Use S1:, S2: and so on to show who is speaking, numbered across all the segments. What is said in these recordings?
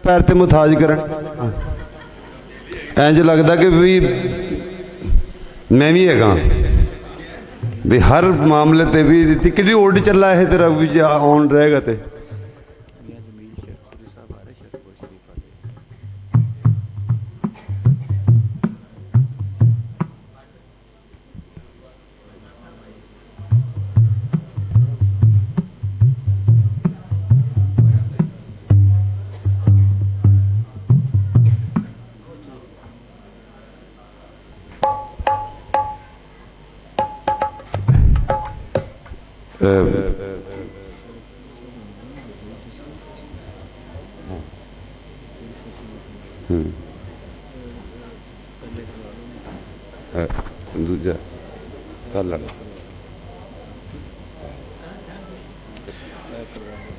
S1: पैर ते मसाज कर, इंज लगता कि भी मैं भी हैगा भी हर मामले ते भी कि उल्ट चला है तेरा भी ऑन रहेगा तो दूजा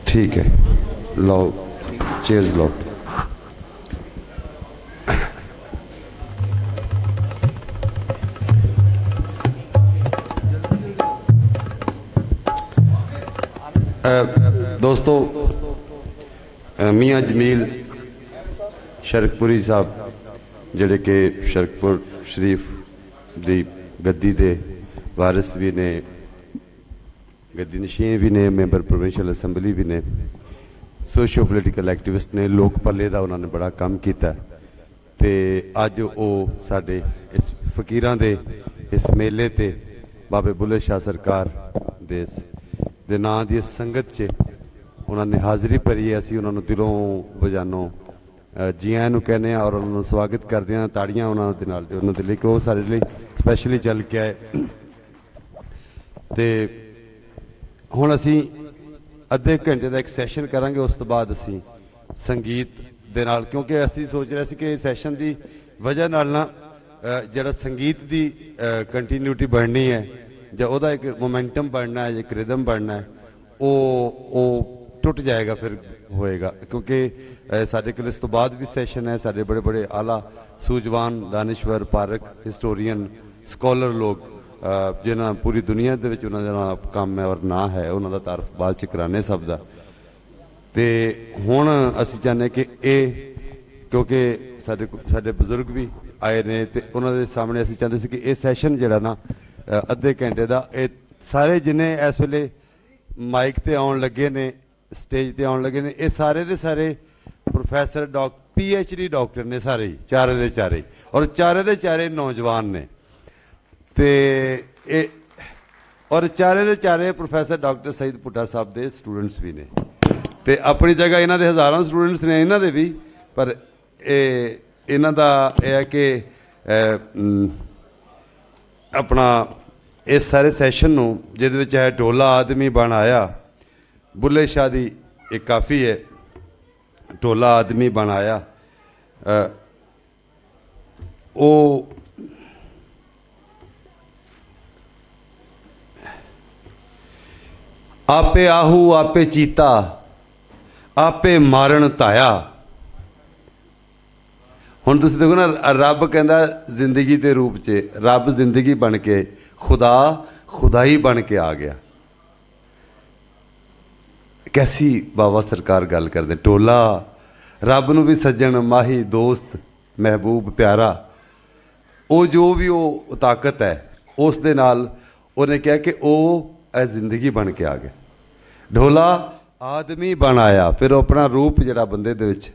S1: ठीक है, लो चेयर्स लो। दोस्तों, मियाँ जमील शरकपुरी साहब जिहड़े कि शरकपुर शरीफ दी गद्दी दे वारिस भी ने, गद्दी नशीन भी ने, मैंबर प्रोविंशियल असैंबली भी ने, सोशियो पोलिटिकल एक्टिविस्ट ने, लोक भले का उन्होंने बड़ा काम किया ते अज वो साडे इस फकीरां दे इस मेले ते बाबे बुल्ले शाह सरकार दे नां दी संगत च उन्होंने हाज़री भरी है। असीं उन्होंने दिलों बजानों जी आयां नूं कहने और उन्होंने स्वागत करते हैं, ताड़ियां उन्होंने नाल जो उन्होंने लिए कि वो सारे लिए स्पैशली चल के आए। तो हुण असीं अद्धे घंटे का एक सैशन करांगे, उस तो बाद असीं संगीत दे नाल, क्योंकि असीं सोच रहे सी कि सैशन की वजह नाल ना जिहड़ा संगीत की कंटीन्यूटी बननी है ਜਾਂ ਉਹਦਾ एक मोमेंटम बनना है, एक रिदम बनना है, वो टुट जाएगा फिर होएगा। क्योंकि साढ़े कोल इस तो बाद भी सैशन है, साढ़े बड़े बड़े आला सूझवान दानिश्वर पारक हिस्टोरीयन स्कॉलर लोग जिन्हें पूरी दुनिया के उन्होंने काम है और ना है, उन्होंने तारफ बाद च कराने सब का। तो हुण असीं चाहते कि ये, क्योंकि साढ़े बजुर्ग भी आए ने तो उन्होंने सामने असीं चाहते सी कि ये सैशन जिहड़ा ना अद्धे घंटे का, ये सारे जिन्हें इस वेले माइक ते आउण लगे ने, स्टेज ते आउण लगे ने, ये सारे दे सारे प्रोफैसर PhD डॉक्टर ने, सारे ही चारे दे चारे, और चारे दे चारे नौजवान ने ते और चारे दे चारे प्रोफैसर डॉक्टर सईद भुट्टा साहब दे स्टूडेंट्स भी ने। तो अपनी जगह इन्हां दे हज़ारां स्टूडेंट्स ने इन्हां दे भी, पर इन्हां दा यह है कि अपना इस सारे सैशन नूं जिहदे विच है ढोला आदमी बन आया, बुल्ले शाह दी एक काफ़ी है, ढोला आदमी बन आया, ओ आपे आहू आपे चीता आपे मारण धाया। हुण तुसीं देखो ना, रब कहंदा जिंदगी के रूप च, रब जिंदगी बन के, खुदा खुदाई बन के आ गया। कैसी बाबा सरकार गल करदे, टोला रब नूं भी सज्जन माही दोस्त महबूब प्यारा, वो जो भी वो ताकत है उस दे नाल उन्हें कहा कि वो जिंदगी बन के आ गया। ढोला आदमी बन आया, फिर अपना रूप जिहड़ा बंदे दे विच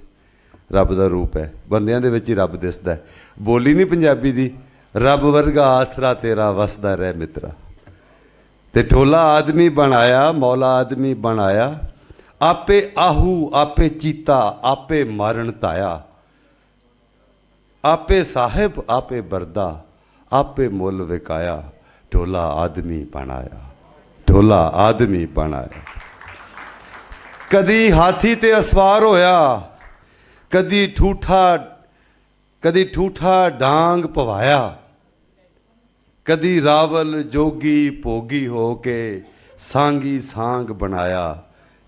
S1: रब का रूप है, बंदियां दे विच ही रब दिसदा है। बोली नहीं पंजाबी दी, रब वर्गा आसरा तेरा वसदा रह मित्रा। ते ढोला आदमी बन आया, मौला आदमी बन आया, आपे आहू आपे चीता आपे मारण धाया, आपे साहिब आपे बरदा आपे मुल विकाया, ढोला आदमी बन आया, ढोला आदमी बन आया। कदी हाथी ते असवार होया, कदी ठूठा डांग पवाया, कदी रावल जोगी भोगी हो के सांगी सांग बनाया,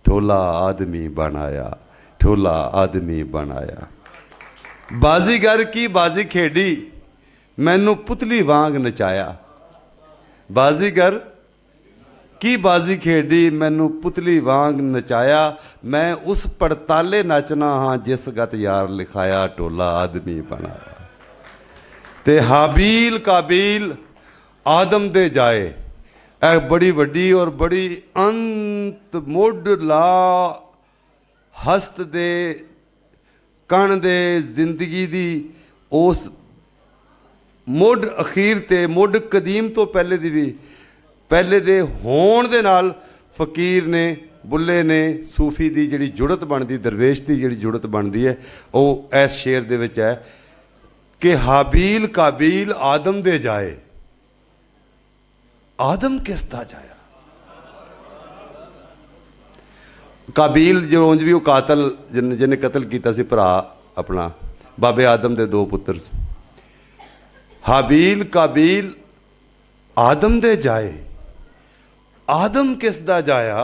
S1: ढोला आदमी बनाया, ढोला आदमी बनाया। बाजीगर की बाजी खेडी, मैनू पुतली वांग नचाया। बाजीगर की बाजी खेडी मैनू पुतली वांग नचाया, मैं उस पड़ताले नचना हाँ जिस गत यार लिखाया, टोला आदमी बनाया। ते हाबील काबील आदम दे जाए, ए बड़ी वड्डी और बड़ी अंत मुड ला हस्त दे कण दे जिंदगी दी उस मुड अखीर ते मुड कदीम तो पहले दी भी पहले दे होण दे नाल फकीर ने बुल्ले ने सूफी दी जिहड़ी जुड़त बनदी, दरवेश दी जिहड़ी जुड़त बनदी है, वो इस शेर दे विच है कि हाबील काबील आदम दे जाए, आदम किस दा जाया। काबील जो उंज भी वो कातल जिन्हें कतल किया सी भरा अपना, बाबे आदम दे दो पुत्र सी। हाबील काबील आदम दे जाए, आदम किस दा जाया,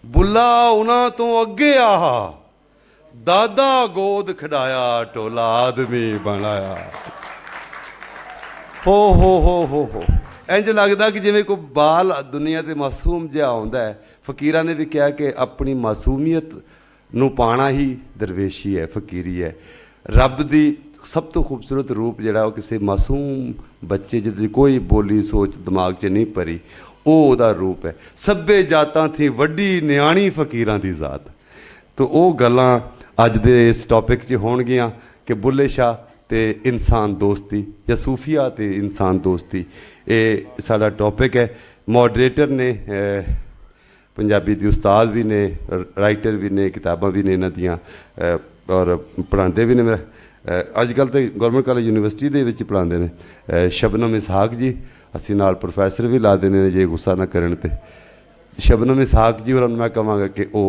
S1: बुला उन्हां तो अगे आहा, दादा गोद खिडाया, टोला आदमी बनाया। हो इंज लगदा कि जिवें कोई बाल दुनिया ते मासूम जिहा आउंदा है। फकीरां ने भी कहा कि अपनी मासूमियत नूं पाना ही दरवेशी है, फकीरी है। रब दी सब तो खूबसूरत रूप जिहड़ा वो किसी मासूम बच्चे जिहदी कोई बोली सोच दिमाग 'च नहीं भरी, वो उहदा रूप है। सभे जातां थी वड्डी न्याणी फकीरां दी जात। तो वो गल्लां अज दे इस टॉपिक 'च होणगियां कि बुल्ले शाह ते इंसान दोस्ती या सूफिया ते इंसान दोस्ती, ये साडा टॉपिक है। मॉडरेटर ने पंजाबी दी उस्ताद भी ने, राइटर भी ने, किताबां भी ने इन्हां दियां, और पढ़ाते भी ने। मेरा अजकल तो गौरमेंट कॉलेज यूनिवर्सिटी दे विच पढ़ाते हैं शबनम इसहाक जी, असीं नाल प्रोफैसर भी ला देने ने जे गुस्सा ना करन ते। शबनम इसहाक जी होरां नूं मैं कहांगा कि वो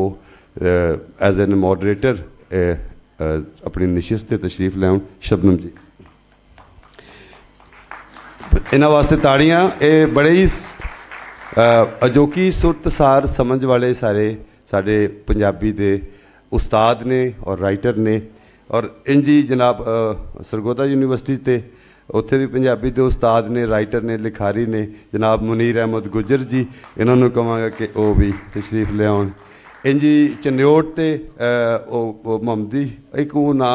S1: एज एन मॉडरेटर अपनी नशिस्त ते तशरीफ लैउण। शबनम जी इन्हां वास्ते ताड़ियां। ये बड़े ही अजोकी सुरतसार समझ वाले सारे साडे पंजाबी दे उस्ताद ने और राइटर ने। और इंजी जनाब सरगोदा यूनिवर्सिटी ते उत्थे भी पंजाबी दे उस्ताद ने, राइटर ने, लिखारी ने। जनाब मुनीर अहमद गुजर जी, इन्होंने कहांगा कि वो भी तशरीफ ले आउण। इंजी चन्योट ते मोहम्मदी एक वो ना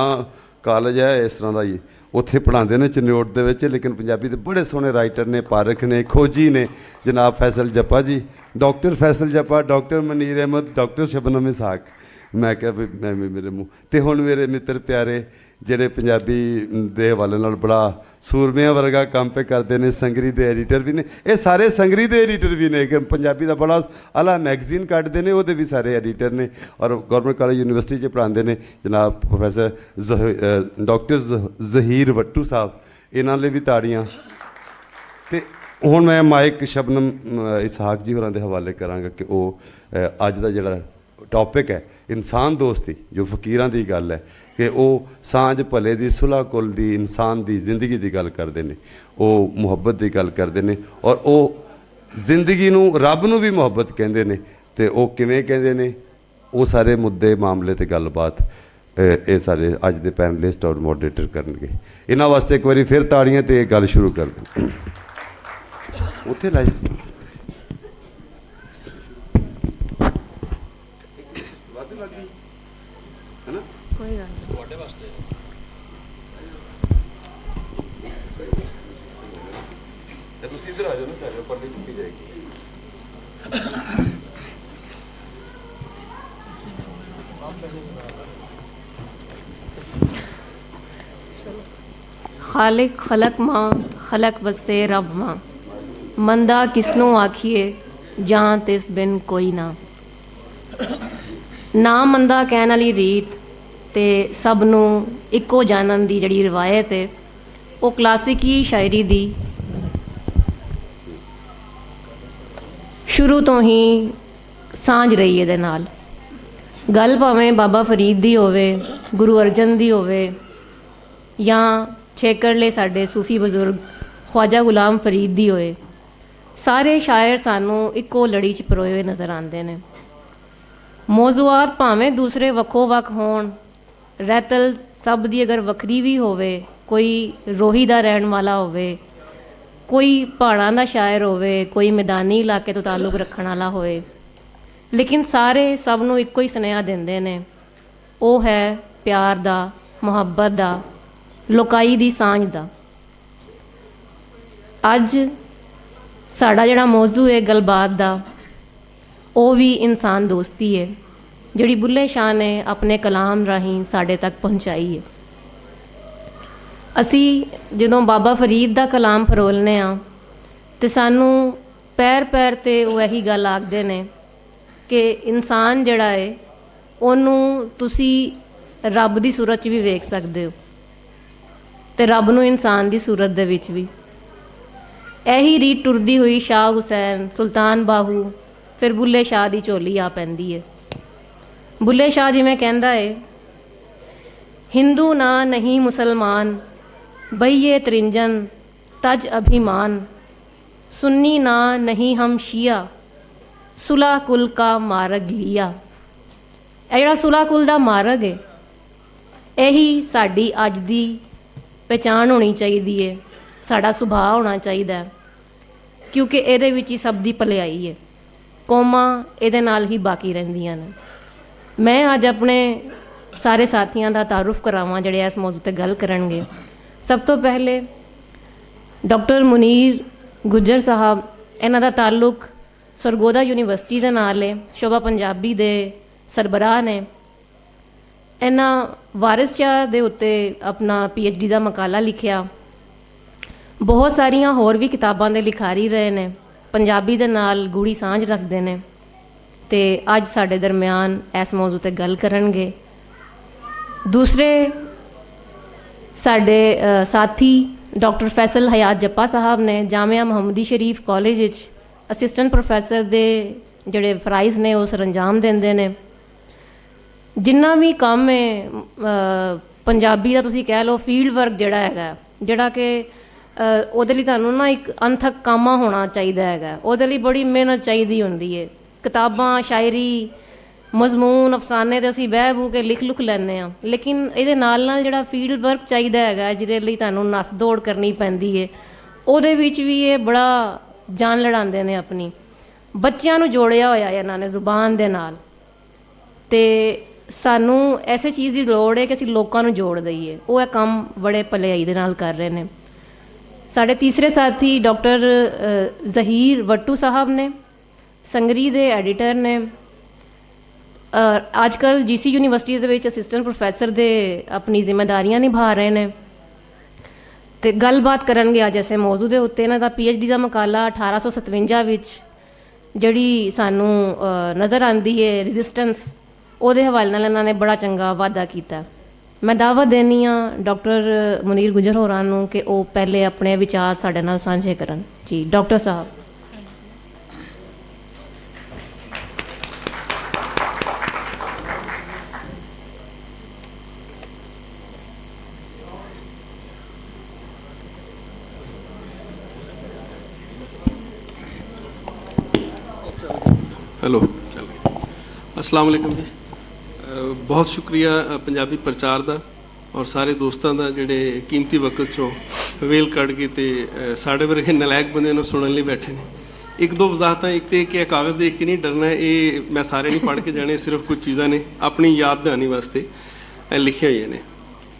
S1: कॉलेज है इस तरह का ही, उत्थे पढ़ाते हैं चन्योट दे विच, लेकिन पंजाबी दे बड़े सोहने राइटर ने, पारख ने, खोजी ने। जनाब Faisal Jappa ji, doctor Faisal Jappa, doctor Munir Ahmad, doctor Shabnam Ishaq. मैं क्या भी मैं भी मेरे मूँह ते हुण मेरे मित्र प्यारे ਜਿਹੜੇ ਪੰਜਾਬੀ ਦੇ ਹਵਾਲੇ ਨਾਲ ਬੜਾ ਸੂਰਮਿਆਂ ਵਰਗਾ ਕੰਮ पे ਕਰਦੇ ਨੇ, ਸੰਗਰੀ ਦੇ ਐਡੀਟਰ ਵੀ ਨੇ। ਇਹ ਸਾਰੇ ਸੰਗਰੀ ਦੇ ਐਡੀਟਰ ਵੀ ਨੇ ਕਿ ਪੰਜਾਬੀ ਦਾ ਬੜਾ ਆਲਾ ਮੈਗਜ਼ੀਨ ਕੱਢਦੇ ਨੇ, ਉਹਦੇ ਵੀ ਸਾਰੇ ਐਡੀਟਰ ਨੇ ਔਰ ਗੌਰਮੈਂਟ ਕਾਲਜ ਯੂਨੀਵਰਸਿਟੀ 'ਚ ਪੜ੍ਹਾਉਂਦੇ ਨੇ। ਜਨਾਬ ਪ੍ਰੋਫੈਸਰ ਡਾਕਟਰ ਜ਼ਹੀਰ ਵੱਟੂ ਸਾਹਿਬ, ਇਹਨਾਂ ਲਈ ਵੀ ਤਾੜੀਆਂ। ਤੇ ਹੁਣ ਮੈਂ ਮਾਈਕ ਸ਼ਬਨਮ ਇਸਹਾਕ ਜੀ ਹੋਰਾਂ ਦੇ ਹਵਾਲੇ ਕਰਾਂਗਾ ਕਿ ਉਹ ਅੱਜ ਦਾ ਜਿਹੜਾ टॉपिक है इंसान दोस्ती, जो फकीरां दी गल है कि वो सांझ भले दी सुलह कुल दी इंसान दी जिंदगी दी गल करते हैं, वो मुहब्बत दी गल करते हैं और वो जिंदगी नूं रब नूं भी मुहब्बत कहते हैं। तो वो किवें कहते हैं, वो सारे मुद्दे मामले ते गलबात ये सारे अज दे पैनलिस्ट और मॉडरेटर करनगे। इन्हां वास्ते एक बारी फिर ताड़ियां ते गल शुरू कर दें। उत्थे लाई इधर आ जाओ ना, सारे ऊपर चुकी जाएगी।
S2: खालिक खलक माँ खलक वसे रब माँ, मंदा किसनों आखिए जां तिस बिन कोई ना। ना मंदा कहने वाली रीत ते सब नूं इक्को जानन दी जड़ी रिवायत है, वो क्लासिकी शायरी दी शुरू तो ही सांझ रही है। नाल गल भावें बाबा फरीद दी होवे, गुरु अर्जन दी होवे, या छेकड़ले साडे सूफी बजुर्ग ख्वाजा गुलाम फरीद दी होए, सारे शायर सानू इक्को लड़ी च परोए हुए नज़र आते हैं। मौजूआत भावें दूसरे वक्खो वक्ख होण, रहतल सब दी अगर वक्री भी होवे, कोई रोही दा रहन वाला होवे, ਕੋਈ ਪਹਾੜਾਂ ਦਾ ਸ਼ਾਇਰ ਹੋਵੇ, ਕੋਈ ਮੈਦਾਨੀ ਇਲਾਕੇ ਤੋਂ ਤਾਲੁਕ ਰੱਖਣ ਵਾਲਾ ਹੋਵੇ, ਲੇਕਿਨ ਸਾਰੇ ਸਭ ਨੂੰ ਇੱਕੋ ਹੀ ਸੁਨੇਹਾ ਦਿੰਦੇ ਨੇ, ਉਹ ਹੈ ਪਿਆਰ ਦਾ, ਮੁਹੱਬਤ ਦਾ, ਲੋਕਾਈ ਦੀ ਸਾਂਝ ਦਾ। ਅੱਜ ਸਾਡਾ ਜਿਹੜਾ ਮੌਜੂ ਹੈ ਗੱਲਬਾਤ ਦਾ, ਉਹ ਵੀ ਇਨਸਾਨ ਦੋਸਤੀ ਹੈ, ਜਿਹੜੀ ਬੁੱਲੇ ਸ਼ਾਹ ਨੇ ਆਪਣੇ ਕਲਾਮ ਰਾਹੀਂ ਸਾਡੇ ਤੱਕ ਪਹੁੰਚਾਈ ਹੈ। ਅਸੀਂ ਜਦੋਂ ਬਾਬਾ ਫਰੀਦ ਦਾ ਕਲਾਮ ਫਰੋਲਨੇ ਆ ਤੇ ਸਾਨੂੰ ਪੈਰ ਪੈਰ 'ਤੇ ਉਹ ਇਹੀ ਗੱਲ ਆਖਦੇ ਨੇ ਕਿ ਇਨਸਾਨ ਜਿਹੜਾ ਹੈ ਉਹਨੂੰ ਤੁਸੀਂ ਰੱਬ ਦੀ ਸੂਰਤ 'ਚ ਵੀ ਵੇਖ ਸਕਦੇ ਹੋ ਤੇ ਰੱਬ ਨੂੰ ਇਨਸਾਨ ਦੀ ਸੂਰਤ ਦੇ ਵਿੱਚ ਵੀ। ਇਹੀ ਰੀਤ ਟੁਰਦੀ ਹੋਈ ਸ਼ਾਹ ਹੁਸੈਨ, ਸੁਲਤਾਨ ਬਾਹੂ, ਫਿਰ ਬੁੱਲੇ ਸ਼ਾਹ ਦੀ ਝੋਲੀ ਆ ਪੈਂਦੀ ਹੈ। ਬੁੱਲੇ ਸ਼ਾਹ ਜਿਵੇਂ ਕਹਿੰਦਾ ਹੈ, ਹਿੰਦੂ ਨਾ ਨਹੀਂ ਮੁਸਲਮਾਨ, ਬਈਏ ਤ੍ਰਿੰਜਨ ਤਜ ਅਭਿਮਾਨ, ਸੁन्नी ना नहीं हम शिया, ਸੁਲਾ ਕੁਲ ਕਾ ਮਾਰਗ ਲਿਆ। ਇਹ ਜਿਹੜਾ ਸੁਲਾ ਕੁਲ ਦਾ ਮਾਰਗ ਹੈ, ਇਹੀ ਸਾਡੀ ਅੱਜ ਦੀ ਪਹਿਚਾਣ ਹੋਣੀ ਚਾਹੀਦੀ ਹੈ, ਸਾਡਾ ਸੁਭਾਅ ਹੋਣਾ ਚਾਹੀਦਾ ਹੈ, ਕਿਉਂਕਿ ਇਹਦੇ ਵਿੱਚ ਹੀ ਸਭ ਦੀ ਭਲਾਈ ਹੈ। ਕੌਮਾਂ ਇਹਦੇ ਨਾਲ ਹੀ ਬਾਕੀ ਰਹਿੰਦੀਆਂ ਨੇ। ਮੈਂ ਅੱਜ ਆਪਣੇ ਸਾਰੇ ਸਾਥੀਆਂ ਦਾ ਤਾਰੁਫ ਕਰਾਵਾਂ ਜਿਹੜੇ ਇਸ ਮੌਜੂ 'ਤੇ ਗੱਲ ਕਰਨਗੇ। ਸਭ ਤੋਂ ਪਹਿਲੇ ਡਾਕਟਰ ਮੁਨੀਰ ਗੁੱਜਰ ਸਾਹਿਬ, ਇਹਨਾਂ ਦਾ ਤਾਲੁਕ ਸਰਗੋਦਾ ਯੂਨੀਵਰਸਿਟੀ ਦੇ ਨਾਲ ਹੈ, ਸ਼ੋਭਾ ਪੰਜਾਬੀ ਦੇ ਸਰਬਰਾਹ ਨੇ। ਇਹਨਾਂ ਵਾਰਿਸ ਸ਼ਾਹ ਦੇ ਉੱਤੇ ਆਪਣਾ PhD ਦਾ ਮਕਾਲਾ ਲਿਖਿਆ। ਬਹੁਤ ਸਾਰੀਆਂ ਹੋਰ ਵੀ ਕਿਤਾਬਾਂ ਦੇ ਲਿਖਾਰੀ ਰਹੇ ਨੇ, ਪੰਜਾਬੀ ਦੇ ਨਾਲ ਗੂੜੀ ਸਾਂਝ ਰੱਖਦੇ ਨੇ ਤੇ ਅੱਜ ਸਾਡੇ ਦਰਮਿਆਨ ਇਸ ਮੌਜੂ 'ਤੇ ਗੱਲ ਕਰਨਗੇ। ਦੂਸਰੇ ਸਾਡੇ ਸਾਥੀ ਡਾਕਟਰ ਫੈਸਲ ਹਯਾਤ ਜੱਪਾ ਸਾਹਿਬ ਨੇ, ਜਾਮਿਆ ਮੁਹੰਮਦੀ ਸ਼ਰੀਫ ਕਾਲਜ ਵਿੱਚ ਅਸਿਸਟੈਂਟ ਪ੍ਰੋਫੈਸਰ ਦੇ ਜਿਹੜੇ ਫਰਾਈਜ਼ ਨੇ ਉਹ ਸਰੰਜਾਮ ਦਿੰਦੇ ਨੇ। ਜਿੰਨਾ ਵੀ ਕੰਮ ਹੈ ਪੰਜਾਬੀ ਦਾ, ਤੁਸੀਂ ਕਹਿ ਲਓ ਫੀਲਡ ਵਰਕ ਜਿਹੜਾ ਹੈਗਾ, ਜਿਹੜਾ ਕਿ ਉਹਦੇ ਲਈ ਤੁਹਾਨੂੰ ਨਾ ਇੱਕ ਅਣਥੱਕ ਕਾਮਾ ਹੋਣਾ ਚਾਹੀਦਾ ਹੈਗਾ, ਉਹਦੇ ਲਈ ਬੜੀ ਮਿਹਨਤ ਚਾਹੀਦੀ ਹੁੰਦੀ ਹੈ। ਕਿਤਾਬਾਂ, ਸ਼ਾਇਰੀ, ਮਜ਼ਮੂਨ, ਅਫਸਾਨੇ ਤੇ ਅਸੀਂ ਬਹਿ ਬੂ ਕੇ ਲਿਖ ਲੁਖ ਲੈਂਦੇ ਹਾਂ, ਲੇਕਿਨ ਇਹਦੇ ਨਾਲ ਨਾਲ ਜਿਹੜਾ ਫੀਲਡ ਵਰਕ ਚਾਹੀਦਾ ਹੈਗਾ, ਜਿਹਦੇ ਲਈ ਤੁਹਾਨੂੰ ਨੱਸ ਦੌੜ ਕਰਨੀ ਪੈਂਦੀ ਹੈ, ਉਹਦੇ ਵਿੱਚ ਵੀ ਇਹ ਬੜਾ ਜਾਨ ਲੜਾਉਂਦੇ ਨੇ ਆਪਣੀ। ਬੱਚਿਆਂ ਨੂੰ ਜੋੜਿਆ ਹੋਇਆ ਇਹਨਾਂ ਨੇ ਜ਼ੁਬਾਨ ਦੇ ਨਾਲ, ਤੇ ਸਾਨੂੰ ਐਸੇ ਚੀਜ਼ ਦੀ ਲੋੜ ਹੈ ਕਿ ਅਸੀਂ ਲੋਕਾਂ ਨੂੰ ਜੋੜ ਦਈਏ। ਉਹ ਇਹ ਕੰਮ ਬੜੇ ਭਲਾਈ ਦੇ ਨਾਲ ਕਰ ਰਹੇ ਨੇ। ਸਾਡੇ ਤੀਸਰੇ ਸਾਥੀ ਡਾਕਟਰ ਜ਼ਹੀਰ ਵੱਟੂ ਸਾਹਿਬ ਨੇ, ਸੰਗਰੀ ਦੇ ਐਡੀਟਰ ਨੇ, ਅੱਜ ਕੱਲ੍ਹ GC ਯੂਨੀਵਰਸਿਟੀ ਦੇ ਵਿੱਚ ਅਸਿਸਟੈਂਟ ਪ੍ਰੋਫੈਸਰ ਦੇ ਆਪਣੀ ਜ਼ਿੰਮੇਦਾਰੀਆਂ ਨਿਭਾ ਰਹੇ ਨੇ ਤੇ ਗੱਲਬਾਤ ਕਰਨਗੇ ਅੱਜ ਐਸੇ ਮੌਜੂ ਦੇ ਉੱਤੇ। ਇਹਨਾਂ ਦਾ PhD ਦਾ ਮਕਾਲਾ 1857 ਵਿੱਚ ਜਿਹੜੀ ਸਾਨੂੰ ਨਜ਼ਰ ਆਉਂਦੀ ਹੈ ਰੈਜ਼ਿਸਟੈਂਸ, ਉਹਦੇ ਹਵਾਲੇ ਨਾਲ ਇਹਨਾਂ ਨੇ ਬੜਾ ਚੰਗਾ ਵਾਅਦਾ ਕੀਤਾ। ਮੈਂ ਦਾਅਵਤ ਦੇਣੀ ਹਾਂ ਡਾਕਟਰ ਮੁਨੀਰ ਗੁੱਜਰ ਹੋਰਾਂ ਨੂੰ ਕਿ ਉਹ ਪਹਿਲੇ ਆਪਣੇ ਵਿਚਾਰ ਸਾਡੇ ਨਾਲ ਸਾਂਝੇ ਕਰਨ। ਜੀ ਡਾਕਟਰ ਸਾਹਿਬ।
S3: ਹੈਲੋ, ਚੱਲ ਅਸਲਾਮ ਵਾਲੇਕੁਮ ਜੀ। ਬਹੁਤ ਸ਼ੁਕਰੀਆ ਪੰਜਾਬੀ ਪ੍ਰਚਾਰ ਦਾ ਔਰ ਸਾਰੇ ਦੋਸਤਾਂ ਦਾ ਜਿਹੜੇ ਕੀਮਤੀ ਵਕਤ 'ਚੋਂ ਵੇਲ ਕੱਢ ਕੇ ਤੇ ਸਾਡੇ ਵਰਗੇ ਨਲਾਇਕ ਬੰਦਿਆਂ ਨੂੰ ਸੁਣਨ ਲਈ ਬੈਠੇ ਨੇ। ਇੱਕ ਦੋ ਵਜ਼ਾਹਤਾਂ, ਇੱਕ ਤੇ ਕਿ ਕਾਗਜ਼ ਦੇਖ ਕੇ ਨਹੀਂ ਡਰਨਾ, ਇਹ ਮੈਂ ਸਾਰੇ ਨਹੀਂ ਪੜ੍ਹ ਕੇ ਜਾਣੇ, ਸਿਰਫ ਕੁਝ ਚੀਜ਼ਾਂ ਨੇ ਆਪਣੀ ਯਾਦ ਦਹਾਨੀ ਵਾਸਤੇ ਲਿਖੀਆਂ ਹੋਈਆਂ ਨੇ।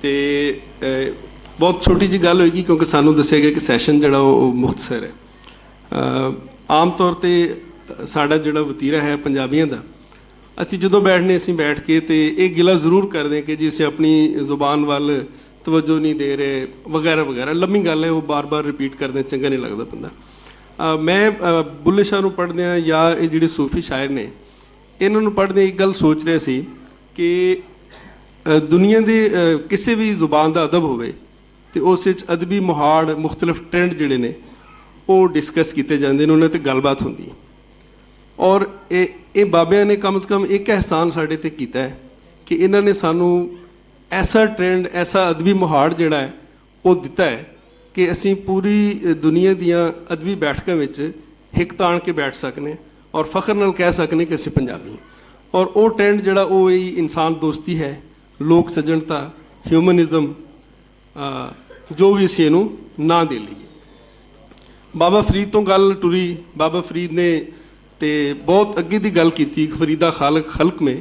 S3: ਤੇ ਬਹੁਤ ਛੋਟੀ ਜਿਹੀ ਗੱਲ ਹੋਏਗੀ ਕਿਉਂਕਿ ਸਾਨੂੰ ਦੱਸਿਆ ਗਿਆ ਕਿ ਸੈਸ਼ਨ ਜਿਹੜਾ ਉਹ ਮੁਖਤਸਰ ਹੈ। ਆਮ ਤੌਰ 'ਤੇ ਸਾਡਾ ਜਿਹੜਾ ਵਤੀਰਾ ਹੈ ਪੰਜਾਬੀਆਂ ਦਾ, ਅਸੀਂ ਜਦੋਂ ਬੈਠਨੇ ਅਸੀਂ ਬੈਠ ਕੇ ਤੇ ਇਹ ਗਿਲਾ ਜ਼ਰੂਰ ਕਰਦੇ ਕਿ ਜੀ ਅਸੀਂ ਆਪਣੀ ਜ਼ੁਬਾਨ ਵੱਲ ਤਵੱਜੋ ਨਹੀਂ ਦੇ ਰਹੇ ਵਗੈਰਾ ਵਗੈਰਾ। ਲੰਮੀ ਗੱਲ ਹੈ, ਉਹ ਬਾਰ-ਬਾਰ ਰਿਪੀਟ ਕਰਦੇ ਚੰਗਾ ਨਹੀਂ ਲੱਗਦਾ ਬੰਦਾ। ਮੈਂ ਬੁੱਲੇ ਸ਼ਾਹ ਨੂੰ ਪੜ੍ਹਦਿਆਂ ਜਾਂ ਇਹ ਜਿਹੜੇ ਸੂਫੀ ਸ਼ਾਇਰ ਨੇ ਇਹਨਾਂ ਨੂੰ ਪੜ੍ਹਦਿਆਂ ਇੱਕ ਗੱਲ ਸੋਚ ਰਿਹਾ ਸੀ ਕਿ ਦੁਨੀਆ ਦੇ ਕਿਸੇ ਵੀ ਜ਼ੁਬਾਨ ਦਾ ਅਦਬ ਹੋਵੇ ਤੇ ਉਸ ਵਿੱਚ ਅਦਬੀ ਮੁਹਾੜ, ਮੁਖਤਲਿਫ ਟ੍ਰੈਂਡ ਜਿਹੜੇ ਨੇ ਉਹ ਡਿਸਕਸ ਕੀਤੇ ਜਾਂਦੇ ਨੇ, ਉਹਨਾਂ 'ਤੇ ਗੱਲਬਾਤ ਹੁੰਦੀ ਹੈ। ਔਰ ਇਹ ਬਾਬਿਆਂ ਨੇ ਕਮ ਸੇ ਕਮ ਇੱਕ ਅਹਿਸਾਨ ਸਾਡੇ 'ਤੇ ਕੀਤਾ ਹੈ ਕਿ ਇਹਨਾਂ ਨੇ ਸਾਨੂੰ ਐਸਾ ਟ੍ਰੈਂਡ, ਐਸਾ ਅਦਬੀ ਮੁਹਾੜ ਜਿਹੜਾ ਹੈ ਉਹ ਦਿੱਤਾ ਹੈ ਕਿ ਅਸੀਂ ਪੂਰੀ ਦੁਨੀਆ ਦੀਆਂ ਅਦਬੀ ਬੈਠਕਾਂ ਵਿੱਚ ਹਿੱਕ ਤਾਣ ਕੇ ਬੈਠ ਸਕਨੇ ਔਰ ਫਖਰ ਨਾਲ ਕਹਿ ਸਕਨੇ ਕਿ ਅਸੀਂ ਪੰਜਾਬੀ ਹਾਂ। ਔਰ ਉਹ ਟ੍ਰੈਂਡ ਜਿਹੜਾ ਉਹ ਇਹ ਇਨਸਾਨ ਦੋਸਤੀ ਹੈ, ਲੋਕ ਸੱਜਣਤਾ, ਹਿਊਮਨਿਜ਼ਮ, ਜੋ ਵੀ ਅਸੀਂ ਇਹਨੂੰ ਨਾਂ ਦੇ ਲਈਏ। ਬਾਬਾ ਫਰੀਦ ਤੋਂ ਗੱਲ ਟੁਰੀ। ਬਾਬਾ ਫਰੀਦ ਨੇ ਤੇ ਬਹੁਤ ਅੱਗੇ ਦੀ ਗੱਲ ਕੀਤੀ। ਫਰੀਦਾ ਖਾਲਕ ਖਲਕ ਮੇ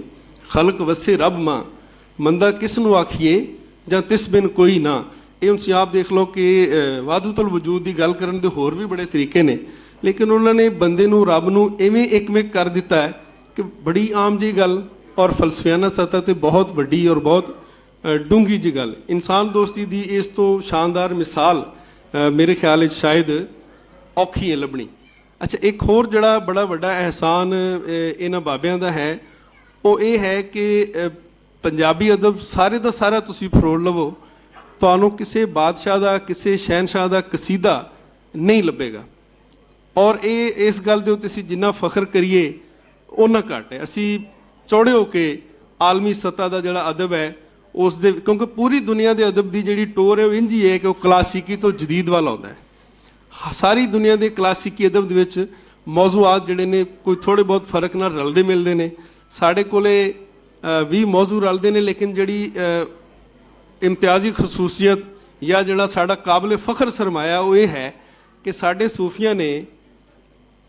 S3: ਖਲਕ ਵਸੇ ਰੱਬ ਮਾਂ, ਮੰਦਾ ਕਿਸ ਨੂੰ ਆਖੀਏ ਜਾਂ ਤਿਸ ਬਿਨ ਕੋਈ ਨਾ। ਇਹ ਹੁਣ ਤੁਸੀਂ ਆਪ ਦੇਖ ਲਓ ਕਿ ਵਾਦਤੁਲ ਵਜੂਦ ਦੀ ਗੱਲ ਕਰਨ ਦੇ ਹੋਰ ਵੀ ਬੜੇ ਤਰੀਕੇ ਨੇ, ਲੇਕਿਨ ਉਹਨਾਂ ਨੇ ਬੰਦੇ ਨੂੰ ਰੱਬ ਨੂੰ ਇਵੇਂ ਇੱਕਮਿਕ ਕਰ ਦਿੱਤਾ ਹੈ ਕਿ ਬੜੀ ਆਮ ਜਿਹੀ ਗੱਲ ਔਰ ਫਲਸਫਿਆਨਾ ਸਤਹ ਤੇ ਬਹੁਤ ਵੱਡੀ ਔਰ ਬਹੁਤ ਡੂੰਘੀ ਜਿਹੀ ਗੱਲ। ਇਨਸਾਨ ਦੋਸਤੀ ਦੀ ਇਸ ਤੋਂ ਸ਼ਾਨਦਾਰ ਮਿਸਾਲ ਮੇਰੇ ਖਿਆਲ ਵਿੱਚ ਸ਼ਾਇਦ ਔਖੀ ਹੈ ਲੱਭਣੀ। ਅੱਛਾ, ਇੱਕ ਹੋਰ ਜਿਹੜਾ ਬੜਾ ਵੱਡਾ ਅਹਿਸਾਨ ਇਹਨਾਂ ਬਾਬਿਆਂ ਦਾ ਹੈ ਉਹ ਇਹ ਹੈ ਕਿ ਪੰਜਾਬੀ ਅਦਬ ਸਾਰੇ ਦਾ ਸਾਰਾ ਤੁਸੀਂ ਫਰੋਲ ਲਵੋ, ਤੁਹਾਨੂੰ ਕਿਸੇ ਬਾਦਸ਼ਾਹ ਦਾ ਕਿਸੇ ਸ਼ਹਿਨਸ਼ਾਹ ਦਾ ਕਸੀਦਾ ਨਹੀਂ ਲੱਭੇਗਾ। ਔਰ ਇਹ ਇਸ ਗੱਲ ਦੇ ਉੱਤੇ ਅਸੀਂ ਜਿੰਨਾ ਫਖਰ ਕਰੀਏ ਉਹਨਾਂ ਘੱਟ ਹੈ। ਅਸੀਂ ਚੌੜੇ ਹੋ ਕੇ ਆਲਮੀ ਸਤ੍ਹਾ ਦਾ ਜਿਹੜਾ ਅਦਬ ਹੈ ਉਸ ਦੇ, ਕਿਉਂਕਿ ਪੂਰੀ ਦੁਨੀਆ ਦੇ ਅਦਬ ਦੀ ਜਿਹੜੀ ਟੋਰ ਹੈ ਉਹ ਇੰਝ ਹੀ ਹੈ ਕਿ ਉਹ ਕਲਾਸਿਕੀ ਤੋਂ ਜਦੀਦ ਵੱਲ ਆਉਂਦਾ ਹੈ। ਸਾਰੀ ਦੁਨੀਆ ਦੇ ਕਲਾਸਿਕੀ ਅਦਬ ਦੇ ਵਿੱਚ ਮੌਜ਼ੂਆਤ ਜਿਹੜੇ ਨੇ ਕੋਈ ਥੋੜ੍ਹੇ ਬਹੁਤ ਫਰਕ ਨਾਲ ਰਲਦੇ ਮਿਲਦੇ ਨੇ। ਸਾਡੇ ਕੋਲੇ 20 ਮੌਜ਼ੂ ਰਲਦੇ ਨੇ, ਲੇਕਿਨ ਜਿਹੜੀ ਇਮਤਿਆਜ਼ੀ ਖਸੂਸੀਅਤ ਜਾਂ ਜਿਹੜਾ ਸਾਡਾ ਕਾਬਲੇ ਫਖਰ ਸਰਮਾਇਆ ਉਹ ਇਹ ਹੈ ਕਿ ਸਾਡੇ ਸੂਫੀਆਂ ਨੇ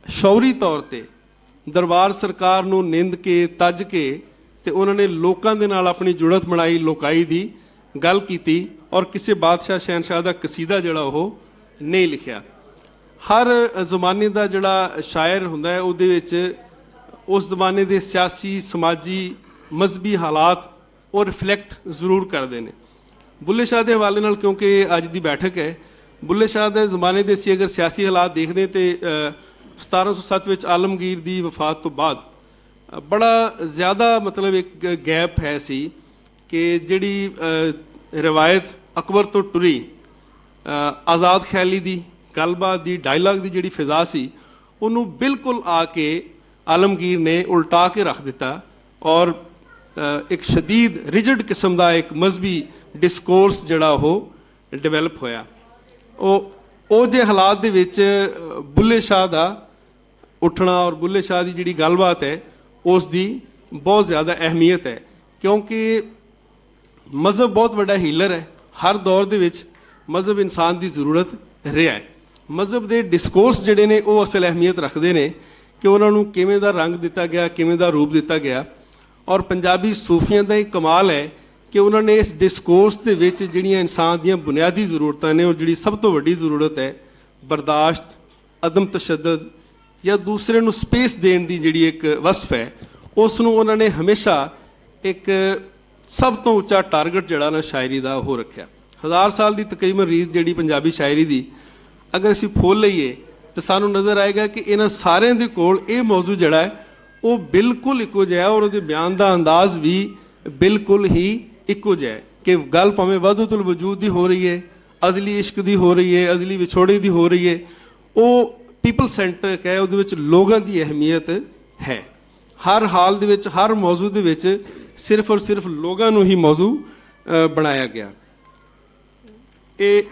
S3: ਸ਼ੌਰੀ ਤੌਰ ਤੇ ਦਰਬਾਰ ਸਰਕਾਰ ਨੂੰ ਨਿੰਦ ਕੇ ਤੱਜ ਕੇ ਤੇ ਉਹਨਾਂ ਨੇ ਲੋਕਾਂ ਦੇ ਨਾਲ ਆਪਣੀ ਜੁੜਤ ਬਣਾਈ, ਲੋਕਾਈ ਦੀ ਗੱਲ ਕੀਤੀ ਔਰ ਕਿਸੇ ਬਾਦਸ਼ਾਹ ਸ਼ਹਿਨਸ਼ਾਹ ਦਾ ਕਸੀਦਾ ਜਿਹੜਾ ਉਹ ਨਹੀਂ ਲਿਖਿਆ। ਹਰ ਜ਼ਮਾਨੇ ਦਾ ਜਿਹੜਾ ਸ਼ਾਇਰ ਹੁੰਦਾ ਹੈ ਉਹਦੇ ਵਿੱਚ ਉਸ ਜ਼ਮਾਨੇ ਦੇ ਸਿਆਸੀ, ਸਮਾਜੀ, ਮਜ਼ਹਬੀ ਹਾਲਾਤ ਉਹ ਰਿਫਲੈਕਟ ਜ਼ਰੂਰ ਕਰਦੇ ਨੇ। ਬੁੱਲੇ ਸ਼ਾਹ ਦੇ ਹਵਾਲੇ ਨਾਲ, ਕਿਉਂਕਿ ਅੱਜ ਦੀ ਬੈਠਕ ਹੈ, ਬੁੱਲੇ ਸ਼ਾਹ ਦੇ ਜ਼ਮਾਨੇ ਦੇ ਅਸੀਂ ਅਗਰ ਸਿਆਸੀ ਹਾਲਾਤ ਦੇਖਦੇ ਤੇ 1707 ਵਿੱਚ ਆਲਮਗੀਰ ਦੀ ਵਫਾਤ ਤੋਂ ਬਾਅਦ ਬੜਾ ਜ਼ਿਆਦਾ ਮਤਲਬ ਇੱਕ ਗੈਪ ਹੈ ਸੀ ਕਿ ਜਿਹੜੀ ਰਵਾਇਤ ਅਕਬਰ ਤੋਂ ਟੁਰੀ ਆਜ਼ਾਦ ਖਿਆਲੀ ਦੀ ਗੱਲਬਾਤ ਦੀ ਡਾਇਲਾਗ ਦੀ ਜਿਹੜੀ ਫਿਜ਼ਾ ਸੀ ਉਹਨੂੰ ਬਿਲਕੁਲ ਆ ਕੇ ਆਲਮਗੀਰ ਨੇ ਉਲਟਾ ਕੇ ਰੱਖ ਦਿੱਤਾ ਔਰ ਇੱਕ ਸ਼ਦੀਦ ਰਿਜਿਡ ਕਿਸਮ ਦਾ ਇੱਕ ਮਜ਼ਹਬੀ ਡਿਸਕੋਰਸ ਜਿਹੜਾ ਉਹ ਡਿਵੈਲਪ ਹੋਇਆ। ਉਹ ਜੇ ਹਾਲਾਤ ਦੇ ਵਿੱਚ ਬੁੱਲੇ ਸ਼ਾਹ ਦਾ ਉੱਠਣਾ ਔਰ ਬੁੱਲੇ ਸ਼ਾਹ ਦੀ ਜਿਹੜੀ ਗੱਲਬਾਤ ਹੈ ਉਸ ਦੀ ਬਹੁਤ ਜ਼ਿਆਦਾ ਅਹਿਮੀਅਤ ਹੈ, ਕਿਉਂਕਿ ਮਜ਼ਹਬ ਬਹੁਤ ਵੱਡਾ ਹੀਲਰ ਹੈ। ਹਰ ਦੌਰ ਦੇ ਵਿੱਚ ਮਜ਼ਹਬ ਇਨਸਾਨ ਦੀ ਜ਼ਰੂਰਤ ਰਿਹਾ ਹੈ। ਮਜ਼ਹਬ ਦੇ ਡਿਸਕੋਰਸ ਜਿਹੜੇ ਨੇ ਉਹ ਅਸਲ ਅਹਿਮੀਅਤ ਰੱਖਦੇ ਨੇ ਕਿ ਉਹਨਾਂ ਨੂੰ ਕਿਵੇਂ ਦਾ ਰੰਗ ਦਿੱਤਾ ਗਿਆ, ਕਿਵੇਂ ਦਾ ਰੂਪ ਦਿੱਤਾ ਗਿਆ। ਔਰ ਪੰਜਾਬੀ ਸੂਫੀਆਂ ਦਾ ਇਹ ਕਮਾਲ ਹੈ ਕਿ ਉਹਨਾਂ ਨੇ ਇਸ ਡਿਸਕੋਰਸ ਦੇ ਵਿੱਚ ਜਿਹੜੀਆਂ ਇਨਸਾਨ ਦੀਆਂ ਬੁਨਿਆਦੀ ਜ਼ਰੂਰਤਾਂ ਨੇ ਔਰ ਜਿਹੜੀ ਸਭ ਤੋਂ ਵੱਡੀ ਜ਼ਰੂਰਤ ਹੈ ਬਰਦਾਸ਼ਤ, ਅਦਮ ਤਸ਼ੱਦਦ ਜਾਂ ਦੂਸਰੇ ਨੂੰ ਸਪੇਸ ਦੇਣ ਦੀ ਜਿਹੜੀ ਇੱਕ ਵਸਫ ਹੈ, ਉਸ ਨੂੰ ਉਹਨਾਂ ਨੇ ਹਮੇਸ਼ਾ ਇੱਕ ਸਭ ਤੋਂ ਉੱਚਾ ਟਾਰਗੇਟ ਜਿਹੜਾ ਨਾ ਸ਼ਾਇਰੀ ਦਾ ਉਹ ਰੱਖਿਆ। 1000 ਸਾਲ ਦੀ ਤਕਰੀਬਨ ਰੀਤ ਜਿਹੜੀ ਪੰਜਾਬੀ ਸ਼ਾਇਰੀ ਦੀ ਅਗਰ ਅਸੀਂ ਫੋਲ ਲਈਏ ਤਾਂ ਸਾਨੂੰ ਨਜ਼ਰ ਆਏਗਾ ਕਿ ਇਹਨਾਂ ਸਾਰਿਆਂ ਦੇ ਕੋਲ ਇਹ ਮੌਜੂ ਜਿਹੜਾ ਹੈ ਉਹ ਬਿਲਕੁਲ ਇੱਕੋ ਜਿਹਾ ਔਰ ਉਹਦੇ ਬਿਆਨ ਦਾ ਅੰਦਾਜ਼ ਵੀ ਬਿਲਕੁਲ ਹੀ ਇੱਕੋ ਜਿਹਾ ਹੈ ਕਿ ਗੱਲ ਭਾਵੇਂ ਵਾਦਤੁਲ ਵਜੂਦ ਦੀ ਹੋ ਰਹੀ ਹੈ, ਅਜ਼ਲੀ ਇਸ਼ਕ ਦੀ ਹੋ ਰਹੀ ਹੈ, ਅਜ਼ਲੀ ਵਿਛੋੜੇ ਦੀ ਹੋ ਰਹੀ ਹੈ, ਉਹ ਪੀਪਲ ਸੈਂਟਰਿਕ ਹੈ, ਉਹਦੇ ਵਿੱਚ ਲੋਕਾਂ ਦੀ ਅਹਿਮੀਅਤ ਹੈ। ਹਰ ਹਾਲ ਦੇ ਵਿੱਚ, ਹਰ ਮੌਜੂ ਦੇ ਵਿੱਚ ਸਿਰਫ ਔਰ ਸਿਰਫ ਲੋਕਾਂ ਨੂੰ ਹੀ ਮੌਜੂ ਬਣਾਇਆ ਗਿਆ। ਇਹ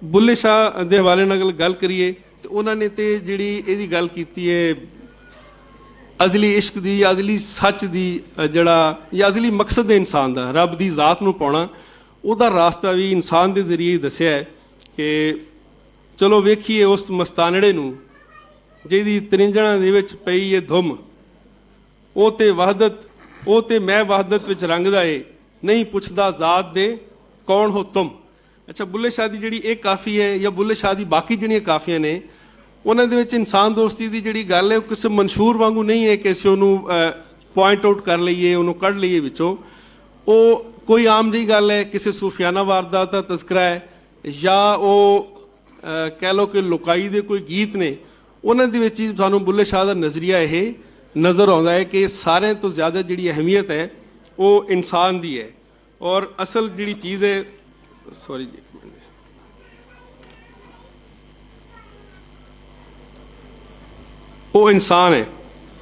S3: ਬੁੱਲੇ ਸ਼ਾਹ ਦੇ ਹਵਾਲੇ ਨਾਲ ਗੱਲ ਕਰੀਏ ਤੇ ਉਹਨਾਂ ਨੇ ਤੇ ਜਿਹੜੀ ਇਹਦੀ ਗੱਲ ਕੀਤੀ ਹੈ ਅਜ਼ਲੀ ਇਸ਼ਕ ਦੀ, ਅਜ਼ਲੀ ਸੱਚ ਦੀ, ਜਿਹੜਾ ਜਾਂ ਅਜ਼ਲੀ ਮਕਸਦ ਹੈ ਇਨਸਾਨ ਦਾ, ਰੱਬ ਦੀ ਜ਼ਾਤ ਨੂੰ ਪਾਉਣਾ, ਉਹਦਾ ਰਾਸਤਾ ਵੀ ਇਨਸਾਨ ਦੇ ਜ਼ਰੀਏ ਹੀ ਦੱਸਿਆ ਹੈ ਕਿ ਚਲੋ ਵੇਖੀਏ ਉਸ ਮਸਤਾਨੜੇ ਨੂੰ ਜਿਹਦੀ ਤਰਿੰਜਣਾ ਦੇ ਵਿੱਚ ਪਈ ਹੈ ਧੁੰਮ, ਉਹ ਤੇ ਵਹਦਤ, ਉਹ ਤੇ ਮੈਂ ਵਹਦਤ ਵਿੱਚ ਰੰਗਦਾ ਏ, ਨਹੀਂ ਪੁੱਛਦਾ ਜ਼ਾਤ ਦੇ ਕੌਣ ਹੋ ਤੁਮ। ਅੱਛਾ, ਬੁੱਲੇ ਸ਼ਾਹ ਦੀ ਜਿਹੜੀ ਇਹ ਕਾਫੀ ਹੈ ਜਾਂ ਬੁੱਲੇ ਸ਼ਾਹ ਦੀ ਬਾਕੀ ਜਿਹੜੀਆਂ ਕਾਫੀਆਂ ਨੇ ਉਹਨਾਂ ਦੇ ਵਿੱਚ ਇਨਸਾਨ ਦੋਸਤੀ ਦੀ ਜਿਹੜੀ ਗੱਲ ਹੈ ਉਹ ਕਿਸੇ ਮਨਸ਼ੂਰ ਵਾਂਗੂ ਨਹੀਂ ਹੈ ਕਿ ਅਸੀਂ ਉਹਨੂੰ ਪੁਆਇੰਟ ਆਊਟ ਕਰ ਲਈਏ, ਉਹਨੂੰ ਕੱਢ ਲਈਏ ਵਿੱਚੋਂ। ਉਹ ਕੋਈ ਆਮ ਜਿਹੀ ਗੱਲ ਹੈ, ਕਿਸੇ ਸੂਫਿਆਨਾ ਵਾਰਦਾਤ ਦਾ ਤਜ਼ਕਰਾ ਹੈ ਜਾਂ ਉਹ ਕਹਿ ਲਓ ਕਿ ਲੋਕਾਈ ਦੇ ਕੋਈ ਗੀਤ ਨੇ, ਉਹਨਾਂ ਦੇ ਵਿੱਚ ਹੀ ਸਾਨੂੰ ਬੁੱਲੇ ਸ਼ਾਹ ਦਾ ਨਜ਼ਰੀਆ ਇਹ ਨਜ਼ਰ ਆਉਂਦਾ ਹੈ ਕਿ ਸਾਰਿਆਂ ਤੋਂ ਜ਼ਿਆਦਾ ਜਿਹੜੀ ਅਹਿਮੀਅਤ ਹੈ ਉਹ ਇਨਸਾਨ ਦੀ ਹੈ ਔਰ ਅਸਲ ਜਿਹੜੀ ਚੀਜ਼ ਹੈ, ਸੌਰੀ ਜੀ, ਉਹ ਇਨਸਾਨ ਹੈ।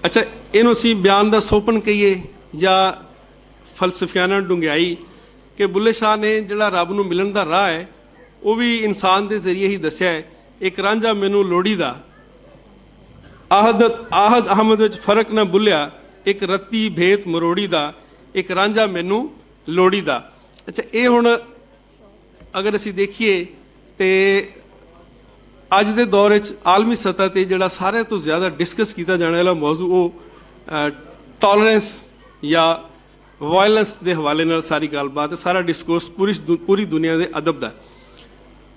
S3: ਅੱਛਾ, ਇਹਨੂੰ ਅਸੀਂ ਬਿਆਨ ਦਾ ਸੋਪਨ ਕਹੀਏ ਜਾਂ ਫਲਸਫਿਆਨਾ ਡੂੰਘਾਈ ਕਿ ਬੁੱਲੇ ਸ਼ਾਹ ਨੇ ਜਿਹੜਾ ਰੱਬ ਨੂੰ ਮਿਲਣ ਦਾ ਰਾਹ ਹੈ ਉਹ ਵੀ ਇਨਸਾਨ ਦੇ ਜ਼ਰੀਏ ਹੀ ਦੱਸਿਆ ਹੈ। ਇੱਕ ਰਾਂਝਾ ਮੈਨੂੰ ਲੋੜੀ ਦਾ, ਆਹਦ ਅਹਮਦ ਵਿੱਚ ਫਰਕ ਨਾ ਭੁੱਲਿਆ, ਇੱਕ ਰੱਤੀ ਭੇਤ ਮਰੋੜੀ ਦਾ, ਇੱਕ ਰਾਂਝਾ ਮੈਨੂੰ ਲੋੜੀ ਦਾ। ਅੱਛਾ, ਇਹ ਹੁਣ ਅਗਰ ਅਸੀਂ ਦੇਖੀਏ ਤੇ ਅੱਜ ਦੇ ਦੌਰ ਵਿੱਚ ਆਲਮੀ ਸਤਹ ਤੇ ਜਿਹੜਾ ਸਾਰਿਆਂ ਤੋਂ ਜ਼ਿਆਦਾ ਡਿਸਕਸ ਕੀਤਾ ਜਾਣ ਵਾਲਾ ਮੌਜੂ ਉਹ ਟੋਲਰੈਂਸ ਜਾਂ ਵਾਇਲੈਂਸ ਦੇ ਹਵਾਲੇ ਨਾਲ ਸਾਰੀ ਗੱਲਬਾਤ ਹੈ, ਸਾਰਾ ਡਿਸਕੋਰਸ ਪੂਰੀ ਦੁਨੀਆ ਦੇ ਅਦਬ ਦਾ।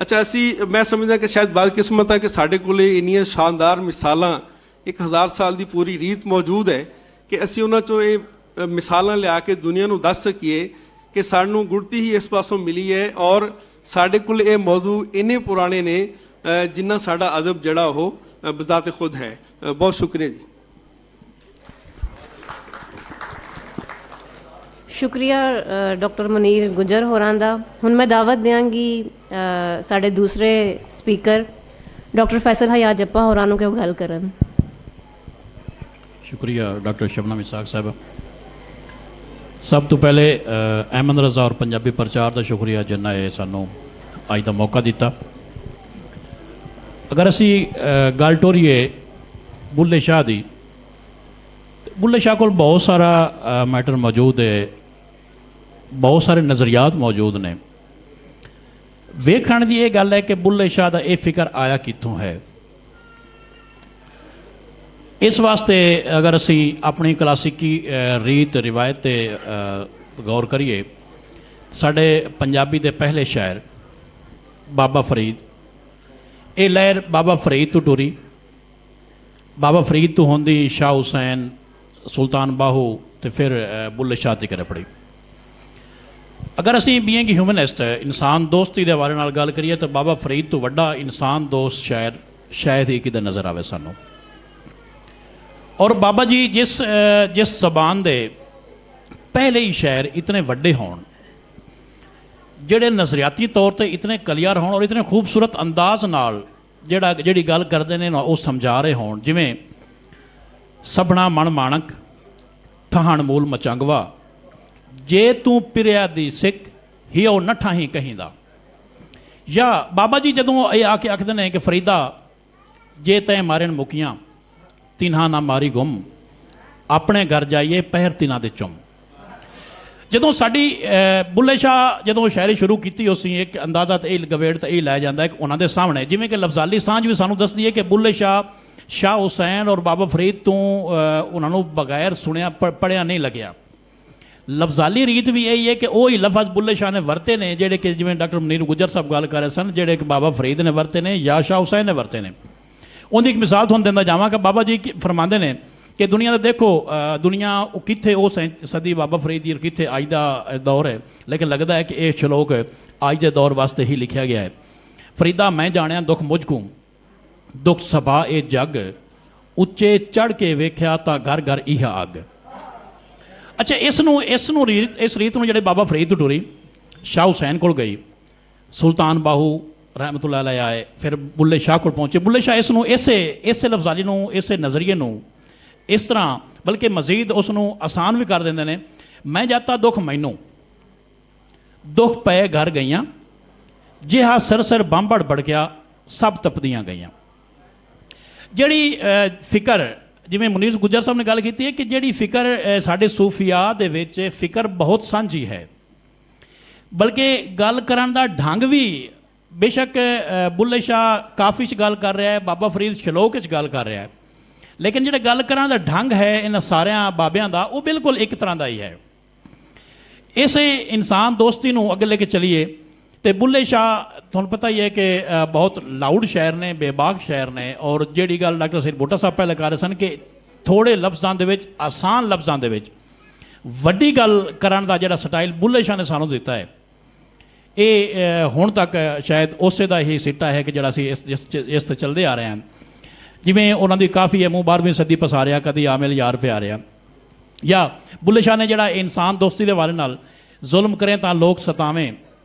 S3: ਅੱਛਾ, ਮੈਂ ਸਮਝਦਾ ਕਿ ਸ਼ਾਇਦ ਬਦਕਿਸਮਤ ਹੈ ਕਿ ਸਾਡੇ ਕੋਲ ਇੰਨੀਆਂ ਸ਼ਾਨਦਾਰ ਮਿਸਾਲਾਂ 1000 ਸਾਲ ਦੀ ਪੂਰੀ ਰੀਤ ਮੌਜੂਦ ਹੈ ਕਿ ਅਸੀਂ ਉਹਨਾਂ 'ਚੋਂ ਇਹ ਮਿਸਾਲਾਂ ਲਿਆ ਕੇ ਦੁਨੀਆ ਨੂੰ ਦੱਸ ਸਕੀਏ ਕਿ ਸਾਨੂੰ ਗੁੜਤੀ ਹੀ ਇਸ ਪਾਸੋਂ ਮਿਲੀ ਹੈ ਔਰ ਸਾਡੇ ਕੋਲ ਇਹ ਮੌਜੂ ਇੰਨੇ ਪੁਰਾਣੇ ਨੇ ਜਿੰਨਾ ਸਾਡਾ ਅਦਬ ਜਿਹੜਾ ਉਹ ਬਜ਼ਾਤੇ ਖੁਦ ਹੈ। ਬਹੁਤ ਸ਼ੁਕਰੀਆ ਜੀ।
S2: ਸ਼ੁਕਰੀਆ ਡਾਕਟਰ ਮੁਨੀਰ ਗੁੱਜਰ ਹੋਰਾਂ ਦਾ। ਹੁਣ ਮੈਂ ਦਾਵਤ ਦਿਆਂਗੀ ਸਾਡੇ ਦੂਸਰੇ ਸਪੀਕਰ ਡਾਕਟਰ ਫੈਸਲ ਹਯਾ ਜੱਪਾ ਹੋਰਾਂ ਨੂੰ ਕਿ ਉਹ ਗੱਲ ਕਰਨ।
S4: ਸ਼ੁਕਰੀਆ ਡਾਕਟਰ ਸ਼ਬਨਮ ਇਸਾਕ ਸਾਹਿਬ। ਸਭ ਤੋਂ ਪਹਿਲੇ ਅਹਿਮਦ ਰਜ਼ਾ ਔਰ ਪੰਜਾਬੀ ਪ੍ਰਚਾਰ ਦਾ ਸ਼ੁਕਰੀਆ ਜਿਨ੍ਹਾਂ ਇਹ ਸਾਨੂੰ ਅੱਜ ਦਾ ਮੌਕਾ ਦਿੱਤਾ। ਅਗਰ ਅਸੀਂ ਗੱਲ ਟੋਰੀਏ ਬੁੱਲੇ ਸ਼ਾਹ ਦੀ, ਬੁੱਲੇ ਸ਼ਾਹ ਕੋਲ ਬਹੁਤ ਸਾਰਾ ਮੈਟਰ ਮੌਜੂਦ ਹੈ, ਬਹੁਤ ਸਾਰੇ ਨਜ਼ਰੀਆਤ ਮੌਜੂਦ ਨੇ। ਵੇਖਣ ਦੀ ਇਹ ਗੱਲ ਹੈ ਕਿ ਬੁੱਲੇ ਸ਼ਾਹ ਦਾ ਇਹ ਫਿਕਰ ਆਇਆ ਕਿੱਥੋਂ ਹੈ। ਇਸ ਵਾਸਤੇ ਅਗਰ ਅਸੀਂ ਆਪਣੀ ਕਲਾਸਿਕੀ ਰੀਤ ਰਿਵਾਇਤ 'ਤੇ ਗੌਰ ਕਰੀਏ, ਸਾਡੇ ਪੰਜਾਬੀ ਦੇ ਪਹਿਲੇ ਸ਼ਾਇਰ ਬਾਬਾ ਫਰੀਦ, ਇਹ ਲਹਿਰ ਬਾਬਾ ਫਰੀਦ ਤੋਂ ਟੁਰੀ। ਬਾਬਾ ਫਰੀਦ ਤੋਂ ਹੁੰਦੀ ਸ਼ਾਹ ਹੁਸੈਨ, ਸੁਲਤਾਨ ਬਾਹੂ ਤੇ ਫਿਰ ਬੁੱਲੇ ਸ਼ਾਹ ਦੀ ਪੜੀ। ਅਗਰ ਅਸੀਂ ਬੀਇੰਗ ਹਿਊਮਨਿਸਟ ਇਨਸਾਨ ਦੋਸਤੀ ਦੇ ਬਾਰੇ ਨਾਲ ਗੱਲ ਕਰੀਏ ਤਾਂ ਬਾਬਾ ਫਰੀਦ ਤੋਂ ਵੱਡਾ ਇਨਸਾਨ ਦੋਸਤ ਸ਼ਾਇਰ ਸ਼ਾਇਦ ਹੀ ਕਿਤੇ ਨਜ਼ਰ ਆਵੇ ਸਾਨੂੰ। ਔਰ ਬਾਬਾ ਜੀ ਜਿਸ ਜ਼ਬਾਨ ਦੇ ਪਹਿਲੇ ਹੀ ਸ਼ਾਇਰ ਇਤਨੇ ਵੱਡੇ ਹੋਣ, ਜਿਹੜੇ ਨਜ਼ਰਿਆਤੀ ਤੌਰ ਤੇ ਇਤਨੇ ਕਲੀਅਰ ਹੋਣ ਔਰ ਇਤਨੇ ਖੂਬਸੂਰਤ ਅੰਦਾਜ਼ ਨਾਲ ਜਿਹੜੀ ਗੱਲ ਕਰਦੇ ਨੇ ਉਹ ਸਮਝਾ ਰਹੇ ਹੋਣ, ਜਿਵੇਂ ਸਭਨਾ ਮਨ ਮਾਣਕ ਠਹਾਣ ਮੂਲ ਮਚੰਗਵਾ, ਜੇ ਤੂੰ ਪਿਰਿਆ ਦੀ ਸਿੱਖ ਹਿਓ ਨੱਠਾ ਹੀ ਕਹੀਂਦਾ। ਜਾਂ ਬਾਬਾ ਜੀ ਜਦੋਂ ਇਹ ਆ ਕੇ ਆਖਦੇ ਨੇ ਕਿ ਫਰੀਦਾ ਜੇ ਤੈਂ ਮਾਰਨ ਮੁਕੀਆਂ ਤਿਨ੍ਹਾਂ ਨਾ ਮਾਰੀ ਗੁੰਮ, ਆਪਣੇ ਘਰ ਜਾਈਏ ਪਹਿਰ ਤਿਨਾਂ ਦੇ ਚੁੰਮ। ਜਦੋਂ ਸਾਡੀ ਬੁੱਲੇ ਸ਼ਾਹ ਜਦੋਂ ਸ਼ਾਇਰੀ ਸ਼ੁਰੂ ਕੀਤੀ, ਅਸੀਂ ਇੱਕ ਅੰਦਾਜ਼ਾ ਤਾਂ ਇਹ ਗਵੇੜ ਤਾਂ ਇਹ ਲੈ ਜਾਂਦਾ ਕਿ ਉਹਨਾਂ ਦੇ ਸਾਹਮਣੇ, ਜਿਵੇਂ ਕਿ ਲਫ਼ਜ਼ਾਲੀ ਸਾਂਝ ਵੀ ਸਾਨੂੰ ਦੱਸਦੀ ਹੈ ਕਿ ਬੁੱਲੇ ਸ਼ਾਹ ਹੁਸੈਨ ਔਰ ਬਾਬਾ ਫਰੀਦ ਤੋਂ ਉਹਨਾਂ ਨੂੰ ਬਗੈਰ ਸੁਣਿਆ ਪੜ੍ਹਿਆ ਨਹੀਂ ਲੱਗਿਆ। ਲਫ਼ਜ਼ਾਲੀ ਰੀਤ ਵੀ ਇਹੀ ਹੈ ਕਿ ਉਹ ਹੀ ਲਫ਼ਜ਼ ਬੁੱਲੇ ਸ਼ਾਹ ਨੇ ਵਰਤੇ ਨੇ ਜਿਹੜੇ ਕਿ ਜਿਵੇਂ ਡਾਕਟਰ ਮੁਨੀਰ ਗੁੱਜਰ ਸਾਹਿਬ ਗੱਲ ਕਰ ਰਹੇ ਸਨ, ਜਿਹੜੇ ਕਿ ਬਾਬਾ ਫਰੀਦ ਨੇ ਵਰਤੇ ਨੇ ਜਾਂ ਸ਼ਾਹ ਹੁਸੈਨ ਨੇ ਵਰਤੇ ਨੇ। ਉਹਦੀ ਇੱਕ ਮਿਸਾਲ ਤੁਹਾਨੂੰ ਦਿੰਦਾ ਜਾਵਾਂ ਕਿ ਬਾਬਾ ਜੀ ਫਰਮਾਉਂਦੇ ਨੇ ਕਿ ਦੁਨੀਆ ਦਾ ਦੇਖੋ, ਦੁਨੀਆ ਉਹ ਕਿੱਥੇ ਉਸ ਸਦੀ ਬਾਬਾ ਫਰੀਦ ਦੀ ਕਿੱਥੇ ਅੱਜ ਦਾ ਦੌਰ ਹੈ, ਲੇਕਿਨ ਲੱਗਦਾ ਹੈ ਕਿ ਇਹ ਸ਼ਲੋਕ ਅੱਜ ਦੇ ਦੌਰ ਵਾਸਤੇ ਹੀ ਲਿਖਿਆ ਗਿਆ ਹੈ। ਫਰੀਦਾ ਮੈਂ ਜਾਣਿਆ ਦੁੱਖ ਮੁਝ ਕੋ, ਦੁੱਖ ਸਭਾ ਇਹ ਜੱਗ, ਉੱਚੇ ਚੜ੍ਹ ਕੇ ਵੇਖਿਆ ਤਾਂ ਘਰ ਘਰ ਇਹ ਅੱਗ। ਅੱਛਾ, ਇਸ ਰੀਤ ਨੂੰ ਜਿਹੜੇ ਬਾਬਾ ਫਰੀਦ ਤੋਂ ਟੁਰੀ, ਸ਼ਾਹ ਹੁਸੈਨ ਕੋਲ ਗਈ, ਸੁਲਤਾਨ ਬਾਹੂ ਰਹਿਮਤੁल्लाह ਅਲੈਹ ਆਏ, ਫਿਰ ਬੁੱਲੇ ਸ਼ਾਹ ਕੋਲ ਪਹੁੰਚੇ। ਬੁੱਲੇ ਸ਼ਾਹ ਇਸ ਨੂੰ ਇਸੇ ਲਫ਼ਜ਼ਾਲੀ ਨੂੰ, ਇਸੇ ਨਜ਼ਰੀਏ ਨੂੰ ਇਸ ਤਰ੍ਹਾਂ ਬਲਕਿ ਮਜ਼ੀਦ ਉਸ ਨੂੰ ਆਸਾਨ ਵੀ ਕਰ ਦਿੰਦੇ ਨੇ। ਮੈਂ ਜਾਤਾ ਦੁੱਖ ਮੈਨੂੰ, ਦੁੱਖ ਪਏ ਘਰ ਗਈਆਂ, ਜਿਹਾ ਸਿਰ ਬੰਬੜ ਬੜਕਿਆ ਸਭ ਤਪਦੀਆਂ ਗਈਆਂ। ਜਿਹੜੀ ਫਿਕਰ, ਜਿਵੇਂ ਮੁਨੀਰ ਗੁੱਜਰ ਸਾਹਿਬ ਨੇ ਗੱਲ ਕੀਤੀ ਹੈ ਕਿ ਜਿਹੜੀ ਫਿਕਰ ਸਾਡੇ ਸੂਫੀਆ ਦੇ ਵਿੱਚ ਫਿਕਰ ਬਹੁਤ ਸਾਂਝੀ ਹੈ, ਬਲਕਿ ਗੱਲ ਕਰਨ ਦਾ ਢੰਗ ਵੀ ਬੇਸ਼ੱਕ ਬੁੱਲੇ ਸ਼ਾਹ ਕਾਫੀ 'ਚ ਗੱਲ ਕਰ ਰਿਹਾ ਹੈ, ਬਾਬਾ ਫਰੀਦ ਸ਼ਲੋਕ 'ਚ ਗੱਲ ਕਰ ਰਿਹਾ ਹੈ, ਲੇਕਿਨ ਜਿਹੜਾ ਗੱਲ ਕਰਨ ਦਾ ਢੰਗ ਹੈ ਇਹਨਾਂ ਸਾਰਿਆਂ ਬਾਬਿਆਂ ਦਾ ਉਹ ਬਿਲਕੁਲ ਇੱਕ ਤਰ੍ਹਾਂ ਦਾ ਹੀ ਹੈ। ਇਸੇ ਇਨਸਾਨ ਦੋਸਤੀ ਨੂੰ ਅੱਗੇ ਲੈ ਕੇ ਚਲੀਏ ਤੇ ਬੁੱਲੇ ਸ਼ਾਹ ਤੁਹਾਨੂੰ ਪਤਾ ਹੀ ਹੈ ਕਿ ਬਹੁਤ ਲਾਊਡ ਸ਼ਾਇਰ ਨੇ, ਬੇਬਾਕ ਸ਼ਾਇਰ ਨੇ। ਔਰ ਜਿਹੜੀ ਗੱਲ ਡਾਕਟਰ ਸਈਦ ਬੁੱਟਾ ਸਾਹਿਬ ਪਹਿਲਾਂ ਕਰ ਰਹੇ ਸਨ ਕਿ ਥੋੜ੍ਹੇ ਲਫ਼ਜ਼ਾਂ ਦੇ ਵਿੱਚ, ਆਸਾਨ ਲਫ਼ਜ਼ਾਂ ਦੇ ਵਿੱਚ ਵੱਡੀ ਗੱਲ ਕਰਨ ਦਾ ਜਿਹੜਾ ਸਟਾਈਲ ਬੁੱਲੇ ਸ਼ਾਹ ਨੇ ਸਾਨੂੰ ਦਿੱਤਾ ਹੈ, ਇਹ ਹੁਣ ਤੱਕ ਸ਼ਾਇਦ ਉਸੇ ਦਾ ਹੀ ਸਿੱਟਾ ਹੈ ਕਿ ਜਿਹੜਾ ਅਸੀਂ ਇਸ 'ਤੇ ਚੱਲਦੇ ਆ ਰਹੇ ਹਾਂ। ਜਿਵੇਂ ਉਹਨਾਂ ਦੀ ਕਾਫੀ ਹੈ, ਮੂੰਹ 12ਵੀਂ ਸਦੀ ਪਸਾਰਿਆ ਕਦੀ ਆਮਿਲ ਯਾਰ ਪਿਆਰਿਆ। ਜਾਂ ਬੁੱਲੇ ਸ਼ਾਹ ਨੇ ਜਿਹੜਾ ਇਨਸਾਨ ਦੋਸਤੀ ਦੇ ਬਾਰੇ ਨਾਲ, ਜ਼ੁਲਮ ਕਰੇ ਤਾਂ ਲੋਕ ਸਤਾਵੇਂ,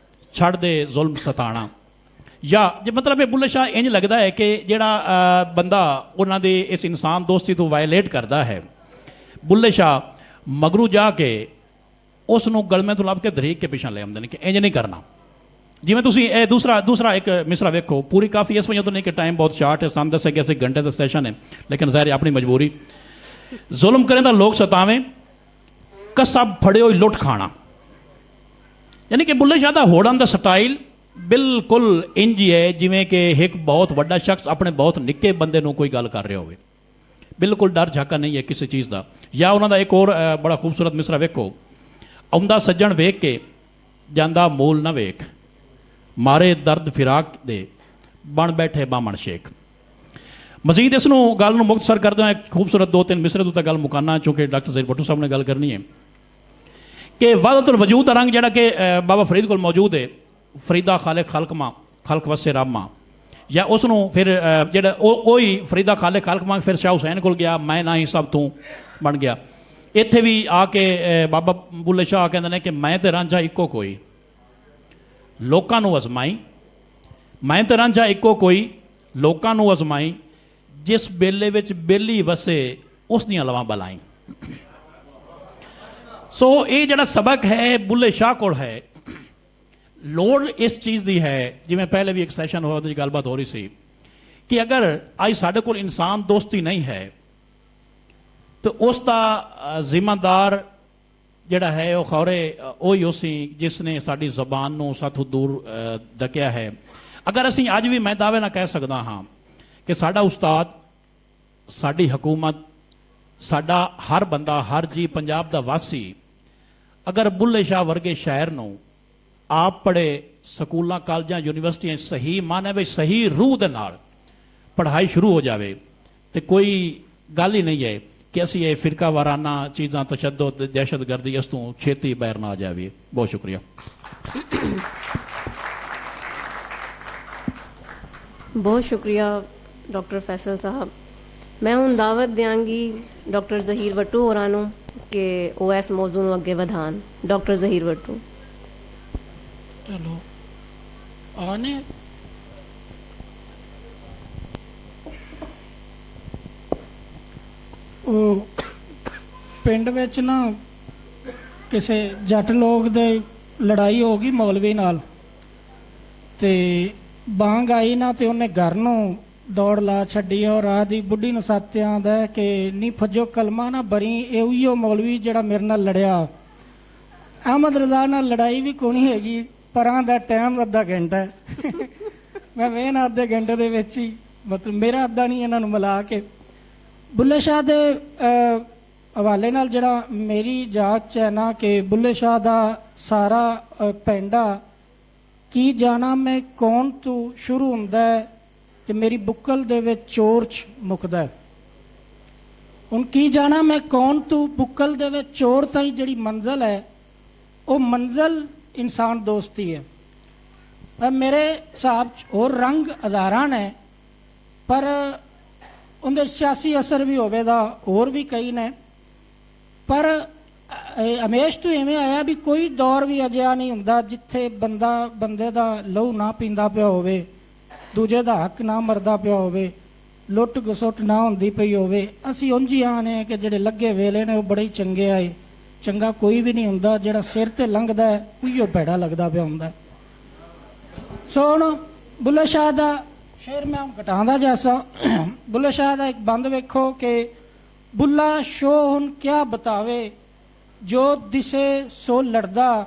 S4: ਛੱਡ ਦੇ ਜ਼ੁਲਮ ਸਤਾਣਾ। ਜਾਂ ਜੇ ਮਤਲਬ ਇਹ ਬੁੱਲੇ ਸ਼ਾਹ ਇੰਝ ਲੱਗਦਾ ਹੈ ਕਿ ਜਿਹੜਾ ਬੰਦਾ ਉਹਨਾਂ ਦੇ ਇਸ ਇਨਸਾਨ ਦੋਸਤੀ ਤੋਂ ਵਾਇਲੇਟ ਕਰਦਾ ਹੈ, ਬੁੱਲੇ ਸ਼ਾਹ ਮਗਰੂ ਜਾ ਕੇ ਉਸ ਨੂੰ ਗਲਮੇ ਤੋਂ ਲੱਭ ਕੇ ਦਰੀਕ ਕੇ ਪਿੱਛੇ ਲੈ ਆਉਂਦੇ ਨੇ ਕਿ ਇੰਝ ਨਹੀਂ ਕਰਨਾ। ਜਿਵੇਂ ਤੁਸੀਂ ਇਹ ਦੂਸਰਾ ਇੱਕ ਮਿਸਰਾ ਵੇਖੋ, ਪੂਰੀ ਕਾਫੀ ਇਸ ਵਜ੍ਹਾ ਤੋਂ ਨਹੀਂ ਕਿ ਟਾਈਮ ਬਹੁਤ ਸ਼ਾਰਟ ਹੈ, ਸਾਨੂੰ ਦੱਸਿਆ ਕਿ ਅਸੀਂ ਘੰਟੇ ਦਾ ਸੈਸ਼ਨ ਹੈ, ਲੇਕਿਨ ਜ਼ਾਹਿਰ ਆਪਣੀ ਮਜਬੂਰੀ। ਜ਼ੁਲਮ ਕਰੇ ਤਾਂ ਲੋਕ ਸਤਾਵੇਂ, ਕਸਬ ਫੜੇ ਹੋਈ ਲੁੱਟ ਖਾਣਾ। ਯਾਨੀ ਕਿ ਬੁੱਲੇ ਸ਼ਾਹ ਦਾ ਹੋੜਨ ਦਾ ਸਟਾਈਲ ਬਿਲਕੁਲ ਇੰਜ ਹੀ ਹੈ ਜਿਵੇਂ ਕਿ ਇੱਕ ਬਹੁਤ ਵੱਡਾ ਸ਼ਖਸ ਆਪਣੇ ਬਹੁਤ ਨਿੱਕੇ ਬੰਦੇ ਨੂੰ ਕੋਈ ਗੱਲ ਕਰ ਰਿਹਾ ਹੋਵੇ। ਬਿਲਕੁਲ ਡਰ ਝਾਕਾ ਨਹੀਂ ਹੈ ਕਿਸੇ ਚੀਜ਼ ਦਾ। ਜਾਂ ਉਹਨਾਂ ਦਾ ਇੱਕ ਹੋਰ ਬੜਾ ਖੂਬਸੂਰਤ ਮਿਸਰਾ ਵੇਖੋ, ਆਉਂਦਾ ਸੱਜਣ ਵੇਖ ਕੇ ਜਾਂਦਾ ਮੂਲ ਨਾ ਵੇਖ, ਮਾਰੇ ਦਰਦ ਫਿਰਾਕ ਦੇ ਬਣ ਬੈਠੇ ਬਾਮਣ ਸ਼ੇਖ। ਮਜ਼ੀਦ ਇਸ ਨੂੰ ਗੱਲ ਨੂੰ ਮੁਕਤਸਰ ਕਰਦੇ ਹਾਂ, ਇੱਕ ਖੂਬਸੂਰਤ 2-3 ਮਿਸਰੇ ਤੋਂ ਤਾਂ ਗੱਲ ਮੁਕਾਨਾ, ਚੂँਕਿ ਡਾਕਟਰ ਜ਼ਹੀਰ ਭੱਟੂ ਸਾਹਿਬ ਨੇ ਗੱਲ ਕਰਨੀ ਹੈ ਕਿ ਵਾਹਦਤੁਲ ਵਜੂਦ ਦਾ ਰੰਗ ਜਿਹੜਾ ਕਿ ਬਾਬਾ ਫਰੀਦ ਕੋਲ ਮੌਜੂਦ ਹੈ, ਫਰੀਦਾ ਖਾਲਿਕ ਖਲਕਮਾ ਖਲਕ ਵਸੇ ਰਾਮਾ, ਜਾਂ ਉਸ ਨੂੰ ਫਿਰ ਜਿਹੜਾ ਉਹੀ ਫਰੀਦਾ ਖਾਲਿਕ ਖਲਕਮਾ ਫਿਰ ਸ਼ਾਹ ਹੁਸੈਨ ਕੋਲ ਗਿਆ, ਮੈਂ ਨਾ ਹੀ ਸਭ ਤੂੰ ਬਣ ਗਿਆ। ਇੱਥੇ ਵੀ ਆ ਕੇ ਬਾਬਾ ਬੁੱਲੇ ਸ਼ਾਹ ਕਹਿੰਦੇ ਨੇ ਕਿ ਮੈਂ ਤੇ ਰਾਂਝਾ ਇੱਕੋ ਕੋਈ, ਲੋਕਾਂ ਨੂੰ ਅਜ਼ਮਾਈ, ਮੈਂ ਤੇ ਰਾਂਝਾ ਇੱਕੋ ਕੋਈ, ਲੋਕਾਂ ਨੂੰ ਅਜ਼ਮਾਈ, ਜਿਸ ਬੇਲੇ ਵਿੱਚ ਬੇਲੀ ਵਸੇ ਉਸ ਦੀਆਂ ਲਵਾਂ ਬਲਾਈ। ਸੋ ਇਹ ਜਿਹੜਾ ਸਬਕ ਹੈ ਬੁੱਲੇ ਸ਼ਾਹ ਕੋਲ ਹੈ। ਲੋੜ ਇਸ ਚੀਜ਼ ਦੀ ਹੈ, ਜਿਵੇਂ ਪਹਿਲੇ ਵੀ ਇੱਕ ਸੈਸ਼ਨ ਹੋਇਆ ਉਹਦੇ 'ਚ ਗੱਲਬਾਤ ਹੋ ਰਹੀ ਸੀ ਕਿ ਅਗਰ ਅੱਜ ਸਾਡੇ ਕੋਲ ਇਨਸਾਨ ਦੋਸਤੀ ਨਹੀਂ ਹੈ ਤਾਂ ਉਸ ਦਾ ਜ਼ਿੰਮੇਦਾਰ ਜਿਹੜਾ ਹੈ ਉਹ ਖੌਰੇ ਉਹੀ ਉਸੀ ਜਿਸ ਨੇ ਸਾਡੀ ਜ਼ਬਾਨ ਨੂੰ ਸਾਥੋਂ ਦੂਰ ਡਕਿਆ ਹੈ। ਅਗਰ ਅਸੀਂ ਅੱਜ ਵੀ, ਮੈਂ ਦਾਅਵੇ ਨਾਲ ਕਹਿ ਸਕਦਾ ਹਾਂ ਕਿ ਸਾਡਾ ਉਸਤਾਦ, ਸਾਡੀ ਹਕੂਮਤ, ਸਾਡਾ ਹਰ ਬੰਦਾ, ਹਰ ਜੀ ਪੰਜਾਬ ਦਾ ਵਾਸੀ ਅਗਰ ਬੁੱਲੇ ਸ਼ਾਹ ਵਰਗੇ ਸ਼ਾਇਰ ਨੂੰ ਆਪ ਪੜ੍ਹੇ, ਸਕੂਲਾਂ ਕਾਲਜਾਂ ਯੂਨੀਵਰਸਿਟੀਆਂ ਸਹੀ ਮਾਨੇ ਵਿੱਚ ਸਹੀ ਰੂਹ ਦੇ ਨਾਲ ਪੜ੍ਹਾਈ ਸ਼ੁਰੂ ਹੋ ਜਾਵੇ ਤੇ ਕੋਈ ਗੱਲ ਹੀ ਨਹੀਂ ਹੈ ਕਿ ਅਸੀਂ ਇਹ ਫਿਰਕਾ ਵਾਰਾਨਾ ਚੀਜ਼ਾਂ, ਤਸ਼ੱਦਦ, ਦਹਿਸ਼ਤਗਰਦੀ ਇਸ ਤੋਂ ਛੇਤੀ ਬਾਹਰ ਨਾ ਆ ਜਾਵੇ। ਬਹੁਤ ਸ਼ੁਕਰੀਆ।
S2: ਬਹੁਤ ਸ਼ੁਕਰੀਆ ਡਾਕਟਰ ਫੈਸਲ ਸਾਹਿਬ। ਮੈਂ ਹੁਣ ਦਾਵਤ ਦਿਆਂਗੀ ਡਾਕਟਰ ਜ਼ਹੀਰ ਵੱਟੂ ਹੋਰਾਂ ਨੂੰ ਕਿ ਉਹ ਇਸ ਮੌਜੂ ਨੂੰ ਅੱਗੇ ਵਧਾਉਣ। ਡਾਕਟਰ ਜ਼ਹੀਰ ਵੱਟੂ।
S5: ਚਲੋ ਆਨੇ ਉਹ ਪਿੰਡ ਵਿੱਚ ਨਾ ਕਿਸੇ ਜੱਟ ਲੋਕ ਦੇ ਲੜਾਈ ਹੋ ਗਈ ਮੌਲਵੀ ਨਾਲ, ਤੇ ਬਾਂਗ ਆਈ ਨਾ ਤੇ ਉਹਨੇ ਘਰ ਨੂੰ ਦੌੜ ਲਾ ਛੱਡੀ ਔਰ ਰਾਹ ਦੀ ਬੁੱਢੀ ਨੂੰ ਸੱਤ ਆਂਦਾ ਕਿ ਨਹੀਂ ਫੱਜੋ ਕਲਮਾ ਨਾ ਬਰੀ, ਇਹ ਉਹੀਓ ਮੌਲਵੀ ਜਿਹੜਾ ਮੇਰੇ ਨਾਲ ਲੜਿਆ। ਅਹਿਮਦ ਰਜ਼ਾ ਨਾਲ ਲੜਾਈ ਵੀ ਕੋਣੀ ਹੈਗੀ, ਪਰਾਂ ਦਾ ਟਾਈਮ ਅੱਧਾ ਘੰਟਾ ਹੈ। ਮੈਂ ਵੇਖਣਾ ਅੱਧੇ ਘੰਟੇ ਦੇ ਵਿੱਚ ਹੀ, ਮਤਲਬ ਮੇਰਾ ਅੱਧਾ ਨਹੀਂ ਇਹਨਾਂ ਨੂੰ ਮਿਲਾ ਕੇ। ਬੁੱਲੇ ਸ਼ਾਹ ਦੇ ਹਵਾਲੇ ਨਾਲ ਜਿਹੜਾ ਮੇਰੀ ਜਾਗ 'ਚ ਹੈ ਨਾ ਕਿ ਬੁੱਲੇ ਸ਼ਾਹ ਦਾ ਸਾਰਾ ਪੈਂਡਾ ਕੀ ਜਾਣਾ ਮੈਂ ਕੌਣ ਤੋਂ ਸ਼ੁਰੂ ਹੁੰਦਾ ਹੈ ਤੇ ਮੇਰੀ ਬੁੱਕਲ ਦੇ ਵਿੱਚ ਚੋਰ 'ਚ ਮੁੱਕਦਾ। ਹੁਣ ਕੀ ਜਾਣਾ ਮੈਂ ਕੌਣ ਤੋਂ ਬੁੱਕਲ ਦੇ ਵਿੱਚ ਚੋਰ ਤਾਈਂ ਜਿਹੜੀ ਮੰਜ਼ਲ ਹੈ ਉਹ ਮੰਜ਼ਲ ਇਨਸਾਨ ਦੋਸਤੀ ਹੈ। ਮੇਰੇ ਹਿਸਾਬ 'ਚ ਹੋਰ ਰੰਗ ਹਜ਼ਾਰਾਂ ਨੇ, ਪਰ ਉਹਦੇ ਸਿਆਸੀ ਅਸਰ ਵੀ ਹੋਵੇਗਾ, ਹੋਰ ਵੀ ਕਈ ਨੇ, ਪਰ ਹਮੇਸ਼ ਤੋਂ ਇਵੇਂ ਆਇਆ ਵੀ ਕੋਈ ਦੌਰ ਵੀ ਅਜਿਹਾ ਨਹੀਂ ਹੁੰਦਾ ਜਿੱਥੇ ਬੰਦੇ ਦਾ ਲਹੂ ਨਾ ਪੀਂਦਾ ਪਿਆ ਹੋਵੇ, ਦੂਜੇ ਦਾ ਹੱਕ ਨਾ ਮਰਦਾ ਪਿਆ ਹੋਵੇ, ਲੁੱਟ ਘਸੁੱਟ ਨਾ ਹੁੰਦੀ ਪਈ ਹੋਵੇ। ਅਸੀਂ ਉਂਝ ਹੀ ਆਨੇ ਕਿ ਜਿਹੜੇ ਲੱਗੇ ਵੇਲੇ ਨੇ ਉਹ ਬੜੇ ਹੀ ਚੰਗੇ ਆਏ। ਚੰਗਾ ਕੋਈ ਵੀ ਨਹੀਂ ਹੁੰਦਾ, ਜਿਹੜਾ ਸਿਰ ਤੇ ਲੰਘਦਾ ਹੈ ਉਹੀਓ ਭੈੜਾ ਲੱਗਦਾ ਪਿਆ ਹੁੰਦਾ। ਸੋ ਹੁਣ ਬੁੱਲੇ ਸ਼ਾਹ ਦਾ ਸ਼ੇਰ ਮੈਂ ਘਟਾਉਂਦਾ ਜੈਸਾ। ਬੁੱਲੇ ਸ਼ਾਹ ਦਾ ਇੱਕ ਬੰਦ ਵੇਖੋ ਕਿ ਬੁੱਲਾ ਸ਼ੋ ਹੁਣ ਕਿਆ ਬਤਾਵੇ, ਜੋ ਦਿਸੇ ਸੋ ਲੜਦਾ,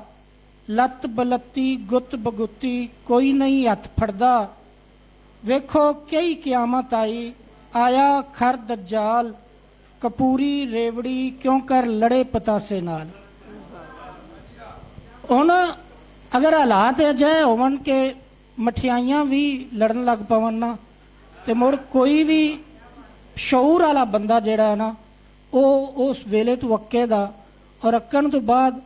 S5: ਲੱਤ ਬਲੱਤੀ ਗੁੱਤ ਬਗੁੱਤੀ ਕੋਈ ਨਹੀਂ ਹੱਥ ਫੜਦਾ। ਵੇਖੋ ਕਈ ਕਿਆਮਤ ਆਈ, ਆਇਆ ਖਰ ਦੱਜਾਲ, ਕਪੂਰੀ ਰੇਵੜੀ ਕਿਉਂ ਕਰ ਲੜੇ ਪਤਾਸੇ ਨਾਲ। ਹੁਣ ਅਗਰ ਹਾਲਾਤ ਅਜਿਹੇ ਹੋਵਣ ਕਿ ਮਠਿਆਈਆਂ ਵੀ ਲੜਨ ਲੱਗ ਪਵਣ ਨਾ, ਤੇ ਮੁੜ ਕੋਈ ਵੀ ਸ਼ਊਰ ਵਾਲਾ ਬੰਦਾ ਜਿਹੜਾ ਹੈ ਨਾ ਉਹ ਉਸ ਵੇਲੇ ਤੋਂ ਅੱਕੇ ਦਾ, ਔਰ ਅੱਕਣ ਤੋਂ ਬਾਅਦ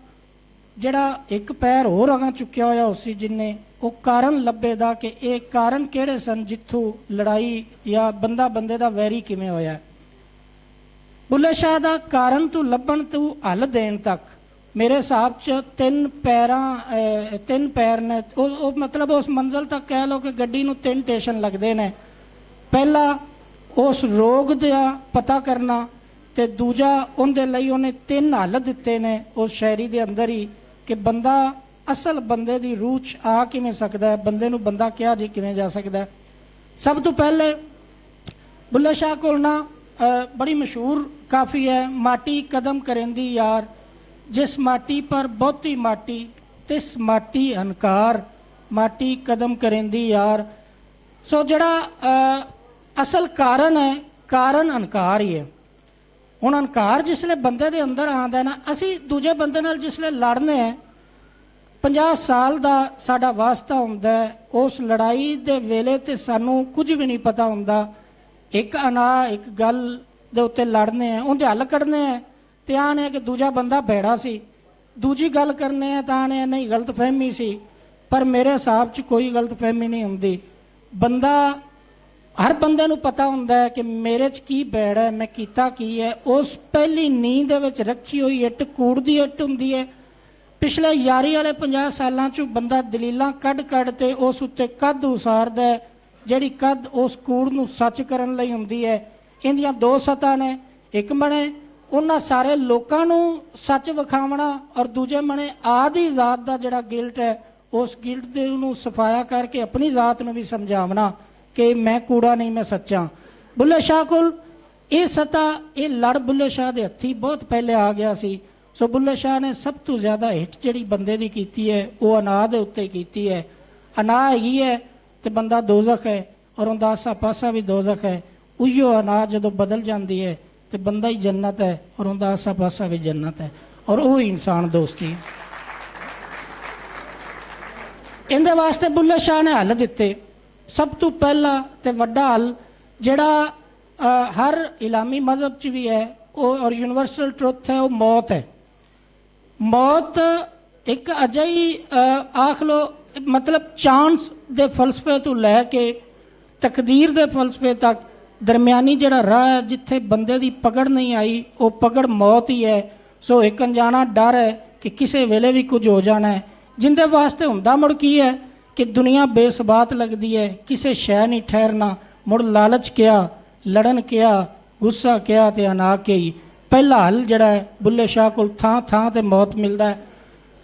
S5: ਜਿਹੜਾ ਇੱਕ ਪੈਰ ਹੋਰ ਅਗਾਂ ਚੁੱਕਿਆ ਹੋਇਆ ਉਸੀ ਜਿੰਨੇ ਉਹ ਕਾਰਨ ਲੱਭੇਦਾ ਕਿ ਇਹ ਕਾਰਨ ਕਿਹੜੇ ਸਨ ਜਿੱਥੋਂ ਲੜਾਈ ਜਾਂ ਬੰਦਾ ਬੰਦੇ ਦਾ ਵੈਰੀ ਕਿਵੇਂ ਹੋਇਆ। ਬੁੱਲੇ ਸ਼ਾਹ ਦਾ ਕਾਰਨ ਤੋਂ ਲੱਭਣ ਤੋਂ ਹੱਲ ਦੇਣ ਤੱਕ ਮੇਰੇ ਹਿਸਾਬ 'ਚ ਤਿੰਨ ਪੈਰ ਨੇ। ਉਹ ਮਤਲਬ ਉਸ ਮੰਜ਼ਲ ਤੱਕ ਕਹਿ ਲਓ ਕਿ ਗੱਡੀ ਨੂੰ 3 ਸਟੇਸ਼ਨ ਲੱਗਦੇ ਨੇ। ਪਹਿਲਾ ਉਸ ਰੋਗ ਦਾ ਪਤਾ ਕਰਨਾ, ਤੇ ਦੂਜਾ ਉਹਦੇ ਲਈ ਉਹਨੇ 3 ਹੱਲ ਦਿੱਤੇ ਨੇ ਉਸ ਸ਼ਾਇਰੀ ਦੇ ਅੰਦਰ ਹੀ ਕਿ ਬੰਦਾ ਅਸਲ ਬੰਦੇ ਦੀ ਰੂਹ 'ਚ ਆ ਕਿਵੇਂ ਸਕਦਾ ਹੈ, ਬੰਦੇ ਨੂੰ ਬੰਦਾ ਕਿਹਾ ਜੀ ਕਿਵੇਂ ਜਾ ਸਕਦਾ। ਸਭ ਤੋਂ ਪਹਿਲੇ ਬੁੱਲੇ ਸ਼ਾਹ ਕੋਲ ਨਾ ਬੜੀ ਮਸ਼ਹੂਰ ਕਾਫੀ ਹੈ, ਮਾਟੀ ਕਦਮ ਕਰੇਂਦੀ ਯਾਰ, ਜਿਸ ਮਾਟੀ ਪਰ ਬਹੁਤੀ ਮਾਟੀ ਤਿਸ ਮਾਟੀ ਹੰਕਾਰ, माटी कदम करेंदी यार। सो जड़ा असल कारण है, कारण अहंकार ही है। हुण अहंकार जिसले बंदे दे अंदर आंदा ना, असी दूजे बंदे नाल जिसले लड़ने हैं, 50 साल दा साडा वास्ता हुंदा है, उस लड़ाई दे वेले ते सानू कुछ भी नहीं पता हुंदा। एक एक गल दे उत्ते लड़ने हैं, उहदे हल कढने हैं ते आने कि दूजा बंदा भैड़ा सी, दूजी गल करने हैं तां आने नहीं गलत फहमी सी। पर मेरे हिसाब च कोई गलत फहमी नहीं हुंदी। बंदा हर बंदे नूं पता हुंदा है कि मेरे च की बैड़ है, मैं कीता की है। उस पहली नींह दे विच रखी हुई इट कूड़ दी इट हुंदी है। पिछले यारी वाले 50 सालां चों बंदा दलीलां कढ ते उस उत्ते कद उसारदा है, जिहड़ी कद उस कूड़ नूं सच करन लई हुंदी है। इहदियां दो सतह ने, एक मने उन्हां सारे लोकां नूं सच विखावणा और दूजे मने आदी जात दा जिहड़ा गिल्ट है, उस गिल्ट दे नूं सफाया करके अपनी जात नूं भी समझावना कि मैं कूड़ा नहीं, मैं सच्चा। बुल्ले शाह कोल ये सतह, ये लड़ बुल्ले शाह दे हत्थी बहुत पहले आ गया सी। सो बुल्ले शाह ने सब तो ज़्यादा हिट जिहड़ी बंदे दी कीती है वो अनाह दे उत्ते कीती है। अनाह हैगी है तो बंदा दोजख है और उनका आसा पासा भी दोजख है। उहियो अनाह जदों बदल जाती है तो बंदा ही जन्नत है और उनका आसा पासा भी जन्नत है, और वो इंसान दोस्ती है। इहदे वास्ते बुल्ले शाह ने हल दिते। सब तो पहला ते वड्डा हल जिहड़ा हर इलामी मजहब च भी है और यूनिवर्सल ट्रुथ है, वो मौत है। मौत एक अजही आख लो, मतलब चांस दे फलसफे तो लैके तकदीर दे फलसफे तक दरम्यानी जिहड़ा राह है, जिथे बंदे दी पकड़ नहीं आई, वो पकड़ मौत ही है। सो एक अनजाना डर है कि किसी वेले भी कुछ हो जाना है, जिंदे वास्ते हुंदा मुड़ की है कि दुनिया बेसबात लगती है, किसी शै नहीं ठहरना। मुड़ लालच क्या, लड़न क्या, गुस्सा क्या ते अनाह के ही। पहला हल जड़ा है बुल्ले शाह को थां थां ते मौत मिलता है।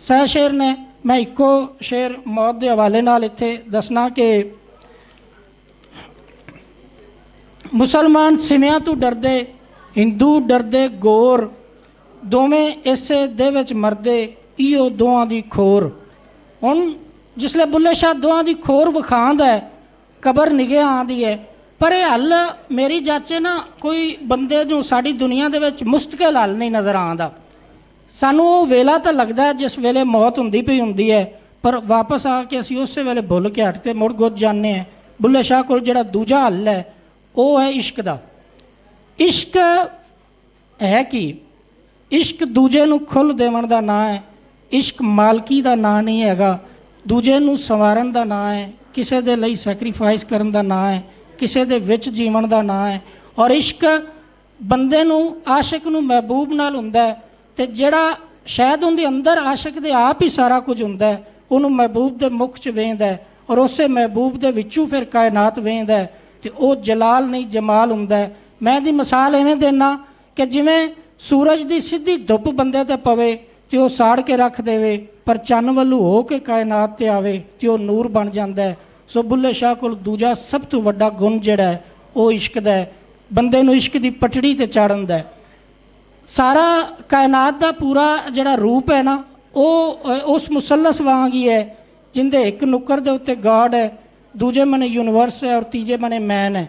S5: सह शेर ने, मैं इको शेर मौत के हवाले नाल इत्थे दसना कि मुसलमान सिवियां तो डरदे, हिंदू डरदे गोर, दोवें इसे दे विच मरदे, इहो दोआं दी खोर। हुण जिसले बुल्ले शाह दोआं दी खोर विखांदा है, कबर निगे आंदी है। पर यह हल मेरी जाचे ना कोई बंदे नूं साडी दुनिया दे विच मुस्तकिल हल नहीं नज़र आंदा। सानू वो वेला तो लगता है जिस वेले मौत हुंदी पई हुंदी है, पर वापस आके असीं उस वेले भुल के हट के मुड़ गुज जाने हैं। बुल्ले शाह कोल जिहड़ा दूजा हल है वो है इश्क दा। इश्क है कि इश्क दूजे नूं खुल देवण दा नां है। इश्क मालकी दा नां नहीं हैगा, दूजे नूं संवारन दा नां है, किसे दे लई सैक्रीफाइस करन दा नां है, किसे दे विच जीवन दा नां है। और इश्क बंदे नूं आशिक नूं महबूब नाल हुंदा है, ते जिहड़ा शायद उहदे अंदर आशिक दे आप ही सारा कुछ हुंदा है, उहनूं महबूब दे मुख च वेंदा है और उसे महबूब दे विचों फिर कायनात वेंदा है, ते ओह जलाल नहीं जमाल हुंदा है। मैं दी मिसाल इवें देना कि जिवें सूरज दी सीधी धुप बंदे ते पवे ते ओह साड़ के रख देवे, पर चन्न वल्लों हो के कायनात ते आवे ते ओह नूर बन जांदा है। सो बुल्ले शाह कोल दूजा सब तो वड्डा गुण जिहड़ा है वो इश्क दा है। बंदे नूं इश्क दी पटड़ी ते चाड़न दा है। सारा कायनात दा पूरा जिहड़ा रूप है ना, वो उस मुसलस वांग ही है जिंदे एक नुक्कर दे उत्ते गॉड है, दूजे मने यूनिवर्स है और तीजे मने मैन है।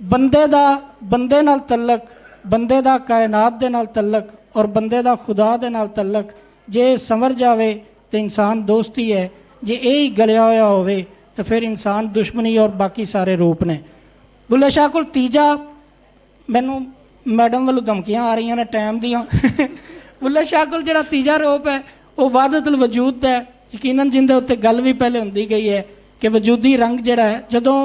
S5: बंदे दा बंदे नाल तल्लक, बंदे दा कायनात दे नाल तल्लक और बंदे दा खुदा दे नाल तल्लक जे संवर जावे तो इंसान दोस्ती है, जे यही गलिया होया होवे तो फिर इंसान दुश्मनी और बाकी सारे रूप ने। बुल्ले शाह कोल तीजा, मैनू मैडम वालों धमकियां आ रही ने टाइम दियां बुल्ले शाह कोल जिहड़ा तीजा रूप है वो वादतुल वजूद दा है। यकीनन जिंदे उत्ते गल भी पहले हुंदी गई है कि वजूदी रंग जिहड़ा है, जदों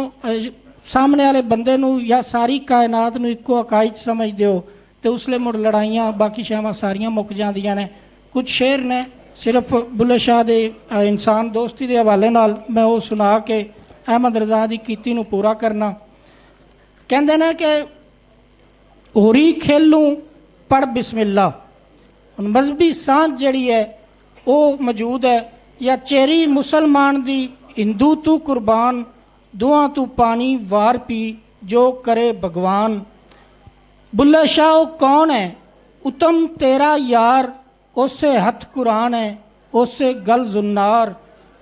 S5: सामने वाले बंदे नूं या सारी कायनात नूं इक्को इकाई समझ दिओ तो उसले मुड़ लड़ाइयां बाकी शावां सारियां मुक जांदियां ने। कुछ शेर ने सिर्फ बुल्ले शाह दे इंसान दोस्ती के हवाले नाल मैं वो सुना के अहमद रजा की कीती नूं पूरा करना। कहंदे ने कि होरी खेलूं पढ़ बिस्मिल्ला। हुण मजहबी सांझ जिहड़ी है वो मौजूद है, या चेरी मुसलमान दी हिंदू तू कुर्बान, दुआ तू पानी वार पी जो करे भगवान। बुल्ले शाह कौन है उत्तम तेरा यार, उससे हथ कुरान है उससे गल जुन्नार।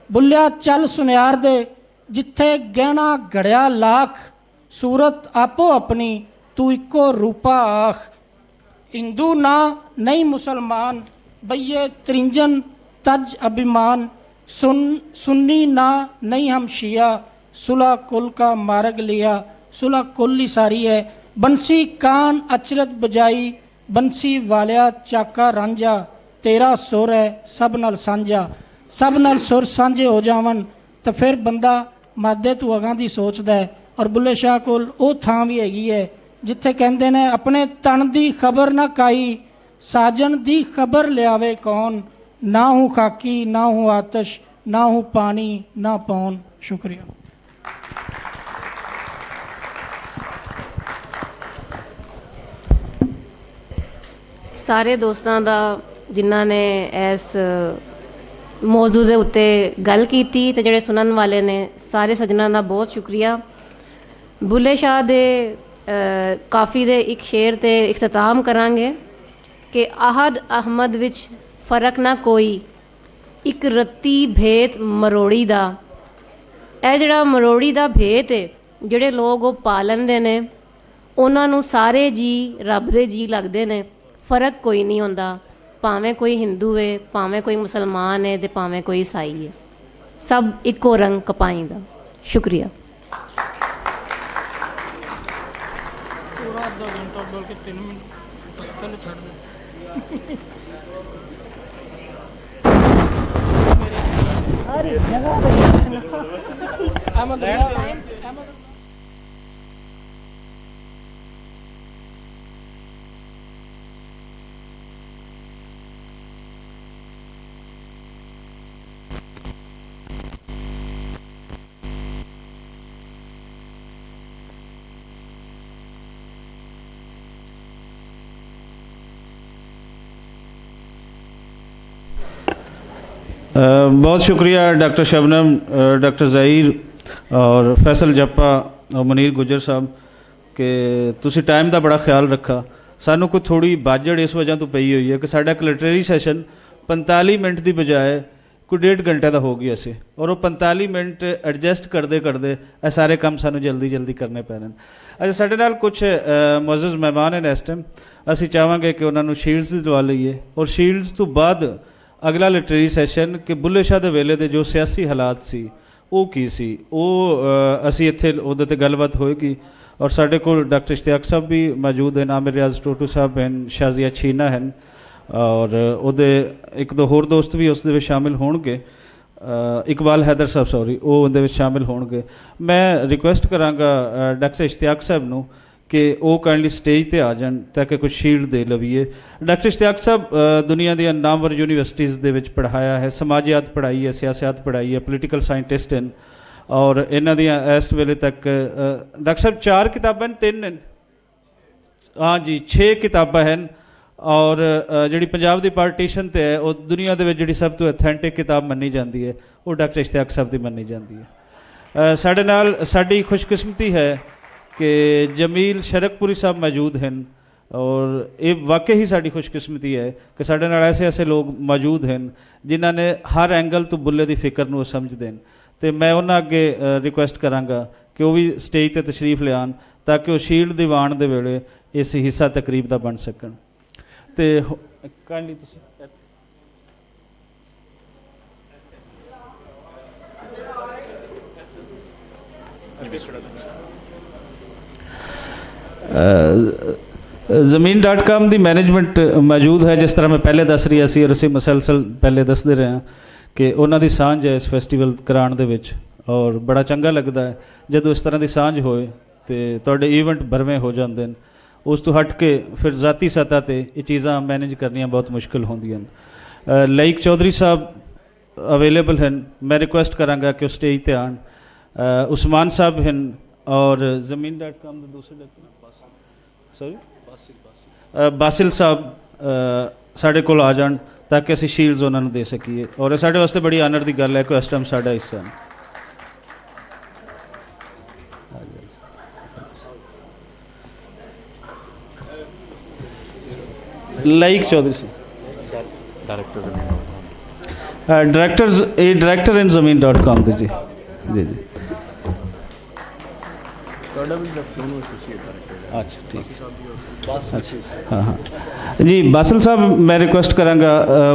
S5: ਬੁੱਲਿਆ ਚੱਲ ਸੁਨਿਆਰ ਦੇ ਜਿੱਥੇ ਗਹਿਣਾ ਘੜਿਆ ਲੱਖ, ਸੂਰਤ ਆਪੋ ਆਪਣੀ ਤੂੰ ਇੱਕੋ ਰੂਪਾ ਆਖ। ਹਿੰਦੂ ਨਾ ਨਹੀਂ ਮੁਸਲਮਾਨ ਬਈਏ ਤ੍ਰਿੰਜਨ ਤਜ ਅਭਿਮਾਨ, सुन्नी ना नहीं हम शिया सुलह कुल का मार्ग लिया। सुलह कुल ही सारी है। बंसी कान अचरत बजाई बंसी वालिया चाका रांझा, तेरा सुर है सब नाल सांझा। सब नाल सुर सांझे हो जावन तो फिर बंदा मादे तू अगां दी सोचदा है। और बुल्ले शाह कोल वो थां भी हैगी है जिथे कहंदे ने अपने तन दी खबर ना काई, साजन दी खबर लियावे कौन। ना हूँ खाकी ना हूँ आतश ना हूँ पानी ना पौन। शुक्रिया।
S2: ਸਾਰੇ ਦੋਸਤਾਂ ਦਾ ਜਿਨ੍ਹਾਂ ਨੇ ਇਸ ਮੌਜੂ ਦੇ ਉੱਤੇ ਗੱਲ ਕੀਤੀ ਤੇ ਜਿਹੜੇ ਸੁਣਨ ਵਾਲੇ ਨੇ ਸਾਰੇ ਸੱਜਣਾਂ ਦਾ ਬਹੁਤ ਸ਼ੁਕਰੀਆ। ਬੁੱਲੇ ਸ਼ਾਹ ਦੇ ਕਾਫੀ ਦੇ ਇੱਕ ਸ਼ੇਰ ਤੇ ਇਖਤਤਾਮ ਕਰਾਂਗੇ ਕਿ ਆਹਦ ਅਹਮਦ ਵਿੱਚ ਫਰਕ ਨਾ ਕੋਈ, ਇੱਕ ਰੱਤੀ ਭੇਤ ਮਰੋੜੀ ਦਾ। ਇਹ ਜਿਹੜਾ ਮਰੋੜੀ ਦਾ ਭੇਤ ਹੈ, ਜਿਹੜੇ ਲੋਕ ਉਹ ਪਾ ਲੈਂਦੇ ਨੇ ਉਹਨਾਂ ਨੂੰ ਸਾਰੇ ਜੀ ਰੱਬ ਦੇ ਜੀ ਲੱਗਦੇ ਨੇ, ਫਰਕ ਕੋਈ ਨਹੀਂ ਹੁੰਦਾ। ਭਾਵੇਂ ਕੋਈ ਹਿੰਦੂ ਹੈ, ਭਾਵੇਂ ਕੋਈ ਮੁਸਲਮਾਨ ਹੈ ਤੇ ਭਾਵੇਂ ਕੋਈ ਈਸਾਈ ਹੈ, ਸਭ ਇੱਕੋ ਰੰਗ ਕਪਾਈ ਦਾ। ਸ਼ੁਕਰੀਆ।
S5: पूरा आधा घंटा बोल के 3 मिनट पहले छोड़ दे।
S6: बहुत शुक्रिया डॉक्टर शबनम, डॉक्टर ज़हीर और फैसल जप्पा और मनीर गुजर साहब कि तुसी टाइम का बड़ा ख्याल रखा। सानू कोई थोड़ी बाजड़ इस वजह तो पई हुई है कि साडा लिटरेरी सैशन 45 मिनट की बजाय कोई 1.5 घंटे का हो गया से, और वो 45 मिनट एडजस्ट करते करते ये सारे काम सानू जल्दी जल्दी करने पैने। अच्छा, साडे नाल कुछ मुअज़्ज़ज़ मेहमान हैं इस टाइम, असीं चाहांगे कि उन्होंने शील्ड्स दिलवा लईए, और शील्ड्स तो बाद अगला लिटरेरी सैशन कि बुल्ले शाह दे वेले दे जो सियासी हालात सी वो की सी, वो असी इत्थे उहदे ते गलबात होएगी। और साडे कोल डॉक्टर इश्तियाक साहब भी मौजूद हैं, आमिर रियाज टोटू साहब हैं, शाजिया छीना हैं, और उहदे एक दो होर दोस्त भी उस दे विच शामिल होणगे, इकबाल हैदर साहब सॉरी वो उहदे विच शामिल होणगे। मैं रिक्वेस्ट करांगा डॉक्टर इश्तियाक साहब नूं कि वो काइंडली स्टेज पर आ जान ताकि कुछ शील्ड दे लवीए। डॉक्टर इश्तियाक साहब दुनिया दी नामवर यूनीवर्सिटीज़ दे विच पढ़ाया है, समाजियात पढ़ाई है, सियासत पढ़ाई है, पोलिटिकल साइंटिस्ट हैं, और इन्हां दियां इस वेले तक डॉक्टर साहब 4 किताबां 3 हैं, हाँ जी 6 किताबां हैं, और जिहड़ी पंजाब दी पार्टीशन ते है वो दुनिया दे विच जिहड़ी सब तो ऑथेंटिक किताब मन्नी जाती है वो डॉक्टर इश्तियाक साहब दी मन्नी जाती है। साडे नाल साडी खुशकिस्मती है कि जमील शरकपुरी साहब मौजूद हैं, और ये वाकई ही साड़ी खुशकिस्मती है कि साढ़े नाल ऐसे ऐसे लोग मौजूद हैं जिन्होंने हर एंगल तो बुल्ले की फिक्र नूं समझते हैं। तो मैं उन्होंने अगे रिक्वेस्ट करांगा कि वो भी स्टेज पर तशरीफ लियान ताकि वो शील्ड दीवान दे वेले इस हिस्सा तकरीब का बन सकन। तो काइंडली तुसीं ज़मीन.com की मैनेजमेंट मौजूद है, जिस तरह मैं पहले दस रही सी और असीं मुसलसल पहले दसते रहे हैं कि उन्हों की सांझ है इस फैसटीवल कराने दे विच, और बड़ा चंगा लगता है जदों इस तरह की सांझ होए तो तुहाडे ईवेंट भरवें हो जाते हैं। उस तो हट के फिर ज़ाती सतह पर ये चीज़ां मैनेज करनियां बहुत मुश्किल होंदियां। लाइक चौधरी साहब अवेलेबल हैं, मैं रिक्वेस्ट करांगा कि स्टेज पर आन। उस्मान साहब हैं, और ज़मीन.com के दूसरे सॉरी बासिल साहब साढ़े कोल आ जान ताकि असीं शील्ड्स उन्होंने दे सकीए, और साढ़े वास्ते बड़ी आनर की गल है कि इस टाइम साढ़ा हिस्सा है। लाइक चौधरी साहब directorin-zameen.com ਤੇ ਜੀ ਜੀ ਜੀ अच्छा ठीक है हाँ हाँ जी बासल साहब मैं रिक्वेस्ट करांगा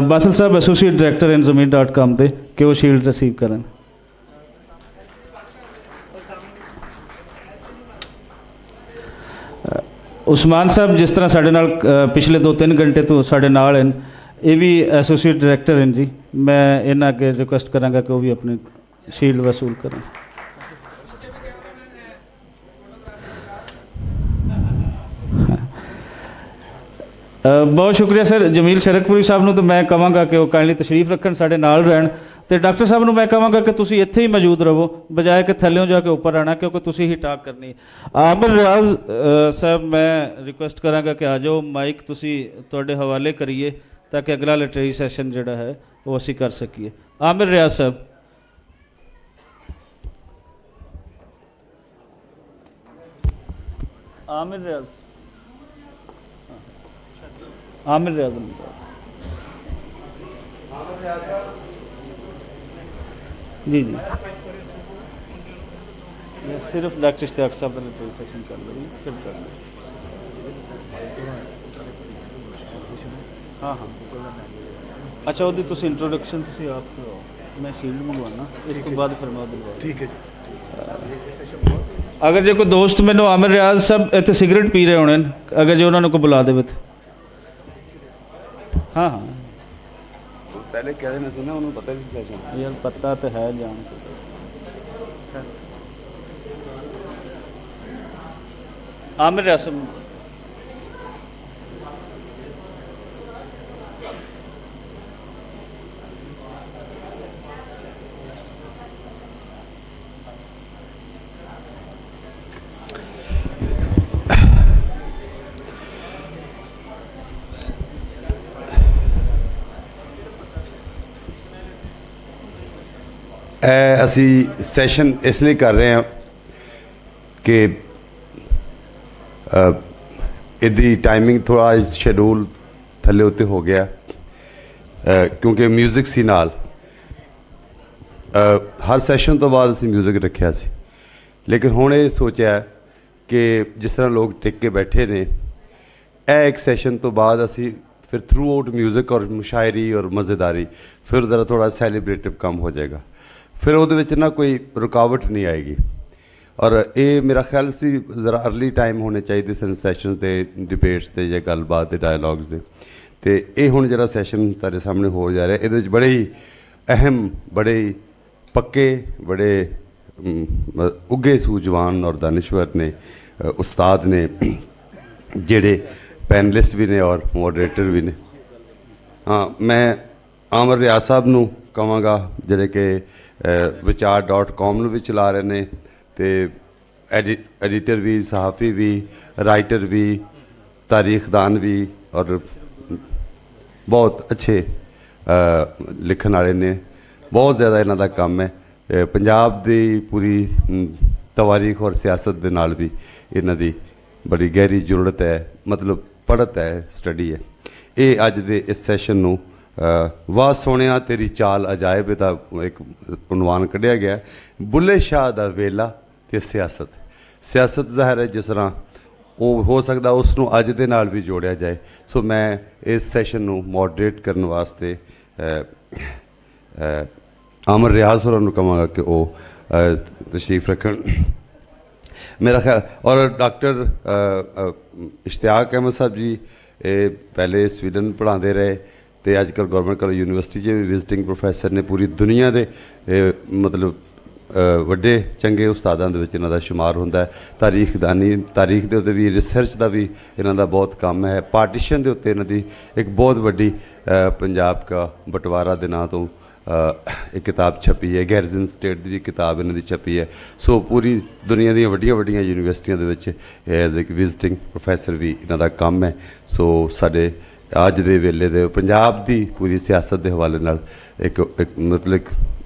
S6: बासल साहब एसोसीएट डायरैक्टर इन-zameen.com ਤੇ ਕਿ ਉਹ ਸ਼ੀਲਡ ਰਿਸੀਵ ਕਰਨ ਉਸਮਾਨ ਸਾਹਿਬ ਜਿਸ ਤਰ੍ਹਾਂ ਸਾਡੇ ਨਾਲ ਪਿਛਲੇ 2-3 ਘੰਟੇ ਤੋਂ ਸਾਡੇ ਨਾਲ ਹਨ ਇਹ ਵੀ ਐਸੋਸੀਏਟ ਡਾਇਰੈਕਟਰ ਹਨ ਜੀ ਮੈਂ ਇਹਨਾਂ ਅੱਗੇ ਰਿਕੁਐਸਟ ਕਰਾਂਗਾ ਕਿ ਉਹ ਵੀ ਆਪਣੀ ਸ਼ੀਲਡ ਵਸੂਲ ਕਰਨ ਬਹੁਤ ਸ਼ੁਕਰੀਆ ਸਰ ਜਮੀਲ ਸ਼ਰਕਪੁਰੀ ਸਾਹਿਬ ਨੂੰ ਤਾਂ ਮੈਂ ਕਹਾਂਗਾ ਕਿ ਉਹ ਕਾਇੰਡਲੀ ਤਸ਼ਰੀਫ ਰੱਖਣ ਸਾਡੇ ਨਾਲ ਰਹਿਣ ਤੇ ਡਾਕਟਰ ਸਾਹਿਬ ਨੂੰ ਮੈਂ ਕਹਾਂਗਾ ਕਿ ਤੁਸੀਂ ਇੱਥੇ ਹੀ ਮੌਜੂਦ ਰਹੋ ਬਜਾਏ ਕਿ ਥੱਲਿਓਂ ਜਾ ਕੇ ਉੱਪਰ ਆਉਣਾ ਕਿਉਂਕਿ ਤੁਸੀਂ ਹੀ ਟਾਕ ਕਰਨੀ ਆਮਿਰ ਰਿਆਜ਼ ਸਾਹਿਬ ਮੈਂ ਰਿਕੁਐਸਟ ਕਰਾਂਗਾ ਕਿ ਆ ਜਾਓ ਮਾਈਕ ਤੁਸੀਂ ਤੁਹਾਡੇ ਹਵਾਲੇ ਕਰੀਏ ਤਾਂ ਕਿ ਅਗਲਾ ਲਿਟਰੇਰੀ ਸੈਸ਼ਨ ਜਿਹੜਾ ਹੈ ਉਹ ਅਸੀਂ ਕਰ ਸਕੀਏ ਆਮਿਰ ਰਿਆਜ਼ ਸਾਹਿਬ आमिर रियाज जी जी मैं सिर्फ डॉक्टर इश्तियाक साहब का लिटरेरी सेशन कर लो फिर कर लो हाँ हाँ अच्छा ਉਹਦੀ ਤੁਸੀਂ ਇੰਟਰੋਡਕਸ਼ਨ ਤੁਸੀਂ ਆਪ ਕਰੋ ਮੈਂ ਸ਼ੀਲਡ ਮੰਗਵਾਉਣਾ ਇਸ ਤੋਂ ਬਾਅਦ ਫਿਰ ਮੈਂ ਦਿਲਵਾ ਠੀਕ ਹੈ ਅਗਰ ਜੇ ਕੋਈ ਦੋਸਤ ਮੈਨੂੰ ਆਮਿਰ ਰਿਆਜ਼ ਸਾਹਿਬ ਇੱਥੇ ਸਿਗਰਟ ਪੀ ਰਹੇ ਹੋਣੇ ਅਗਰ ਜੇ ਉਹਨਾਂ ਨੂੰ ਕੋਈ ਬੁਲਾ ਦੇਵੇ ਤਾਂ ਹਾਂ ਹਾਂ
S1: ਪਹਿਲੇ ਕਹਿ ਦੇਣਾ ਸੀ ਨਾ ਉਹਨੂੰ ਪਤਾ ਵੀ ਸੀ
S6: ਯਾਰ ਪਤਾ ਤਾਂ ਹੈ ਜਾਣ ਕੇ ਆਮਿਰ ਰਿਆਜ਼ ਸਾਹਿਬ
S1: ਅਸੀਂ ਸੈਸ਼ਨ ਇਸ ਲਈ ਕਰ ਰਹੇ ਹਾਂ ਕਿ ਇਹਦੀ ਟਾਈਮਿੰਗ ਥੋੜ੍ਹਾ ਸ਼ੈਡਿਊਲ ਥੱਲੇ ਉੱਤੇ ਹੋ ਗਿਆ ਕਿਉਂਕਿ ਮਿਊਜ਼ਿਕ ਸੀ ਨਾਲ ਹਰ ਸੈਸ਼ਨ ਤੋਂ ਬਾਅਦ ਅਸੀਂ ਮਿਊਜ਼ਿਕ ਰੱਖਿਆ ਸੀ ਲੇਕਿਨ ਹੁਣ ਇਹ ਸੋਚਿਆ ਕਿ ਜਿਸ ਤਰ੍ਹਾਂ ਲੋਕ ਟਿਕ ਕੇ ਬੈਠੇ ਨੇ ਇਹ ਇੱਕ ਸੈਸ਼ਨ ਤੋਂ ਬਾਅਦ ਅਸੀਂ ਫਿਰ ਥਰੂ ਆਊਟ ਮਿਊਜ਼ਿਕ ਔਰ ਮੁਸ਼ਾਇਰੀ ਔਰ ਮਜ਼ੇਦਾਰੀ ਫਿਰ ਜ਼ਰਾ ਥੋੜ੍ਹਾ ਸੈਲੀਬ੍ਰੇਟਿਵ ਕੰਮ ਹੋ ਜਾਏਗਾ ਫਿਰ ਉਹਦੇ ਵਿੱਚ ਨਾ ਕੋਈ ਰੁਕਾਵਟ ਨਹੀਂ ਆਏਗੀ ਔਰ ਇਹ ਮੇਰਾ ਖਿਆਲ ਸੀ ਜ਼ਰਾ ਅਰਲੀ ਟਾਈਮ ਹੋਣੇ ਚਾਹੀਦੇ ਸਨ ਸੈਸ਼ਨ 'ਤੇ ਡਿਬੇਟਸ 'ਤੇ ਜਾਂ ਗੱਲਬਾਤ ਦੇ ਡਾਇਲੋਗਸ ਦੇ ਅਤੇ ਇਹ ਹੁਣ ਜਿਹੜਾ ਸੈਸ਼ਨ ਤੁਹਾਡੇ ਸਾਹਮਣੇ ਹੋ ਜਾ ਰਿਹਾ ਇਹਦੇ ਵਿੱਚ ਬੜੇ ਹੀ ਅਹਿਮ ਬੜੇ ਹੀ ਪੱਕੇ ਬੜੇ ਉੱਘੇ ਸੂਝਵਾਨ ਔਰ ਦਾਨਿਸ਼ਵਰ ਨੇ ਉਸਤਾਦ ਨੇ ਜਿਹੜੇ ਪੈਨਲਿਸਟ ਵੀ ਨੇ ਔਰ ਮੋਡਰੇਟਰ ਵੀ ਨੇ ਹਾਂ ਮੈਂ ਆਮਿਰ ਰਿਆਜ਼ ਸਾਹਿਬ ਨੂੰ ਕਹਾਂਗਾ ਜਿਹੜੇ ਕਿ ਵਿਚਾਰ.com ਨੂੰ ਵੀ ਚਲਾ ਰਹੇ ਨੇ ਅਤੇ ਐਡੀਟਰ ਵੀ ਸਹਾਫੀ ਵੀ ਰਾਈਟਰ ਵੀ ਤਾਰੀਖਦਾਨ ਵੀ ਔਰ ਬਹੁਤ ਅੱਛੇ ਲਿਖਣ ਵਾਲੇ ਨੇ ਬਹੁਤ ਜ਼ਿਆਦਾ ਇਹਨਾਂ ਦਾ ਕੰਮ ਹੈ ਪੰਜਾਬ ਦੀ ਪੂਰੀ ਤਵਾਰੀਖ ਔਰ ਸਿਆਸਤ ਦੇ ਨਾਲ ਵੀ ਇਹਨਾਂ ਦੀ ਬੜੀ ਗਹਿਰੀ ਜੁੜਤ ਹੈ ਮਤਲਬ ਪੜ੍ਹਤ ਹੈ ਸਟੱਡੀ ਹੈ ਇਹ ਅੱਜ ਦੇ ਇਸ ਸੈਸ਼ਨ ਨੂੰ ਵਾਹ ਸੋਹਣਿਆ ਤੇਰੀ ਚਾਲ ਅਜਾਇਬ ਦਾ ਇੱਕ ਉਨਵਾਨ ਕੱਢਿਆ ਗਿਆ ਬੁੱਲੇ ਸ਼ਾਹ ਦਾ ਵੇਲਾ ਅਤੇ ਸਿਆਸਤ ਜ਼ਾਹਿਰ ਹੈ ਜਿਸ ਤਰ੍ਹਾਂ ਉਹ ਹੋ ਸਕਦਾ ਉਸ ਨੂੰ ਅੱਜ ਦੇ ਨਾਲ ਵੀ ਜੋੜਿਆ ਜਾਏ ਸੋ ਮੈਂ ਇਸ ਸੈਸ਼ਨ ਨੂੰ ਮੋਡਰੇਟ ਕਰਨ ਵਾਸਤੇ ਆਮਿਰ ਰਿਆਜ਼ ਹੋਰਾਂ ਨੂੰ ਕਹਾਂਗਾ ਕਿ ਉਹ ਤਸ਼ਰੀਫ ਰੱਖਣ ਮੇਰਾ ਖਿਆਲ ਔਰ ਡਾਕਟਰ ਇਸ਼ਤਿਆਕ ਅਹਿਮਦ ਸਾਹਿਬ ਜੀ ਇਹ ਪਹਿਲੇ ਸਵੀਡਨ ਪੜ੍ਹਾਉਂਦੇ ਰਹੇ ਅਤੇ ਅੱਜ ਕੱਲ੍ਹ ਗੌਰਮੈਂਟ ਕਾਲਜ ਯੂਨੀਵਰਸਿਟੀ 'ਚ ਵੀ ਵਿਜ਼ਿਟਿੰਗ ਪ੍ਰੋਫੈਸਰ ਨੇ ਪੂਰੀ ਦੁਨੀਆ ਦੇ ਮਤਲਬ ਵੱਡੇ ਚੰਗੇ ਉਸਤਾਦਾਂ ਦੇ ਵਿੱਚ ਇਹਨਾਂ ਦਾ ਸ਼ੁਮਾਰ ਹੁੰਦਾ ਹੈ ਤਾਰੀਖ ਦੇ ਉੱਤੇ ਵੀ ਰਿਸਰਚ ਦਾ ਵੀ ਇਹਨਾਂ ਦਾ ਬਹੁਤ ਕੰਮ ਹੈ ਪਾਰਟੀਸ਼ਨ ਦੇ ਉੱਤੇ ਇਹਨਾਂ ਦੀ ਇੱਕ ਬਹੁਤ ਵੱਡੀ ਪੰਜਾਬ ਕਾ ਬਟਵਾਰਾ ਦੇ ਨਾਂ ਤੋਂ ਇੱਕ ਕਿਤਾਬ ਛਪੀ ਹੈ ਗੈਰਜ਼ਨ ਸਟੇਟ ਦੀ ਵੀ ਕਿਤਾਬ ਇਹਨਾਂ ਦੀ ਛਪੀ ਹੈ ਸੋ ਪੂਰੀ ਦੁਨੀਆ ਦੀਆਂ ਵੱਡੀਆਂ ਯੂਨੀਵਰਸਿਟੀਆਂ ਦੇ ਵਿੱਚ ਐਜ਼ ਇੱਕ ਵਿਜ਼ਿਟਿੰਗ ਪ੍ਰੋਫੈਸਰ ਵੀ ਇਹਨਾਂ ਦਾ ਕੰਮ ਹੈ ਸੋ ਸਾਡੇ ਅੱਜ ਦੇ ਵੇਲੇ ਦੇ ਪੰਜਾਬ ਦੀ ਪੂਰੀ ਸਿਆਸਤ ਦੇ ਹਵਾਲੇ ਨਾਲ ਇੱਕ ਮਤਲਬ ਇੱਕ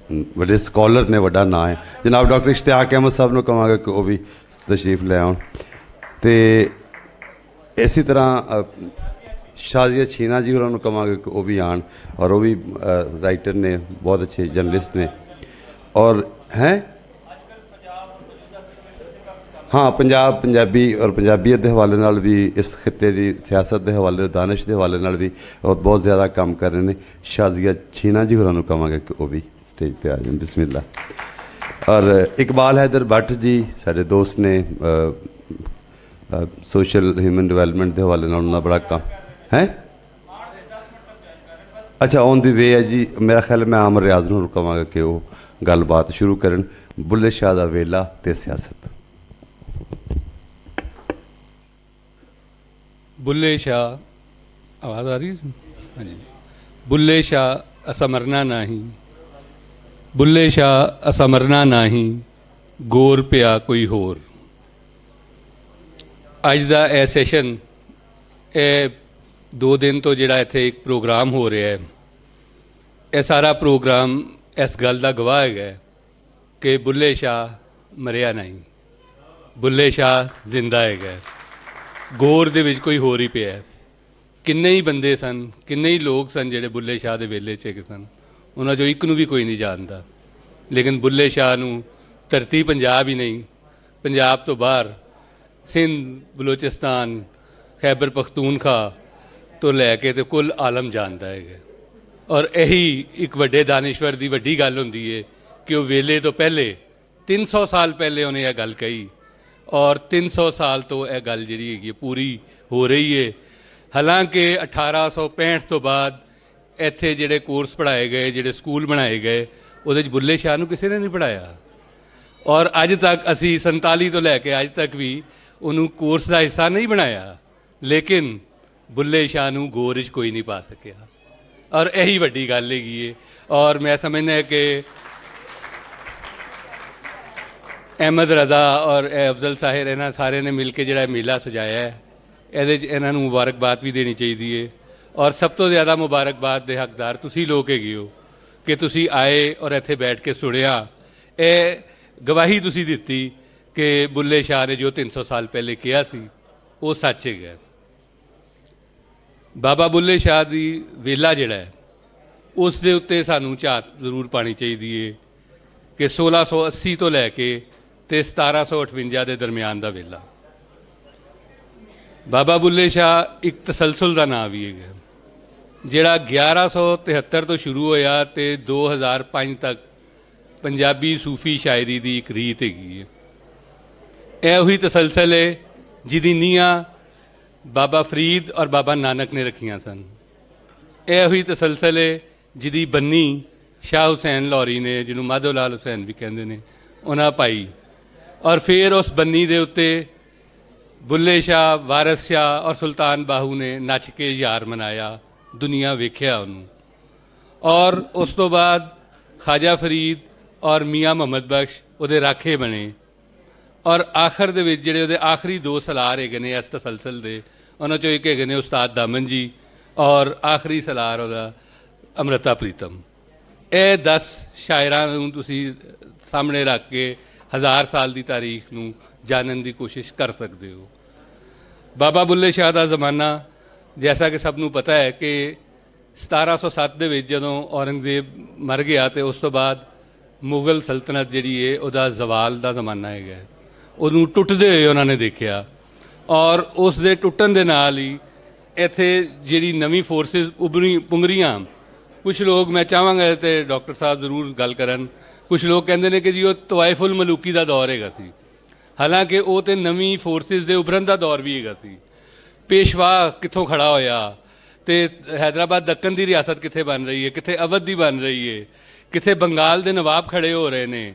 S1: ਵੱਡੇ ਸਕਾਲਰ ਨੇ ਵੱਡਾ ਨਾਂ ਹੈ ਜਨਾਬ ਡਾਕਟਰ ਇਸ਼ਤਿਆਕ ਅਹਿਮਦ ਸਾਹਿਬ ਨੂੰ ਕਹਾਂਗਾ ਕਿ ਉਹ ਵੀ ਤਸ਼ਰੀਫ ਲੈ ਆਉਣ ਅਤੇ ਇਸੇ ਤਰ੍ਹਾਂ ਸ਼ਾਜ਼ੀਆ ਛੀਨਾ ਜੀ ਹੋਰਾਂ ਨੂੰ ਕਹਾਂਗੇ ਕਿ ਉਹ ਵੀ ਆਣ, ਔਰ ਉਹ ਵੀ ਰਾਈਟਰ ਨੇ, ਬਹੁਤ ਅੱਛੇ ਜਰਨਲਿਸਟ ਨੇ। ਔਰ ਹੈ ਹਾਂ, ਪੰਜਾਬੀ ਔਰ ਪੰਜਾਬੀਅਤ ਦੇ ਹਵਾਲੇ ਨਾਲ ਵੀ, ਇਸ ਖਿੱਤੇ ਦੀ ਸਿਆਸਤ ਦੇ ਹਵਾਲੇ, ਦਾਨਿਸ਼ ਦੇ ਹਵਾਲੇ ਨਾਲ ਵੀ ਔਰ ਬਹੁਤ ਜ਼ਿਆਦਾ ਕੰਮ ਕਰ ਰਹੇ ਨੇ। ਸ਼ਾਜ਼ੀਆ ਛੀਨਾ ਜੀ ਹੋਰਾਂ ਨੂੰ ਕਹਾਂਗੇ ਕਿ ਉਹ ਵੀ ਸਟੇਜ ਤੇ ਆ ਜਾਣ। ਬਿਸਮਿਲ੍ਲਾ। ਔਰ ਇਕਬਾਲ ਹੈਦਰ ਭੱਟ ਜੀ ਸਾਡੇ ਦੋਸਤ ਨੇ, ਸੋਸ਼ਲ ਹਿਊਮਨ ਡਿਵੈਲਪਮੈਂਟ ਦੇ ਹਵਾਲੇ ਨਾਲ ਉਹਨਾਂ ਬੜਾ ਕੰਮ ਹੈ। ਅੱਛਾ, ਔਨ ਦੀ ਵੇ ਹੈ ਜੀ। ਮੇਰਾ ਖਿਆਲ ਮੈਂ ਆਮਰ ਰਿਆਜ਼ ਨੂੰ ਕਹਾਂਗਾ ਕਿ ਉਹ ਗੱਲਬਾਤ ਸ਼ੁਰੂ ਕਰਨ। ਬੁੱਲੇ ਸ਼ਾਹ ਦਾ ਵੇਲਾ ਤੇ ਸਿਆਸਤ।
S7: ਬੁੱਲੇ ਸ਼ਾਹ, ਆਵਾਜ਼ ਆ ਰਹੀ ਹੈ? ਹਾਂਜੀ। ਬੁੱਲੇ ਸ਼ਾਹ ਅਸਾਂ ਮਰਨਾ ਨਹੀਂ, ਬੁੱਲੇ ਸ਼ਾਹ ਅਸਾਂ ਮਰਨਾ ਨਹੀਂ, ਗੌਰ ਪਿਆ ਕੋਈ ਹੋਰ। ਅੱਜ ਦਾ ਇਹ ਸੈਸ਼ਨ, ਇਹ 2 ਦਿਨ ਤੋਂ ਜਿਹੜਾ ਇੱਥੇ ਇੱਕ ਪ੍ਰੋਗਰਾਮ ਹੋ ਰਿਹਾ ਹੈ, ਇਹ ਸਾਰਾ ਪ੍ਰੋਗਰਾਮ ਇਸ ਗੱਲ ਦਾ ਗਵਾਹ ਹੈਗਾ ਕਿ ਬੁੱਲੇ ਸ਼ਾਹ ਮਰਿਆ ਨਹੀਂ, ਬੁੱਲੇ ਸ਼ਾਹ ਜ਼ਿੰਦਾ ਹੈਗਾ। ਗੌਰ ਦੇ ਵਿੱਚ ਕੋਈ ਹੋਰ ਹੀ ਪਿਆ। ਕਿੰਨੇ ਹੀ ਬੰਦੇ ਸਨ, ਕਿੰਨੇ ਹੀ ਲੋਕ ਸਨ ਜਿਹੜੇ ਬੁੱਲੇ ਸ਼ਾਹ ਦੇ ਵੇਲੇ 'ਚ ਹੈਗੇ ਸਨ, ਉਹਨਾਂ 'ਚੋਂ ਇੱਕ ਨੂੰ ਵੀ ਕੋਈ ਨਹੀਂ ਜਾਣਦਾ। ਲੇਕਿਨ ਬੁੱਲੇ ਸ਼ਾਹ ਨੂੰ ਧਰਤੀ ਪੰਜਾਬ ਹੀ ਨਹੀਂ, ਪੰਜਾਬ ਤੋਂ ਬਾਹਰ ਸਿੰਧ, ਬਲੋਚਿਸਤਾਨ, ਖੈਬਰ ਪਖਤੂਨਖਾ ਤੋਂ ਲੈ ਕੇ ਤੇ ਕੁੱਲ ਆਲਮ ਜਾਣਦਾ ਹੈਗਾ। ਔਰ ਇਹੀ ਇੱਕ ਵੱਡੇ ਦਾਨਿਸ਼ਵਰ ਦੀ ਵੱਡੀ ਗੱਲ ਹੁੰਦੀ ਹੈ ਕਿ ਉਹ ਵੇਲੇ ਤੋਂ ਪਹਿਲੇ 300 ਸਾਲ ਪਹਿਲੇ ਉਹਨੇ ਇਹ ਗੱਲ ਕਹੀ, ਔਰ 300 ਸਾਲ ਤੋਂ ਇਹ ਗੱਲ ਜਿਹੜੀ ਹੈਗੀ ਪੂਰੀ ਹੋ ਰਹੀ ਹੈ। ਹਾਲਾਂਕਿ 1865 ਤੋਂ ਬਾਅਦ ਇੱਥੇ ਜਿਹੜੇ ਕੋਰਸ ਪੜ੍ਹਾਏ ਗਏ, ਜਿਹੜੇ ਸਕੂਲ ਬਣਾਏ ਗਏ, ਉਹਦੇ 'ਚ ਬੁੱਲੇ ਸ਼ਾਹ ਨੂੰ ਕਿਸੇ ਨੇ ਨਹੀਂ ਪੜ੍ਹਾਇਆ। ਔਰ ਅੱਜ ਤੱਕ ਅਸੀਂ 47 ਤੋਂ ਲੈ ਕੇ ਅੱਜ ਤੱਕ ਵੀ ਉਹਨੂੰ ਕੋਰਸ ਦਾ ਹਿੱਸਾ ਨਹੀਂ ਬਣਾਇਆ। ਲੇਕਿਨ ਬੁੱਲੇ ਸ਼ਾਹ ਨੂੰ ਗੌਰ 'ਚ ਕੋਈ ਨਹੀਂ ਪਾ ਸਕਿਆ, ਔਰ ਇਹੀ ਵੱਡੀ ਗੱਲ ਹੈਗੀ ਹੈ। ਔਰ ਮੈਂ ਸਮਝਦਾ ਕਿ ਅਹਿਮਦ ਰਜ਼ਾ ਔਰ ਅਫਜ਼ਲ ਸਾਹਿਰ, ਇਹਨਾਂ ਸਾਰਿਆਂ ਨੇ ਮਿਲ ਕੇ ਜਿਹੜਾ ਮੇਲਾ ਸਜਾਇਆ ਹੈ, ਇਹਦੇ 'ਚ ਇਹਨਾਂ ਨੂੰ ਮੁਬਾਰਕਬਾਦ ਵੀ ਦੇਣੀ ਚਾਹੀਦੀ ਹੈ। ਔਰ ਸਭ ਤੋਂ ਜ਼ਿਆਦਾ ਮੁਬਾਰਕਬਾਦ ਦੇ ਹੱਕਦਾਰ ਤੁਸੀਂ ਲੋਕ ਹੈਗੇ ਹੋ ਕਿ ਤੁਸੀਂ ਆਏ ਔਰ ਇੱਥੇ ਬੈਠ ਕੇ ਸੁਣਿਆ। ਇਹ ਗਵਾਹੀ ਤੁਸੀਂ ਦਿੱਤੀ ਕਿ ਬੁੱਲੇ ਸ਼ਾਹ ਨੇ ਜੋ 300 ਸਾਲ ਪਹਿਲੇ ਕਿਹਾ ਸੀ ਉਹ ਸੱਚ ਹੈਗਾ। ਬਾਬਾ ਬੁੱਲੇ ਸ਼ਾਹ ਦੀ ਵੇਲਾ ਜਿਹੜਾ ਹੈ, ਉਸ ਦੇ ਉੱਤੇ ਸਾਨੂੰ ਝਾਤ ਜ਼ਰੂਰ ਪਾਣੀ ਚਾਹੀਦੀ ਹੈ ਕਿ 1680 ਤੋਂ ਲੈ ਕੇ ਤੇ 1758 ਦੇ ਦਰਮਿਆਨ ਦਾ ਵੇਲਾ। ਬਾਬਾ ਬੁੱਲੇ ਸ਼ਾਹ ਇੱਕ ਤਸਲਸਲ ਦਾ ਨਾਮ ਵੀ ਹੈਗਾ, ਜਿਹੜਾ 1173 ਤੋਂ ਸ਼ੁਰੂ ਹੋਇਆ ਤੇ 2005 ਤੱਕ ਪੰਜਾਬੀ ਸੂਫੀ ਸ਼ਾਇਰੀ ਦੀ ਇੱਕ ਰੀਤ ਹੈਗੀ ਹੈ। ਇਹ ਉਹੀ ਤਸਲਸਲ ਹੈ ਜਿਹਦੀ ਨੀਹਾਂ ਬਾਬਾ ਫਰੀਦ ਔਰ ਬਾਬਾ ਨਾਨਕ ਨੇ ਰੱਖੀਆਂ ਸਨ। ਇਹ ਉਹੀ ਤਸਲਸਲ ਹੈ ਜਿਹਦੀ ਬੰਨੀ ਸ਼ਾਹ ਹੁਸੈਨ ਲਾਹੌਰੀ ਨੇ, ਜਿਹਨੂੰ ਮਾਧੋ ਲਾਲ ਹੁਸੈਨ ਵੀ ਕਹਿੰਦੇ ਨੇ, ਉਹਨਾਂ ਪਾਈ। ਔਰ ਫਿਰ ਉਸ ਬੰਨੀ ਦੇ ਉੱਤੇ ਬੁੱਲੇ ਸ਼ਾਹ, ਵਾਰਿਸ ਸ਼ਾਹ ਔਰ ਸੁਲਤਾਨ ਬਾਹੂ ਨੇ ਨੱਚ ਕੇ ਯਾਰ ਮਨਾਇਆ, ਦੁਨੀਆ ਵੇਖਿਆ ਉਹਨੂੰ। ਔਰ ਉਸ ਤੋਂ ਬਾਅਦ ਖਾਜਾ ਫਰੀਦ ਔਰ ਮੀਆਂ ਮੁਹੰਮਦ ਬਖਸ਼ ਉਹਦੇ ਰਾਖੇ ਬਣੇ। ਔਰ ਆਖਰ ਦੇ ਵਿੱਚ ਜਿਹੜੇ ਉਹਦੇ ਆਖਰੀ 2 ਸਲਾਰ ਹੈਗੇ ਨੇ ਇਸ ਤਸਲਸਲ ਦੇ, ਉਹਨਾਂ 'ਚੋਂ ਇੱਕ ਹੈਗੇ ਨੇ ਉਸਤਾਦ ਦਾਮਨ ਜੀ, ਔਰ ਆਖਰੀ ਸਲਾਰ ਉਹਦਾ ਅੰਮ੍ਰਿਤਾ ਪ੍ਰੀਤਮ। ਇਹ 10 ਸ਼ਾਇਰਾਂ ਨੂੰ ਤੁਸੀਂ ਸਾਹਮਣੇ ਰੱਖ ਕੇ 1000 ਸਾਲ ਦੀ ਤਾਰੀਖ ਨੂੰ ਜਾਣਨ ਦੀ ਕੋਸ਼ਿਸ਼ ਕਰ ਸਕਦੇ ਹੋ। ਬਾਬਾ ਬੁੱਲੇ ਸ਼ਾਹ ਦਾ ਜ਼ਮਾਨਾ, ਜੈਸਾ ਕਿ ਸਭ ਨੂੰ ਪਤਾ ਹੈ ਕਿ 1707 ਦੇ ਵਿੱਚ ਜਦੋਂ ਔਰੰਗਜ਼ੇਬ ਮਰ ਗਿਆ ਤੇ ਉਸ ਤੋਂ ਬਾਅਦ ਮੁਗਲ ਸਲਤਨਤ ਜਿਹੜੀ ਹੈ ਉਹਦਾ ਜ਼ਵਾਲ ਦਾ ਜ਼ਮਾਨਾ ਹੈਗਾ। ਉਹਨੂੰ ਟੁੱਟਦੇ ਹੋਏ ਉਹਨਾਂ ਨੇ ਦੇਖਿਆ, ਔਰ ਉਸ ਦੇ ਟੁੱਟਣ ਦੇ ਨਾਲ ਹੀ ਇੱਥੇ ਜਿਹੜੀ ਨਵੀਂ ਫੋਰਸਿਸ ਪੁੰਗਰੀਆਂ, ਕੁਛ ਲੋਕ, ਮੈਂ ਚਾਹਾਂਗਾ ਤੇ ਡਾਕਟਰ ਸਾਹਿਬ ਜ਼ਰੂਰ ਗੱਲ ਕਰਨ, ਕੁਛ ਲੋਕ ਕਹਿੰਦੇ ਨੇ ਕਿ ਜੀ ਉਹ ਤਵਾਇਫੁਲ ਮਲੂਕੀ ਦਾ ਦੌਰ ਹੈਗਾ ਸੀ। ਹਾਲਾਂਕਿ ਉਹ ਤੇ ਨਵੀਂ ਫੋਰਸਿਸ ਦੇ ਉਭਰਨ ਦਾ ਦੌਰ ਵੀ ਹੈਗਾ ਸੀ। ਪੇਸ਼ਵਾ ਕਿੱਥੋਂ ਖੜਾ ਹੋਇਆ, ਤੇ ਹੈਦਰਾਬਾਦ ਦੱਕਣ ਦੀ ਰਿਆਸਤ ਕਿੱਥੇ ਬਣ ਰਹੀ ਹੈ, ਕਿੱਥੇ ਅਵਧ ਦੀ ਬਣ ਰਹੀ ਹੈ, ਕਿੱਥੇ ਬੰਗਾਲ ਦੇ ਨਵਾਬ ਖੜੇ ਹੋ ਰਹੇ ਨੇ,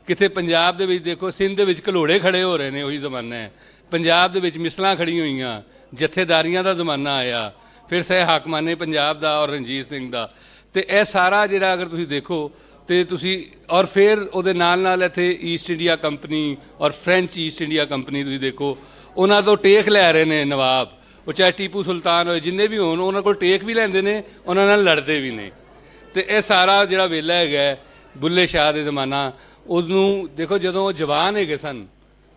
S7: ਕਿੱਥੇ ਪੰਜਾਬ ਦੇ ਵਿੱਚ ਦੇਖੋ ਸਿੰਧ ਦੇ ਵਿੱਚ ਘਲੋੜੇ ਖੜੇ ਹੋ ਰਹੇ ਨੇ, ਉਹੀ ਜ਼ਮਾਨਾ ਹੈ। ਪੰਜਾਬ ਦੇ ਵਿੱਚ ਮਿਸਲਾਂ ਖੜੀਆਂ ਹੋਈਆਂ, ਜਥੇਦਾਰੀਆਂ ਦਾ ਜ਼ਮਾਨਾ ਆਇਆ, ਫਿਰ ਸਹਿ ਹਾਕਮਾਨੇ ਪੰਜਾਬ ਦਾ ਔਰ ਰਣਜੀਤ ਸਿੰਘ ਦਾ। ਤੇ ਇਹ ਸਾਰਾ ਜਿਹੜਾ ਅਗਰ ਤੁਸੀਂ ਦੇਖੋ ਤੇ ਤੁਸੀਂ, ਔਰ ਫਿਰ ਉਹਦੇ ਨਾਲ ਨਾਲ ਇੱਥੇ ਈਸਟ ਇੰਡੀਆ ਕੰਪਨੀ ਔਰ ਫ੍ਰੈਂਚ ਈਸਟ ਇੰਡੀਆ ਕੰਪਨੀ ਤੁਸੀਂ ਦੇਖੋ, ਉਹਨਾਂ ਤੋਂ ਟੇਕ ਲੈ ਰਹੇ ਨੇ ਨਵਾਬ, ਉਹ ਚਾਹੇ ਟੀਪੂ ਸੁਲਤਾਨ ਹੋਏ, ਜਿੰਨੇ ਵੀ ਹੋਣ, ਉਹਨਾਂ ਕੋਲ ਟੇਕ ਵੀ ਲੈਂਦੇ ਨੇ, ਉਹਨਾਂ ਨਾਲ ਲੜਦੇ ਵੀ ਨੇ। ਤੇ ਇਹ ਸਾਰਾ ਜਿਹੜਾ ਵੇਲਾ ਹੈਗਾ ਬੁੱਲੇ ਸ਼ਾਹ ਦੇ ਜ਼ਮਾਨਾ, ਉਹਨੂੰ ਦੇਖੋ ਜਦੋਂ ਉਹ ਜਵਾਨ ਹੈਗੇ ਸਨ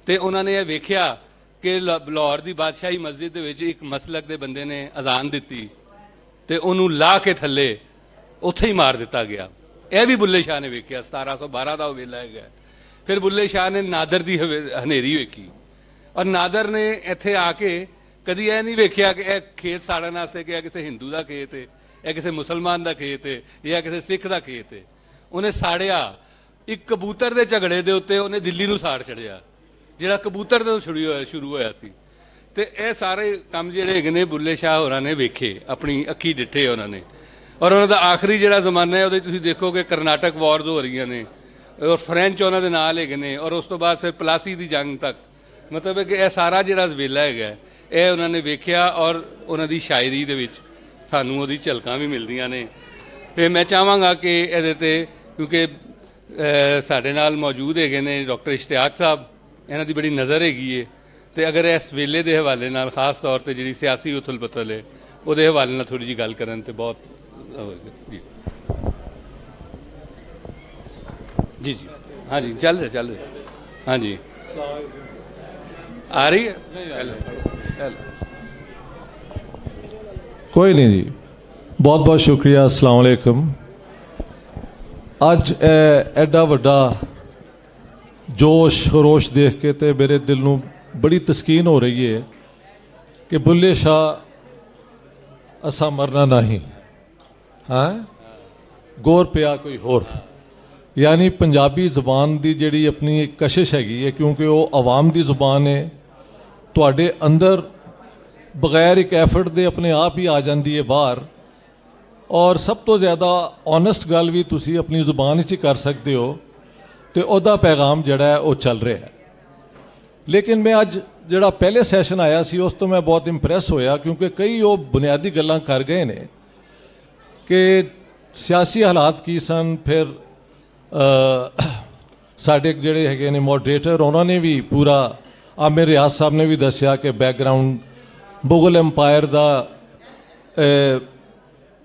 S7: ਤੇ ਉਹਨਾਂ ਨੇ ਇਹ ਵੇਖਿਆ ਕਿ ਲਾਹੌਰ ਦੀ ਬਾਦਸ਼ਾਹੀ ਮਸਜਿਦ ਦੇ ਵਿੱਚ ਇੱਕ ਮਸਲਕ ਦੇ ਬੰਦੇ ਨੇ ਅਜ਼ਾਨ ਦਿੱਤੀ ਤੇ ਉਹਨੂੰ ਲਾ ਕੇ ਥੱਲੇ ਉੱਥੇ ਹੀ ਮਾਰ ਦਿੱਤਾ ਗਿਆ। ਇਹ ਵੀ ਬੁੱਲੇ ਸ਼ਾਹ ਨੇ ਵੇਖਿਆ, 1712 ਦਾ ਉਹ ਵੇਲਾ ਹੈਗਾ। ਫਿਰ ਬੁੱਲੇ ਸ਼ਾਹ ਨੇ ਨਾਦਰ ਦੀ ਹਨੇਰੀ ਵੇਖੀ, ਔਰ ਨਾਦਰ ਨੇ ਇੱਥੇ ਆ ਕੇ ਕਦੀ ਇਹ ਨਹੀਂ ਵੇਖਿਆ ਕਿ ਇਹ ਖੇਤ ਸਾੜਨ ਵਾਸਤੇ ਕਿ ਇਹ ਕਿਸੇ ਹਿੰਦੂ ਦਾ ਖੇਤ ਹੈ, ਇਹ ਕਿਸੇ ਮੁਸਲਮਾਨ ਦਾ ਖੇਤ ਹੈ ਜਾਂ ਕਿਸੇ ਸਿੱਖ ਦਾ ਖੇਤ ਹੈ। ਉਹਨੇ ਸਾੜਿਆ, ਇੱਕ ਕਬੂਤਰ ਦੇ ਝਗੜੇ ਦੇ ਉੱਤੇ ਉਹਨੇ ਦਿੱਲੀ ਨੂੰ ਸਾੜ ਛੜਿਆ, ਜਿਹੜਾ ਕਬੂਤਰ ਤੋਂ ਸ਼ੁਰੂ ਹੋਇਆ ਸੀ। ਤੇ ਇਹ ਸਾਰੇ ਕੰਮ ਜਿਹੜੇ ਹੈਗੇ ਨੇ ਬੁੱਲੇ ਸ਼ਾਹ ਹੋਰਾਂ ਨੇ ਵੇਖੇ, ਆਪਣੀ ਅੱਖੀ ਡਿੱਠੇ ਉਹਨਾਂ ਨੇ। ਔਰ ਉਹਨਾਂ ਦਾ ਆਖਰੀ ਜਿਹੜਾ ਜ਼ਮਾਨਾ ਹੈ ਉਹਦੇ ਤੁਸੀਂ ਦੇਖੋਗੇ ਕਰਨਾਟਕ ਵਾਰਜ਼ ਹੋ ਰਹੀਆਂ ਨੇ, ਔਰ ਫ੍ਰੈਂਚ ਉਹਨਾਂ ਦੇ ਨਾਲ ਹੈਗੇ ਨੇ, ਔਰ ਉਸ ਤੋਂ ਬਾਅਦ ਫਿਰ ਪਲਾਸੀ ਦੀ ਜੰਗ ਤੱਕ। ਮਤਲਬ ਹੈ ਕਿ ਇਹ ਸਾਰਾ ਜਿਹੜਾ ਵੇਲਾ ਹੈਗਾ ਇਹ ਉਹਨਾਂ ਨੇ ਵੇਖਿਆ, ਔਰ ਉਹਨਾਂ ਦੀ ਸ਼ਾਇਰੀ ਦੇ ਵਿੱਚ ਸਾਨੂੰ ਉਹਦੀ ਝਲਕਾਂ ਵੀ ਮਿਲਦੀਆਂ ਨੇ। ਤੇ ਮੈਂ ਚਾਹਾਂਗਾ ਕਿ ਇਹਦੇ ਤੇ, ਕਿਉਂਕਿ ਸਾਡੇ ਨਾਲ ਮੌਜੂਦ ਹੈਗੇ ਨੇ ਡਾਕਟਰ ਇਸ਼ਤਿਆਕ ਸਾਹਿਬ, ਇਹਨਾਂ ਦੀ ਬੜੀ ਨਜ਼ਰ ਹੈਗੀ ਹੈ, ਤੇ ਅਗਰ ਇਸ ਵੇਲੇ ਦੇ ਹਵਾਲੇ ਨਾਲ ਖਾਸ ਤੌਰ ਤੇ ਜਿਹੜੀ ਸਿਆਸੀ ਉਥਲ ਪੁਥਲ ਹੈ ਉਹਦੇ ਹਵਾਲੇ ਨਾਲ ਥੋੜੀ ਜਿਹੀ ਗੱਲ ਕਰਨ ਤੇ ਬਹੁਤ ਜੀ ਜੀ ਜੀ हाँ जी चल रहे हाँ जी आ रही है
S8: कोई नहीं जी, बहुत बहुत शुक्रिया। अस्सलाम वालेकुम। अज एडा वड्डा जोश खरोश देख के ते मेरे दिल नूं बड़ी तस्कीन हो रही है कि बुल्ले शाह असा मरना नहीं, हाँ गौर पिया कोई होर। यानी पंजाबी ज़बान की जिहड़ी अपनी एक कशिश हैगी है, क्योंकि वो आवाम की ज़ुबान है, तुहाडे अंदर बगैर एक एफर्ट दे अपने आप ही आ जाती है बाहर। और सब तो ज़्यादा ऑनैसट गल भी तुसी अपनी ज़ुबान च कर सकते हो, तो उहदा पैगाम जिहड़ा है वो चल रहा है। लेकिन मैं अज जिहड़ा पहले सैशन आया सी उस तो मैं बहुत इंप्रैस होया, क्योंकि कई वो बुनियादी गल्लां कर गए ने कि सियासी हालात की सन। फिर साढ़े जिहड़े हैगे ने मॉडरेटर उन्होंने भी पूरा, आमिर रियाज साहब ने भी दसिया कि बैकग्राउंड मुगल एम्पायर का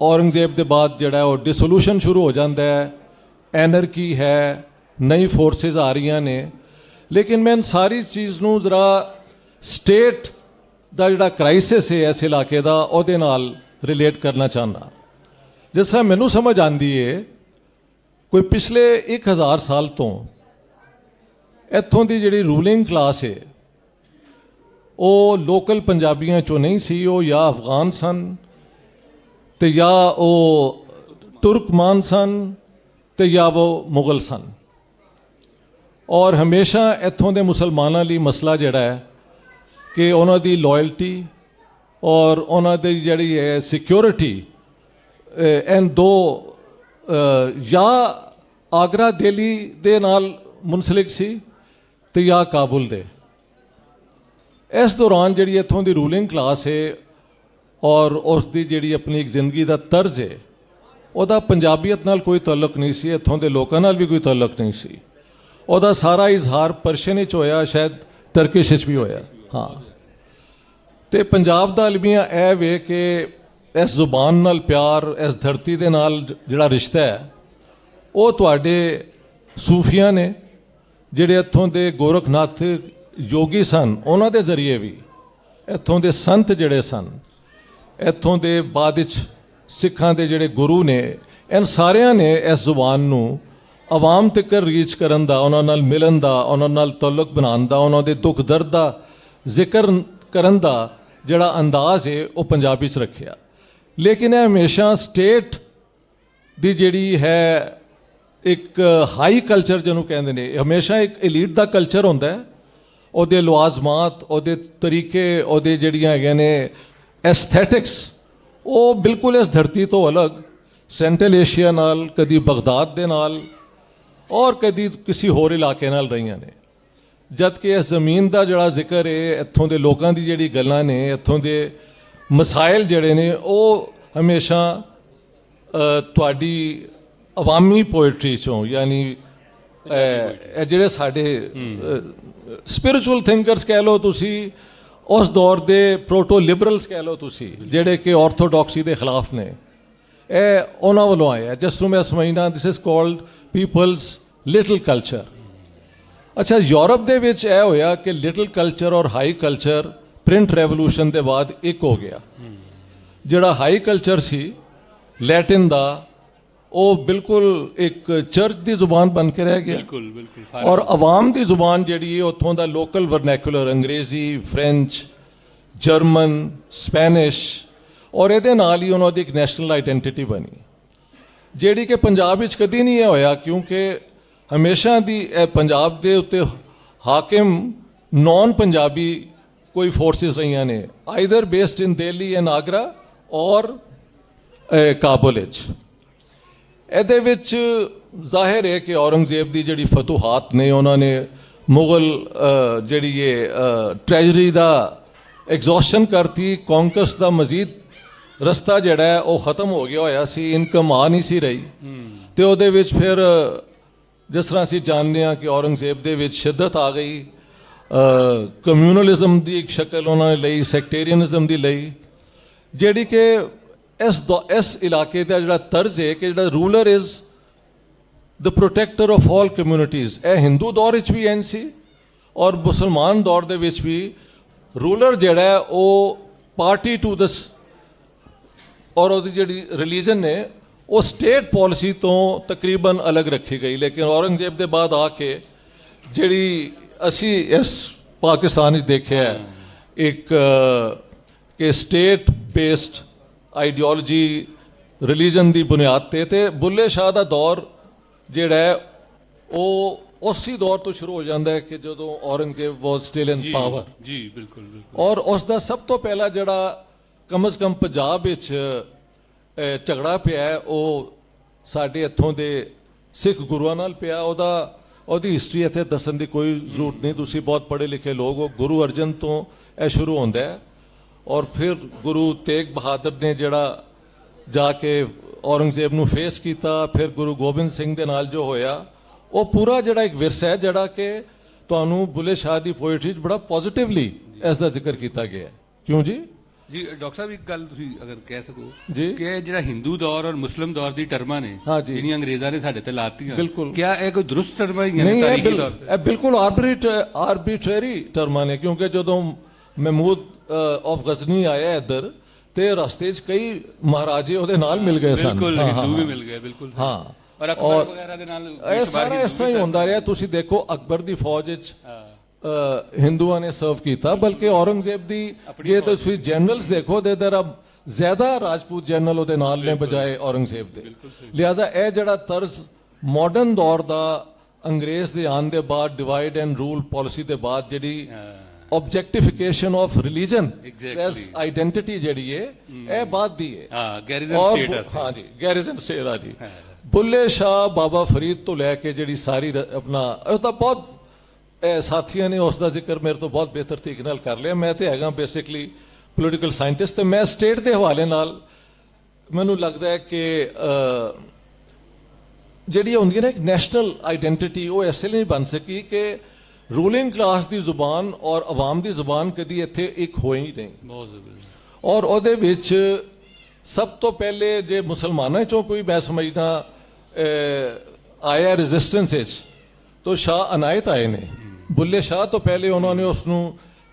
S8: औरंगजेब के बाद जिहड़ा वो डिसोल्यूशन शुरू हो जाता है, एनर्की है, नई फोर्सेस आ रही ने। लेकिन मैं इन सारी चीज़ नूं जरा स्टेट का जिहड़ा क्राइसिस है इस इलाके का उहदे नाल रिलेट करना चाहना। जिस तरह मैनू समझ आती है, कोई पिछले 1000 साल तो इत्थों की जिहड़ी रूलिंग क्लास है वो लोकल पंजाबियों चों नहीं सी, वो या अफगान सन ते या वो तुर्कमान सन ते या वो मुगल सन। और हमेशा इत्थों के मुसलमानों लिए मसला जिहड़ा है कि उन्हां दी लॉयल्टी और उन्हां दी जिहड़ी है सिक्योरिटी इन दो या आगरा दिल्ली दे नाल मुंसलिक सी ते या काबुल दे। इस दौरान जिहड़ी इत्थों दी रूलिंग क्लास है और उसकी जिहड़ी अपनी एक जिंदगी का तर्ज है, उहदा पंजाबीयत नाल कोई तल्लुक नहीं सी, इत्थों दे लोकां नाल भी कोई तल्लुक नहीं सी। उहदा सारा इजहार पर्शियन विच होया, शायद टर्किश विच भी होया। हाँ, तो पंजाब दा अलमिया यह वे कि इस जुबान नाल प्यार, इस धरती दे नाल जिहड़ा रिश्ता है वो तुहाडे सूफियां ने जिहड़े इत्थों दे गोरखनाथ योगी सन, उन्हां दे जरिए भी इत्थों दे संत जिहड़े सन, इत्थों दे बाद विच सिखां दे जिहड़े गुरु ने, इन सारियां ने इस जुबान नूं आवाम तक रीच करन दा, उन्हां नाल मिलन दा, उन्हां नाल तल्लुक बनाउण दा, उन्हां दे दुख दर्द दा जिक्र करन दा जिहड़ा अंदाज है वो पंजाबी च रखिया। लेकिन यह हमेशा स्टेट दी जिहड़ी है एक हाई कल्चर जिन्हों कहते हैं, हमेशा एक एलीट का कल्चर होंदा है, उहदे लवाजमात, उहदे तरीके, उहदे जिहड़ियां हैगियां ने एस्थेटिक्स, वो बिल्कुल इस धरती तो अलग सेंट्रल एशिया नाल, कदी बगदाद दे नाल और कदी किसी होर इलाके नाल रहीआं ने। जबकि इस जमीन का जिहड़ा जिक्र है, इत्थों दे लोकां दी जिहड़ी गल्लां ने, इत्थों दे मसाइल जिहड़े ने, वो हमेशा तुहाडी अवामी पोइट्री चों, यानी जिहड़े साडे स्पिरिचुअल थिंकर्स कह लो तुसी, उस दौर दे प्रोटो लिबरल्स कह लो तुसी, जिहड़े कि ऑर्थोडॉक्सी के खिलाफ ने, यह उन्हां वल्लों आया। जिस नूं मैं समझना this is called people's little culture. ਅੱਛਾ, ਯੂਰਪ ਦੇ ਵਿੱਚ ਇਹ ਹੋਇਆ ਕਿ ਲਿਟਲ ਕਲਚਰ ਔਰ ਹਾਈ ਕਲਚਰ ਪ੍ਰਿੰਟ ਰੈਵੋਲੂਸ਼ਨ ਦੇ ਬਾਅਦ ਇੱਕ ਹੋ ਗਿਆ। ਜਿਹੜਾ ਹਾਈ ਕਲਚਰ ਸੀ ਲੈਟਿਨ ਦਾ, ਉਹ ਬਿਲਕੁਲ ਇੱਕ ਚਰਚ ਦੀ ਜ਼ੁਬਾਨ ਬਣ ਕੇ ਰਹਿ ਗਿਆ।
S7: ਬਿਲਕੁਲ ਬਿਲਕੁਲ।
S8: ਔਰ ਆਵਾਮ ਦੀ ਜ਼ੁਬਾਨ ਜਿਹੜੀ ਹੈ ਉੱਥੋਂ ਦਾ ਲੋਕਲ ਵਰਨੈਕੂਲਰ, ਅੰਗਰੇਜ਼ੀ, ਫ੍ਰੈਂਚ, ਜਰਮਨ, ਸਪੈਨਿਸ਼, ਔਰ ਇਹਦੇ ਨਾਲ ਹੀ ਉਹਨਾਂ ਦੀ ਇੱਕ ਨੈਸ਼ਨਲ ਆਈਡੈਂਟੀਟੀ ਬਣੀ, ਜਿਹੜੀ ਕਿ ਪੰਜਾਬ ਵਿੱਚ ਕਦੀ ਨਹੀਂ ਇਹ ਹੋਇਆ, ਕਿਉਂਕਿ ਹਮੇਸ਼ਾ ਦੀ ਇਹ ਪੰਜਾਬ ਦੇ ਉੱਤੇ ਹਾਕਿਮ ਨੌਨ ਪੰਜਾਬੀ ਕੋਈ ਫੋਰਸਿਸ ਰਹੀਆਂ ਨੇ, either based in Delhi and Agra ਔਰ ਕਾਬੁਲ ਵਿੱਚ। ਇਹਦੇ ਵਿੱਚ ਜ਼ਾਹਿਰ ਹੈ ਕਿ ਔਰੰਗਜ਼ੇਬ ਦੀ ਜਿਹੜੀ ਫਤੂਹਾਤ ਨੇ, ਉਹਨਾਂ ਨੇ ਮੁਗਲ ਜਿਹੜੀ ਇਹ ਟ੍ਰੈਜਰੀ ਦਾ ਐਗਜ਼ੌਸ਼ਨ ਕਰਤੀ, ਕੌਂਕਸ ਦਾ ਮਜ਼ੀਦ ਰਸਤਾ ਜਿਹੜਾ ਹੈ ਉਹ ਖਤਮ ਹੋ ਗਿਆ ਹੋਇਆ ਸੀ, ਇਨਕਮ ਆ ਨਹੀਂ ਸੀ ਰਹੀ। ਤੇ ਉਹਦੇ ਵਿੱਚ ਫਿਰ ਜਿਸ ਤਰ੍ਹਾਂ ਅਸੀਂ ਜਾਣਦੇ ਹਾਂ ਕਿ ਔਰੰਗਜ਼ੇਬ ਦੇ ਵਿੱਚ ਸ਼ਿੱਦਤ ਆ ਗਈ, ਕਮਿਊਨਲਿਜ਼ਮ ਦੀ ਇੱਕ ਸ਼ਕਲ ਉਹਨਾਂ ਨੇ ਲਈ, ਸੈਕਟੇਰੀਅਨਿਜ਼ਮ ਦੀ ਲਈ, ਜਿਹੜੀ ਕਿ ਇਸ ਇਲਾਕੇ ਦਾ ਜਿਹੜਾ ਤਰਜ਼ ਹੈ ਕਿ ਜਿਹੜਾ ruler is the protector of all communities, ਇਹ ਹਿੰਦੂ ਦੌਰ ਵਿੱਚ ਵੀ ਐਨ ਸੀ ਔਰ ਮੁਸਲਮਾਨ ਦੌਰ ਦੇ ਵਿੱਚ ਵੀ ਰੂਲਰ ਜਿਹੜਾ ਹੈ ਉਹ ਪਾਰਟੀ ਟੂ ਦਿਸ, ਔਰ ਉਹਦੀ ਜਿਹੜੀ ਰਿਲੀਜਨ ਨੇ ਉਹ ਸਟੇਟ ਪਾਲਿਸੀ ਤੋਂ ਤਕਰੀਬਨ ਅਲੱਗ ਰੱਖੀ ਗਈ। ਲੇਕਿਨ ਔਰੰਗਜ਼ੇਬ ਦੇ ਬਾਅਦ ਆ ਕੇ ਜਿਹੜੀ ਅਸੀਂ ਇਸ ਪਾਕਿਸਤਾਨ ਵਿੱਚ ਦੇਖਿਆ ਹੈ ਇੱਕ ਕਿ ਸਟੇਟ ਬੇਸਡ ਆਈਡੀਓਲੋਜੀ ਰਿਲੀਜਨ ਦੀ ਬੁਨਿਆਦ ਤੇ ਬੁੱਲੇ ਸ਼ਾਹ ਦਾ ਦੌਰ ਜਿਹੜਾ ਹੈ ਉਹ ਉਸੇ ਦੌਰ ਤੋਂ ਸ਼ੁਰੂ ਹੋ ਜਾਂਦਾ ਹੈ ਕਿ ਜਦੋਂ ਔਰੰਗਜ਼ੇਬ ਵਾਸ ਸਟਿਲ ਇਨ ਪਾਵਰ।
S7: ਜੀ ਬਿਲਕੁਲ ਬਿਲਕੁਲ।
S8: ਔਰ ਉਸ ਦਾ ਸਭ ਤੋਂ ਪਹਿਲਾ ਜਿਹੜਾ ਕਮ ਅਜ਼ ਕਮ ਪੰਜਾਬ ਵਿੱਚ ਝਗੜਾ ਪਿਆ ਹੈ ਉਹ ਸਾਡੇ ਇੱਥੋਂ ਦੇ ਸਿੱਖ ਗੁਰੂਆਂ ਨਾਲ ਪਿਆ। ਉਹਦੀ ਹਿਸਟਰੀ ਇੱਥੇ ਦੱਸਣ ਦੀ ਕੋਈ ਜ਼ਰੂਰਤ ਨਹੀਂ, ਤੁਸੀਂ ਬਹੁਤ ਪੜ੍ਹੇ ਲਿਖੇ ਲੋਕ ਹੋ। ਗੁਰੂ ਅਰਜਨ ਤੋਂ ਇਹ ਸ਼ੁਰੂ ਹੁੰਦਾ ਹੈ ਔਰ ਫਿਰ ਗੁਰੂ ਤੇਗ ਬਹਾਦਰ ਨੇ ਜਿਹੜਾ ਜਾ ਕੇ ਔਰੰਗਜ਼ੇਬ ਨੂੰ ਫੇਸ ਕੀਤਾ, ਫਿਰ ਗੁਰੂ ਗੋਬਿੰਦ ਸਿੰਘ ਦੇ ਨਾਲ ਜੋ ਹੋਇਆ, ਉਹ ਪੂਰਾ ਜਿਹੜਾ ਇੱਕ ਵਿਰਸਾ ਹੈ ਜਿਹੜਾ ਕਿ ਤੁਹਾਨੂੰ ਬੁੱਲੇ ਸ਼ਾਹ ਦੀ ਪੋਇਟਰੀ 'ਚ ਬੜਾ ਪੋਜ਼ਿਟਿਵਲੀ ਇਸ ਦਾ ਜ਼ਿਕਰ ਕੀਤਾ ਗਿਆ ਹੈ। ਕਿਉਂ ਜੀ?
S7: ਜੀ ਡਾਕਟਰ ਸਾਹਿਬ, ਇੱਕ ਗੱਲ ਤੁਸੀਂ ਅਗਰ ਕਹਿ ਸਕੋ
S8: ਜੀ
S7: ਕਿ ਜਿਹੜਾ ਹਿੰਦੂ ਦੌਰ ਔਰ ਮੁਸਲਿਮ ਦੌਰ ਦੀ ਟਰਮਾਂ ਨੇ
S8: ਹਾਂ ਜੀ,
S7: ਜਿਹੜੀਆਂ ਅੰਗਰੇਜ਼ਾਂ ਨੇ ਸਾਡੇ ਤੇ ਲਾਤੀਆਂ,
S8: ਬਿਲਕੁਲ,
S7: ਕਿਆ ਇਹ ਕੋਈ ਦਰੁਸਤ ਟਰਮਾਂ ਹੀ ਨੇ
S8: ਨਹੀਂ?
S7: ਤਾਰੀਖੀ ਤੌਰ ਤੇ
S8: ਇਹ ਬਿਲਕੁਲ ਆਰਬਿਟਰੀ ਟਰਮਾਂ ਨੇ, ਕਿਉਂਕਿ ਜਦੋਂ ਮਹਿਮੂਦ ਆਫ ਗਜ਼ਨੀ ਆਇਆ ਇੱਧਰ ਤੇ ਰਸਤੇ 'ਚ ਕਈ ਮਹਾਰਾਜੇ ਉਹਦੇ ਨਾਲ ਮਿਲ ਗਏ ਸਨ।
S7: ਬਿਲਕੁਲ, ਹਿੰਦੂ ਵੀ ਮਿਲ ਗਏ। ਬਿਲਕੁਲ
S8: ਹਾਂ,
S7: ਔਰ ਅਕਬਰ ਵਗੈਰਾ ਦੇ ਨਾਲ
S8: ਇਹ ਸਾਰਾ ਇਸ ਤਰ੍ਹਾਂ ਹੀ ਹੁੰਦਾ ਰਿਹਾ। ਤੁਸੀਂ ਦੇਖੋ ਅਕਬਰ ਦੀ ਫੌਜ ਵਿੱਚ ਹਿੰਦੂਆਂ ਨੇ ਸਰਵ ਕੀਤਾ, ਬਲਕਿ ਔਰੰਗਜ਼ੇਬ ਦੀ ਜੇ ਤੁਸੀਂ ਜਨਰਲਸ ਦੇਖੋ ਤੇ ਦਰ ਜ਼ਿਆਦਾ ਰਾਜਪੂਤ ਜਨਰਲ ਉਹਦੇ ਨਾਲ ਨੇ ਬਜਾਏ ਔਰੰਗਜ਼ੇਬ ਦੇ। ਲਿਹਾਜ਼ਾ ਇਹ ਜਿਹੜਾ ਤਰਜ਼ ਮਾਡਰਨ ਦੌਰ ਦਾ ਅੰਗਰੇਜ਼ ਦੇ ਆਉਣ ਦੇ ਬਾਅਦ ਡਿਵਾਈਡ ਐਂਡ ਰੂਲ ਪਾਲਿਸੀ ਦੇ ਬਾਅਦ ਜਿਹੜੀ objectification of religion as identity ਜਿਹੜੀ ਹੈ ਇਹ ਬਾਤ ਦੀ ਹੈ।
S7: ਹਾਂ, ਗੈਰੀਜ਼ਨ ਸਟੇਟ।
S8: ਹਾਂ ਜੀ, ਗੈਰੀਜ਼ਨ ਸਟੇਟ ਆ ਜੀ। ਬੁੱਲੇ ਸ਼ਾਹ ਬਾਬਾ ਫਰੀਦ ਤੋਂ ਲੈ ਕੇ ਜਿਹੜੀ ਸਾਰੀ ਆਪਣਾ ਉਹ ਤਾਂ ਬਹੁਤ ਸਾਥੀਆਂ ਨੇ ਉਸ ਦਾ ਜ਼ਿਕਰ ਮੇਰੇ ਤੋਂ ਬਹੁਤ ਬਿਹਤਰ ਤਰੀਕੇ ਨਾਲ ਕਰ ਲਿਆ। ਮੈਂ ਤੇ ਹੈਗਾ ਬੇਸਿਕਲੀ ਪੋਲੀਟੀਕਲ ਸਾਇੰਟਿਸਟ ਤੇ ਮੈਂ ਸਟੇਟ ਦੇ ਹਵਾਲੇ ਨਾਲ ਮੈਨੂੰ ਲੱਗਦਾ ਹੈ ਕਿ ਜਿਹੜੀ ਹੁੰਦੀ ਹੈ ਨਾ ਇੱਕ ਨੈਸ਼ਨਲ ਆਈਡੈਂਟੀਟੀ, ਉਹ ਐਸੇ ਨਹੀਂ ਬਣ ਸਕੀ ਕਿ ਰੂਲਿੰਗ ਕਲਾਸ ਦੀ ਜ਼ੁਬਾਨ ਔਰ ਆਵਾਮ ਦੀ ਜ਼ੁਬਾਨ ਕਦੀ ਇੱਥੇ ਇੱਕ ਹੋਈ ਹੀ ਨਹੀਂ। ਔਰ ਉਹਦੇ ਵਿੱਚ ਸਭ ਤੋਂ ਪਹਿਲੇ ਜੇ ਮੁਸਲਮਾਨਾਂ ਚੋਂ ਕੋਈ ਮੈਂ ਸਮਝਦਾ ਆਇਆ ਰੈਜ਼ਿਸਟੈਂਸ ਵਿੱਚ ਤਾਂ ਸ਼ਾਹ ਅਨਾਇਤ ਆਏ ਨੇ। ਬੁੱਲੇ ਸ਼ਾਹ ਤੋਂ ਪਹਿਲੇ ਉਹਨਾਂ ਨੇ ਉਸ ਨੂੰ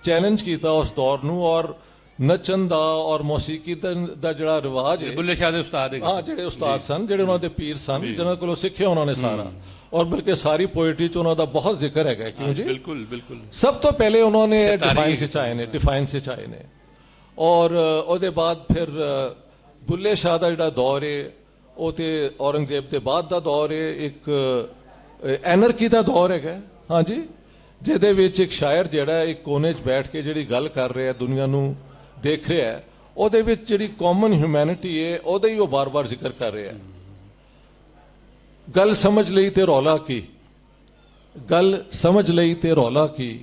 S8: ਚੈਲੰਜ ਕੀਤਾ ਉਸ ਦੌਰ ਨੂੰ, ਔਰ ਨੱਚਣ ਦਾ ਔਰ ਮੌਸੀਕੀ ਦਾ ਜਿਹੜਾ ਰਿਵਾਜ ਹੈ,
S7: ਬੁੱਲੇ ਸ਼ਾਹ ਦੇ ਉਸਤਾਦ ਹੈ।
S8: ਹਾਂ, ਜਿਹੜੇ ਉਸਤਾਦ ਸਨ, ਜਿਹੜੇ ਉਹਨਾਂ ਦੇ ਪੀਰ ਸਨ, ਜਿਹਨਾਂ ਕੋਲੋਂ ਸਿੱਖਿਆ ਉਹਨਾਂ ਨੇ ਸਾਰਾ, ਔਰ ਬਲਕਿ ਸਾਰੀ ਪੋਇਟਰੀ 'ਚ ਉਹਨਾਂ ਦਾ ਬਹੁਤ ਜ਼ਿਕਰ ਹੈਗਾ। ਕਿਉਂ ਜੀ?
S7: ਬਿਲਕੁਲ ਬਿਲਕੁਲ।
S8: ਸਭ ਤੋਂ ਪਹਿਲੇ ਉਹਨਾਂ ਨੇ ਡਿਫਾਈਨਸ ਵਿੱਚ ਆਏ ਨੇ ਔਰ ਉਹਦੇ ਬਾਅਦ ਫਿਰ ਬੁੱਲੇ ਸ਼ਾਹ ਦਾ ਜਿਹੜਾ ਦੌਰ ਹੈ ਉਹ ਤੇ ਔਰੰਗਜ਼ੇਬ ਦੇ ਬਾਅਦ ਦਾ ਦੌਰ ਹੈ, ਇੱਕ ਐਨਰਕੀ ਦਾ ਦੌਰ ਹੈਗਾ। ਹਾਂਜੀ, ਜਿਹਦੇ ਵਿੱਚ ਇੱਕ ਸ਼ਾਇਰ ਜਿਹੜਾ ਇੱਕ ਕੋਨੇ 'ਚ ਬੈਠ ਕੇ ਜਿਹੜੀ ਗੱਲ ਕਰ ਰਿਹਾ, ਦੁਨੀਆ ਨੂੰ ਦੇਖ ਰਿਹਾ ਹੈ, ਉਹਦੇ ਵਿੱਚ ਜਿਹੜੀ ਕਾਮਨ ਹਿਊਮੈਨਿਟੀ ਹੈ ਉਹਦਾ ਹੀ ਉਹ ਬਾਰ-ਬਾਰ ਜ਼ਿਕਰ ਕਰ ਰਿਹਾ ਹੈ। ਗੱਲ ਸਮਝ ਲਈ ਤੇ ਰੌਲਾ ਕੀ, ਗੱਲ ਸਮਝ ਲਈ ਤੇ ਰੌਲਾ ਕੀ,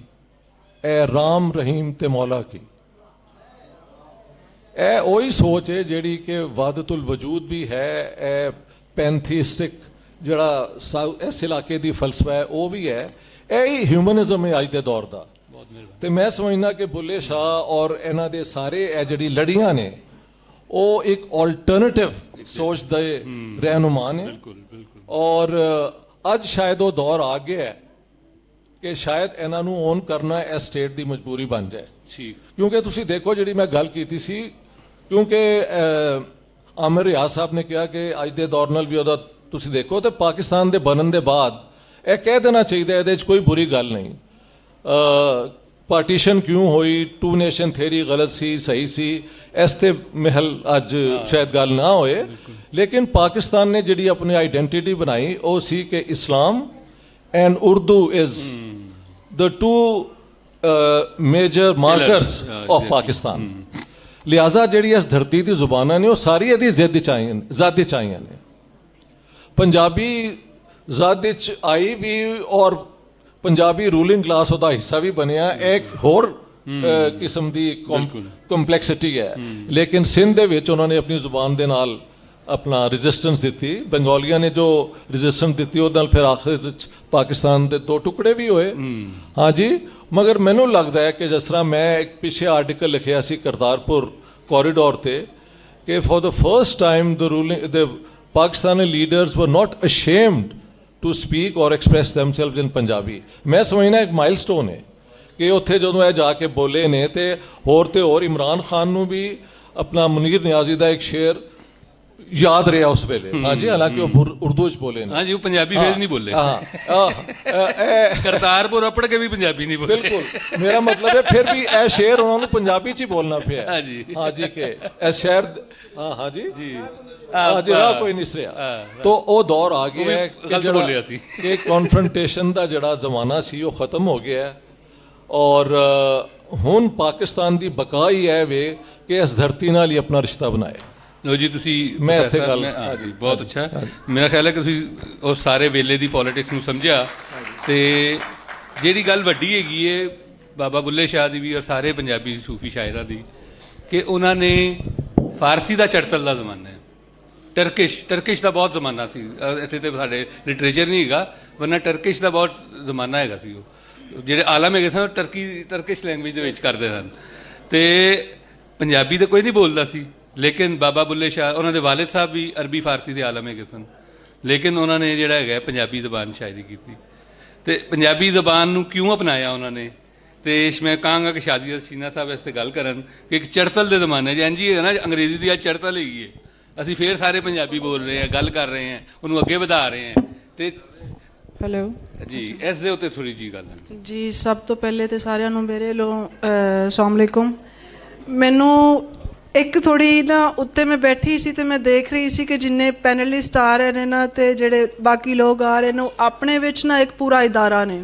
S8: ਐ ਰਾਮ ਰਹੀਮ ਤੇ ਮੌਲਾ ਕੀ। ਇਹ ਉਹੀ ਸੋਚ ਹੈ ਜਿਹੜੀ ਕਿ ਵਾਦਤੁਲ ਵਜੂਦ ਵੀ ਹੈ, ਇਹ ਪੈਂਥੀਸਟਿਕ ਜਿਹੜਾ ਇਸ ਇਲਾਕੇ ਦੀ ਫਲਸਫਾ ਹੈ ਉਹ ਵੀ ਹੈ। ਇਹ ਹੀ ਹਿਊਮਨਿਜ਼ਮ ਹੈ ਅੱਜ ਦੇ ਦੌਰ ਦਾ। ਤੇ ਮੈਂ ਸਮਝਦਾ ਕਿ ਬੁੱਲੇ ਸ਼ਾਹ ਔਰ ਇਹਨਾਂ ਦੇ ਸਾਰੇ ਇਹ ਜਿਹੜੀ ਲੜੀਆਂ ਨੇ ਉਹ ਇੱਕ ਆਲਟਰਨੇਟਿਵ ਸੋਚ ਦੇ ਰਹਿਨੁਮਾ ਨੇ। ਔਰ ਅੱਜ ਸ਼ਾਇਦ ਉਹ ਦੌਰ ਆ ਗਿਆ ਹੈ ਕਿ ਸ਼ਾਇਦ ਇਹਨਾਂ ਨੂੰ ਓਨ ਕਰਨਾ ਇਹ ਸਟੇਟ ਦੀ ਮਜਬੂਰੀ ਬਣ ਜਾਏ।
S7: ਠੀਕ।
S8: ਕਿਉਂਕਿ ਤੁਸੀਂ ਦੇਖੋ ਜਿਹੜੀ ਮੈਂ ਗੱਲ ਕੀਤੀ ਸੀ, ਕਿਉਂਕਿ ਆਮਿਰ ਰਿਆਜ਼ ਸਾਹਿਬ ਨੇ ਕਿਹਾ ਕਿ ਅੱਜ ਦੇ ਦੌਰ ਨਾਲ ਵੀ ਉਹਦਾ ਤੁਸੀਂ ਦੇਖੋ ਤੇ ਪਾਕਿਸਤਾਨ ਦੇ ਬਣਨ ਦੇ ਬਾਅਦ ਇਹ ਕਹਿ ਦੇਣਾ ਚਾਹੀਦਾ ਇਹਦੇ 'ਚ ਕੋਈ ਬੁਰੀ ਗੱਲ ਨਹੀਂ। ਪਾਰਟੀਸ਼ਨ ਕਿਉਂ ਹੋਈ, ਟੂ ਨੇਸ਼ਨ ਥਿਊਰੀ ਗਲਤ ਸੀ ਸਹੀ ਸੀ, ਇਸ ਤੇ ਮਹਿਲ ਅੱਜ ਸ਼ਾਇਦ ਗੱਲ ਨਾ ਹੋਏ, ਲੇਕਿਨ ਪਾਕਿਸਤਾਨ ਨੇ ਜਿਹੜੀ ਆਪਣੀ ਆਈਡੈਂਟੀਟੀ ਬਣਾਈ ਉਹ ਸੀ ਕਿ Islam and Urdu is the two major markers of Pakistan. ਲਿਹਾਜ਼ਾ ਜਿਹੜੀ ਇਸ ਧਰਤੀ ਦੀ ਜ਼ੁਬਾਨਾਂ ਨੇ ਉਹ ਸਾਰੀ ਇਹਦੀ ਜ਼ਿੱਦ ਚ ਆਈਆਂ ਨੇ। ਪੰਜਾਬੀ ਜ਼ਦ ਚ ਆਈ ਵੀ ਔਰ ਪੰਜਾਬੀ ਰੂਲਿੰਗ ਕਲਾਸ ਉਹਦਾ ਹਿੱਸਾ ਵੀ ਬਣਿਆ, ਇੱਕ ਹੋਰ ਕਿਸਮ ਦੀ ਕੰਪਲੈਕਸਿਟੀ ਹੈ। ਲੇਕਿਨ ਸਿੰਧ ਦੇ ਵਿੱਚ ਉਹਨਾਂ ਨੇ ਆਪਣੀ ਜ਼ੁਬਾਨ ਦੇ ਨਾਲ ਆਪਣਾ ਰੈਜ਼ਿਸਟੈਂਸ ਦਿੱਤੀ, ਬੰਗਾਲੀਆਂ ਨੇ ਜੋ ਰੈਜ਼ਿਸਟੈਂਸ ਦਿੱਤੀ ਉਹਦੇ ਨਾਲ ਫਿਰ ਆਖਿਰ ਵਿੱਚ ਪਾਕਿਸਤਾਨ ਦੇ 2 ਟੁਕੜੇ ਵੀ ਹੋਏ। ਹਾਂਜੀ, ਮਗਰ ਮੈਨੂੰ ਲੱਗਦਾ ਹੈ ਕਿ ਜਿਸ ਤਰ੍ਹਾਂ ਮੈਂ ਇੱਕ ਪਿੱਛੇ ਆਰਟੀਕਲ ਲਿਖਿਆ ਸੀ ਕਰਤਾਰਪੁਰ ਕੋਰੀਡੋਰ ਤੇ ਕਿ for the first time the Pakistani leaders were not ashamed to speak or express themselves in Punjabi। ਮੈਂ ਸਮਝਦਾ ਇੱਕ ਮਾਈਲਸਟੋਨ ਹੈ ਕਿ ਉੱਥੇ ਜਦੋਂ ਇਹ ਜਾ ਕੇ ਬੋਲੇ ਨੇ ਤੇ ਹੋਰ ਇਮਰਾਨ ਖਾਨ ਨੂੰ ਵੀ ਆਪਣਾ ਮੁਨੀਰ ਨਿਆਜ਼ੀ ਦਾ ਇੱਕ ਸ਼ੇਰ ਯਾਦ ਰਿਹਾ ਉਸ ਵੇਲੇ। ਹਾਂਜੀ, ਹਾਲਾਂਕਿ ਉਹ ਉਰਦੂ ਚ ਬੋਲੇ ਨੇ।
S7: ਹਾਂਜੀ, ਉਹ ਪੰਜਾਬੀ ਫਿਰ ਨਹੀਂ ਬੋਲੇ। ਕਰਤਾਰਪੁਰ ਆਪੜ ਕੇ ਵੀ ਪੰਜਾਬੀ ਨਹੀਂ ਬੋਲੇ।
S8: ਬਿਲਕੁਲ, ਮੇਰਾ ਮਤਲਬ ਹੈ ਫਿਰ ਵੀ ਇਹ ਸ਼ੇਰ ਉਹਨਾਂ ਨੂੰ ਪੰਜਾਬੀ ਚ ਹੀ ਬੋਲਣਾ ਪਿਆ। ਹਾਂਜੀ ਕਿ ਇਹ ਸ਼ੇਰ ਹਾਂਜੀ ਰਾਹ ਕੋਈ ਨਹੀਂ ਸਰਿਆ। ਤੋ ਉਹ ਦੌਰ ਆ ਗਿਆ ਹੈ ਕਿ ਕਨਫਰੰਟੇਸ਼ਨ ਦਾ ਜਿਹੜਾ ਜ਼ਮਾਨਾ ਸੀ ਉਹ ਖਤਮ ਹੋ ਗਿਆ ਹੈ ਔਰ ਹੁਣ ਪਾਕਿਸਤਾਨ ਦੀ ਬਕਾ ਹੀ ਹੈ ਵੇ ਕਿ ਇਸ ਧਰਤੀ ਨਾਲ ਹੀ ਆਪਣਾ ਰਿਸ਼ਤਾ ਬਣਾਏ।
S7: ਲੋ ਜੀ, ਤੁਸੀਂ
S8: ਮੈਂ ਇੱਥੇ ਗੱਲ
S7: ਹਾਂਜੀ ਬਹੁਤ ਅੱਛਾ। ਮੇਰਾ ਖਿਆਲ ਹੈ ਕਿ ਤੁਸੀਂ ਉਸ ਸਾਰੇ ਵੇਲੇ ਦੀ ਪੋਲਿਟਿਕਸ ਨੂੰ ਸਮਝਿਆ ਤੇ ਜਿਹੜੀ ਗੱਲ ਵੱਡੀ ਹੈਗੀ ਹੈ ਬਾਬਾ ਬੁੱਲੇ ਸ਼ਾਹ ਦੀ ਵੀ ਔਰ ਸਾਰੇ ਪੰਜਾਬੀ ਸੂਫੀ ਸ਼ਾਇਰਾਂ ਦੀ ਕਿ ਉਹਨਾਂ ਨੇ ਫਾਰਸੀ ਦਾ ਚੜਤਲ ਦਾ ਜ਼ਮਾਨਾ ਹੈ, ਟਰਕਿਸ਼ ਦਾ ਬਹੁਤ ਜ਼ਮਾਨਾ ਸੀ। ਇੱਥੇ ਤੇ ਸਾਡੇ ਲਿਟਰੇਚਰ ਨਹੀਂ ਹੈਗਾ, ਵਰਨਾ ਟਰਕਿਸ਼ ਦਾ ਬਹੁਤ ਜ਼ਮਾਨਾ ਹੈਗਾ ਸੀ। ਉਹ ਜਿਹੜੇ ਆਲਮ ਹੈਗੇ ਸਨ ਟਰਕਿਸ਼ ਲੈਂਗੁਏਜ ਦੇ ਵਿੱਚ ਕਰਦੇ ਸਨ ਤੇ ਪੰਜਾਬੀ ਤਾਂ ਕੋਈ ਨਹੀਂ ਬੋਲਦਾ ਸੀ। ਲੇਕਿਨ ਬਾਬਾ ਬੁੱਲੇ ਸ਼ਾਹ ਉਹਨਾਂ ਦੇ ਵਾਲਿਦ ਸਾਹਿਬ ਵੀ ਅਰਬੀ ਫਾਰਸੀ ਦੇ ਆਲਮ ਹੈਗੇ ਸਨ, ਲੇਕਿਨ ਉਹਨਾਂ ਨੇ ਜਿਹੜਾ ਹੈਗਾ ਪੰਜਾਬੀ ਜ਼ਬਾਨ ਸ਼ਾਇਰੀ ਕੀਤੀ। ਤੇ ਪੰਜਾਬੀ ਜ਼ਬਾਨ ਨੂੰ ਕਿਉਂ ਅਪਣਾਇਆ ਉਹਨਾਂ ਨੇ, ਤੇ ਮੈਂ ਕਹਾਂਗਾ ਕਿ ਸ਼ਾਦੀ ਸੀਨਾ ਸਾਹਿਬ ਇਸ 'ਤੇ ਗੱਲ ਕਰਨ ਕਿ ਇੱਕ ਚੜਤਲ ਦੇ ਜ਼ਮਾਨੇ 'ਚ ਇੰਝ ਹੀ ਹੈ ਨਾ, ਅੰਗਰੇਜ਼ੀ ਦੀ ਅੱਜ ਚੜਤਲ ਹੈਗੀ ਹੈ, ਅਸੀਂ ਫਿਰ ਸਾਰੇ ਪੰਜਾਬੀ ਬੋਲ ਰਹੇ ਹਾਂ, ਗੱਲ ਕਰ ਰਹੇ ਹਾਂ, ਉਹਨੂੰ ਅੱਗੇ ਵਧਾ ਰਹੇ ਹਾਂ। ਤੇ
S9: ਹੈਲੋ
S7: ਜੀ, ਇਸ ਦੇ ਉੱਤੇ ਥੋੜ੍ਹੀ ਜਿਹੀ ਗੱਲ ਹੈ
S9: ਜੀ। ਸਭ ਤੋਂ ਪਹਿਲੇ ਤੇ ਸਾਰਿਆਂ ਨੂੰ ਮੇਰੇ ਵੱਲੋਂ ਅਸਲਾਮ ਅਲੈਕੁਮ। ਮੈਨੂੰ ਇੱਕ ਥੋੜ੍ਹੀ ਨਾ ਉੱਤੇ ਮੈਂ ਬੈਠੀ ਸੀ ਤੇ ਮੈਂ ਦੇਖ ਰਹੀ ਸੀ ਕਿ ਜਿੰਨੇ ਪੈਨਲਿਸਟ ਆ ਰਹੇ ਨੇ ਨਾ ਤੇ ਜਿਹੜੇ ਬਾਕੀ ਲੋਕ ਆ ਰਹੇ ਨੇ ਉਹ ਆਪਣੇ ਵਿੱਚ ਨਾ ਇੱਕ ਪੂਰਾ ਇਦਾਰਾ ਨੇ।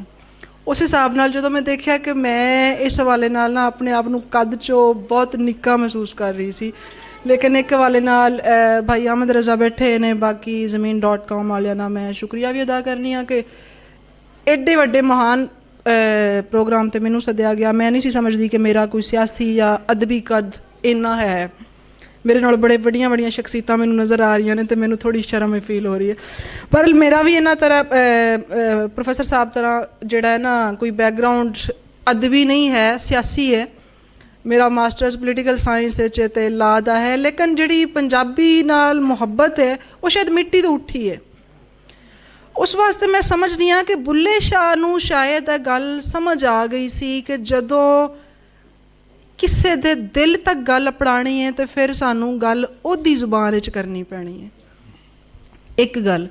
S9: ਉਸ ਹਿਸਾਬ ਨਾਲ ਜਦੋਂ ਮੈਂ ਦੇਖਿਆ ਕਿ ਮੈਂ ਇਸ ਹਵਾਲੇ ਨਾਲ ਨਾ ਆਪਣੇ ਆਪ ਨੂੰ ਕੱਦ 'ਚੋਂ ਬਹੁਤ ਨਿੱਕਾ ਮਹਿਸੂਸ ਕਰ ਰਹੀ ਸੀ, ਲੇਕਿਨ ਇੱਕ ਹਵਾਲੇ ਨਾਲ ਭਾਈ ਅਹਿਮਦ ਰਜ਼ਾ ਬੈਠੇ ਨੇ, ਬਾਕੀ ਜ਼ਮੀਨ.com ਵਾਲਿਆਂ ਦਾ ਮੈਂ ਸ਼ੁਕਰੀਆ ਵੀ ਅਦਾ ਕਰਨੀ ਆ ਕਿ ਐਡੇ ਵੱਡੇ ਮਹਾਨ ਪ੍ਰੋਗਰਾਮ 'ਤੇ ਮੈਨੂੰ ਸੱਦਿਆ ਗਿਆ। ਮੈਂ ਨਹੀਂ ਸੀ ਸਮਝਦੀ ਕਿ ਮੇਰਾ ਕੋਈ ਸਿਆਸੀ ਜਾਂ ਅਦਬੀ ਕੱਦ ਇੰਨਾ ਹੈ। ਮੇਰੇ ਨਾਲ ਬੜੇ ਵੱਡੀਆਂ ਸ਼ਖਸੀਅਤਾਂ ਮੈਨੂੰ ਨਜ਼ਰ ਆ ਰਹੀਆਂ ਨੇ ਤੇ ਮੈਨੂੰ ਥੋੜ੍ਹੀ ਸ਼ਰਮ ਫੀਲ ਹੋ ਰਹੀ ਹੈ। ਪਰ ਮੇਰਾ ਵੀ ਇਹਨਾਂ ਤਰ੍ਹਾਂ ਪ੍ਰੋਫੈਸਰ ਸਾਹਿਬ ਤਰ੍ਹਾਂ ਜਿਹੜਾ ਹੈ ਨਾ ਕੋਈ ਬੈਕਗਰਾਊਂਡ ਅਦਬੀ ਨਹੀਂ ਹੈ, ਸਿਆਸੀ ਹੈ। ਮੇਰਾ ਮਾਸਟਰਸ ਪੋਲੀਟੀਕਲ ਸਾਇੰਸ ਵਿੱਚ ਤੇ ਲਾ ਦਾ ਹੈ, ਲੇਕਿਨ ਜਿਹੜੀ ਪੰਜਾਬੀ ਨਾਲ ਮੁਹੱਬਤ ਹੈ ਉਹ ਸ਼ਾਇਦ ਮਿੱਟੀ ਤੋਂ ਉੱਠੀ ਹੈ। ਉਸ ਵਾਸਤੇ ਮੈਂ ਸਮਝਦੀ ਹਾਂ ਕਿ ਬੁੱਲੇ ਸ਼ਾਹ ਨੂੰ ਸ਼ਾਇਦ ਇਹ ਗੱਲ ਸਮਝ ਆ ਗਈ ਸੀ ਕਿ ਜਦੋਂ ਕਿਸੇ ਦੇ ਦਿਲ ਤੱਕ ਗੱਲ ਅਪਣਾਉਣੀ ਹੈ ਤੇ ਫਿਰ ਸਾਨੂੰ ਗੱਲ ਉਹਦੀ ਜ਼ੁਬਾਨ ਵਿੱਚ ਕਰਨੀ ਪੈਣੀ ਹੈ। ਇੱਕ ਗੱਲ।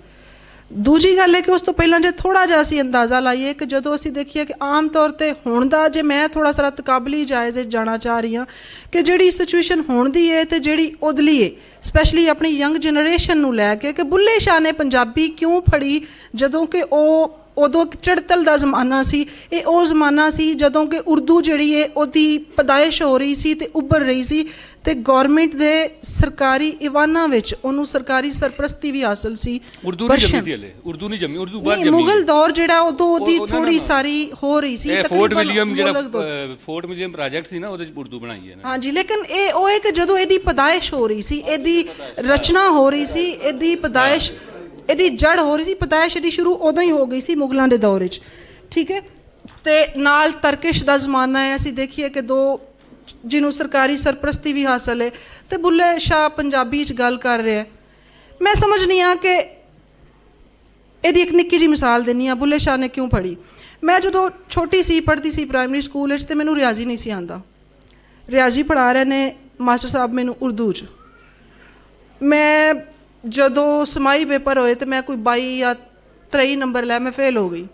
S9: ਦੂਜੀ ਗੱਲ ਹੈ ਕਿ ਉਸ ਤੋਂ ਪਹਿਲਾਂ ਜੇ ਥੋੜ੍ਹਾ ਜਿਹਾ ਅਸੀਂ ਅੰਦਾਜ਼ਾ ਲਾਈਏ ਕਿ ਜਦੋਂ ਅਸੀਂ ਦੇਖੀਏ ਕਿ ਆਮ ਤੌਰ 'ਤੇ ਹੁਣ ਦਾ, ਜੇ ਮੈਂ ਥੋੜ੍ਹਾ ਸਾਰਾ ਤਕਾਬਲੀ ਜਾਇਜ਼ੇ ਜਾਣਾ ਚਾਹ ਰਹੀ ਹਾਂ ਕਿ ਜਿਹੜੀ ਸਿਚੁਏਸ਼ਨ ਹੁਣ ਦੀ ਹੈ ਤੇ ਜਿਹੜੀ ਉਦਲੀ ਹੈ, ਸਪੈਸ਼ਲੀ ਆਪਣੀ ਯੰਗ ਜਨਰੇਸ਼ਨ ਨੂੰ ਲੈ ਕੇ, ਕਿ ਬੁੱਲੇ ਸ਼ਾਹ ਨੇ ਪੰਜਾਬੀ ਕਿਉਂ ਫੜੀ ਜਦੋਂ ਕਿ ਉਹ ਉਦੋਂ ਚੜਤਲ ਦਾ ਜ਼ਮਾਨਾ ਸੀ। ਇਹ ਉਹ ਜ਼ਮਾਨਾ ਸੀ ਜਦੋਂ ਕਿ ਉਰਦੂ ਜਿਹੜੀ ਹੈ ਉਹਦੀ ਪੈਦਾਇਸ਼ ਹੋ ਰਹੀ ਸੀ ਤੇ ਉੱਭਰ ਰਹੀ ਸੀ ਤੇ ਗੌਰਮੈਂਟ ਦੇ ਸਰਕਾਰੀ ਈਵਾਨਾਂ ਵਿੱਚ ਉਹਨੂੰ ਸਰਕਾਰੀ ਸਰਪ੍ਰਸਤੀ ਵੀ ਹਾਸਲ ਸੀ।
S7: ਉਰਦੂ ਨਹੀਂ ਜੰਮੀ, ਉਰਦੂ ਬਾਅਦ ਜੰਮੀ।
S9: ਮੁਗਲ ਦੌਰ ਜਿਹੜਾ ਉਦੋਂ ਉਹਦੀ ਥੋੜੀ ਸਾਰੀ ਹੋ ਰਹੀ ਸੀ।
S7: ਫੋਰਟ ਵਿਲੀਅਮ ਪ੍ਰੋਜੈਕਟ ਸੀ ਨਾ, ਉਹਦੇ 'ਚ ਉਰਦੂ ਬਣਾਈ ਹੈ ਨਾ।
S9: ਹਾਂਜੀ, ਲੇਕਿਨ ਇਹ ਉਹ ਹੈ ਕਿ ਜਦੋਂ ਇਹਦੀ ਪੈਦਾਇਸ਼ ਹੋ ਰਹੀ ਸੀ, ਇਹਦੀ ਰਚਨਾ ਹੋ ਰਹੀ ਸੀ, ਇਹਦੀ ਪੈਦਾਇਸ਼, ਇਹਦੀ ਜੜ ਹੋ ਰਹੀ ਸੀ, ਪੈਦਾਇਸ਼ ਇਹਦੀ ਸ਼ੁਰੂ ਉਦੋਂ ਹੀ ਹੋ ਗਈ ਸੀ ਮੁਗਲਾਂ ਦੇ ਦੌਰ ਵਿੱਚ। ਠੀਕ ਹੈ। ਤੇ ਨਾਲ ਤਰਕਿਸ਼ ਦਾ ਜ਼ਮਾਨਾ ਹੈ। ਅਸੀਂ ਦੇਖੀਏ ਕਿ ਦੋ ਜਿਹਨੂੰ ਸਰਕਾਰੀ ਸਰਪ੍ਰਸਤੀ ਵੀ ਹਾਸਲ ਹੈ ਤੇ ਬੁੱਲੇ ਸ਼ਾਹ ਪੰਜਾਬੀ 'ਚ ਗੱਲ ਕਰ ਰਿਹਾ। ਮੈਂ ਸਮਝਦੀ ਹਾਂ ਕਿ ਇਹਦੀ ਇੱਕ ਨਿੱਕੀ ਜਿਹੀ ਮਿਸਾਲ ਦਿੰਦੀ ਹਾਂ ਬੁੱਲੇ ਸ਼ਾਹ ਨੇ ਕਿਉਂ ਫੜੀ। ਮੈਂ ਜਦੋਂ ਛੋਟੀ ਸੀ, ਪੜ੍ਹਦੀ ਸੀ ਪ੍ਰਾਇਮਰੀ ਸਕੂਲ ਵਿੱਚ, ਤੇ ਮੈਨੂੰ ਰਿਆਜ਼ੀ ਨਹੀਂ ਸੀ ਆਉਂਦਾ। ਰਿਆਜ਼ੀ ਪੜ੍ਹਾ ਰਹੇ ਨੇ ਮਾਸਟਰ ਸਾਹਿਬ ਮੈਨੂੰ ਉਰਦੂ 'ਚ। ਮੈਂ ਜਦੋਂ ਸਮਾਈ ਪੇਪਰ ਹੋਏ ਤੇ ਮੈਂ ਕੋਈ 22 ਜਾਂ 23 ਨੰਬਰ ਲੈ, ਮੈਂ ਫੇਲ ਹੋ ਗਈ।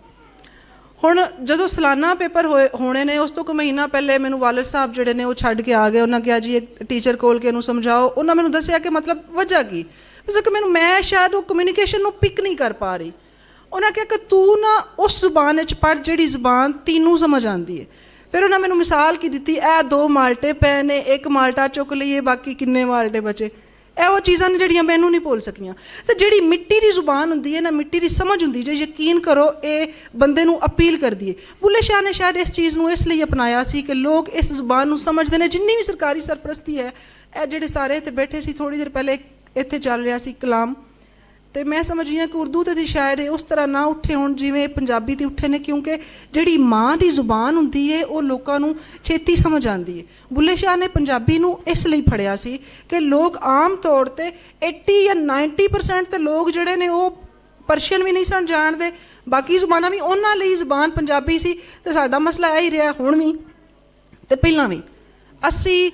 S9: ਹੁਣ ਜਦੋਂ ਸਾਲਾਨਾ ਪੇਪਰ ਹੋਣੇ ਨੇ, ਉਸ ਤੋਂ ਕੁ ਮਹੀਨਾ ਪਹਿਲੇ ਮੈਨੂੰ ਵਾਲਦ ਸਾਹਿਬ ਜਿਹੜੇ ਨੇ ਉਹ ਛੱਡ ਕੇ ਆ ਗਏ। ਉਹਨਾਂ ਕਿਹਾ ਜੀ ਇੱਕ ਟੀਚਰ ਕੋਲ ਕੇ ਇਹਨੂੰ ਸਮਝਾਓ। ਉਹਨਾਂ ਮੈਨੂੰ ਦੱਸਿਆ ਕਿ ਮਤਲਬ ਵਜ੍ਹਾ ਕੀ, ਕਿ ਮੈਂ ਸ਼ਾਇਦ ਉਹ ਕਮਿਊਨੀਕੇਸ਼ਨ ਨੂੰ ਪਿਕ ਨਹੀਂ ਕਰ ਪਾ ਰਹੀ। ਉਹਨਾਂ ਕਿਹਾ ਕਿ ਤੂੰ ਨਾ ਉਸ ਜ਼ੁਬਾਨ 'ਚ ਪੜ੍ਹ ਜਿਹੜੀ ਜ਼ੁਬਾਨ ਤੈਨੂੰ ਸਮਝ ਆਉਂਦੀ ਹੈ। ਫਿਰ ਉਹਨਾਂ ਮੈਨੂੰ ਮਿਸਾਲ ਕੀ ਦਿੱਤੀ, ਇਹ 2 ਮਾਲਟੇ ਪਏ ਨੇ, ਇੱਕ ਮਾਲਟਾ ਚੁੱਕ ਲਈਏ, ਬਾਕੀ ਕਿੰਨੇ ਮਾਲਟੇ ਬਚੇ। ਇਹੋ ਚੀਜ਼ਾਂ ਨੇ ਜਿਹੜੀਆਂ ਮੈਨੂੰ ਨਹੀਂ ਭੁੱਲ ਸਕੀਆਂ। ਤੇ ਜਿਹੜੀ ਮਿੱਟੀ ਦੀ ਜ਼ੁਬਾਨ ਹੁੰਦੀ ਹੈ ਨਾ, ਮਿੱਟੀ ਦੀ ਸਮਝ ਹੁੰਦੀ, ਜੇ ਯਕੀਨ ਕਰੋ ਇਹ ਬੰਦੇ ਨੂੰ ਅਪੀਲ ਕਰਦੀ ਹੈ। ਬੁੱਲੇ ਸ਼ਾਹ ਨੇ ਸ਼ਾਇਦ ਇਸ ਚੀਜ਼ ਨੂੰ ਇਸ ਲਈ ਅਪਣਾਇਆ ਸੀ ਕਿ ਲੋਕ ਇਸ ਜ਼ੁਬਾਨ ਨੂੰ ਸਮਝਦੇ ਨੇ। ਜਿੰਨੀ ਵੀ ਸਰਕਾਰੀ ਸਰਪ੍ਰਸਤੀ ਹੈ, ਇਹ ਜਿਹੜੇ ਸਾਰੇ ਇੱਥੇ ਬੈਠੇ ਸੀ, ਥੋੜ੍ਹੀ ਦੇਰ ਪਹਿਲੇ ਇੱਥੇ ਚੱਲ ਰਿਹਾ ਸੀ ਕਲਾਮ, ਤੇ ਮੈਂ ਸਮਝਦੀ ਹਾਂ ਕਿ ਉਰਦੂ ਤੇ ਦੀ ਸ਼ਾਇਰ ਉਸ ਤਰ੍ਹਾਂ ਨਾ ਉੱਠੇ ਹੁਣ ਜਿਵੇਂ ਪੰਜਾਬੀ ਤੇ ਉੱਠੇ ਨੇ, ਕਿਉਂਕਿ ਜਿਹੜੀ ਮਾਂ ਦੀ ਜ਼ੁਬਾਨ ਹੁੰਦੀ ਹੈ ਉਹ ਲੋਕਾਂ ਨੂੰ ਛੇਤੀ ਸਮਝ ਆਉਂਦੀ ਹੈ। ਬੁੱਲੇ ਸ਼ਾਹ ਨੇ ਪੰਜਾਬੀ ਨੂੰ ਇਸ ਲਈ ਫੜਿਆ ਸੀ ਕਿ ਲੋਕ ਆਮ ਤੌਰ ਤੇ 80 ਜਾਂ 90% ਤੇ ਲੋਕ ਜਿਹੜੇ ਨੇ ਉਹ ਪਰਸ਼ੀਅਨ ਵੀ ਨਹੀਂ ਸਨ ਜਾਣਦੇ, ਬਾਕੀ ਜ਼ੁਬਾਨਾਂ ਵੀ, ਉਹਨਾਂ ਲਈ ਜ਼ੁਬਾਨ ਪੰਜਾਬੀ ਸੀ। ਤੇ ਸਾਡਾ ਮਸਲਾ ਇਹ ਹੀ ਰਿਹਾ ਹੁਣ ਵੀ ਤੇ ਪਹਿਲਾਂ ਵੀ, ਅਸੀਂ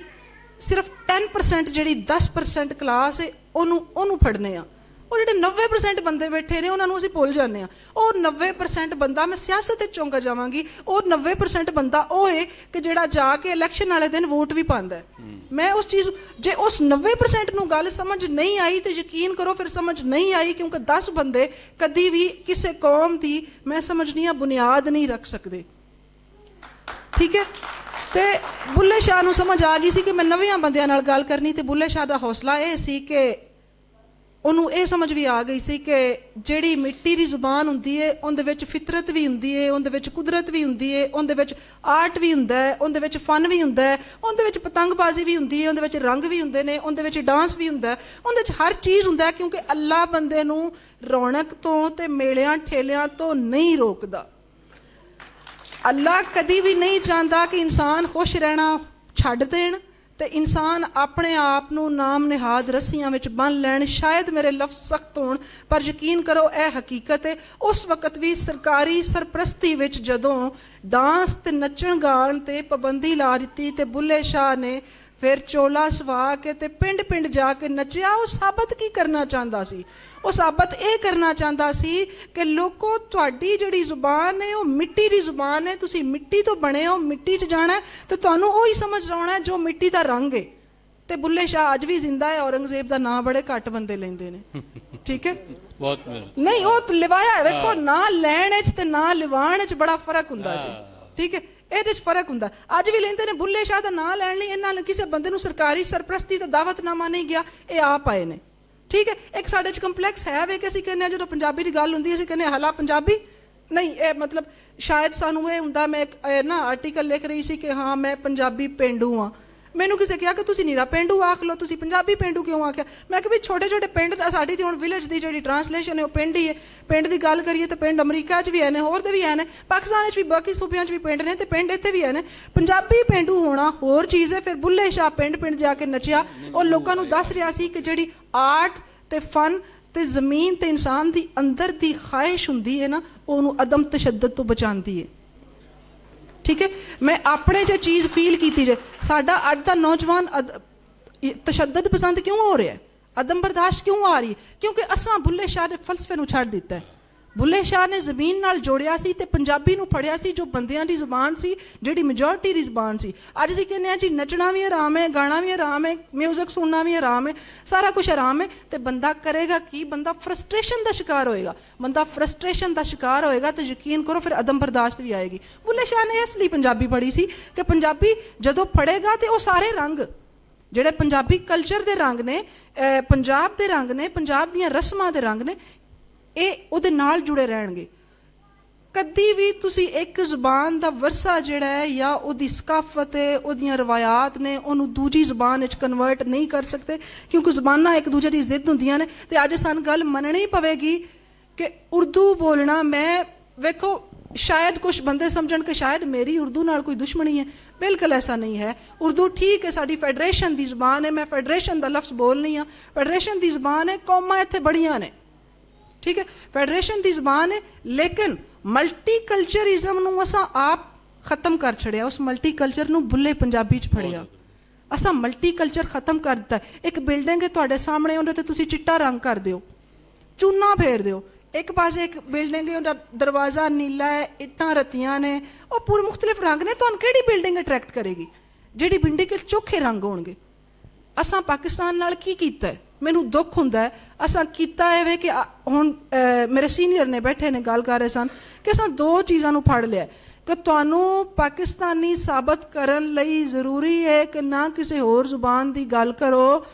S9: ਸਿਰਫ 10% ਜਿਹੜੀ 10% ਕਲਾਸ ਹੈ ਉਹਨੂੰ ਫੜਨੇ ਆ। ਉਹ ਜਿਹੜੇ 90% ਬੰਦੇ ਬੈਠੇ ਨੇ ਉਹਨਾਂ ਨੂੰ ਅਸੀਂ ਭੁੱਲ ਜਾਂਦੇ ਹਾਂ। ਉਹ 90% ਬੰਦਾ, ਮੈਂ ਸਿਆਸਤ ਤੇ ਚੌਂਕਾ ਜਾਵਾਂਗੀ, ਉਹ 90% ਬੰਦਾ ਉਹ ਹੈ ਕਿ ਜਿਹੜਾ ਜਾ ਕੇ ਇਲੈਕਸ਼ਨ ਵਾਲੇ ਦਿਨ ਵੋਟ ਵੀ ਪਾਉਂਦਾ ਹੈ। ਮੈਂ ਉਸ ਚੀਜ਼, ਜੇ ਉਸ 90% ਨੂੰ ਗੱਲ ਸਮਝ ਨਹੀਂ ਆਈ ਤੇ ਯਕੀਨ ਕਰੋ ਫਿਰ ਸਮਝ ਨਹੀਂ ਆਈ, ਕਿਉਂਕਿ 10 ਬੰਦੇ ਕਦੀ ਵੀ ਕਿਸੇ ਕੌਮ ਦੀ, ਮੈਂ ਸਮਝਦੀ ਹਾਂ, ਬੁਨਿਆਦ ਨਹੀਂ ਰੱਖ ਸਕਦੇ। ਠੀਕ ਹੈ। ਤੇ ਬੁੱਲੇ ਸ਼ਾਹ ਨੂੰ ਸਮਝ ਆ ਗਈ ਸੀ ਕਿ ਮੈਂ 90 ਬੰਦਿਆਂ ਨਾਲ ਗੱਲ ਕਰਨੀ। ਤੇ ਬੁੱਲੇ ਸ਼ਾਹ ਦਾ ਹੌਸਲਾ ਇਹ ਸੀ ਕਿ ਉਹਨੂੰ ਇਹ ਸਮਝ ਵੀ ਆ ਗਈ ਸੀ ਕਿ ਜਿਹੜੀ ਮਿੱਟੀ ਦੀ ਜ਼ੁਬਾਨ ਹੁੰਦੀ ਹੈ ਉਹਦੇ ਵਿੱਚ ਫਿਤਰਤ ਵੀ ਹੁੰਦੀ ਹੈ, ਉਹਦੇ ਵਿੱਚ ਕੁਦਰਤ ਵੀ ਹੁੰਦੀ ਹੈ, ਉਹਦੇ ਵਿੱਚ ਆਰਟ ਵੀ ਹੁੰਦਾ ਹੈ, ਉਹਦੇ ਵਿੱਚ ਫਨ ਵੀ ਹੁੰਦਾ ਹੈ, ਉਹਦੇ ਵਿੱਚ ਪਤੰਗਬਾਜ਼ੀ ਵੀ ਹੁੰਦੀ ਹੈ, ਉਹਦੇ ਵਿੱਚ ਰੰਗ ਵੀ ਹੁੰਦੇ ਨੇ, ਉਹਦੇ ਵਿੱਚ ਡਾਂਸ ਵੀ ਹੁੰਦਾ ਹੈ, ਉਹਦੇ ਵਿੱਚ ਹਰ ਚੀਜ਼ ਹੁੰਦਾ ਹੈ। ਕਿਉਂਕਿ ਅੱਲਾ ਬੰਦੇ ਨੂੰ ਰੌਣਕ ਤੋਂ ਤੇ ਮੇਲਿਆਂ ਠੇਲਿਆਂ ਤੋਂ ਨਹੀਂ ਰੋਕਦਾ। ਅੱਲਾ ਕਦੀ ਵੀ ਨਹੀਂ ਚਾਹੁੰਦਾ ਕਿ ਇਨਸਾਨ ਖੁਸ਼ ਰਹਿਣਾ ਛੱਡ ਦੇਣ ਤੇ ਇਨਸਾਨ ਆਪਣੇ ਆਪ ਨੂੰ ਨਾਮ ਨਿਹਾਦ ਰੱਸੀਆਂ ਵਿੱਚ ਬੰਨ੍ਹ ਲੈਣ। ਸ਼ਾਇਦ ਮੇਰੇ ਲਫ਼ਜ਼ ਸਖਤ ਹੋਣ, ਪਰ ਯਕੀਨ ਕਰੋ ਇਹ ਹਕੀਕਤ ਹੈ। ਉਸ ਵਕਤ ਵੀ ਸਰਕਾਰੀ ਸਰਪ੍ਰਸਤੀ ਵਿੱਚ ਜਦੋਂ ਡਾਂਸ ਤੇ ਨੱਚਣ ਗਾਣ ਤੇ ਪਾਬੰਦੀ ਲਾ ਦਿੱਤੀ ਤੇ ਬੁੱਲੇ ਸ਼ਾਹ ਨੇ ਫਿਰ ਚੋਲਾ ਸਵਾ ਕੇ ਤੇ ਪਿੰਡ ਜਾ ਕੇ ਨੱਚਿਆ। ਉਹ ਸਾਬਤ ਕੀ ਕਰਨਾ ਚਾਹੁੰਦਾ ਸੀ? ਉਹ ਸਾਬਤ ਇਹ ਕਰਨਾ ਚਾਹੁੰਦਾ ਸੀ ਕਿ ਲੋਕੋ, ਤੁਹਾਡੀ ਜਿਹੜੀ ਜ਼ੁਬਾਨ ਹੈ ਉਹ ਮਿੱਟੀ ਦੀ ਜ਼ੁਬਾਨ ਹੈ, ਤੁਸੀਂ ਮਿੱਟੀ ਤੋਂ ਬਣੇ ਹੋ, ਮਿੱਟੀ 'ਚ ਜਾਣਾ ਤੇ ਤੁਹਾਨੂੰ ਉਹੀ ਸਮਝ ਆਉਣਾ ਜੋ ਮਿੱਟੀ ਦਾ ਰੰਗ ਹੈ। ਤੇ ਬੁੱਲੇ ਸ਼ਾਹ ਅੱਜ ਵੀ ਜ਼ਿੰਦਾ ਹੈ। ਔਰੰਗਜ਼ੇਬ ਦਾ ਨਾਂ ਬੜੇ ਘੱਟ ਬੰਦੇ ਲੈਂਦੇ ਨੇ। ਠੀਕ ਹੈ,
S7: ਬਹੁਤ
S9: ਨਹੀਂ ਉਹ ਲਿਵਾਇਆ। ਵੇਖੋ, ਨਾਂ ਲੈਣ 'ਚ ਤੇ ਨਾਂ ਲਿਵਾਉਣ 'ਚ ਬੜਾ ਫਰਕ ਹੁੰਦਾ ਜੀ। ਠੀਕ ਹੈ, ਇਹਦੇ 'ਚ ਫਰਕ ਹੁੰਦਾ। ਅੱਜ ਵੀ ਲੈਂਦੇ ਨੇ। ਬੁੱਲੇ ਸ਼ਾਹ ਦਾ ਨਾਂ ਲੈਣ ਲਈ ਇਹਨਾਂ ਨੂੰ ਕਿਸੇ ਬੰਦੇ ਨੂੰ ਸਰਕਾਰੀ ਸਰਪ੍ਰਸਤੀ ਦਾ ਦਾਵਤਨਾਮਾ ਨਹੀਂ ਗਿਆ, ਇਹ ਆਪ ਆਏ ਨੇ। ਠੀਕ ਹੈ, ਇੱਕ ਸਾਡੇ 'ਚ ਕੰਪਲੈਕਸ ਹੈ ਵੇ ਕਿ ਅਸੀਂ ਕਹਿੰਦੇ ਹਾਂ ਜਦੋਂ ਪੰਜਾਬੀ ਦੀ ਗੱਲ ਹੁੰਦੀ ਅਸੀਂ ਕਹਿੰਦੇ ਹਲਾ ਪੰਜਾਬੀ ਨਹੀਂ। ਇਹ ਮਤਲਬ ਸ਼ਾਇਦ ਸਾਨੂੰ ਇਹ ਹੁੰਦਾ, ਮੈਂ ਨਾ ਆਰਟੀਕਲ ਲਿਖ ਰਹੀ ਸੀ ਕਿ ਹਾਂ ਮੈਂ ਪੰਜਾਬੀ ਪੇਂਡੂ ਹਾਂ। ਮੈਨੂੰ ਕਿਸੇ ਕਿਹਾ ਕਿ ਤੁਸੀਂ ਨੀਰਾ ਪੇਂਡੂ ਆਖ ਲਓ, ਤੁਸੀਂ ਪੰਜਾਬੀ ਪੇਂਡੂ ਕਿਉਂ ਆਖਿਆ? ਮੈਂ ਕਿਹਾ ਵੀ ਛੋਟੇ ਛੋਟੇ ਪਿੰਡ, ਸਾਡੀ ਤੇ ਹੁਣ ਵਿਲੇਜ ਦੀ ਜਿਹੜੀ ਟਰਾਂਸਲੇਸ਼ਨ ਹੈ ਉਹ ਪਿੰਡ ਹੀ ਹੈ। ਪਿੰਡ ਦੀ ਗੱਲ ਕਰੀਏ ਤਾਂ ਪਿੰਡ ਅਮਰੀਕਾ 'ਚ ਵੀ ਹੈ ਨੇ, ਹੋਰ ਦੇ ਵੀ ਹੈ ਨੇ, ਪਾਕਿਸਤਾਨ 'ਚ ਵੀ, ਬਾਕੀ ਸੂਬਿਆਂ 'ਚ ਵੀ ਪਿੰਡ ਨੇ, ਤੇ ਪਿੰਡ ਇੱਥੇ ਵੀ ਹੈ ਨੇ। ਪੰਜਾਬੀ ਪੇਂਡੂ ਹੋਣਾ ਹੋਰ ਚੀਜ਼ ਹੈ। ਫਿਰ ਬੁੱਲੇ ਸ਼ਾਹ ਪਿੰਡ ਜਾ ਕੇ ਨੱਚਿਆ। ਉਹ ਲੋਕਾਂ ਨੂੰ ਦੱਸ ਰਿਹਾ ਸੀ ਕਿ ਜਿਹੜੀ ਆਰਟ ਤੇ ਫਨ ਤੇ ਜ਼ਮੀਨ ਤੇ ਇਨਸਾਨ ਦੀ ਅੰਦਰ ਦੀ ਖਾਹਿਸ਼ ਹੁੰਦੀ ਹੈ ਨਾ, ਉਹਨੂੰ ਅਦਮ ਤਸ਼ੱਦਦ ਤੋਂ ਬਚਾਉਂਦੀ ਹੈ। ਠੀਕ ਹੈ, ਮੈਂ ਆਪਣੇ 'ਚ ਚੀਜ਼ ਫੀਲ ਕੀਤੀ ਜੇ। ਸਾਡਾ ਅੱਜ ਦਾ ਨੌਜਵਾਨ ਤਸ਼ੱਦਦ ਪਸੰਦ ਕਿਉਂ ਹੋ ਰਿਹਾ, ਅਦਮ ਬਰਦਾਸ਼ਤ ਕਿਉਂ ਆ ਰਹੀ? ਕਿਉਂਕਿ ਅਸਾਂ ਬੁੱਲੇ ਸ਼ਾਹ ਦੇ ਫਲਸਫੇ ਨੂੰ ਛੱਡ ਦਿੱਤਾ ਹੈ। ਬੁੱਲੇ ਸ਼ਾਹ ਨੇ ਜ਼ਮੀਨ ਨਾਲ ਜੋੜਿਆ ਸੀ ਤੇ ਪੰਜਾਬੀ ਨੂੰ ਫੜਿਆ ਸੀ, ਜੋ ਬੰਦਿਆਂ ਦੀ ਜ਼ੁਬਾਨ ਸੀ, ਜਿਹੜੀ ਮੈਜੋਰਟੀ ਦੀ ਜ਼ੁਬਾਨ ਸੀ। ਅੱਜ ਅਸੀਂ ਕਹਿੰਦੇ ਹਾਂ ਜੀ ਨੱਚਣਾ ਵੀ ਆਰਾਮ ਹੈ, ਗਾਣਾ ਵੀ ਆਰਾਮ ਹੈ, ਮਿਊਜ਼ਿਕ ਸੁਣਨਾ ਵੀ ਆਰਾਮ ਹੈ, ਸਾਰਾ ਕੁਝ ਆਰਾਮ ਹੈ। ਤੇ ਬੰਦਾ ਕਰੇਗਾ ਕੀ? ਬੰਦਾ ਫਰਸਟ੍ਰੇਸ਼ਨ ਦਾ ਸ਼ਿਕਾਰ ਹੋਏਗਾ। ਬੰਦਾ ਫਰਸਟ੍ਰੇਸ਼ਨ ਦਾ ਸ਼ਿਕਾਰ ਹੋਏਗਾ ਤੇ ਯਕੀਨ ਕਰੋ ਫਿਰ ਅਦਮ ਬਰਦਾਸ਼ਤ ਵੀ ਆਏਗੀ। ਬੁੱਲੇ ਸ਼ਾਹ ਨੇ ਇਸ ਲਈ ਪੰਜਾਬੀ ਪੜ੍ਹੀ ਸੀ ਕਿ ਪੰਜਾਬੀ ਜਦੋਂ ਪੜ੍ਹੇਗਾ ਤੇ ਉਹ ਸਾਰੇ ਰੰਗ ਜਿਹੜੇ ਪੰਜਾਬੀ ਕਲਚਰ ਦੇ ਰੰਗ ਨੇ, ਪੰਜਾਬ ਦੇ ਰੰਗ ਨੇ, ਪੰਜਾਬ ਦੀਆਂ ਰਸਮਾਂ ਦੇ ਰੰਗ ਨੇ, ਇਹ ਉਹਦੇ ਨਾਲ ਜੁੜੇ ਰਹਿਣਗੇ। ਕਦੀ ਵੀ ਤੁਸੀਂ ਇੱਕ ਜ਼ੁਬਾਨ ਦਾ ਵਰਸਾ ਜਿਹੜਾ ਹੈ ਜਾਂ ਉਹਦੀ ਸਕਾਫਤ ਹੈ, ਉਹਦੀਆਂ ਰਵਾਇਤ ਨੇ, ਉਹਨੂੰ ਦੂਜੀ ਜ਼ੁਬਾਨ ਵਿੱਚ ਕਨਵਰਟ ਨਹੀਂ ਕਰ ਸਕਦੇ, ਕਿਉਂਕਿ ਜ਼ੁਬਾਨਾਂ ਇੱਕ ਦੂਜੇ ਦੀ ਜ਼ਿੱਦ ਹੁੰਦੀਆਂ ਨੇ। ਤੇ ਅੱਜ ਸਾਨੂੰ ਗੱਲ ਮੰਨਣੀ ਪਵੇਗੀ ਕਿ ਉਰਦੂ ਬੋਲਣਾ, ਮੈਂ ਵੇਖੋ ਸ਼ਾਇਦ ਕੁਝ ਬੰਦੇ ਸਮਝਣ ਕਿ ਸ਼ਾਇਦ ਮੇਰੀ ਉਰਦੂ ਨਾਲ ਕੋਈ ਦੁਸ਼ਮਣੀ ਹੈ। ਬਿਲਕੁਲ ਐਸਾ ਨਹੀਂ ਹੈ। ਉਰਦੂ ਠੀਕ ਹੈ, ਸਾਡੀ ਫੈਡਰੇਸ਼ਨ ਦੀ ਜ਼ੁਬਾਨ ਹੈ। ਮੈਂ ਫੈਡਰੇਸ਼ਨ ਦਾ ਲਫ਼ਜ਼ ਬੋਲ ਨਹੀਂ ਹਾਂ। ਫੈਡਰੇਸ਼ਨ ਦੀ ਜ਼ੁਬਾਨ ਹੈ। ਕੌਮਾਂ ਇੱਥੇ ਬੜੀਆਂ ਨੇ, ठीक है फेडरेशन की जबान है लेकिन मल्टीकल्चरिज्म नूं असां आप खत्म कर छड़िया उस मल्टीकल्चर नूं बुल्ले पंजाबी च फड़िया असां मल्टीकल्चर खत्म कर दिता एक बिल्डिंग है तुहाडे सामने उहदे ते तुसीं चिट्टा रंग कर दिओ चूना फेर दिओ एक पासे एक बिल्डिंग है उहदा दरवाजा नीला है इट्टां रत्तियां ने और पूरे मुख्तलिफ रंग ने तुहानूं किहड़ी बिल्डिंग अट्रैक्ट करेगी जिहड़ी बिल्डिंग के चोखे रंग होणगे असां पाकिस्तान नाल की कीता है मैनूं दुख हुंदा है असां कीता है कि हुण मेरे सीनियर ने बैठे ने गल कर रहे सन कि असां दो चीज़ां नूं फड़ लिया कि तुहानूं पाकिस्तानी साबित करन लई जरूरी है कि ना किसी होर जुबान दी गल करो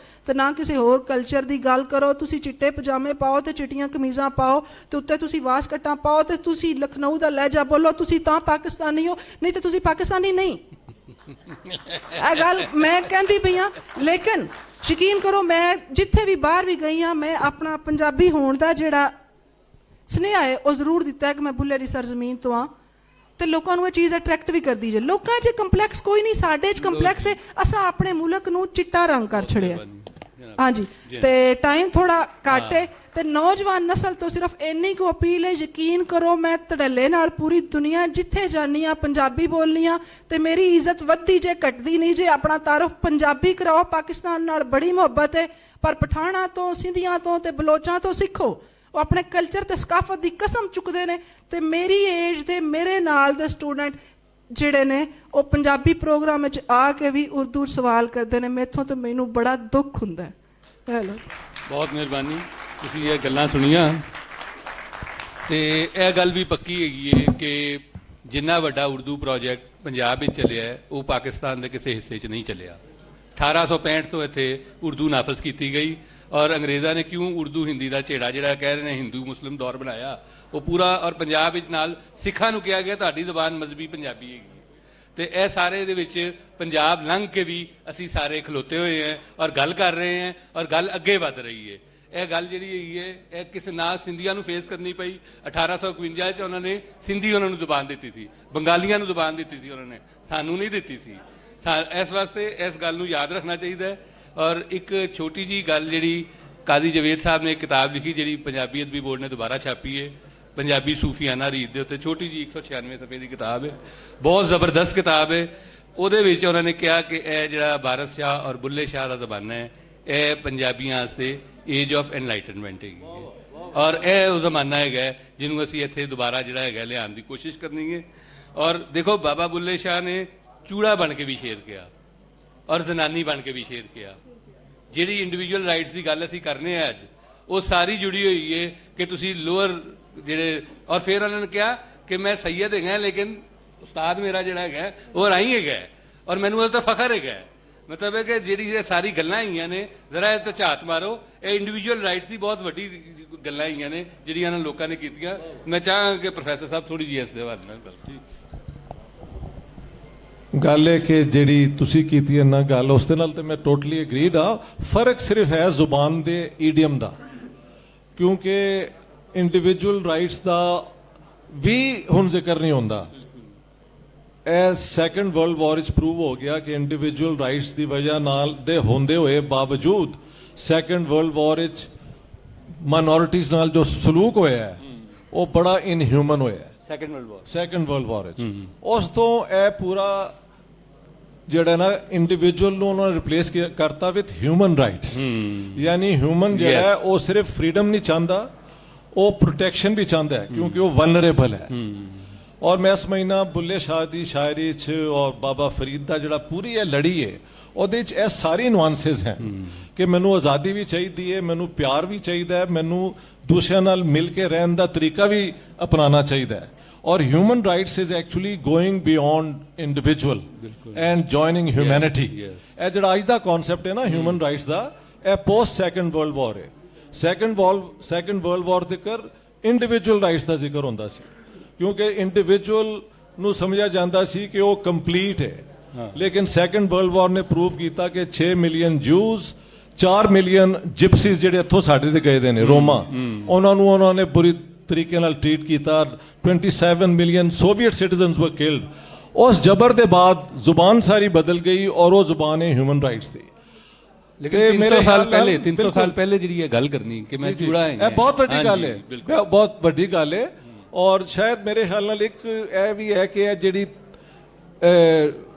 S9: ते ना किसी होर कल्चर दी गल करो तुसी चिट्टे पजामे पाओ ते चिट्टियां कमीज़ां पाओ ते उत्ते तुसी वास कट्टां पाओ ते तुसी लखनऊ दा लहजा बोलो तुसी तां पाकिस्तानी हो नहीं ते तुसी पाकिस्तानी नहीं गल मैं कहती पई हाँ लेकिन यकीन करो मैं जिथे भी बाहर भी गई हाँ मैं अपना पंजाबी होने का जिहड़ा सुनेहा है वह जरूर दिता है कि मैं बुल्ले दी सरजमीन तो हाँ तो लोगों को चीज़ अट्रैक्ट भी करती है लोगों च कंपलैक्स कोई नहीं साडे च कंपलैक्स है असा अपने मुल्क नूं चिट्टा रंग कर छड़िया हाँ जी ते टाइम थोड़ा घट है ते नौजवान नस्ल तो सिर्फ इन्नी को अपील है यकीन करो मैं धड़ल्ले नाल पूरी दुनिया जिथे जानी हाँ पंजाबी बोलनी हाँ ते मेरी इज्जत वधदी जे घटदी नहीं जे अपना तारुफ पंजाबी कराओ पाकिस्तान नाल बड़ी मुहब्बत है पर पठाणा तो सिंधियां तो ते बलोचां तो सिखो वो अपने कल्चर ते सकाफत की कसम चुकते हैं ते मेरी एज दे मेरे नाल दे स्टूडेंट जिहड़े ने वो पंजाबी प्रोग्राम में आके भी उर्दू सवाल करते हैं मेथों तो मैनू बड़ा दुख हुंदा है। हेलो
S7: बहुत मेहरबानी ਤੁਸੀਂ ਇਹ ਗੱਲਾਂ ਸੁਣੀਆਂ ਤੇ ਇਹ ਗੱਲ ਵੀ ਪੱਕੀ ਹੈਗੀ ਹੈ ਕਿ ਜਿੰਨਾ ਵੱਡਾ ਉਰਦੂ ਪ੍ਰੋਜੈਕਟ ਪੰਜਾਬ ਵਿੱਚ ਚੱਲਿਆ ਉਹ ਪਾਕਿਸਤਾਨ ਦੇ ਕਿਸੇ ਹਿੱਸੇ 'ਚ ਨਹੀਂ ਚੱਲਿਆ 1865 ਤੋਂ ਇੱਥੇ ਉਰਦੂ ਨਾਫਜ਼ ਕੀਤੀ ਗਈ ਔਰ ਅੰਗਰੇਜ਼ਾਂ ਨੇ ਕਿਉਂ ਉਰਦੂ ਹਿੰਦੀ ਦਾ ਝੇੜਾ ਜਿਹੜਾ ਕਹਿ ਰਹੇ ਨੇ ਹਿੰਦੂ ਮੁਸਲਿਮ ਦੌਰ ਬਣਾਇਆ ਉਹ ਪੂਰਾ ਔਰ ਪੰਜਾਬ ਵਿੱਚ ਨਾਲ ਸਿੱਖਾਂ ਨੂੰ ਕਿਹਾ ਗਿਆ ਤੁਹਾਡੀ ਜ਼ਬਾਨ ਮਜ਼ਹਬੀ ਪੰਜਾਬੀ ਹੈਗੀ ਤੇ ਇਹ ਸਾਰੇ ਦੇ ਵਿੱਚ ਪੰਜਾਬ ਲੰਘ ਕੇ ਵੀ ਅਸੀਂ ਸਾਰੇ ਖਲੋਤੇ ਹੋਏ ਹਾਂ ਔਰ ਗੱਲ ਕਰ ਰਹੇ ਹਾਂ ਔਰ ਗੱਲ ਅੱਗੇ ਵੱਧ ਰਹੀ ਹੈ ਇਹ ਗੱਲ ਜਿਹੜੀ ਹੈਗੀ ਹੈ ਇਹ ਕਿਸੇ ਨਾ ਸਿੰਧੀਆਂ ਨੂੰ ਫੇਸ ਕਰਨੀ ਪਈ 1851 ਚ ਉਹਨਾਂ ਨੇ ਸਿੰਧੀ ਉਹਨਾਂ ਨੂੰ ਜ਼ੁਬਾਨ ਦਿੱਤੀ ਸੀ ਬੰਗਾਲੀਆਂ ਨੂੰ ਜ਼ੁਬਾਨ ਦਿੱਤੀ ਸੀ ਉਹਨਾਂ ਨੇ ਸਾਨੂੰ ਨਹੀਂ ਦਿੱਤੀ ਸੀ ਇਸ ਵਾਸਤੇ ਇਸ ਗੱਲ ਨੂੰ ਯਾਦ ਰੱਖਣਾ ਚਾਹੀਦਾ ਹੈ ਔਰ ਇੱਕ ਛੋਟੀ ਜੀ ਗੱਲ ਜਿਹੜੀ ਕਾਜ਼ੀ ਜਵੇਦ ਸਾਹਿਬ ਨੇ ਇੱਕ ਕਿਤਾਬ ਲਿਖੀ ਜਿਹੜੀ ਪੰਜਾਬੀ ਅਦਬੀ ਬੋਰਡ ਨੇ ਦੁਬਾਰਾ ਛਾਪੀ ਹੈ ਪੰਜਾਬੀ ਸੂਫੀਆਨਾ ਰੀਤ ਦੇ ਉੱਤੇ ਛੋਟੀ ਜੀ 196 ਸਫ਼ੇ ਦੀ ਕਿਤਾਬ ਹੈ ਬਹੁਤ ਜ਼ਬਰਦਸਤ ਕਿਤਾਬ ਹੈ ਉਹਦੇ ਵਿੱਚ ਉਹਨਾਂ ਨੇ ਕਿਹਾ ਕਿ ਇਹ ਜਿਹੜਾ ਵਾਰਿਸ ਸ਼ਾਹ ਔਰ ਬੁੱਲੇ ਸ਼ਾਹ ਦਾ ਜ਼ਮਾਨਾ ਹੈ ਇਹ ਪੰਜਾਬੀਆਂ ਵਾਸਤੇ ਏਜ ਆਫ ਐਨਲਾਈਟਨਮੈਂਟ ਹੈਗੀ ਹੈ ਔਰ ਇਹ ਉਹ ਜ਼ਮਾਨਾ ਹੈਗਾ ਜਿਹਨੂੰ ਅਸੀਂ ਇੱਥੇ ਦੁਬਾਰਾ ਜਿਹੜਾ ਹੈਗਾ ਲਿਆਉਣ ਦੀ ਕੋਸ਼ਿਸ਼ ਕਰਨੀ ਹੈ ਔਰ ਦੇਖੋ ਬਾਬਾ ਬੁੱਲੇ ਸ਼ਾਹ ਨੇ ਚੂੜਾ ਬਣ ਕੇ ਵੀ ਸ਼ੇਰ ਕਿਹਾ ਔਰ ਜ਼ਨਾਨੀ ਬਣ ਕੇ ਵੀ ਸ਼ੇਰ ਕਿਹਾ ਜਿਹੜੀ ਇੰਡੀਵਿਜੂਅਲ ਰਾਈਟਸ ਦੀ ਗੱਲ ਅਸੀਂ ਕਰਨੇ ਆ ਅੱਜ ਉਹ ਸਾਰੀ ਜੁੜੀ ਹੋਈ ਹੈ ਕਿ ਤੁਸੀਂ ਲੋਅਰ ਜਿਹੜੇ ਔਰ ਫਿਰ ਉਹਨਾਂ ਨੇ ਕਿਹਾ ਕਿ ਮੈਂ ਸੈਯਦ ਹੈਗਾ ਲੇਕਿਨ ਉਸਤਾਦ ਮੇਰਾ ਜਿਹੜਾ ਹੈਗਾ ਉਹ ਰਾਈ ਹੈਗਾ ਔਰ ਮੈਨੂੰ ਉਹਦੇ ਤੇ ਫਖਰ ਹੈਗਾ मतलब है कि ਜਿਹੜੀ ਇਹ ਸਾਰੀ ਗੱਲਾਂ ਹੈਗੀਆਂ ਨੇ ਜ਼ਰਾ ਇਹ ਤੇ ਝਾਤ ਮਾਰੋ ਇਹ ਇੰਡੀਵਿਜੂਅਲ ਰਾਈਟਸ ਦੀ ਬਹੁਤ ਵੱਡੀ ਗੱਲਾਂ ਹੈਗੀਆਂ ਨੇ ਜਿਹੜੀਆਂ ਇਹਨਾਂ ਲੋਕਾਂ ਨੇ ਕੀਤੀਆਂ ਮੈਂ ਚਾਹਾਂਗਾ ਕਿ ਪ੍ਰੋਫੈਸਰ ਸਾਹਿਬ ਥੋੜੀ ਜਿਹੀ ਇਸ ਦੇ ਬਾਰੇ ਨਾਲ
S8: ਗੱਲ ਹੈ ਕਿ ਜਿਹੜੀ ਤੁਸੀਂ ਕੀਤੀ ਹੈ ਨਾ ਗੱਲ ਉਸ ਦੇ ਨਾਲ ਤੇ ਮੈਂ ਟੋਟਲੀ ਐਗਰੀਡ ਆ ਫਰਕ ਸਿਰਫ ਹੈ ਜ਼ੁਬਾਨ ਦੇ ਈਡੀਅਮ ਦਾ ਕਿਉਂਕਿ ਇੰਡੀਵਿਜੂਅਲ ਰਾਈਟਸ ਦਾ ਵੀ ਹੁਣ ਜ਼ਿਕਰ ਨਹੀਂ ਹੁੰਦਾ ਇਹ ਸੈਕੰਡ ਵਰਲਡ ਵਾਰ ਵਿੱਚ ਪ੍ਰੂਵ ਹੋ ਗਿਆ ਕਿ ਇੰਡੀਵਿਜੂਅਲ ਰਾਈਟਸ ਦੀ ਵਜ੍ਹਾ ਨਾਲ ਦੇ ਹੁੰਦੇ ਹੋਏ ਬਾਵਜੂਦ ਸੈਕੰਡ ਵਰਲਡ ਵਾਰ ਵਿੱਚ ਮਾਈਨੋਰਿਟੀਜ਼ ਨਾਲ ਜੋ ਸਲੂਕ ਹੋਇਆ ਹੈ ਉਹ ਬੜਾ ਇਨਹਿਊਮਨ ਹੋਇਆ ਸੈਕੰਡ ਵਰਲਡ ਵਾਰ ਵਿੱਚ ਉਸ ਤੋਂ ਇਹ ਪੂਰਾ ਜਿਹੜਾ ਨਾ ਇੰਡੀਵਿਜੂਅਲ ਨੂੰ ਉਹਨਾਂ ਨੇ ਰਿਪਲੇਸ ਕਰਤਾ ਵਿਦ ਹਿਊਮਨ ਰਾਈਟਸ ਯਾਨੀ ਹਿਊਮਨ ਜਿਹੜਾ ਹੈ ਉਹ ਸਿਰਫ ਫਰੀडम ਨਹੀਂ ਚਾਹੁੰਦਾ ਉਹ ਪ੍ਰੋਟੈਕਸ਼ਨ ਵੀ ਚਾਹੁੰਦਾ ਹੈ ਕਿਉਂਕਿ ਉਹ ਵਲਨਰੇਬਲ ਹੈ और मैं समझना बुल्ले शाह की शायरी च और बाबा फरीद का जोड़ा पूरी है लड़ी है ਉਹਦੇ 'ਚ ਇਹ ਸਾਰੀ ਨੁਆਂਸਸ ਹੈ ਕਿ ਮੈਨੂੰ ਆਜ਼ਾਦੀ ਵੀ ਚਾਹੀਦੀ ਹੈ ਮੈਨੂੰ ਪਿਆਰ ਵੀ ਚਾਹੀਦਾ ਹੈ ਮੈਨੂੰ ਦੂਸਰਿਆਂ ਨਾਲ ਮਿਲ ਕੇ ਰਹਿਣ ਦਾ ਤਰੀਕਾ ਵੀ ਅਪਣਾਉਣਾ ਚਾਹੀਦਾ ਹੈ ਔਰ human rights is actually going beyond individual and joining humanity ਇਹ ਜਿਹੜਾ ਅੱਜ ਦਾ ਕਨਸੈਪਟ ਹੈ ਨਾ ਹਿਊਮਨ ਰਾਈਟਸ ਦਾ ਇਹ ਪੋਸਟ ਸੈਕੰਡ ਵਰਲਡ ਵਾਰ ਹੈ ਸੈਕੰਡ ਵਰਲਡ ਵਾਰ ਤੱਕ ਇੰਡੀਵਿਜੂਅਲ ਰਾਈਟਸ ਦਾ ਜ਼ਿਕਰ ਹੁੰਦਾ ਸੀ ਕਿਉਂਕਿ ਇੰਡੀਵਿਜੂਅਲ ਨੂੰ ਸਮਝਿਆ ਜਾਂਦਾ ਸੀ ਕਿ ਉਹ ਕੰਪਲੀਟ ਹੈ ਲੇਕਿਨ ਸੈਕੰਡ ਵਰਲਡ ਵਾਰ ਨੇ ਪ੍ਰੂਵ ਕੀਤਾ ਕਿ 6 ਮਿਲੀਅਨ ਜੂਜ਼ 4 ਮਿਲੀਅਨ ਜਿਪਸੀਜ਼ ਜਿਹੜੇ ਇੱਥੋਂ ਸਾਡੇ ਤੇ ਗਏ ਦੇ ਨੇ ਰੋਮਾ ਉਹਨਾਂ ਨੇ ਬੁਰੀ ਤਰੀਕੇ ਨਾਲ ਟ੍ਰੀਟ ਕੀਤਾ 27 ਮਿਲੀਅਨ ਸੋਵੀਅਤ ਸਿਟੀਜ਼ਨਸ ਵਰ ਕਿਲਡ ਉਸ ਜਬਰ ਦੇ ਬਾਅਦ ਜ਼ੁਬਾਨ ਸਾਰੀ ਬਦਲ ਗਈ ਔਰ ਉਹ ਜ਼ੁਬਾਨ ਹੈ ਹਿਊਮਨ ਰਾਈਟਸ ਦੀ
S7: लेकिन
S8: ਤੇ
S7: 300
S8: ਮੇਰੇ
S7: ਸਾਲ
S8: ਖਿਆਲ ਨਾਲ
S7: ਪਹਿਲੇ 300
S8: ਬਿਲਕੁਲ।
S7: ਸਾਲ ਪਹਿਲੇ ਜਿਹੜੀ ਇਹ ਗੱਲ ਕਰਨੀ ਕਿ ਮੈਂ
S8: ਜੀ, ਜੀ।
S7: ਚੂੜਾ ਹੈ
S8: ਇਹ ਬਹੁਤ ਵੱਡੀ ਗੱਲ ਹੈ,
S7: ਬਿਲਕੁਲ
S8: ਇਹ ਬਹੁਤ ਵੱਡੀ ਗੱਲ ਹੈ। ਔਰ ਸ਼ਾਇਦ ਮੇਰੇ ਖਿਆਲ ਨਾਲ ਇੱਕ ਇਹ ਵੀ ਹੈ ਕਿ ਇਹ ਜਿਹੜੀ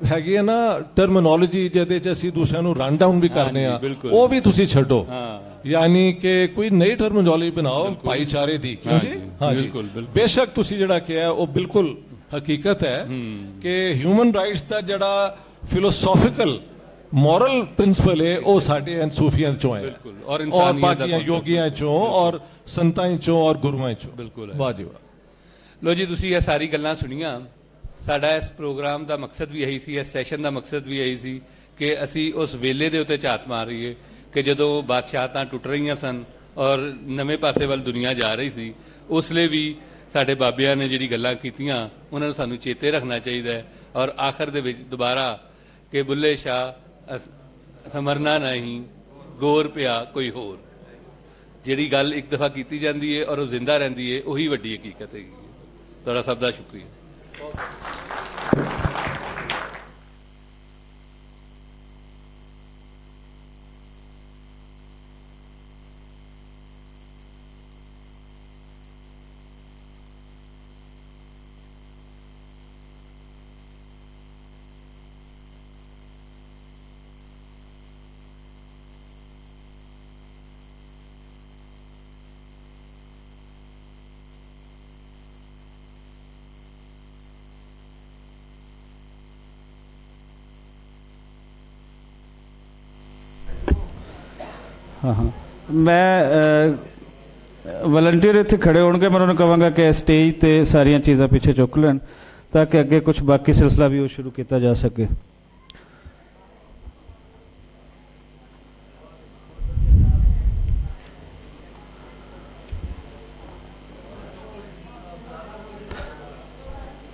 S8: ਹੈਗੀ ਹੈ ਨਾ ਟਰਮੀਨੋਲੋਜੀ ਜਿਹਦੇ ਚ ਅਸੀਂ ਦੂਸਰਿਆਂ ਨੂੰ ਰਨ ਡਾਊਨ ਵੀ ਕਰਨੇ ਆ,
S7: ਬਿਲਕੁਲ।
S8: ਉਹ ਵੀ ਤੁਸੀਂ ਛੱਡੋ।
S7: ਹਾਂ।
S8: ਯਾਨੀ ਕਿ ਕੋਈ ਨਈ ਟਰਮੀਨੋਲੋਜੀ ਬਣਾਓ ਭਾਈਚਾਰੇ ਦੀ, ਕਿਉਂ ਜੀ? ਹਾਂ ਜੀ,
S7: ਬਿਲਕੁਲ, ਬਿਲਕੁਲ।
S8: ਬੇਸ਼ੱਕ ਤੁਸੀਂ ਜਿਹੜਾ ਕਿਹਾ ਉਹ ਬਿਲਕੁਲ ਹਕੀਕਤ ਹੈ ਕਿ ਹਿਊਮਨ ਰਾਈਟਸ ਦਾ ਜਿਹੜਾ ਫਿਲੋਸੋਫੀਕਲ ਮੋਰਲ ਪ੍ਰਿੰਸੀਪਲ ਹੈ ਉਹ ਸਾਡੇ ਸੂਫੀਆਂ ਚੋਂ ਹੈ,
S7: ਬਿਲਕੁਲ। ਔਰ
S8: ਔਰ
S7: ਇਨਸਾਨੀਅਤ ਦਾ
S8: ਬਾਕੀਆਂ
S7: principle।
S8: ਯੋਗੀਆਂ ਚੋਂ ਔਰ ਸੰਤਾਂ ਚੋਂ ਔਰ ਗੁਰੂਆਂ ਚੋਂ।
S7: ਬਿਲਕੁਲ ਹੈ।
S8: ਵਾਹ ਜੀ ਵਾਹ।
S7: ਲੋ ਜੀ, ਤੁਸੀਂ ਇਹ ਸਾਰੀ ਗੱਲਾਂ ਸੁਣੀਆਂ। ਸਾਡਾ ਇਸ ਪ੍ਰੋਗਰਾਮ ਦਾ ਮਕਸਦ ਵੀ ਇਹੀ ਸੀ, ਇਸ ਸੈਸ਼ਨ ਦਾ ਮਕਸਦ ਵੀ ਇਹੀ ਸੀ ਕਿ ਅਸੀਂ ਉਸ ਵੇਲੇ ਦੇ ਉੱਤੇ ਝਾਤ ਮਾਰ ਰਹੀਏ ਕਿ ਜਦੋਂ ਬਾਦਸ਼ਾਹਤਾਂ ਟੁੱਟ ਰਹੀਆਂ ਸਨ ਔਰ ਨਵੇਂ ਪਾਸੇ ਵੱਲ ਦੁਨੀਆ ਜਾ ਰਹੀ ਸੀ, ਉਸ ਲਈ ਵੀ ਸਾਡੇ ਬਾਬਿਆਂ ਨੇ ਜਿਹੜੀ ਗੱਲਾਂ ਕੀਤੀਆਂ ਉਹਨਾਂ ਨੂੰ ਸਾਨੂੰ ਚੇਤੇ ਰੱਖਣਾ ਚਾਹੀਦਾ ਹੈ। ਔਰ ਆਖਰ ਦੇ ਵਿੱਚ ਦੁਬਾਰਾ ਕਿ ਬੁੱਲੇ ਸ਼ਾਹ ਸਮਰਨਾ ਨਹੀਂ ਗੌਰ ਪਿਆ ਕੋਈ ਹੋਰ, ਜਿਹੜੀ ਗੱਲ ਇੱਕ ਦਫਾ ਕੀਤੀ ਜਾਂਦੀ ਹੈ ਔਰ ਉਹ ਜ਼ਿੰਦਾ ਰਹਿੰਦੀ ਹੈ, ਉਹੀ ਵੱਡੀ ਹਕੀਕਤ ਹੈਗੀ ਹੈ। ਤੁਹਾਡਾ ਸਭ ਦਾ ਸ਼ੁਕਰੀਆ।
S6: हाँ हाँ, मैं वॉलंटियर इतने खड़े होणगे, मैं उन्होंने कहांगा कि स्टेज ते सारियां चीज़ां पीछे चुक लैन ताकि अगे कुछ बाकी सिलसिला भी वो शुरू किया जा सके।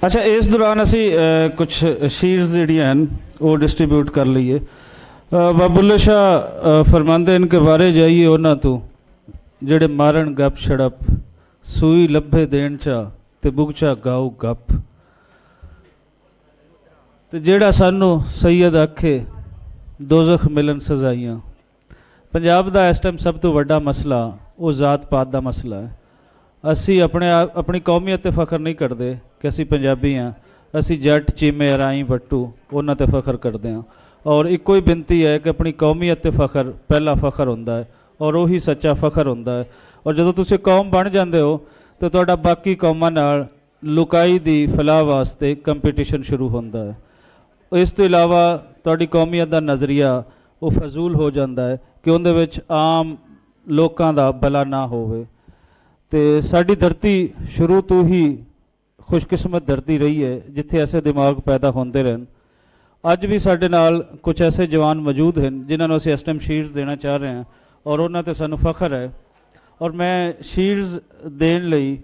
S6: अच्छा, इस दौरान असी कुछ शीर्स जिहड़ियां हन वो डिस्ट्रीब्यूट कर लईए। बाबुल्ले शाह फरमांदे इनके बारे जाइए उन्हां तों ਜਿਹੜੇ ਮਾਰਨ ਗੱਪ ਛੜਪ ਸੂਈ ਲੱਭੇ ਦੇਣ ਚਾ ਤੇ ਬੁਗਚਾ ਗਾਉ ਗੱਪ, ਤੇ ਜਿਹੜਾ ਸਾਨੂੰ ਸੈयद ਆਖੇ ਦੋਜ਼ਖ ਮਿਲਨ ਸਜ਼ਾਈਆਂ। ਪੰਜਾਬ ਦਾ ਇਸ ਟਾਈਮ ਸਭ ਤੋਂ ਵੱਡਾ ਮਸਲਾ ਉਹ ਜ਼ਾਤ ਪਾਤ ਦਾ ਮਸਲਾ ਹੈ। ਅਸੀਂ ਆਪਣੀ ਕੌਮੀਅਤ ਤੇ ਫਖਰ ਨਹੀਂ ਕਰਦੇ ਕਿ ਅਸੀਂ ਪੰਜਾਬੀ ਹਾਂ। ਅਸੀਂ ਜੱਟ ਚੀਮੇ ਅਰਾਈ ਵੱਟੂ ਉਹਨਾਂ ਤੇ ਫਖਰ ਕਰਦੇ ਹਾਂ। ਔਰ ਇੱਕੋ ਹੀ ਬੇਨਤੀ ਹੈ ਕਿ ਆਪਣੀ ਕੌਮੀਅਤ ਤੇ ਫਖਰ ਪਹਿਲਾ ਫਖਰ ਹੁੰਦਾ ਹੈ ਔਰ ਉਹੀ ਸੱਚਾ ਫਖਰ ਹੁੰਦਾ ਹੈ। ਔਰ ਜਦੋਂ ਤੁਸੀਂ ਕੌਮ ਬਣ ਜਾਂਦੇ ਹੋ ਤਾਂ ਤੁਹਾਡਾ ਬਾਕੀ ਕੌਮਾਂ ਨਾਲ ਲੁਕਾਈ ਦੀ ਫਲਾਹ ਵਾਸਤੇ ਕੰਪੀਟੀਸ਼ਨ ਸ਼ੁਰੂ ਹੁੰਦਾ ਹੈ। ਇਸ ਤੋਂ ਇਲਾਵਾ ਤੁਹਾਡੀ ਕੌਮੀਅਤ ਦਾ ਨਜ਼ਰੀਆ ਉਹ ਫਜ਼ੂਲ ਹੋ ਜਾਂਦਾ ਹੈ ਕਿ ਉਹਦੇ ਵਿੱਚ ਆਮ ਲੋਕਾਂ ਦਾ ਭਲਾ ਨਾ ਹੋਵੇ। ਤੇ ਸਾਡੀ ਧਰਤੀ ਸ਼ੁਰੂ ਤੋਂ ਹੀ ਖੁਸ਼ਕਿਸਮਤ ਧਰਤੀ ਰਹੀ ਹੈ ਜਿੱਥੇ ਐਸੇ ਦਿਮਾਗ ਪੈਦਾ ਹੁੰਦੇ ਰਹਿਣ। ਅੱਜ ਵੀ ਸਾਡੇ ਨਾਲ ਕੁਝ ਐਸੇ ਜਵਾਨ ਮੌਜੂਦ ਹਨ ਜਿਨ੍ਹਾਂ ਨੂੰ ਅਸੀਂ ਇਸ ਟਾਈਮ ਸ਼ੀਲਡਸ ਦੇਣਾ ਚਾਹ ਰਹੇ ਹਾਂ ਔਰ ਉਹਨਾਂ ਤੇ ਸਾਨੂੰ ਫਖਰ ਹੈ। ਔਰ ਮੈਂ ਸ਼ੀਲਡਸ ਦੇਣ ਲਈ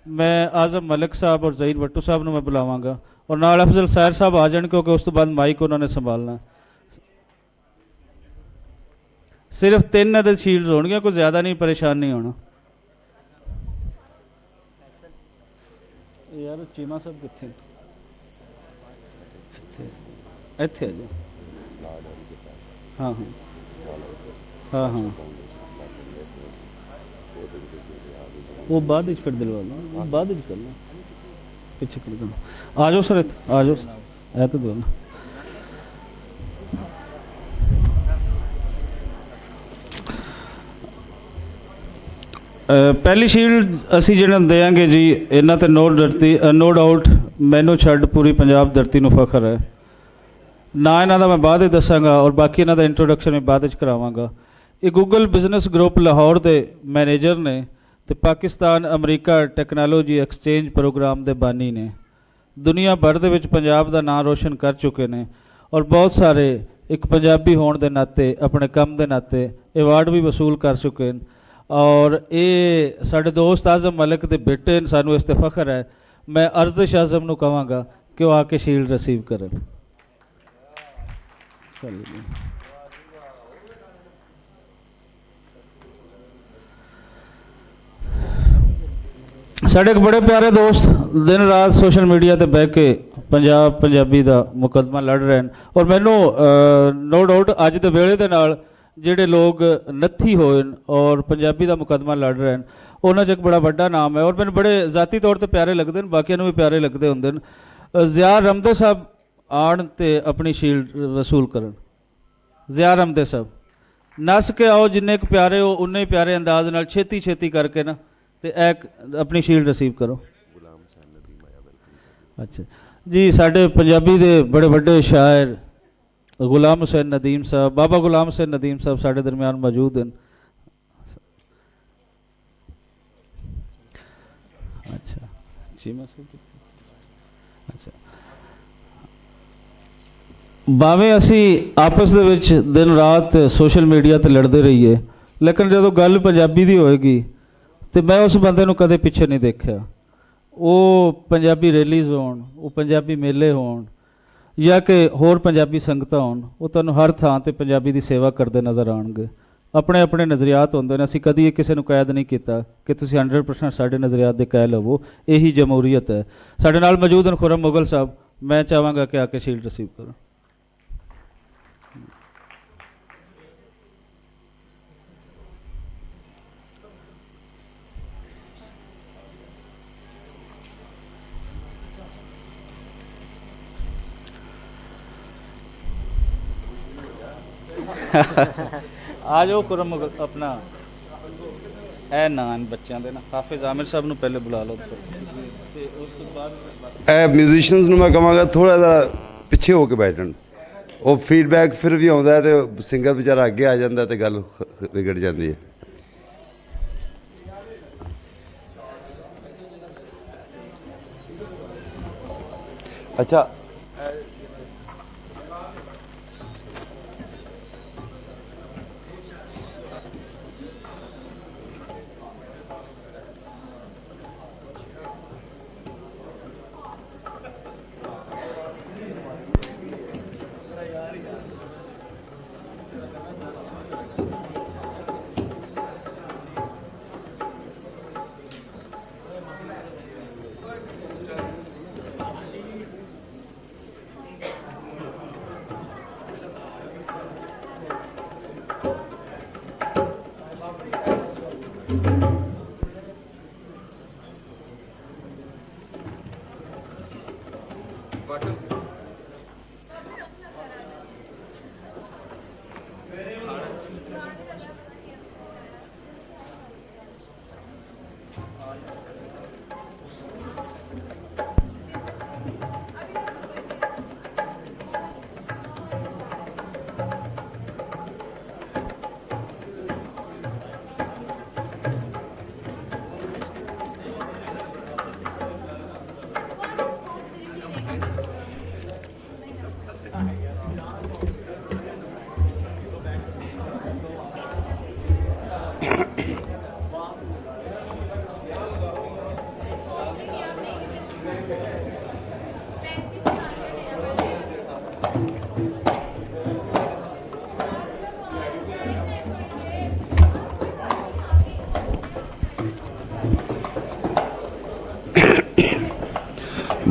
S6: ਮੈਂ ਆਜ਼ਮ ਮਲਿਕ ਸਾਹਿਬ ਔਰ ਜ਼ਹੀਰ ਵੱਟੂ ਸਾਹਿਬ ਨੂੰ ਮੈਂ ਬੁਲਾਵਾਂਗਾ ਔਰ ਨਾਲ ਅਫਜ਼ਲ ਸਾਇਰ ਸਾਹਿਬ ਆ ਜਾਣ ਕਿਉਂਕਿ ਉਸ ਤੋਂ ਬਾਅਦ ਮਾਈਕ ਉਹਨਾਂ ਨੇ ਸੰਭਾਲਣਾ। ਸਿਰਫ 3 ਅਦਦ ਸ਼ੀਲਡਸ ਹੋਣਗੀਆਂ, ਕੋਈ ਜ਼ਿਆਦਾ ਨਹੀਂ, ਪਰੇਸ਼ਾਨ ਨਹੀਂ ਹੋਣਾ। ਯਾਰ ਚੀਮਾ ਸਾਹਿਬ ਕਿੱਥੇ? ਇੱਥੇ ਆ ਜਾ। ਹਾਂ ਹਾਂ ਹਾਂ ਹਾਂ, वो बाद फिर दिलवाना, वो बाद करना, पीछे कर देना। आ जाओ सर, आ जाओ, ऐ तो दो ना। पहली शील्ड असी जिहड़ा देंगे जी इन्हां ते नो डाउट मैनू छड्ड पूरी पंजाब धरती नूं फखर है। ना इन्हां दा मैं बाद दसांगा और बाकी इन्हां दा इंट्रोडक्शन मैं बाद करावांगा। ये गूगल बिजनेस ग्रुप लाहौर के मैनेजर ने ते पाकिस्तान अमरीका टैक्नोलॉजी एक्सचेंज प्रोग्राम के बानी ने दुनिया भर दे विच पंजाब दा नाम रोशन कर चुके हैं और बहुत सारे एक पंजाबी होने के नाते अपने काम के नाते अवार्ड भी वसूल कर चुके हैं। और ये साडे दोस्त आजम मलिक के बेटे सानू इस ते फखर है। मैं अर्जिश आजम नूं कहांगा कि वह आके शील्ड रिसीव करन। साढ़े एक बड़े प्यारे दोस्त दिन रात सोशल मीडिया ते बह के पंजाबी का मुकदमा लड़ रहे हैं और मैनू नो डाउट अज दे वेले दे नाल ਜਿਹੜੇ ਲੋਕ ਨੱਥੀ ਹੋਏ ਨੇ ਔਰ ਪੰਜਾਬੀ ਦਾ ਮੁਕੱਦਮਾ ਲੜ ਰਹੇ ਨੇ, ਉਹਨਾਂ 'ਚ ਇੱਕ ਬੜਾ ਵੱਡਾ ਨਾਮ ਹੈ ਔਰ ਮੈਨੂੰ ਬੜੇ ਜ਼ਾਤੀ ਤੌਰ ਤੇ ਪਿਆਰੇ ਲੱਗਦੇ ਨੇ, ਬਾਕੀਆਂ ਨੂੰ ਵੀ ਪਿਆਰੇ ਲੱਗਦੇ ਹੁੰਦੇ ਨੇ। ਜ਼ਿਆ ਰਮਦੇ ਸਾਹਿਬ ਆਉਣ ਤੇ ਆਪਣੀ ਸ਼ੀਲਡ ਵਸੂਲ ਕਰਨ। ਜ਼ਿਆ ਰਮਦੇ ਸਾਹਿਬ ਨੱਸ ਕੇ ਆਓ, ਜਿੰਨੇ ਕੁ ਪਿਆਰੇ ਹੋ ਉਨੇ ਹੀ ਪਿਆਰੇ ਅੰਦਾਜ਼ ਨਾਲ ਛੇਤੀ ਛੇਤੀ ਕਰਕੇ ਨਾ ਤੇ ਆਪਣੀ ਸ਼ੀਲਡ ਰਿਸੀਵ ਕਰੋ। ਅੱਛਾ ਜੀ, ਸਾਡੇ ਪੰਜਾਬੀ ਦੇ ਬੜੇ ਵੱਡੇ ਸ਼ਾਇਰ गुलाम हुसैन नदीम साहब, बाबा गुलाम हुसैन नदीम साहब साढ़े दरमियान मौजूद हैं। अच्छा जी अच्छा, भावें असी आपस दे विच दिन रात सोशल मीडिया ते लड़ते रहिए, लेकिन जदों गल पंजाबी दी होएगी तो मैं उस बंदे नूं कदे पिछे नहीं देखा। वो पंजाबी रैलीज़ होण, वो पंजाबी मेले होण या कि होर पंजाबी संगतां होण, वो तुहानूं हर थां ते पंजाबी दी सेवा करते नज़र आउणगे। अपने अपने नज़रियात होंदे ने, असीं कदी किसी नूं कैद नहीं कीता कि तुसीं 100% साडे नज़रियात दे कह लवो। यही जमहूरीयत है। साडे नाल मौजूद हैं खुरम मुगल साहब, मैं चाहांगा कि आके शील्ड रिसीव करो। आ जाओ खुरम मुगल, अपना ए नान बच्चों के ना हाफिज आमिर साहब नूं पहले बुला लो ते उस तो बाद
S1: ਇਹ ਮਿਊਜ਼ੀਸ਼ੀਅਨਸ ਨੂੰ ਮੈਂ ਕਹਾਂਗਾ ਥੋੜਾ ਜਿਹਾ ਪਿੱਛੇ ਹੋ ਕੇ ਬੈਠਣ। ਉਹ ਫੀਡਬੈਕ ਫਿਰ ਵੀ ਆਉਂਦਾ ਹੈ ਤੇ ਸਿੰਗਰ ਵਿਚਾਰਾ ਅੱਗੇ ਆ ਜਾਂਦਾ ਤੇ ਗੱਲ ਵਿਗੜ ਜਾਂਦੀ ਹੈ। ਅੱਛਾ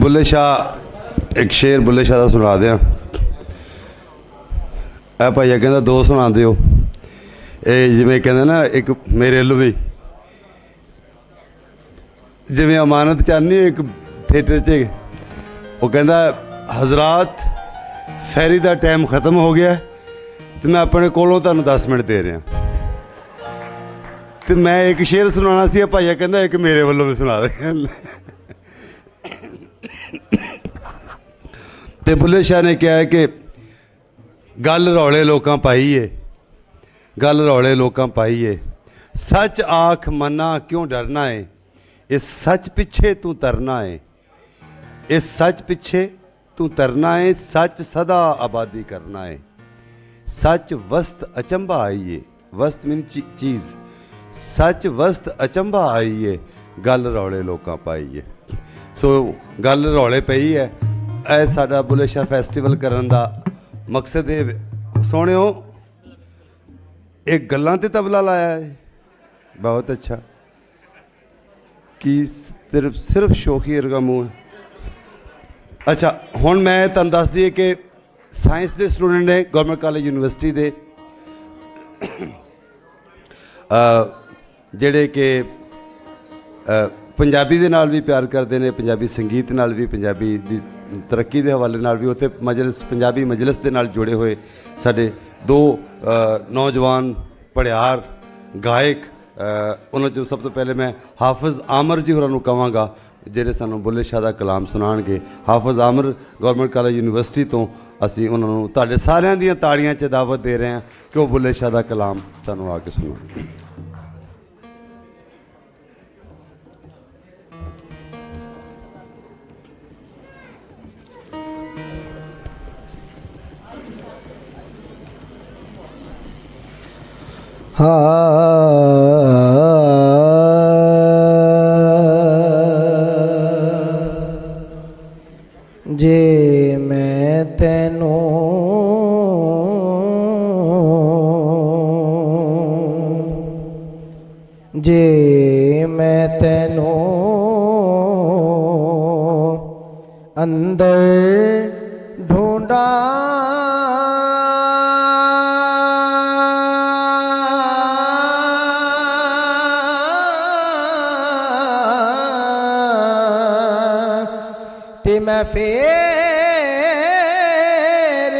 S1: बुल्ले शाह एक शेर बुल्ले शाह का सुना दें। ए भाइया कहता दो सुना दियो। जिमें कहते ना एक मेरे लो भी जिमें अमानत चाहनी एक थिएटर च वो कहता हजरात सैरी का टाइम खत्म हो गया तो मैं अपने कोलों तुहानूं 10 मिनट दे रहा। तो मैं एक शेर सुनाना सी, भाइया कहता एक मेरे वालों भी सुना दे। तो बुल्ले शाह ने कहा है कि गल रौले लोकां पाई है, गल रौले लोकां पाई है, सच आख मना क्यों डरना है, इस सच पिछे तू तरना है, इस सच पिछे तू तरना है, सच सदा आबादी करना है, सच वस्त अचंभा आई है, वस्त मीन चीज़, सच वस्त अचंभा आई है, गल रौले लोकां पाई है। सो गल रौले पई है। ਇਹ ਸਾਡਾ ਬੁੱਲੇ ਸ਼ਾਹ ਫੈਸਟੀਵਲ ਕਰਨ ਦਾ ਮਕਸਦ ਇਹ ਸੋਹਣਿਓ ਇਹ ਗੱਲਾਂ ਤੇ ਤਬਲਾ ਲਾਇਆ ਹੈ। ਬਹੁਤ ਅੱਛਾ ਕਿ ਸਿਰਫ ਸ਼ੌਕੀ ਵਰਗਾ ਮੂੰਹ ਹੈ। ਅੱਛਾ ਹੁਣ ਮੈਂ ਤੁਹਾਨੂੰ ਦੱਸ ਦਈਏ ਕਿ ਸਾਇੰਸ ਦੇ ਸਟੂਡੈਂਟ ਨੇ ਗਵਰਨਮੈਂਟ ਕਾਲਜ ਯੂਨੀਵਰਸਿਟੀ ਦੇ ਜਿਹੜੇ ਕਿ ਪੰਜਾਬੀ ਦੇ ਨਾਲ ਵੀ ਪਿਆਰ ਕਰਦੇ ਨੇ, ਪੰਜਾਬੀ ਸੰਗੀਤ ਨਾਲ ਵੀ, ਪੰਜਾਬੀ ਦੀ ਤਰੱਕੀ ਦੇ ਹਵਾਲੇ ਨਾਲ ਵੀ, ਉੱਥੇ ਮਜਲਿਸ ਪੰਜਾਬੀ ਮਜਲਿਸ ਦੇ ਨਾਲ ਜੁੜੇ ਹੋਏ ਸਾਡੇ ਦੋ ਨੌਜਵਾਨ ਪੜਿਆਰ ਗਾਇਕ, ਉਹਨਾਂ 'ਚੋਂ ਸਭ ਤੋਂ ਪਹਿਲੇ ਮੈਂ ਹਾਫਿਜ਼ ਆਮਰ ਜੀ ਹੋਰਾਂ ਨੂੰ ਕਹਾਂਗਾ ਜਿਹੜੇ ਸਾਨੂੰ ਬੁੱਲੇ ਸ਼ਾਹ ਦਾ ਕਲਾਮ ਸੁਣਾਉਣਗੇ। ਹਾਫਿਜ਼ ਆਮਰ ਗਵਰਨਮੈਂਟ ਕਾਲਜ ਯੂਨੀਵਰਸਿਟੀ ਤੋਂ ਅਸੀਂ ਉਹਨਾਂ ਨੂੰ ਤੁਹਾਡੇ ਸਾਰਿਆਂ ਦੀਆਂ ਤਾੜੀਆਂ 'ਚ ਦਾਵਤ ਦੇ ਰਹੇ ਹਾਂ ਕਿ ਉਹ ਬੁੱਲੇ ਸ਼ਾਹ ਦਾ ਕਲਾਮ ਸਾਨੂੰ ਆ ਕੇ ਸੁਣਾਉਣ।
S10: जे मैं तैनू जे मैं तैनू अंदर ढूंढा ते मैं फेर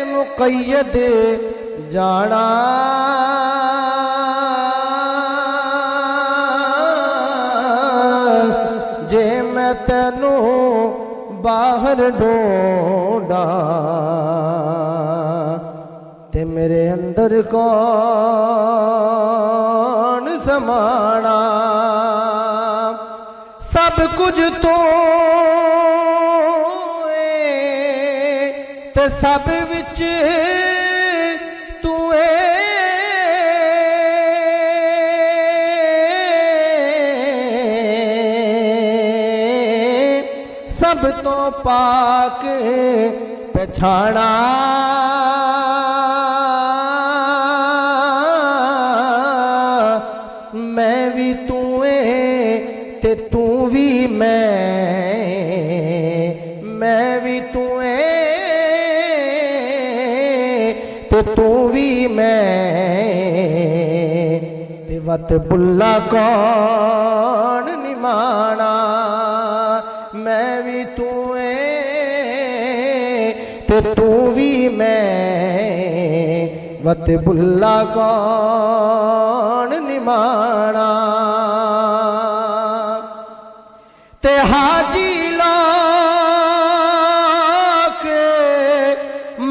S10: मुक़य्यद जाना जे मैं तैनू बाहर ढूंढा ते मेरे अंदर कौन समाना। सब कुछ तो ते सब विच तू सब तो पाक पछाड़ा मैं भी तू ते तू भी मैं भी तू ते तू भी मैं ते वत बुल्ला कौन निमाना। मैं भी तू ते तू भी मैं वत बुल्ला कौन निमाना। ते हाजी लोग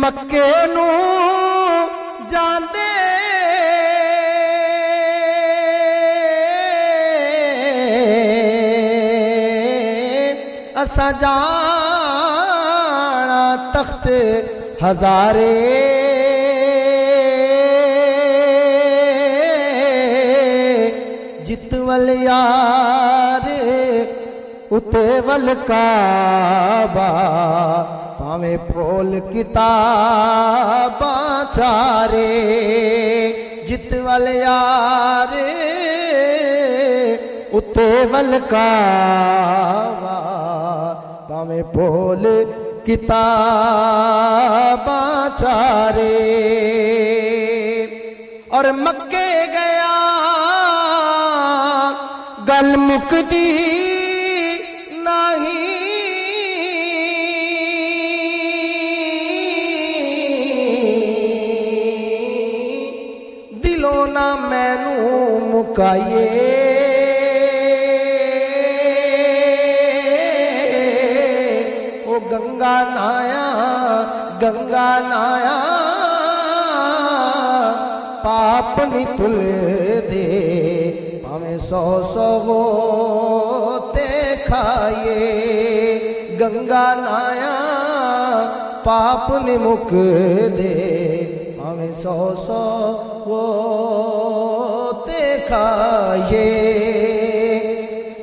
S10: मक्के नू जांदे असा जाना तख्त हजारे जित वल यार उते वल काबा भावे पोल किताबा चारे जित वल यार उते वल काबा भावे पोल किताबा चारे। और मक्के गया गल मुकदी नहीं दिलों ना मैनू मुकाइए ओ गंगा नाया पाप नी तुल दे भावें 100 होते खाइए गंगा नाया पाप नी मुक दे भावें 100 होते खाइए।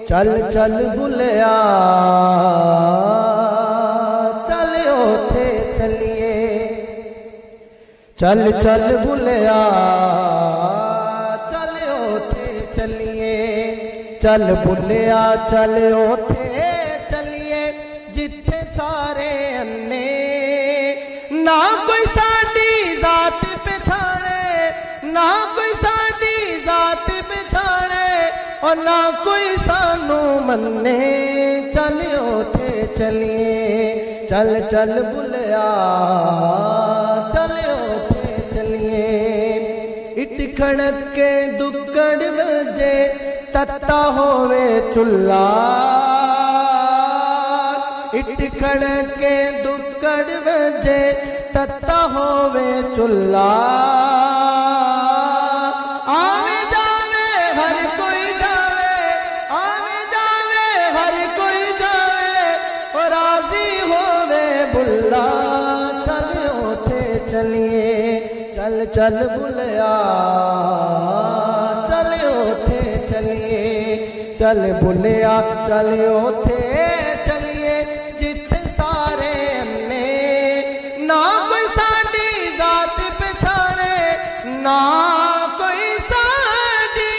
S10: चल चल भुलिया चल ओथे चलिए चल चल भुलिया चल ओथे चलिए चल भुलिया चल ओथे चलिए जिथे सारे अन्ने ना कोई साडी जात पछाणे ना कोई और ना कोई सानू मन्ने चल उथे चलिए चल चल बुलिया चल उथे चलिए इट खड़क के दुक्कड़ वजे तत्ता होवे चुल्ला इट खड़क के दुक्कड़ वजे तत्ता होवे चुल्ला आवे जावे हर कोई जावे आवे जावे हर कोई जावे और राजी होवे बुल्ला चल उथे चलिए चल चल बुलिया चल उथे चलिए चल बुलिया चल उथे चलिए जिथे सारे हमने ना कोई साडी जात पछाणे ना कोई साडी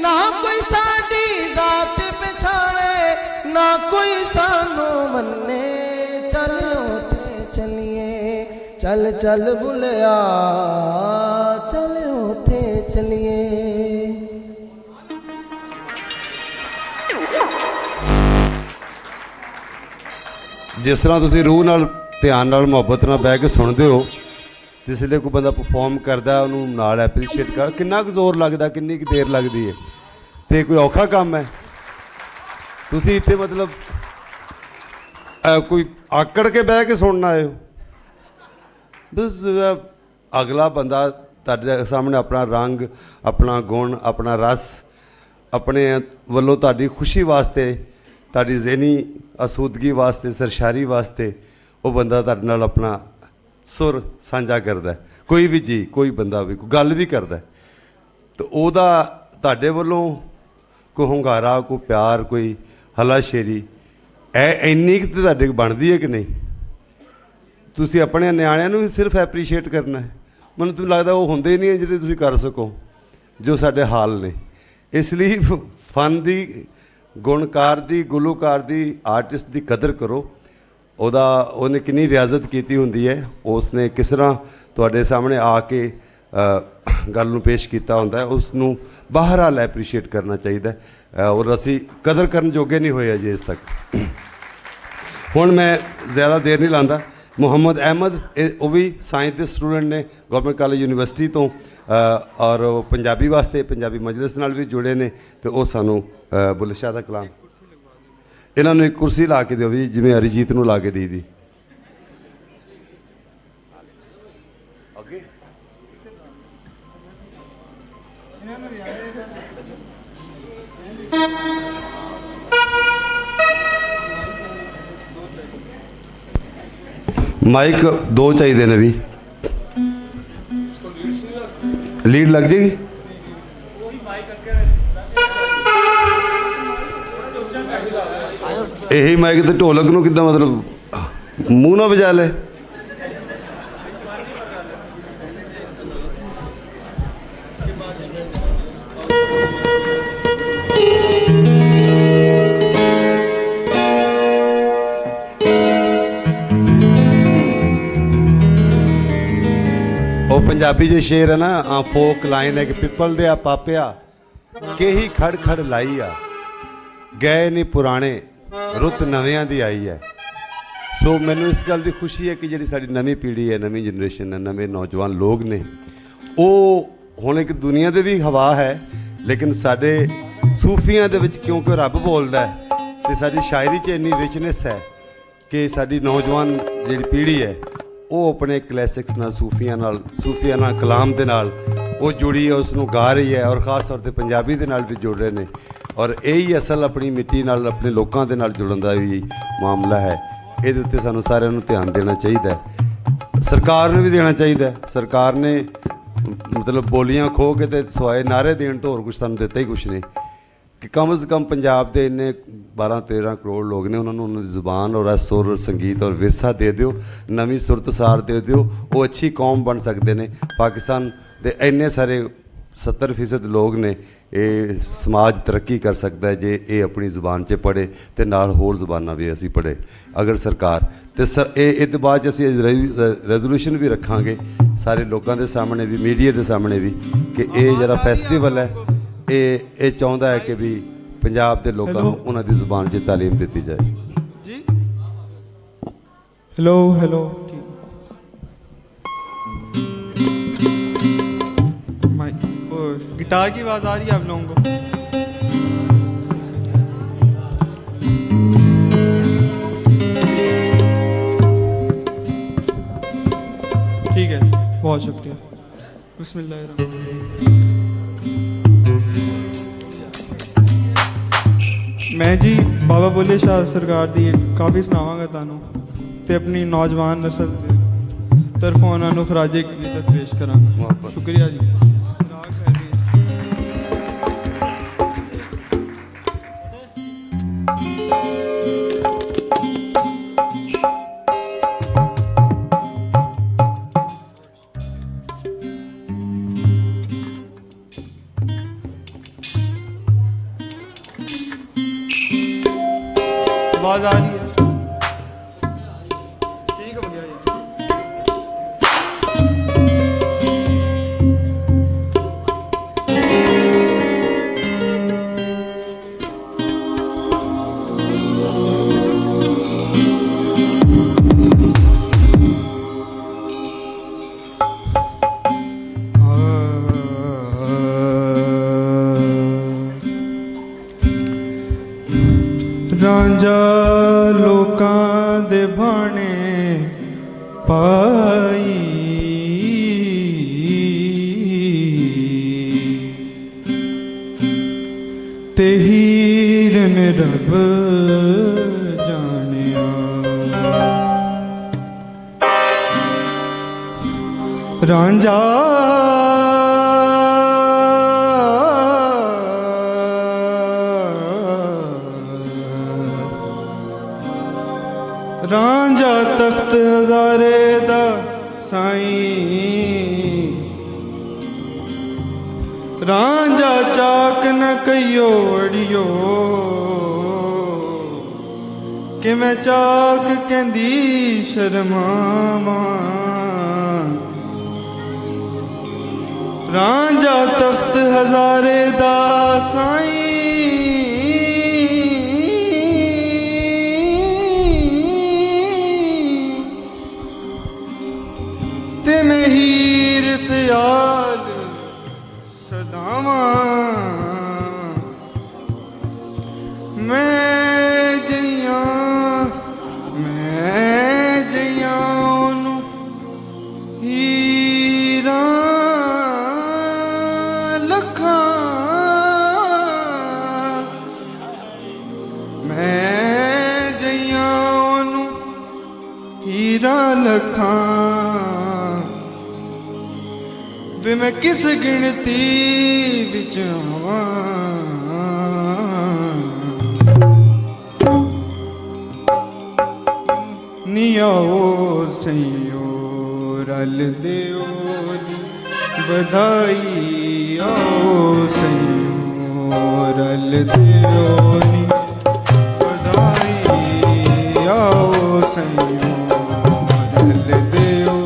S10: ना कोई साडी जात पछाणे ना कोई सानू मन्ने चल उथे चलिए चल चल बुलिया चल उथे चलिए
S1: जिस तरह तुसी रूह नाल ध्यान नाल मुहब्बत नाल बह के सुनते हो जिसले कोई बंदा परफॉर्म करता उन्होंने नाल एप्रीशिएट कर कितना कुछ जोर लगता किन्नी कुछ देर लगती है तो कोई औखा काम है तुसी इत्थे मतलब कोई आकड़ के बह के सुनना आए हो बस अगला बंदा तुहाडे सामने अपना रंग अपना गुण अपना रस अपने वल्लों तुहाडी खुशी वास्ते तुहाडी ज़हनी आसूदगी वास्ते सरशारी वास्ते वो बंदा तुहाडे नाल अपना सुर साझा करता है कोई भी जी कोई बंदा भी कोई गल भी करता है तो ओदा तुहाडे वल्लों कोई हुंगारा कोई प्यार कोई हलाशेरी इन्नी कि तुहाडे बनदी है कि नहीं तुसी अपने नियाणिਆਂ ਨੂੰ भी सिर्फ एप्रीशिएट करना है ਮੈਨੂੰ तो लगता वो होंदे ही नहीं है जिहदे तुसी कर सको जो साडे हाल ने इसलिए फन की गुणकार की गुलूकार की आर्टिस्ट की कदर करो ਉਹਦਾ ਉਹਨੇ कितनी रियाजत की होंदी है उसने किस तरह तुहाडे सामने आके गल नूं पेश किया होंदा है उसनूं बहरहाल एप्रीशिएट करना चाहिए और असी कदर करन जोगे नहीं होए अजे इस तक हुण मैं ज़्यादा देर नहीं लांदा मुहम्मद अहमद वो भी साइंस के स्टूडेंट ने गवर्नमेंट कॉलेज यूनिवर्सिटी तो और पंजाबी वास्ते पंजाबी मजलिस नाल भी जुड़े ने तो वो सानू बुल्ले शाह दा कलाम इन्होंने एक कुर्सी ला के दिओ भी जिवें अरिजीत नूं ला के दी दी माइक दो चाहिए ने भी लीड लग जाएगी यही माइक तो ढोलक नूं किद्दां मतलब मूँह ना बजा ले पंजाबी जो शेर है ना फोक लाइन है कि पिपल दे पापिया के ही खड़ खड़ लाई आ गए नहीं पुराने रुत नवियां दी आई है सो मैनू इस गल की खुशी है कि जी साड़ी नवी पीढ़ी है नवी जनरेशन है नवे नौजवान लोग ने वो हुण एक दुनिया दे भी हवा है लेकिन साडे सूफियां दे विच क्योंकि रब बोलदा है ते साडी शायरी च इन्नी रिचनेस है कि साडी नौजवान जिहड़ी पीढ़ी है वो अपने क्लैसिक्स नाल सूफियां नाल कलाम दे नाल वो जुड़ी है उसनूं गा रही है और ख़ास तौर पर पंजाबी दे नाल भी जुड़ रहे हैं और यही असल अपनी मिट्टी नाल अपने लोगों के नाल जुड़न का भी मामला है ये उत्ते सानूं सारिਆਂ ਨੂੰ ध्यान देना चाहिए सरकार ने भी देना चाहिए सरकार ने मतलब बोलियां खो के तो सवाए नारे देने तो होर कुछ सानूं दिता ही कुछ नहीं कि कम से कम पंजाब के इन्ने 12-13 करोड़ लोग ने उन्होंने उन्होंनी जुबान और सुर और संगीत और विरसा दे दिओ नवीं सुरत सार दे दिओ वो अच्छी कौम बन सकते हैं पाकिस्तान के इन्ने सारे 70% लोग ने ये समाज तरक्की कर सकता है जे ये अपनी जुबान च पढ़े तो नाल होर जुबाना भी असी पढ़े अगर सरकार तो ये तो बाद असी रेजोल्यूशन भी रखांगे सारे लोगों के सामने भी मीडिया के सामने भी ਕਿ ਇਹ ਜਿਹੜਾ ਫੈਸਟੀਵਲ ਹੈ ਇਹ ਚਾਹੁੰਦਾ ਹੈ ਕਿ ਵੀ ਪੰਜਾਬ ਦੇ ਲੋਕਾਂ ਨੂੰ ਉਹਨਾਂ ਦੀ ਜ਼ੁਬਾਨ 'ਚ ਤਾਲੀਮ ਦਿੱਤੀ ਜਾਏ।
S11: ਜੀ हेलो हेलो गिटार की आवाज़ आ रही है आप लोगों को? ठीक है, बहुत शुक्रिया। बिस्मिल्लाह। मैं जी बाबा बुल्ले शाह सरकार दी काफ़ी सुनावांगा तानू ते अपनी नौजवान नस्ल दे तरफों उन्हां नूं खराजे इक़्क़त पेश करांगा। शुक्रिया जी। आवाज़ आ रही है? ठीक हो गया ये। रांझा लोकां दे भाने पाई ते हीरन रब जानिया। रांझा रांझा तख्त हज़ारे दा साईं, रांझा चाक न कहियो अड़ियो कि मैं चाक कहंदी शर्मावां। रांझा तख्त हज़ारे दा साईं, ते मैं हीर सियाल सदावां। मैं जइयां ओनू हीरा लखां। मैं जइयां ओनू हीरा लखां। वे मैं किस गिनती विच आवां। नी आओ सईयो रल देओ बधाई। आओ सईयो रल देओ बधाई। आओ सईयो रल देओ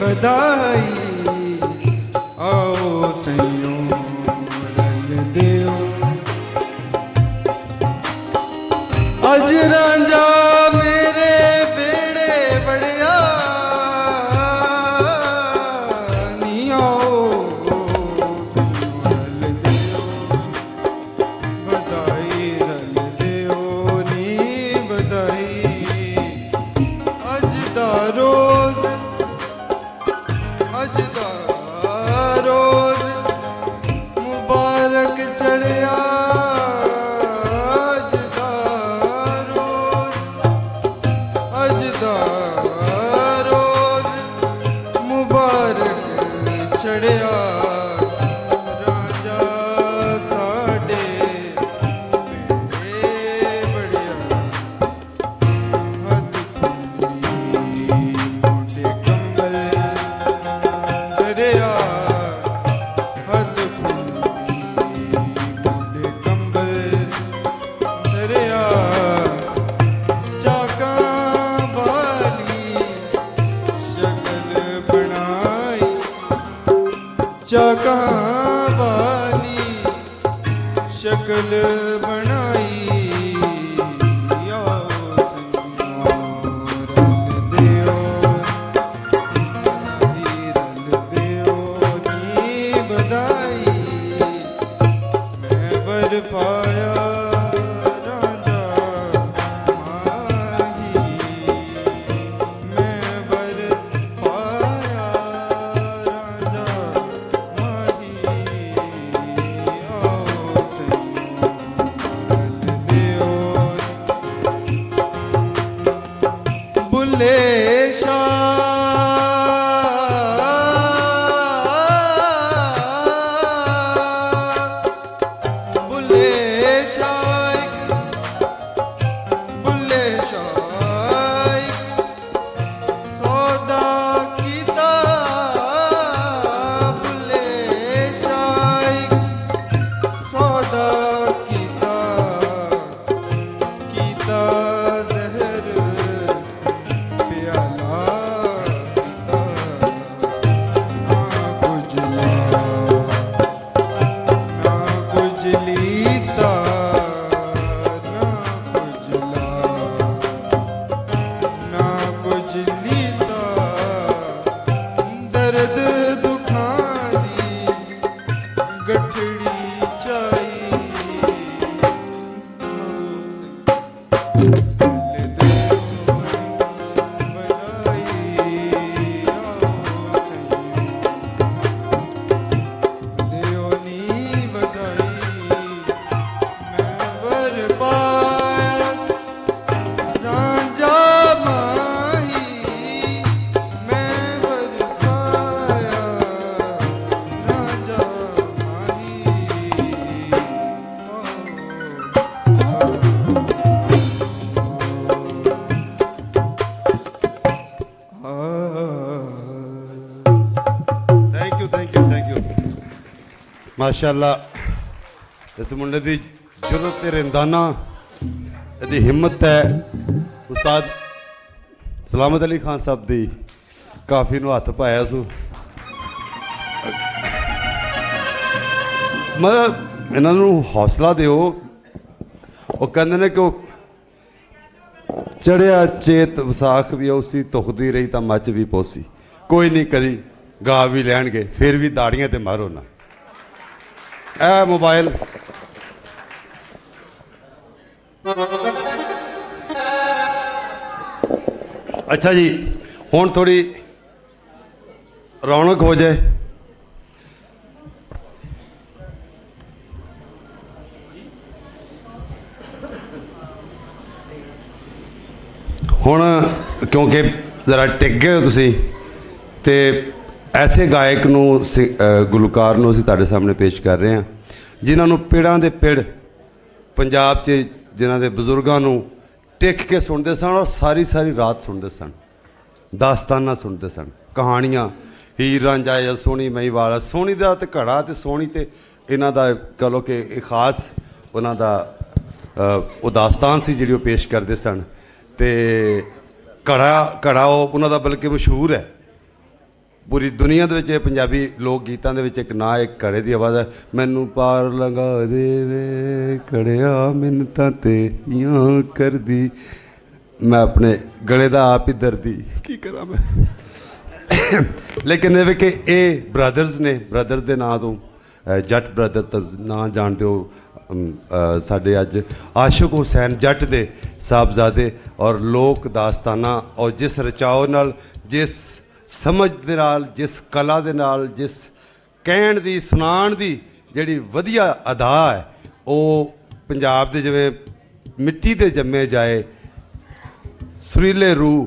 S11: बधाई। आओ सईयो रल देओ। अज रांझा मेरे बेड़े बड़िया। नी आओ सईयो रल देओ बधाई। रल देओ नी बधाई। अज दा रोज अज दा रोज मुबारक चढ़िया। अज दा रोज मुबारक चढ़िया। रांझा साडे बेड़े बड़िया। हद मोटे कंबल दरिया। हद मोटे कंबल दरिया। चाका वाली शक्ल कहाँ वाली शक्ल बनाई पाया राजा माही मैं वर पाया राजा माही आओ दियो बुले
S1: माशाअल्लाह इस मुंडे की जुर्रत ते रिंदाना यदि हिम्मत है उस्ताद सलामत अली खान साहब की काफ़ी नूं हथ पाया सू मतलब इन्हों हौसला दो वो कहते ने कि चढ़िया चेत विसाख भी उसी तुखदी रही तो मच भी पोसी कोई नहीं कदी गा भी लैणगे फिर भी दाड़ियां ते मारो ना ए मोबाइल अच्छा जी हुण थोड़ी रौनक हो जाए हुण क्योंकि जरा टिक गए हो तुसी ते ऐसे गायक नूं गुलकार नूं असीं तुहाडे सामने पेश कर रहे हैं जिन्हां नूं पिड़ां दे पिड़ पंजाब 'च जिन्हां दे बजुर्गां नूं टिक के सुनते सन और सारी सारी रात सुनते सन दास्ताना सुनते सन कहानियां हीर रांझा या सोहनी महीवाल सोहनी दा ते घड़ा ते सोहनी ते इन्हां दा कह लो कि खास उन्हां दा वो दास्तान सी जिहड़ी वो पेश करते सन ते घड़ा उन्हां दा बल्कि मशहूर है पूरी दुनिया के पंजाबी लोक गीतों के एक ना एक घड़े की आवाज़ है मैनू पार लंघा दे वे घड़िया मिन्नतां तेरियां करदी मैं अपने गले का आप ही दर्दी की करा मैं लेकिन ये कि ये ब्रदर्स ने ब्रदर के नाँ तो जट ब्रदर तो ना जानते हो साढ़े अज आशिक हुसैन जट दे साहबजादे और लोक दास्ताना और जिस रचाओ नाल जिस समझ दे नाल जिस कला दे नाल जिस कहण दी सुनाण दी जिहड़ी वधिया अदा है वो पंजाब दे जिवें मिट्टी ते जम्मे जाए सुरीले रूह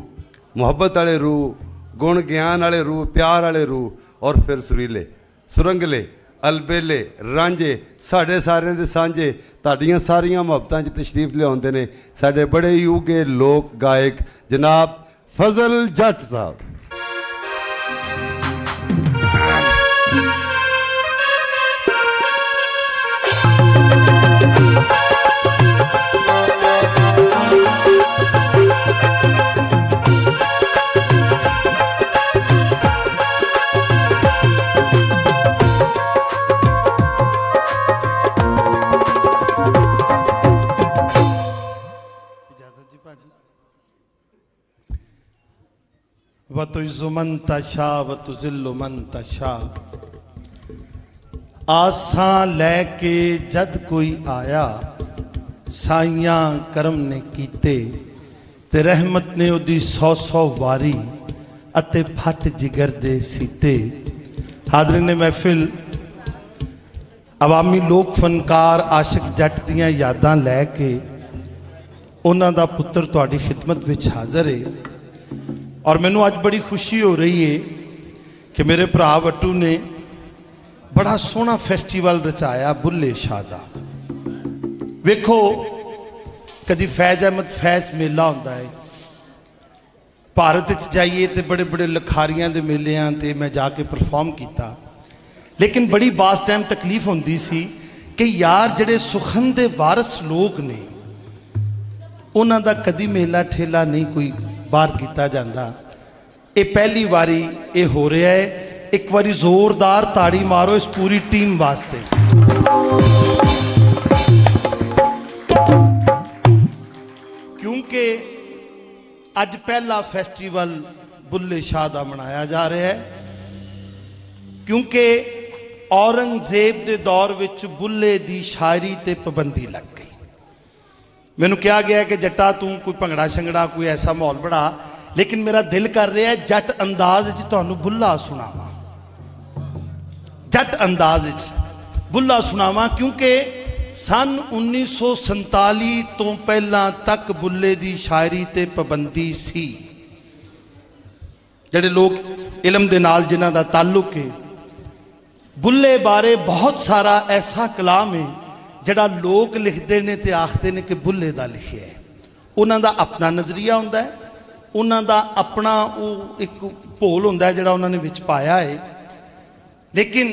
S1: मुहब्बत वाले रूह गुण ज्ञान वाले रूह प्यार वाले रूह और फिर सुरीले सुरंगले अलबेले रांझे साढ़े सारे दे सांझे तुहाडीआं सारियां मुहब्बतां च तशरीफ लियाउंदे ने साढ़े बड़े यूगे लोक गायक जनाब फजल जट साहब
S12: व तुइज़्ज़ु मन तशा व तुज़िल्लु मन तशा। आसां लैके जद कोई आया, साइयां करम ने कीते ते रहमत ने उदी 100 वारी अते फट जिगर दे सीते। हाज़रीन महफिल, अवामी लोक फनकार आशिक जट दियां यादां लैके उन्हां दा पुत्र तुहाडी खिदमत विच हाज़र है। और मैनू अज बड़ी खुशी हो रही है कि मेरे भरा वट्टू ने बड़ा सोहना फैसटीवल रचाया बुल्ले शाह दा। वेखो, कदी फैज अहमद फैज मेला होंदा है, भारत विच जाइए तो बड़े बड़े लखारियां दे मेलियां ते मैं जाके परफॉर्म किया, लेकिन बड़ी बास टाइम तकलीफ होंदी सी कि यार जिहड़े सुखन दे वारस लोग ने उन्हां दा कदी मेला ठेला नहीं कोई बाहर किया जाता। ये पहली बारी ये हो रहा है। एक बारी जोरदार ताड़ी मारो इस पूरी टीम वास्ते। क्योंकि अज पहला फेस्टिवल बुल्ले शाह दा मनाया जा रहा है, क्योंकि औरंगजेब के दौर विच बुल्ले दी शायरी ते पाबंदी लग गई। मैनू कहा गया कि जट्टा तू कोई भंगड़ा शंगड़ा कोई ऐसा माहौल बना, लेकिन मेरा दिल कर रहा है जट अंदाज च तुहानू बुल्ला सुनावा, जट अंदाज च बुल्ला सुनावा। क्योंकि सन 1947 तो पहला तक बुल्ले दी शायरी ते पाबंदी सी। जिहड़े लोग इलम दे नाल जिन्हां दा ताल्लुक है, बुल्ले बारे बहुत सारा ऐसा कलाम है जिहड़ा लोग लिखते हैं तो आखते हैं कि बुल्ले दा लिखिया है। उन्हां दा अपना नज़रिया हुंदा है, उन्हां दा अपना वो एक भोल हुंदा है जिहड़ा उन्होंने विच पाया है। लेकिन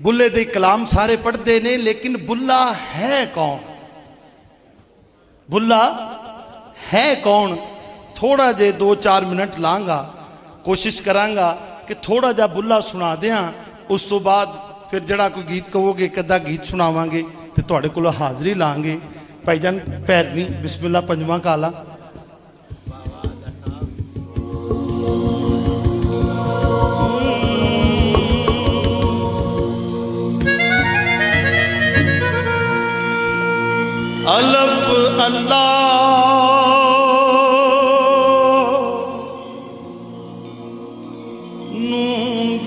S12: बुल्ले दे कलाम सारे पढ़ते हैं, लेकिन बुल्ला है कौन? बुल्ला है कौन? थोड़ा जे 2-4 मिनट लांगा, कोशिश करांगा कि थोड़ा जा बुल्ला सुना दें। उस तो बाद फिर जड़ा कोई गीत कहोगे एक अद्धा गीत सुनावांगे तो तुहाडे कोल हाज़री लांगे। भाईजान पैरवी बिस्मिल्लाह पंजवां काला। अलफ अल्लाह नू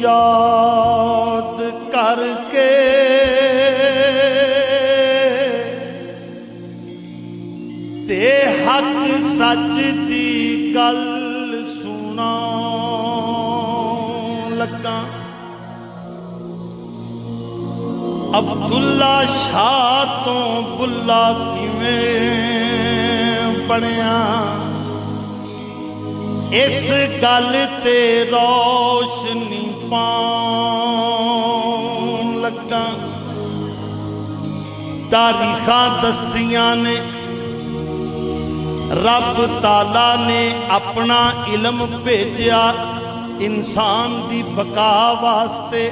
S12: याद करके ते हक सच दी गल सुना लगा। अब्दुल्ला शाह तो बुल्ला किवें बनिया, इस गल ते रोशनी पाउण लगा। तारीखां दसदियां ने रब ताला ने अपना इल्म भेजा इंसान दी बका वास्ते।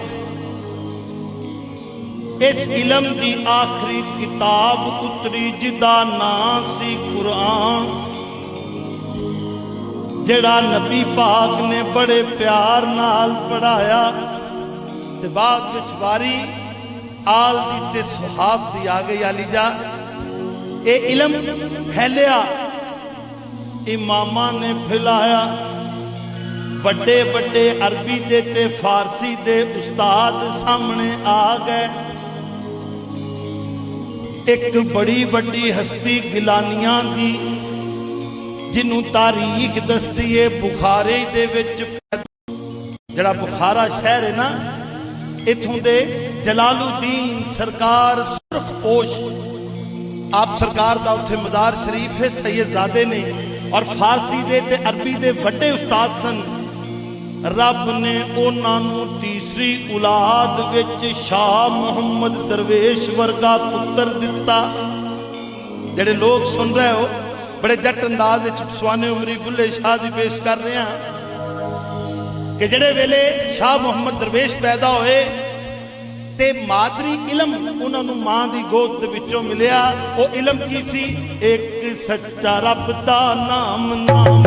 S12: इस इल्म की आखिरी किताब उतरी जिदा नाम सी कुरान, जड़ा नबी पाक ने बड़े प्यार नाल पढ़ाया। ते बाद विच वारी आल दी ते सुहाब दी आ गई। आली जा ये इल्म फैलिया, इमामा ने फैलाया। बड़े बड़े अरबी दे ते फारसी दे उस्ताद सामने आ गए। एक बड़ी बड़ी हस्ती गिलानियां दी जिन्हों तारीख दसती है बुखारे दे विच, जड़ा बुखारा शहर है ना, इथों दे जलालुद्दीन सरकार सुरखपोश आप सरकार दा उत्थे मज़ार शरीफ है। सैयदजादे ने और फारसी दे ते अरबी दे बड़े उस्ताद सन। रब ने उन्होंने तीसरी औलाद विच शाह मुहम्मद दरवेश वर्गा पुत्र दिता। जेडे लोग सुन रहे हो बड़े जट अंदाज विच सुआने उमरी बुल्ले शाह दी पेश कर रहे हैं कि जेडे वेले शाह मुहम्मद दरवेश पैदा होए ते मादरी इलम उन्होंने मां दी गोद दे विचों मिलिया। वो इलम की सी? एक सच्चा रब दा नाम, नाम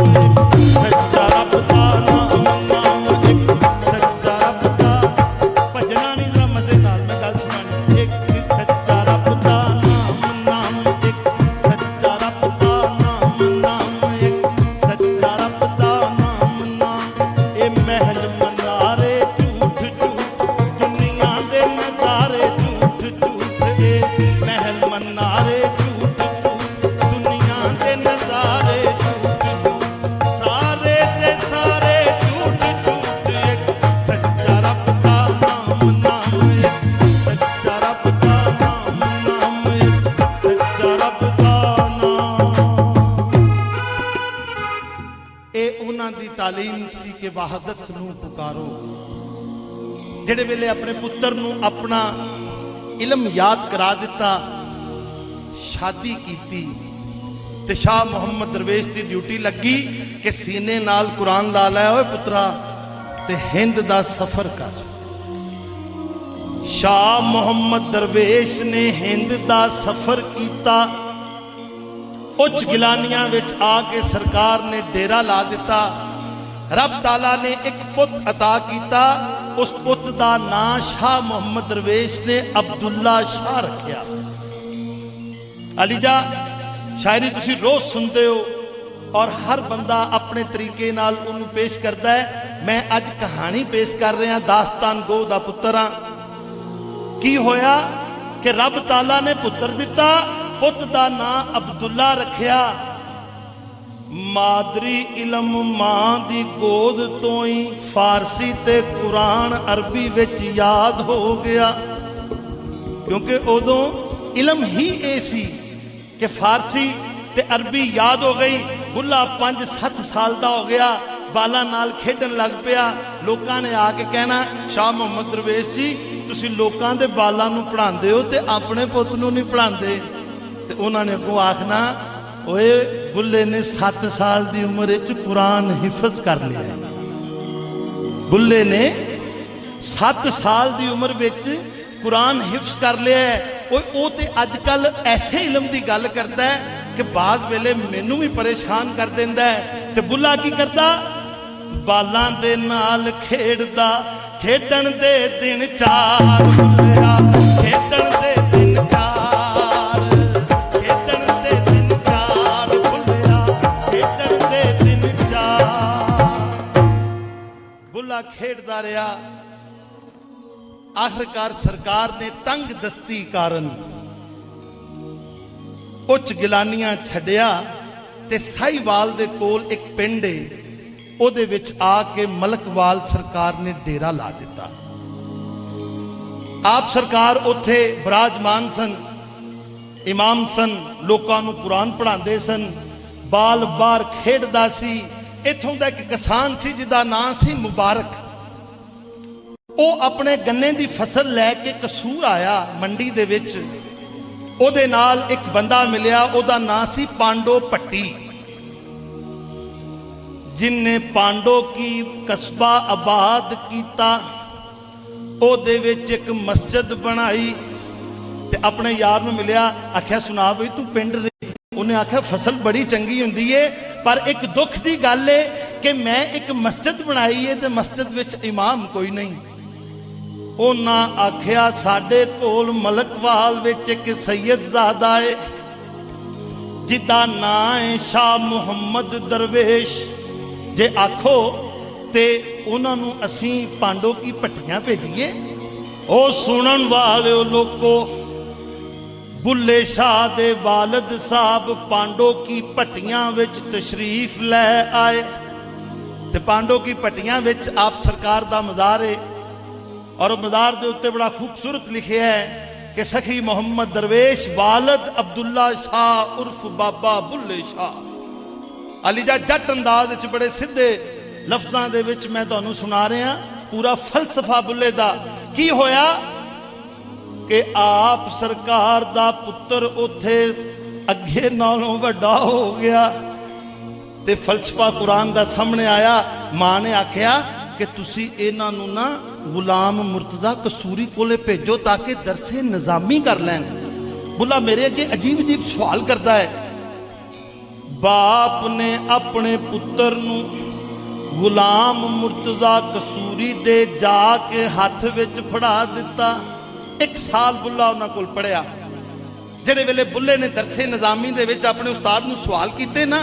S12: सच्चा रब दा ਇਹ ਉਹਨਾਂ ਦੀ ਤਾਲੀਮ ਸੀ ਕਿ ਵਹਦਤ ਨੂੰ ਪੁਕਾਰੋ। ਜਿਹੜੇ ਵੇਲੇ ਆਪਣੇ ਪੁੱਤਰ ਨੂੰ ਆਪਣਾ ਇਲਮ ਯਾਦ ਕਰਾ ਦਿੱਤਾ, ਸ਼ਾਦੀ ਕੀਤੀ, ਤੇ ਸ਼ਾਹ ਮੁਹੰਮਦ ਦਰਵੇਸ਼ ਦੀ ਡਿਊਟੀ ਲੱਗੀ ਕਿ ਸੀਨੇ ਨਾਲ ਕੁਰਾਨ ਲਾ ਲੈ ਓਏ ਪੁੱਤਰਾ ਤੇ ਹਿੰਦ ਦਾ ਸਫ਼ਰ ਕਰ। ਸ਼ਾਹ ਮੁਹੰਮਦ ਦਰਵੇਸ਼ ਨੇ ਹਿੰਦ ਦਾ ਸਫ਼ਰ ਕੀਤਾ। ਉੱਚ ਗਿਲਾਨੀਆਂ ਵਿੱਚ ਆ ਕੇ ਸਰਕਾਰ ਨੇ ਡੇਰਾ ਲਾ ਦਿੱਤਾ। ਰੱਬ ਤਾਲਾ ਨੇ ਇੱਕ ਪੁੱਤ ਅਤਾ ਕੀਤਾ, ਉਸ ਪੁੱਤ ਦਾ ਨਾਂ ਸ਼ਾਹ ਮੁਹੰਮਦ ਦਰਵੇਸ਼ ਨੇ ਅਬਦੁੱਲਾ ਸ਼ਾਹ ਰੱਖਿਆ। ਅਲੀਜਾ ਸ਼ਾਇਰੀ ਤੁਸੀਂ ਰੋਜ਼ ਸੁਣਦੇ ਹੋ ਔਰ ਹਰ ਬੰਦਾ ਆਪਣੇ ਤਰੀਕੇ ਨਾਲ ਉਹਨੂੰ ਪੇਸ਼ ਕਰਦਾ ਹੈ। ਮੈਂ ਅੱਜ ਕਹਾਣੀ ਪੇਸ਼ ਕਰ ਰਿਹਾ, ਦਾਸਤਾਨ ਗੋ ਦਾ ਪੁੱਤਰ ਹਾਂ। ਕੀ ਹੋਇਆ ਕਿ ਰੱਬ ਤਾਲਾ ਨੇ ਪੁੱਤਰ ਦਿੱਤਾ, ਪੁੱਤ ਦਾ ਨਾਂ ਅਬਦੁੱਲਾ ਰੱਖਿਆ। ਮਾਦਰੀ ਇਲਮ ਮਾਂ ਦੀ ਗੋਦ ਤੋਂ ਹੀ ਫਾਰਸੀ ਤੇ ਕੁਰਾਨ ਅਰਬੀ ਵਿੱਚ ਯਾਦ ਹੋ ਗਿਆ, ਕਿਉਂਕਿ ਉਦੋਂ ਇਲਮ ਹੀ ਇਹ ਸੀ ਕਿ ਫਾਰਸੀ ਤੇ ਅਰਬੀ ਯਾਦ ਹੋ ਗਈ। ਬੁੱਲਾ 5-7 ਸਾਲ ਦਾ ਹੋ ਗਿਆ, ਬਾਲਾਂ ਨਾਲ ਖੇਡਣ ਲੱਗ ਪਿਆ। ਲੋਕਾਂ ਨੇ ਆ ਕੇ ਕਹਿਣਾ, ਸ਼ਾਹ ਮੁਹੰਮਦ ਦਰਵੇਸ਼ ਜੀ ਤੁਸੀਂ ਲੋਕਾਂ ਦੇ ਬਾਲਾਂ ਨੂੰ ਪੜ੍ਹਾਉਂਦੇ ਹੋ ਤੇ ਆਪਣੇ ਪੁੱਤ ਨੂੰ ਨਹੀਂ ਪੜ੍ਹਾਉਂਦੇ। ਤੇ ਉਹਨਾਂ ਨੇ ਅੱਗੋਂ ਆਖਣਾ, ਓਏ ਬੁੱਲੇ ਨੇ 7 ਸਾਲ ਦੀ ਉਮਰ ਵਿੱਚ ਕੁਰਾਨ ਹਿਫਜ਼ ਕਰ ਲਿਆ। ਬੁੱਲੇ ਨੇ 7 ਸਾਲ ਦੀ ਉਮਰ ਵਿੱਚ ਕੁਰਾਨ ਹਿਫਜ਼ ਕਰ ਲਿਆ। ਓਏ ਉਹ ਤੇ ਅੱਜ ਕੱਲ ਐਸੇ ਇਲਮ ਦੀ ਗੱਲ ਕਰਦਾ ਹੈ ਕਿ ਬਾਜ਼ ਵੇਲੇ ਮੈਨੂੰ ਵੀ ਪਰੇਸ਼ਾਨ ਕਰ ਦਿੰਦਾ ਹੈ। ਤੇ ਬੁੱਲਾ ਕੀ ਕਰਦਾ? ਬਾਲਾਂ ਦੇ ਨਾਲ ਖੇਡਦਾ, ਖੇਡਣ ਦੇ ਦਿਨ 4 ਬੁੱਲਿਆ, ਖੇਡਣ ਦੇ ਦਿਨ 4, ਖੇਡਣ ਦੇ ਦਿਨ 4 ਬੁੱਲਿਆ, ਖੇਡਣ ਦੇ ਦਿਨ 4। ਬੁੱਲਾ ਖੇਡਦਾ ਰਿਹਾ। ਆਖਰਕਾਰ ਸਰਕਾਰ ਨੇ ਤੰਗ ਦਸਤੀ ਕਾਰਨ ਉੱਚ ਗਿਲਾਨੀਆਂ ਛੱਡਿਆ ਤੇ ਸਾਹੀਵਾਲ ਦੇ ਕੋਲ ਇੱਕ ਪਿੰਡ ਏ, ਉਹਦੇ ਵਿੱਚ ਆ ਕੇ ਮਲਕਵਾਲ ਸਰਕਾਰ ਨੇ ਡੇਰਾ ਲਾ ਦਿੱਤਾ। ਆਪ ਸਰਕਾਰ ਉੱਥੇ ਬਿਰਾਜਮਾਨ ਸਨ, ਇਮਾਮ ਸਨ, ਲੋਕਾਂ ਨੂੰ ਕੁਰਾਨ ਪੜ੍ਹਾਉਂਦੇ ਸਨ। ਬਾਲ ਬਾਰ ਖੇਡਦਾ ਸੀ। ਇੱਥੋਂ ਦਾ ਇੱਕ ਕਿਸਾਨ ਸੀ ਜਿਹਦਾ ਨਾਂ ਸੀ ਮੁਬਾਰਕ। ਉਹ ਆਪਣੇ ਗੰਨੇ ਦੀ ਫਸਲ ਲੈ ਕੇ ਕਸੂਰ ਆਇਆ ਮੰਡੀ ਦੇ ਵਿੱਚ। ਉਹਦੇ ਨਾਲ ਇੱਕ ਬੰਦਾ ਮਿਲਿਆ, ਉਹਦਾ ਨਾਂ ਸੀ ਪਾਂਡੋ ਪੱਟੀ, ਜਿਨਨੇ ਪਾਂਡੋ ਕੀ ਕਸਬਾ ਆਬਾਦ ਕੀਤਾ। ਉਹਦੇ ਵਿੱਚ ਇੱਕ ਮਸਜਿਦ ਬਣਾਈ ਤੇ ਆਪਣੇ ਯਾਰ ਨੂੰ ਮਿਲਿਆ, ਆਖਿਆ ਸੁਣਾ ਬਈ ਤੂੰ ਪਿੰਡ ਰਹੀ। ਉਹਨੇ ਆਖਿਆ ਫਸਲ ਬੜੀ ਚੰਗੀ ਹੁੰਦੀ ਏ, ਪਰ ਇੱਕ ਦੁੱਖ ਦੀ ਗੱਲ ਏ ਕਿ ਮੈਂ ਇੱਕ ਮਸਜਿਦ ਬਣਾਈ ਏ ਤੇ ਮਸਜਿਦ ਵਿੱਚ ਇਮਾਮ ਕੋਈ ਨਹੀਂ। ਉਹਨਾਂ ਆਖਿਆ ਸਾਡੇ ਕੋਲ ਮਲਕਵਾਲ ਵਿੱਚ ਇੱਕ ਸੈਯਦਜ਼ਾਦਾ ਏ ਜਿਹਦਾ ਨਾਂ ਹੈ ਸ਼ਾਹ ਮੁਹੰਮਦ ਦਰਵੇਸ਼। ਜੇ ਆਖੋ ਤੇ ਉਹਨਾਂ ਨੂੰ ਅਸੀਂ ਪਾਂਡੋ ਕੀ ਭੱਟੀਆਂ ਭੇਜੀਏ। ਉਹ ਸੁਣਨ ਵਾਲਿਓ ਲੋਕੋ, ਬੁੱਲੇ ਸ਼ਾਹ ਦੇ ਵਾਲਦ ਸਾਹਿਬ ਪਾਂਡੋ ਕੀ ਭੱਟੀਆਂ ਵਿੱਚ ਤਸ਼ਰੀਫ ਲੈ ਆਏ ਤੇ ਪਾਂਡੋ ਕੀ ਭੱਟੀਆਂ ਵਿੱਚ ਆਪ ਸਰਕਾਰ ਦਾ ਮਜ਼ਾਰ ਹੈ। ਔਰ ਮਜ਼ਾਰ ਦੇ ਉੱਤੇ ਬੜਾ ਖੂਬਸੂਰਤ ਲਿਖਿਆ ਹੈ ਕਿ ਸਖੀ ਮੁਹੰਮਦ ਦਰਵੇਸ਼ ਵਾਲਦ ਅਬਦੁੱਲਾ ਸ਼ਾਹ ਉਰਫ ਬਾਬਾ ਬੁੱਲੇ ਸ਼ਾਹ। ਅਲੀਜਾ ਜੱਟ ਅੰਦਾਜ਼ ਵਿੱਚ ਬੜੇ ਸਿੱਧੇ ਲਫ਼ਜ਼ਾਂ ਦੇ ਵਿੱਚ ਮੈਂ ਤੁਹਾਨੂੰ ਸੁਣਾ ਰਿਹਾ ਪੂਰਾ ਫਲਸਫਾ ਬੁੱਲੇ ਦਾ। ਕੀ ਹੋਇਆ ਕਿ ਆਪ ਸਰਕਾਰ ਦਾ ਪੁੱਤਰ ਉੱਥੇ ਅੱਗੇ ਨਾਲੋਂ ਵੱਡਾ ਹੋ ਗਿਆ ਤੇ ਫਲਸਫਾ ਕੁਰਾਨ ਦਾ ਸਾਹਮਣੇ ਆਇਆ। ਮਾਂ ਨੇ ਆਖਿਆ ਕਿ ਤੁਸੀਂ ਇਹਨਾਂ ਨੂੰ ਨਾ ਗੁਲਾਮ ਮੁਰਤਜ਼ਾ ਕਸੂਰੀ ਕੋਲੇ ਭੇਜੋ ਤਾਂ ਕਿ ਦਰਸੇ ਨਿਜ਼ਾਮੀ ਕਰ ਲੈਣ। ਬੁੱਲਾ ਮੇਰੇ ਅੱਗੇ ਅਜੀਬ ਅਜੀਬ ਸਵਾਲ ਕਰਦਾ ਹੈ। ਬਾਪ ਨੇ ਆਪਣੇ ਪੁੱਤਰ ਨੂੰ ਗੁਲਾਮ ਮੁਰਤਜ਼ਾ ਕਸੂਰੀ ਦੇ ਜਾ ਕੇ ਹੱਥ ਵਿੱਚ ਫੜਾ ਦਿੱਤਾ। 1 ਸਾਲ ਬੁੱਲਾ ਉਹਨਾਂ ਕੋਲ ਪੜਿਆ। ਜਿਹੜੇ ਵੇਲੇ ਬੁੱਲੇ ਨੇ ਦਰਸੇ ਨਿਜ਼ਾਮੀ ਦੇ ਵਿੱਚ ਆਪਣੇ ਉਸਤਾਦ ਨੂੰ ਸਵਾਲ ਕੀਤੇ ਨਾ,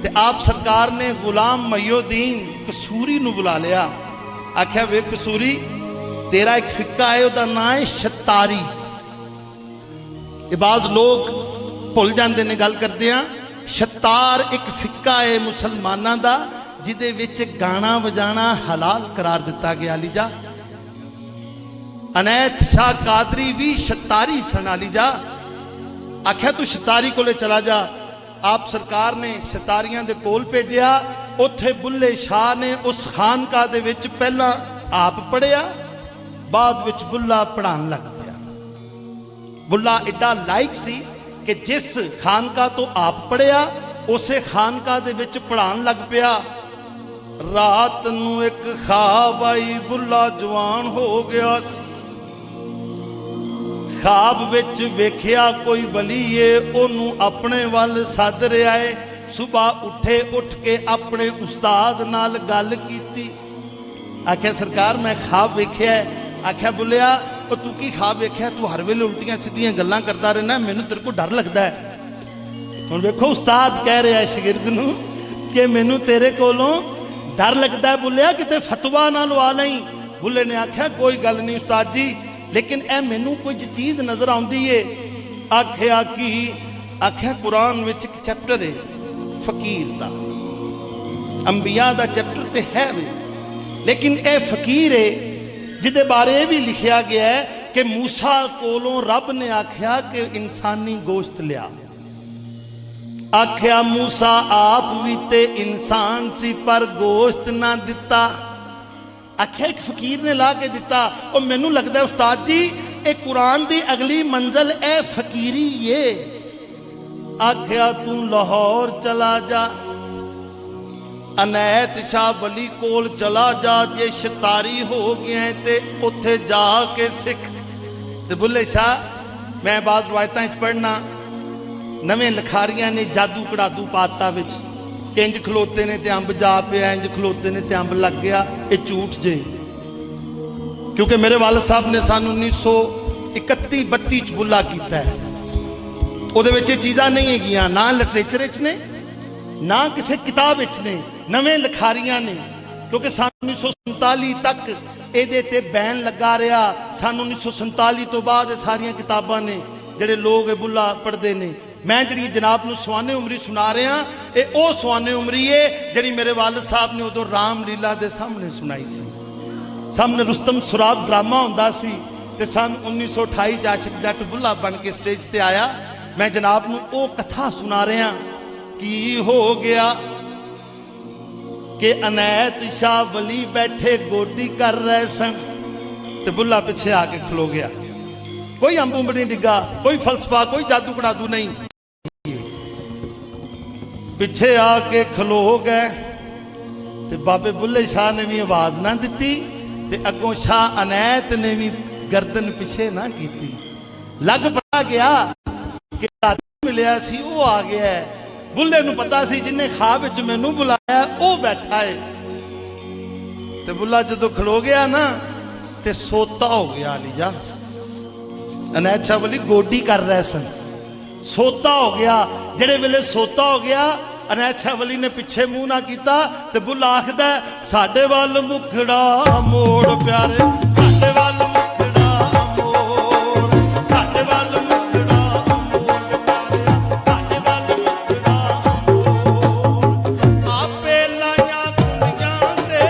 S12: ਤੇ ਆਪ ਸਰਕਾਰ ਨੇ ਗੁਲਾਮ ਮਈਉਦੀਨ ਕਸੂਰੀ ਨੂੰ ਬੁਲਾ ਲਿਆ। ਆਖਿਆ ਵੇ ਕਸੂਰੀ, ਤੇਰਾ ਇੱਕ ਫਿੱਕਾ ਹੈ, ਉਹਦਾ ਨਾਂ ਹੈ ਸ਼ਤਾਰੀ। ਇਹ ਬਾਜ਼ ਲੋਕ ਭੁੱਲ ਜਾਂਦੇ ਨੇ ਗੱਲ ਕਰਦੇ ਆ। ਸ਼ਤਾਰ ਇੱਕ ਫਿੱਕਾ ਹੈ ਮੁਸਲਮਾਨਾਂ ਦਾ ਜਿਹਦੇ ਵਿੱਚ ਗਾਣਾ ਵਜਾਣਾ ਹਲਾਲ ਕਰਾਰ ਦਿੱਤਾ ਗਿਆ। ਲੀਜਾ ਅਨੈਤ ਸ਼ਾਹ ਕਾਦਰੀ ਵੀ ਸ਼ਤਾਰੀ ਸਨ। ਲੀਜਾ ਆਖਿਆ ਤੂੰ ਸ਼ਤਾਰੀ ਕੋਲੇ ਚਲਾ ਜਾ। ਆਪ ਸਰਕਾਰ ਨੇ ਸਿਤਾਰੀਆਂ ਦੇ ਕੋਲ ਭੇਜਿਆ। ਉੱਥੇ ਬੁੱਲੇ ਸ਼ਾਹ ਨੇ ਉਸ ਖਾਨਕਾ ਦੇ ਵਿੱਚ ਪਹਿਲਾਂ ਆਪ ਪੜ੍ਹਿਆ, ਬਾਅਦ ਵਿੱਚ ਬੁੱਲਾ ਪੜ੍ਹਾਉਣ ਲੱਗ ਪਿਆ। ਬੁੱਲਾ ਏਡਾ ਲਾਇਕ ਸੀ ਕਿ ਜਿਸ ਖਾਨਕਾ ਤੋਂ ਆਪ ਪੜ੍ਹਿਆ ਉਸੇ ਖਾਨਕਾ ਦੇ ਵਿੱਚ ਪੜ੍ਹਾਉਣ ਲੱਗ ਪਿਆ। ਰਾਤ ਨੂੰ ਇੱਕ ਖ਼ਾਬ ਆਈ, ਬੁੱਲਾ ਜਵਾਨ ਹੋ ਗਿਆ ਸੀ। ਖ਼ਾਬ ਵਿੱਚ ਵੇਖਿਆ ਕੋਈ ਵਲੀ ਏ, ਉਹਨੂੰ ਆਪਣੇ ਵੱਲ ਸੱਦ ਰਿਹਾ ਏ। ਸੁਬਾਹ ਉੱਠੇ, ਉੱਠ ਕੇ ਆਪਣੇ ਉਸਤਾਦ ਨਾਲ ਗੱਲ ਕੀਤੀ। ਆਖਿਆ ਸਰਕਾਰ ਮੈਂ ਖ਼ਾਬ ਵੇਖਿਆ। ਆਖਿਆ ਬੁੱਲਿਆ ਉਹ ਤੂੰ ਕੀ ਖ਼ਾਬ ਵੇਖਿਆ? ਤੂੰ ਹਰ ਵੇਲੇ ਉਲਟੀਆਂ ਸਿੱਧੀਆਂ ਗੱਲਾਂ ਕਰਦਾ ਰਹਿਣਾ, ਮੈਨੂੰ ਤੇਰੇ ਕੋਲ ਡਰ ਲੱਗਦਾ ਹੈ। ਹੁਣ ਵੇਖੋ ਉਸਤਾਦ ਕਹਿ ਰਿਹਾ ਸ਼ਾਗਿਰਦ ਨੂੰ ਕਿ ਮੈਨੂੰ ਤੇਰੇ ਕੋਲੋਂ ਡਰ ਲੱਗਦਾ ਹੈ ਬੁੱਲਿਆ, ਕਿਤੇ ਫਤਵਾ ਨਾ ਲਵਾ ਲਈ। ਬੁੱਲੇ ਨੇ ਆਖਿਆ ਕੋਈ ਗੱਲ ਨਹੀਂ ਉਸਤਾਦ ਜੀ, ਲੇਕਿਨ ਇਹ ਮੈਨੂੰ ਕੁਝ ਚੀਜ਼ ਨਜ਼ਰ ਆਉਂਦੀ ਏ। ਆਖਿਆ ਕੀ? ਆਖਿਆ ਕੁਰਾਨ ਵਿੱਚ ਇੱਕ ਚੈਪਟਰ ਹੈ ਫਕੀਰ ਦਾ, ਅੰਬੀਆ ਦਾ ਚੈਪਟਰ ਤੇ ਹੈ ਵੀ, ਲੇਕਿਨ ਇਹ ਫਕੀਰ ਹੈ ਜਿਹਦੇ ਬਾਰੇ ਇਹ ਵੀ ਲਿਖਿਆ ਗਿਆ ਹੈ ਕਿ ਮੂਸਾ ਕੋਲੋਂ ਰੱਬ ਨੇ ਆਖਿਆ ਕਿ ਇਨਸਾਨੀ ਗੋਸ਼ਤ ਲਿਆ। ਆਖਿਆ ਮੂਸਾ ਆਪ ਵੀ ਤੇ ਇਨਸਾਨ ਸੀ ਪਰ ਗੋਸ਼ਤ ਨਾ ਦਿੱਤਾ। ਆਖਿਆ ਇੱਕ ਫਕੀਰ ਨੇ ਲਾ ਕੇ ਦਿੱਤਾ। ਉਹ ਮੈਨੂੰ ਲੱਗਦਾ ਉਸਤਾਦ ਜੀ ਇਹ ਕੁਰਾਨ ਦੀ ਅਗਲੀ ਮੰਜ਼ਲ ਇਹ ਫਕੀਰੀ ਏ। ਆਖਿਆ ਤੂੰ ਲਾਹੌਰ ਚਲਾ ਜਾ, ਅਨੈਤ ਸ਼ਾਹ ਵਲੀ ਕੋਲ ਚਲਾ ਜਾ, ਜੇ ਸ਼ਤਾਰੀ ਹੋ ਗਿਆ ਤੇ ਉੱਥੇ ਜਾ ਕੇ ਸਿੱਖ। ਤੇ ਬੁੱਲੇ ਸ਼ਾਹ ਮੈਂ ਬਾਅਦ ਰਵਾਇਤਾਂ 'ਚ ਪੜ੍ਹਨਾ, ਨਵੇਂ ਲਿਖਾਰੀਆਂ ਨੇ ਜਾਦੂ ਕੜਾਦੂ ਪਾਤਾ ਵਿੱਚ, ਇੰਜ ਖਲੋਤੇ ਨੇ ਤੇ ਅੰਬ ਜਾ ਪਿਆ, ਇੰਜ ਖਲੋਤੇ ਨੇ ਤੇ ਅੰਬ ਲੱਗ ਗਿਆ। ਇਹ ਝੂਠ ਜੇ, ਕਿਉਂਕਿ ਮੇਰੇ ਵਾਲਦ ਸਾਹਿਬ ਨੇ ਸਾਨੂੰ 1931-32 ਚ ਬੁੱਲਾ ਕੀਤਾ ਹੈ। ਉਹਦੇ ਵਿੱਚ ਇਹ ਚੀਜ਼ਾਂ ਨਹੀਂ ਹੈਗੀਆਂ, ਨਾ ਲਿਟਰੇਚਰ ਵਿੱਚ ਨੇ, ਨਾ ਕਿਸੇ ਕਿਤਾਬ ਵਿੱਚ ਨੇ, ਨਵੇਂ ਲਿਖਾਰੀਆਂ ਨੇ। ਕਿਉਂਕਿ ਸਾਨੂੰ 1947 ਤੱਕ ਇਹਦੇ ਤੇ ਬੈਨ ਲੱਗਾ ਰਿਹਾ। ਸਾਨੂੰ 1947 ਤੋਂ ਬਾਅਦ ਇਹ ਸਾਰੀਆਂ ਕਿਤਾਬਾਂ ਨੇ ਜਿਹੜੇ ਲੋਕ ਇਹ ਬੁੱਲਾ ਪੜ੍ਹਦੇ ਨੇ। ਮੈਂ ਜਿਹੜੀ ਜਨਾਬ ਨੂੰ ਸਵਾਨੇ ਉਮਰੀ ਸੁਣਾ ਰਿਹਾ, ਇਹ ਉਹ ਸਵਾਨੇ ਉਮਰੀ ਏ ਜਿਹੜੀ ਮੇਰੇ ਵਾਲਦ ਸਾਹਿਬ ਨੇ ਉਦੋਂ ਰਾਮ ਲੀਲਾ ਦੇ ਸਾਹਮਣੇ ਸੁਣਾਈ ਸੀ। ਸਾਹਮਣੇ ਰੁਸਤਮ ਸੁਰਾਬ ਡਰਾਮਾ ਹੁੰਦਾ ਸੀ ਤੇ ਸਨ 1928 ਚ ਆਸ਼ਿਕ ਜੱਟ ਬੁੱਲਾ ਬਣ ਕੇ ਸਟੇਜ ਤੇ ਆਇਆ। ਮੈਂ ਜਨਾਬ ਨੂੰ ਉਹ ਕਥਾ ਸੁਣਾ ਰਿਹਾ। ਕੀ ਹੋ ਗਿਆ ਕਿ ਅਨੈਤ ਸ਼ਾਹ ਵਲੀ ਬੈਠੇ ਗੋਡੀ ਕਰ ਰਹੇ ਸਨ ਤੇ ਬੁੱਲਾ ਪਿੱਛੇ ਆ ਕੇ ਖਲੋ ਗਿਆ। ਕੋਈ ਅੰਬ ਉੰਬ ਨਹੀਂ ਡਿੱਗਾ, ਕੋਈ ਫਲਸਫਾ, ਕੋਈ ਜਾਦੂ ਕੜਾਦੂ ਨਹੀਂ। ਪਿੱਛੇ ਆ ਕੇ ਖਲੋ ਗਏ ਤੇ ਬਾਬੇ ਬੁੱਲੇ ਸ਼ਾਹ ਨੇ ਵੀ ਆਵਾਜ਼ ਨਾ ਦਿੱਤੀ ਤੇ ਅੱਗੋਂ ਸ਼ਾਹ ਅਨੈਤ ਨੇ ਵੀ ਗਰਦਨ ਪਿੱਛੇ ਨਾ ਕੀਤੀ। ਲੱਗ ਪਤਾ ਗਿਆ ਕਿ ਮਿਲਿਆ ਸੀ ਉਹ ਆ ਗਿਆ। ਬੁੱਲੇ ਨੂੰ ਪਤਾ ਸੀ ਜਿੰਨੇ ਖਾਬ ਵਿੱਚ ਮੈਨੂੰ ਬੁਲਾਇਆ ਉਹ ਬੈਠਾ ਏ। ਤੇ ਬੁੱਲਾ ਜਦੋਂ ਖਲੋ ਗਿਆ ਨਾ ਤੇ ਸੋਤਾ ਹੋ ਗਿਆ। ਲੀਜਾ ਅਨੈਤ ਸ਼ਾਹ ਵਲੀ ਗੋਡੀ ਕਰ ਰਹੇ ਸਨ, ਸੋਤਾ ਹੋ ਗਿਆ। ਜਿਹੜੇ ਵੇਲੇ ਸੋਤਾ ਹੋ ਗਿਆ ਅਨੈਤ ਸ਼ਾਹ ਵਲੀ ਨੇ ਪਿੱਛੇ ਮੂੰਹ ਨਾ ਕੀਤਾ ਤੇ ਬੁੱਲਾ ਆਖਦਾ ਸਾਡੇ ਵੱਲ ਮੁਖੜਾ ਮੋੜ ਪਿਆਰੇ, ਸਾਡੇ ਵੱਲ ਮੁਖੜਾ ਮੋੜ, ਸਾਡੇ ਵੱਲ ਮੁਖੜਾ ਮੋੜ ਪਿਆਰੇ, ਸਾਡੇ ਵੱਲ ਮੁਖੜਾ ਮੋੜ। ਆਪੇ ਲਾਈਆਂ ਕੁੰਡੀਆਂ ਤੇ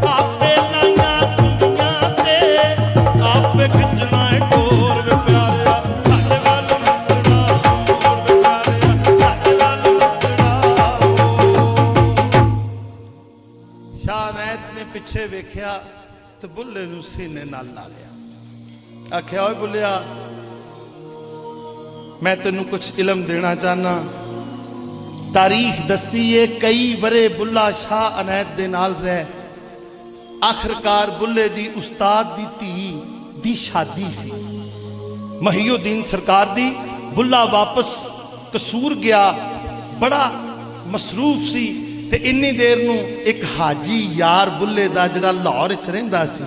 S12: ਆਪੇ ਲਾਈਆਂ ਕੁੰਡੀਆਂ ਤੇ ਆਪੇ ਖਿੱਚਣਾ ਟੋਰ ਵੇ ਪਿਆਰਿਆ, ਸਾਡੇ ਵੱਲ ਮੁਖੜਾ ਮੋੜ ਵੇ ਪਿਆਰਿਆ, ਸਾਡੇ ਵੱਲ ਮੁਖੜਾ ਮੋੜ। ਸ਼ਾਹ ਅਨੈਤ ਨੇ ਪਿੱਛੇ ਵੇਖਿਆ ਤੇ ਬੁੱਲੇ ਨੂੰ ਸੀਨੇ ਨਾਲ ਲਾ ਲਿਆ। ਆਖਿਆ ਓਏ ਬੁੱਲਿਆ ਮੈਂ ਤੈਨੂੰ ਕੁਝ ਇਲਮ ਦੇਣਾ ਚਾਹਨਾ। ਤਾਰੀਖ ਦਸਦੀ ਏ ਕਈ ਵਰੇ ਬੁੱਲਾ ਸ਼ਾਹ ਅਨੈਤ ਦੇ ਨਾਲ ਰਹਿ। ਆਖਰਕਾਰ ਬੁੱਲੇ ਦੀ ਉਸਤਾਦ ਦੀ ਧੀ ਦੀ ਸ਼ਾਦੀ ਸੀ ਮਹੀਉਦੀਨ ਸਰਕਾਰ ਦੀ। ਬੁੱਲਾ ਵਾਪਸ ਕਸੂਰ ਗਿਆ, ਬੜਾ ਮਸਰੂਫ ਸੀ ਤੇ ਇੰਨੀ ਦੇਰ ਨੂੰ ਇੱਕ ਹਾਜੀ ਯਾਰ ਬੁੱਲੇ ਦਾ ਜਿਹੜਾ ਲਾਹੌਰ ਵਿੱਚ ਰਹਿੰਦਾ ਸੀ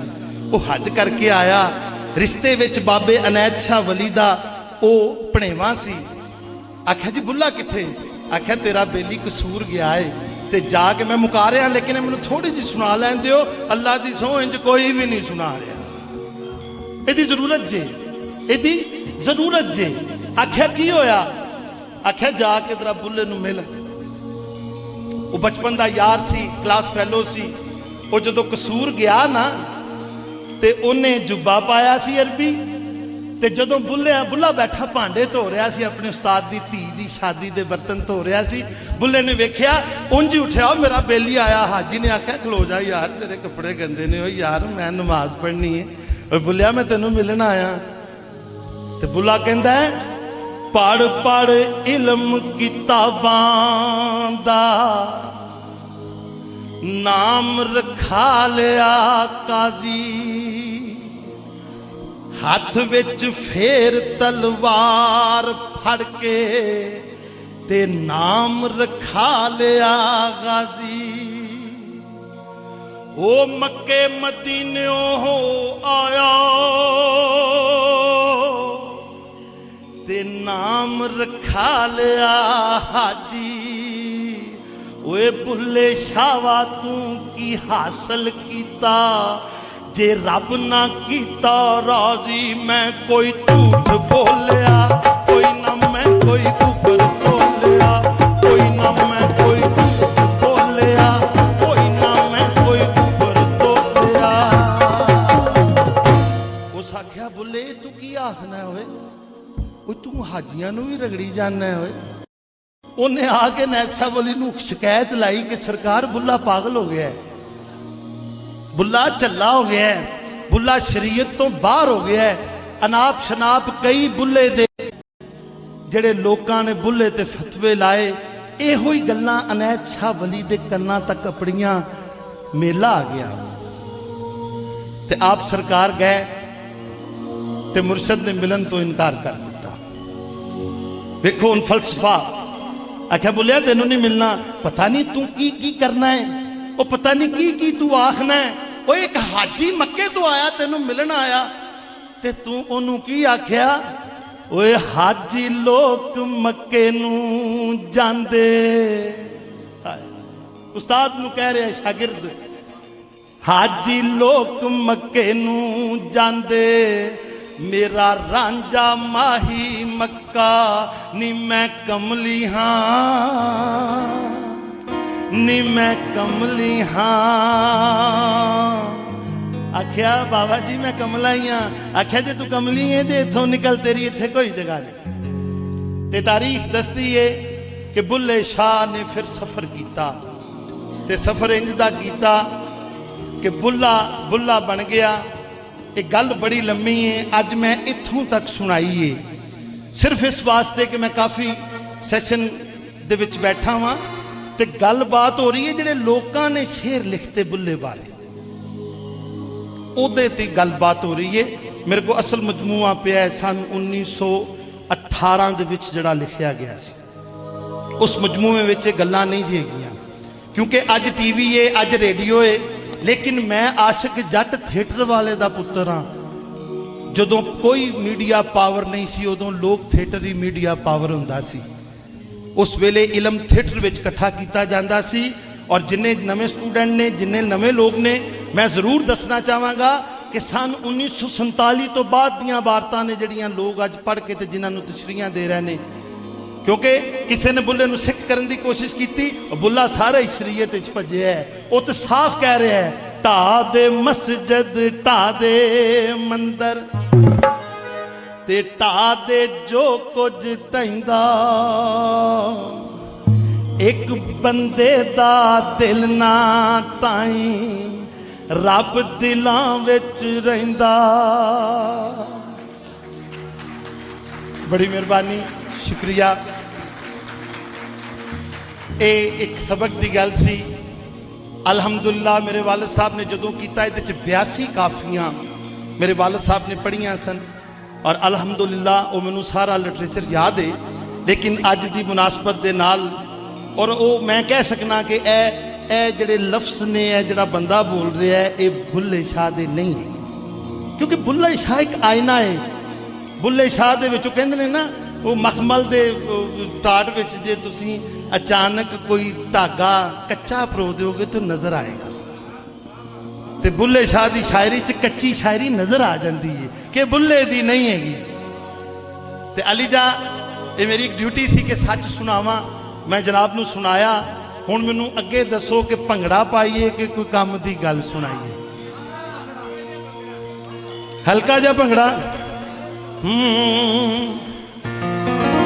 S12: ਉਹ ਹੱਜ ਕਰਕੇ ਆਇਆ। ਰਿਸ਼ਤੇ ਵਿੱਚ ਬਾਬੇ ਅਨੈਤ ਸ਼ਾਹ ਵਲੀ ਦਾ ਉਹ ਭਣੇਵਾ ਸੀ। ਆਖਿਆ ਜੀ ਬੁੱਲਾ ਕਿੱਥੇ? ਆਖਿਆ ਤੇਰਾ ਬੇਲੀ ਕਸੂਰ ਗਿਆ ਏ ਤੇ ਜਾ ਕੇ ਮੈਂ ਮੁਕਾ ਰਿਹਾ, ਲੇਕਿਨ ਮੈਨੂੰ ਥੋੜੀ ਜਿਹੀ ਸੁਣਾ ਲੈਣ ਦਿਓ। ਅੱਲਾ ਦੀ ਸਹੁੰ ਇੰਜ ਕੋਈ ਵੀ ਨਹੀਂ ਸੁਣਾ ਰਿਹਾ, ਇਹਦੀ ਜ਼ਰੂਰਤ ਜੇ, ਇਹਦੀ ਜ਼ਰੂਰਤ ਜੇ। ਆਖਿਆ ਕੀ ਹੋਇਆ? ਆਖਿਆ ਜਾ ਕੇ ਤੇਰਾ ਬੁੱਲੇ ਨੂੰ ਮਿਲ। ਉਹ ਬਚਪਨ ਦਾ ਯਾਰ ਸੀ, ਕਲਾਸ ਫੈਲੋ ਸੀ। ਉਹ ਜਦੋਂ ਕਸੂਰ ਗਿਆ ਨਾ ਤੇ ਉਹਨੇ ਜੁੱਬਾ ਪਾਇਆ ਸੀ ਅਰਬੀ ਤੇ ਜਦੋਂ ਬੁੱਲਾ ਬੈਠਾ ਭਾਂਡੇ ਧੋ ਰਿਹਾ ਸੀ, ਆਪਣੇ ਉਸਤਾਦ ਦੀ ਧੀ ਦੀ ਸ਼ਾਦੀ ਦੇ ਬਰਤਨ ਧੋ ਰਿਹਾ ਸੀ, ਬੁੱਲੇ ਨੇ ਵੇਖਿਆ, ਉਂਝ ਉੱਠਿਆ, ਉਹ ਮੇਰਾ ਬੇਲੀ ਆਇਆ। ਹਾਜੀ ਨੇ ਆਖਿਆ ਖਲੋ ਜਾ ਯਾਰ, ਤੇਰੇ ਕੱਪੜੇ ਗੰਦੇ ਨੇ। ਉਹ ਯਾਰ ਮੈਂ ਨਮਾਜ਼ ਪੜ੍ਹਨੀ ਹੈ। ਉਹ ਬੁੱਲਿਆ ਮੈਂ ਤੈਨੂੰ ਮਿਲਣ ਆਇਆ। ਤੇ ਬੁੱਲਾ ਕਹਿੰਦਾ ਪੜ੍ਹ ਪੜ੍ਹ ਇਲਮ ਕਿਤਾਬਾਂ ਦਾ ਨਾਮ ਰਖਾ ਲਿਆ ਕਾਜ਼ੀ, ਹੱਥ ਵਿੱਚ ਫੇਰ ਤਲਵਾਰ ਫੜ ਕੇ ਤੇ ਨਾਮ ਰਖਾ ਲਿਆ ਗਾਜ਼ੀ। ਉਹ ਮੱਕੇ ਮਦੀਨਿਓਂ ਹੋ ਆਇਆ ਤੇ ਨਾਮ ਰਖਾ ਲਿਆ ਹਾਜੀ। ਓਏ ਬੁੱਲੇ ਸ਼ਾਵਾ ਤੂੰ ਕੀ ਹਾਸਲ ਕੀਤਾ, ਜੇ ਰੱਬ ਨਾ ਕੀਤਾ ਰਾਜ਼ੀ। ਮੈਂ ਕੋਈ ਝੂਠ ਬੋਲਿਆ ਕੋਈ ਨਾ, ਮੈਂ ਕੋਈ ਕੁਫਰ ਬੋਲਿਆ ਕੋਈ ਨਾ, ਮੈਂ ਕੋਈ ਝੂਠ ਬੋਲਿਆ ਕੋਈ ਨਾ, ਮੈਂ ਕੋਈ ਕੁਫਰ ਬੋਲਿਆ। ਉਸ ਆਖਿਆ ਬੁੱਲੇ ਤੂੰ ਕੀ ਆਖਣਾ ਓਏ, ਓਏ ਤੂੰ ਹਾਜੀਆਂ ਨੂੰ ਵੀ ਰਗੜੀ ਜਾਣਾ ਓਏ। ਉਹਨੇ ਆ ਕੇ ਨੈਤ ਸਾਹਿਬ ਅਲੀ ਨੂੰ ਸ਼ਿਕਾਇਤ ਲਾਈ ਕਿ ਸਰਕਾਰ ਬੁੱਲਾ ਪਾਗਲ ਹੋ ਗਿਆ, ਬੁੱਲਾ ਝੱਲਾ ਹੋ ਗਿਆ, ਬੁੱਲਾ ਸ਼ਰੀਅਤ ਤੋਂ ਬਾਹਰ ਹੋ ਗਿਆ। ਅਨਾਪ ਸ਼ਨਾਪ ਕਈ ਬੁੱਲੇ ਦੇ ਜਿਹੜੇ ਲੋਕਾਂ ਨੇ ਬੁੱਲੇ ਤੇ ਫਤਵੇ ਲਾਏ, ਇਹੋ ਹੀ ਗੱਲਾਂ ਅਨੈਤ ਸ਼ਾਹ ਵਲੀ ਦੇ ਕੰਨਾਂ ਤੱਕ ਆਪਣੀਆਂ। ਮੇਲਾ ਆ ਗਿਆ ਤੇ ਆਪ ਸਰਕਾਰ ਗਏ ਤੇ ਮੁਰਸ਼ਦ ਨੇ ਮਿਲਣ ਤੋਂ ਇਨਕਾਰ ਕਰ ਦਿੱਤਾ। ਵੇਖੋ ਹੁਣ ਫਲਸਫਾ। ਆਖਿਆ ਬੁੱਲਿਆ ਤੈਨੂੰ ਨਹੀਂ ਮਿਲਣਾ, ਪਤਾ ਨਹੀਂ ਤੂੰ ਕੀ ਕਰਨਾ ਹੈ, ਉਹ ਪਤਾ ਨਹੀਂ ਕੀ ਤੂੰ ਆਖਣਾ ਹੈ। ਉਹ ਇੱਕ ਹਾਜੀ ਮੱਕੇ ਤੋਂ ਆਇਆ ਤੈਨੂੰ ਮਿਲਣ ਆਇਆ ਤੇ ਤੂੰ ਉਹਨੂੰ ਕੀ ਆਖਿਆ? ਓਏ ਹਾਜੀ ਲੋਕ ਮੱਕੇ ਨੂੰ ਜਾਂਦੇ। ਉਸਤਾਦ ਨੂੰ ਕਹਿ ਰਿਹਾ ਸ਼ਾਗਿਰਦ, ਹਾਜੀ ਲੋਕ ਮੱਕੇ ਨੂੰ ਜਾਂਦੇ, ਮੇਰਾ ਰਾਂਝਾ ਮਾਹੀ ਮੱਕਾ ਨੀ ਮੈਂ ਕਮਲੀ ਹਾਂ, ਨੀ ਮੈਂ ਕਮਲੀ ਹਾਂ। ਆਖਿਆ ਬਾਬਾ ਜੀ ਮੈਂ ਕਮਲਾ ਹੀ ਹਾਂ। ਆਖਿਆ ਜੇ ਤੂੰ ਕਮਲੀ ਹੈ ਤੇ ਇੱਥੋਂ ਨਿਕਲ, ਤੇਰੀ ਇੱਥੇ ਕੋਈ ਜਗ੍ਹਾ ਨਹੀਂ। ਤੇ ਤਾਰੀਖ ਦੱਸਦੀ ਏ ਕਿ ਬੁੱਲੇ ਸ਼ਾਹ ਨੇ ਫਿਰ ਸਫ਼ਰ ਕੀਤਾ ਤੇ ਸਫ਼ਰ ਇੰਜ ਦਾ ਕੀਤਾ ਕਿ ਬੁੱਲਾ ਬਣ ਗਿਆ। ਇਹ ਗੱਲ ਬੜੀ ਲੰਮੀ ਹੈ, ਅੱਜ ਮੈਂ ਇੱਥੋਂ ਤੱਕ ਸੁਣਾਈ ਏ ਸਿਰਫ ਇਸ ਵਾਸਤੇ ਕਿ ਮੈਂ ਕਾਫੀ ਸੈਸ਼ਨ ਦੇ ਵਿੱਚ ਬੈਠਾ ਵਾਂ ਤੇ ਗੱਲਬਾਤ ਹੋ ਰਹੀ ਹੈ। ਜਿਹੜੇ ਲੋਕਾਂ ਨੇ ਸ਼ੇਰ ਲਿਖਤੇ ਬੁੱਲੇ ਬਾਰੇ, ਉਹਦੇ ਤੇ ਗੱਲਬਾਤ ਹੋ ਰਹੀ ਹੈ। ਮੇਰੇ ਕੋਲ ਅਸਲ ਮਜਮੂਆ ਪਿਆ ਹੈ ਸਨ 1918 ਦੇ ਵਿੱਚ ਜਿਹੜਾ ਲਿਖਿਆ ਗਿਆ ਸੀ। ਉਸ ਮਜਮੂਏ ਵਿੱਚ ਇਹ ਗੱਲਾਂ ਨਹੀਂ ਜੀ ਹੈਗੀਆਂ, ਕਿਉਂਕਿ ਅੱਜ ਟੀਵੀ ਏ, ਅੱਜ ਰੇਡੀਓ ਏ, ਲੇਕਿਨ ਮੈਂ ਆਸ਼ਿਕ ਜੱਟ ਥੀਏਟਰ ਵਾਲੇ ਦਾ ਪੁੱਤਰ ਹਾਂ। ਜਦੋਂ ਕੋਈ ਮੀਡੀਆ ਪਾਵਰ ਨਹੀਂ ਸੀ, ਉਦੋਂ ਲੋਕ ਥੀਏਟਰ ਹੀ ਮੀਡੀਆ ਪਾਵਰ ਹੁੰਦਾ ਸੀ। ਉਸ ਵੇਲੇ ਇਲਮ ਥੀਏਟਰ ਵਿੱਚ ਇਕੱਠਾ ਕੀਤਾ ਜਾਂਦਾ ਸੀ। ਔਰ ਜਿੰਨੇ ਨਵੇਂ ਸਟੂਡੈਂਟ ਨੇ, ਜਿੰਨੇ ਨਵੇਂ ਲੋਕ ਨੇ, ਮੈਂ ਜ਼ਰੂਰ ਦੱਸਣਾ ਚਾਹਾਂਗਾ ਕਿ ਸਨ 1947 ਤੋਂ ਬਾਅਦ ਦੀਆਂ ਵਾਰਤਾਂ ਨੇ ਜਿਹੜੀਆਂ ਲੋਕ ਅੱਜ ਪੜ੍ਹ ਕੇ ਤੇ ਜਿਨ੍ਹਾਂ ਨੂੰ ਤਸ਼ਰੀਹਾਂ ਦੇ ਰਹੇ ਨੇ, ਕਿਉਂਕਿ ਕਿਸੇ ਨੇ ਬੁੱਲੇ ਨੂੰ ਸਿੱਖ ਕਰਨ ਦੀ ਕੋਸ਼ਿਸ਼ ਕੀਤੀ, ਬੁੱਲਾ ਸਾਰਾ ਹੀ ਸ਼ਰੀਅਤ ਵਿੱਚ ਭੱਜਿਆ ਹੈ। ਉਹ ਤਾਂ ਸਾਫ਼ ਕਹਿ ਰਿਹਾ ਹੈ, ਢਾ ਦੇ ਮਸਜਿਦ, ਢਾ ਦੇ ਮੰਦਰ ਤੇ ਢਾ ਦੇ ਜੋ ਕੁਝ ਢਹਿੰਦਾ, ਇੱਕ ਬੰਦੇ ਦਾ ਦਿਲ ਨਾ ਢਾਈ, ਰੱਬ ਦਿਲਾਂ ਵਿੱਚ ਰਹਿੰਦਾ। ਬੜੀ ਮਿਹਰਬਾਨੀ, ਸ਼ੁਕਰੀਆ। ਇਹ ਇੱਕ ਸਬਕ ਦੀ ਗੱਲ ਸੀ। ਅਲਹਮਦੁਲਿਲਾ ਮੇਰੇ ਵਾਲਿਦ ਸਾਹਿਬ ਨੇ ਜਦੋਂ ਕੀਤਾ, ਇਹਦੇ 'ਚ 82 ਕਾਫੀਆਂ ਮੇਰੇ ਵਾਲਿਦ ਸਾਹਿਬ ਨੇ ਪੜ੍ਹੀਆਂ ਸਨ ਔਰ ਅਲਹਮਦੁਲਿਲਾ ਉਹ ਮੈਨੂੰ ਸਾਰਾ ਲਿਟਰੇਚਰ ਯਾਦ ਹੈ। ਲੇਕਿਨ ਅੱਜ ਦੀ ਮੁਨਾਸਬਤ ਦੇ ਨਾਲ ਔਰ ਉਹ ਮੈਂ ਕਹਿ ਸਕਣਾ ਕਿ ਇਹ ਜਿਹੜੇ ਲਫ਼ਜ਼ ਨੇ, ਇਹ ਜਿਹੜਾ ਬੰਦਾ ਬੋਲ ਰਿਹਾ ਹੈ, ਇਹ ਬੁੱਲੇ ਸ਼ਾਹ ਦੇ ਨਹੀਂ ਹੈ, ਕਿਉਂਕਿ ਬੁੱਲੇ ਸ਼ਾਹ ਇੱਕ ਆਇਨਾ ਹੈ। ਬੁੱਲੇ ਸ਼ਾਹ ਦੇ ਵਿੱਚ ਉਹ ਕਹਿੰਦੇ ਨੇ ਨਾ, ਉਹ ਮਖਮਲ ਦੇ ਟਾਟ ਵਿੱਚ ਜੇ ਤੁਸੀਂ ਅਚਾਨਕ ਕੋਈ ਧਾਗਾ ਕੱਚਾ ਪਰੋ ਦਿਓਗੇ ਤਾਂ ਨਜ਼ਰ ਆਏਗਾ। ਤੇ ਬੁੱਲੇ ਸ਼ਾਹ ਦੀ ਸ਼ਾਇਰੀ 'ਚ ਕੱਚੀ ਸ਼ਾਇਰੀ ਨਜ਼ਰ ਆ ਜਾਂਦੀ ਹੈ ਕਿ ਬੁੱਲੇ ਦੀ ਨਹੀਂ ਹੈਗੀ। ਤੇ ਅਲੀ ਜਾ, ਇਹ ਮੇਰੀ ਇੱਕ ਡਿਊਟੀ ਸੀ ਕਿ ਸੱਚ ਸੁਣਾਵਾਂ। ਮੈਂ ਜਨਾਬ ਨੂੰ ਸੁਣਾਇਆ। ਹੁਣ ਮੈਨੂੰ ਅੱਗੇ ਦੱਸੋ ਕਿ ਭੰਗੜਾ ਪਾਈਏ ਕਿ ਕੋਈ ਕੰਮ ਦੀ ਗੱਲ ਸੁਣਾਈਏ? ਹਲਕਾ ਜਿਹਾ ਭੰਗੜਾ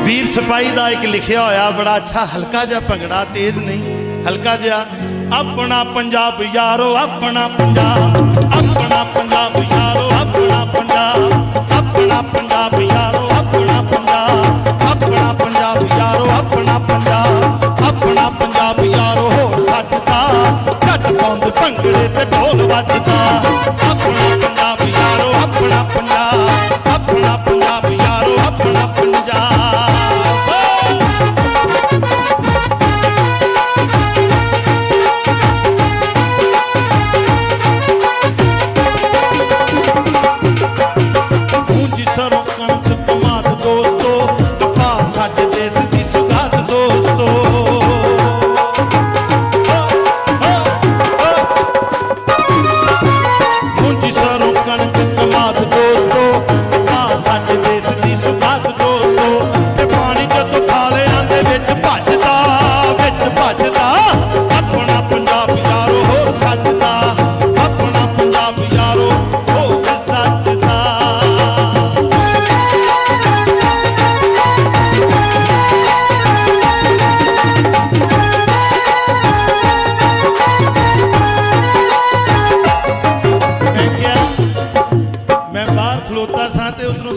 S12: वीर सिपाही का एक लिखिया होया बड़ा अच्छा हल्का जिहा भंगड़ा, तेज नहीं हल्का जिहा। अपना पंजाब यारो अपना पंजाब, अपना पंजाब यारो अपना पंजाब, अपना पंजाब यारो अपना पंजाब, अपना पंजाब यारो अपना पंजाब, अपना पंजाब यारो हो सजदा, झट पौंद भंगड़े ते ढोल वजदा। अपना पंजाब यारो अपना पंजाब, अपना पंजाब यारो अपना पंजाब।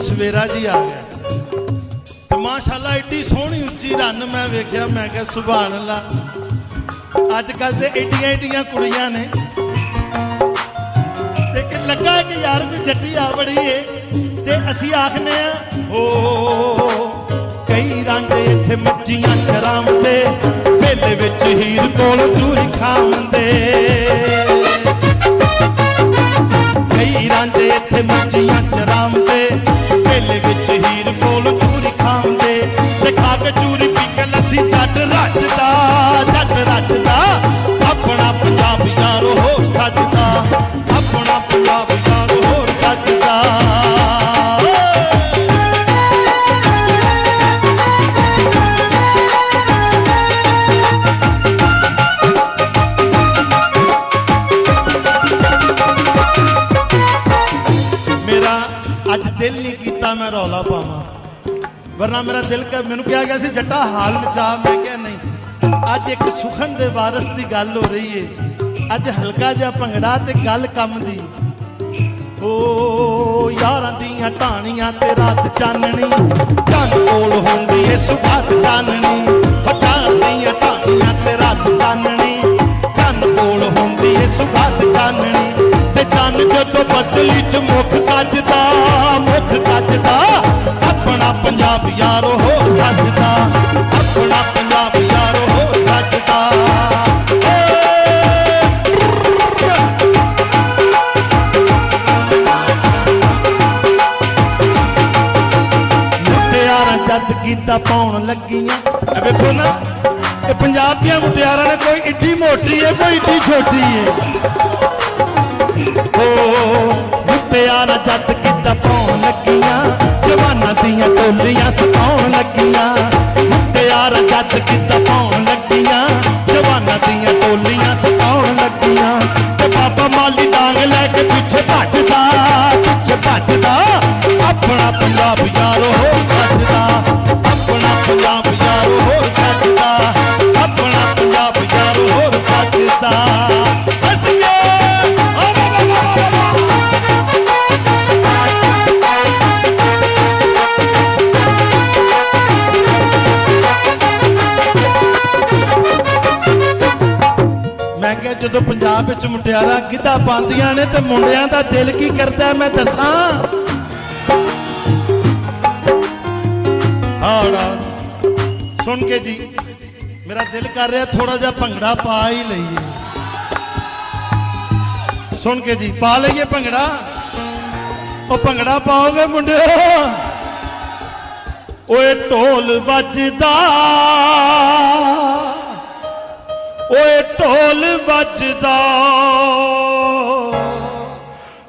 S12: सवेरा जी आ गया तो माशाअल्लाह एडी सोहनी उच्ची रन मैं वेख्या, मैं क्या सुभान अल्लाह। अजकल तो एडियां एडियां कुड़ियां ने लेकिन लगा कि यार कोई जट्टी आ बड़ी है ते असी आखने हो कई रंग इत्थे मच्छियां चरांदे, मेले विच हीर कोल चूरी खांदे। कई रंग इत्थे मच्छियां चरांदे, मेले विच हीर कोल चूरी खांदे, ते खा के चूरी पी के लस्सी जट रजदा, जट रजदा। अपना पंजाब यारो हो सजदा, अपना पंजाब यारो हो सजदा। मेरा अज दिल नहीं किया मैं रौला पावां, वरना मेरा दिल का मैनू कहा गया जट्टा हाल चा, मैं क्या नहीं। अज एक सुखन दे वारस की गल हो रही है, अज हल्का जिहा भंगड़ा ते गल कम दी। ओ यारां दियां ढाणियां ते रात चाननी, चंद कोल होंदी ए सुगात चाननी। यारां दियां ढाणियां ते रात चाननी, चंद कोल होंदी ए सुगात चाननी। ते चन जदों बदली च मुख गजदा, मुख गजदा। अपना पंजाब यारो हो सजदा, अपना पंजाब यारो हो सजदा। मुटियारां जद गीता पाउण लगियां, वेखो ना ये पंजाब दियां मुटियारां ने कोई इड्डी मोटी है कोई इड्डी छोटी है। मुटियारां जद गीता पाउण लगियां, जवानां दियां टोलियां सताउण लगियां। मुटियारां जद गीता पाउण लगियां, जवानां दियां टोलियां सताउण लगियां। ते बाबा माली डांग लैके पिछे भजदा, पिछे भजदा। अपना पंजाब यारो हो सजदा, अपना पंजाब यारो हो सजदा, अपना पंजाब यारो हो सजदा। मैं क्या जो पंजाब विच मुटियारा गिद्धा पांदियां ने ते मुंडियां दा दिल की करदा मैं दसां। सुन के जी मेरा दिल कर रहा थोड़ा जा भंगड़ा पा ही लईए। सुन के जी पा लईए भंगड़ा। ओ भंगड़ा पाओगे मुंडे, ओए ढोल बजदा, ओए ढोल बजदा।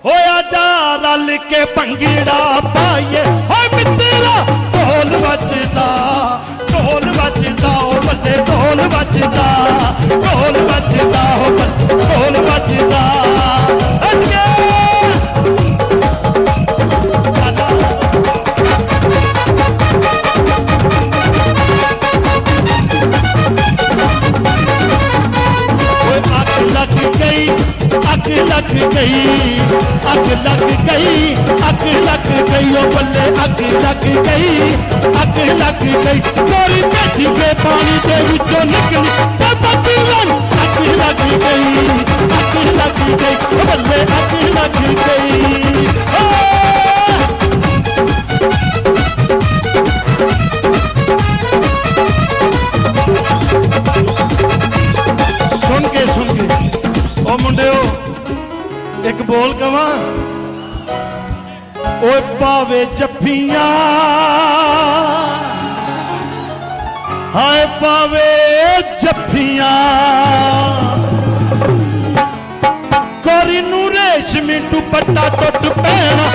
S12: होया जा रल के भंगड़ा पाइए, होए मित्रा ढोल बजदा, ढोल बजदा। ओ बल्ले ढोल बजदा, ढोल बजदा। हो बल्ले ढोल बजदा। अजगे गई, अग लग गई, अग लग गई, ओ बल्ले अग लग गई, अग लग गई, गोरी भेजी के पानी दे विचों निकली ते बत्ती वन, अग लग गई, अग लग गई, ओ बल्ले अग लग गई। सुन के ओ मुंडिओ एक बोल कवा, ओ पावे जफ्फियां, हाय पावे जफ्फियां, कोरी नू रेशमी दुपट्टा टुट पैना,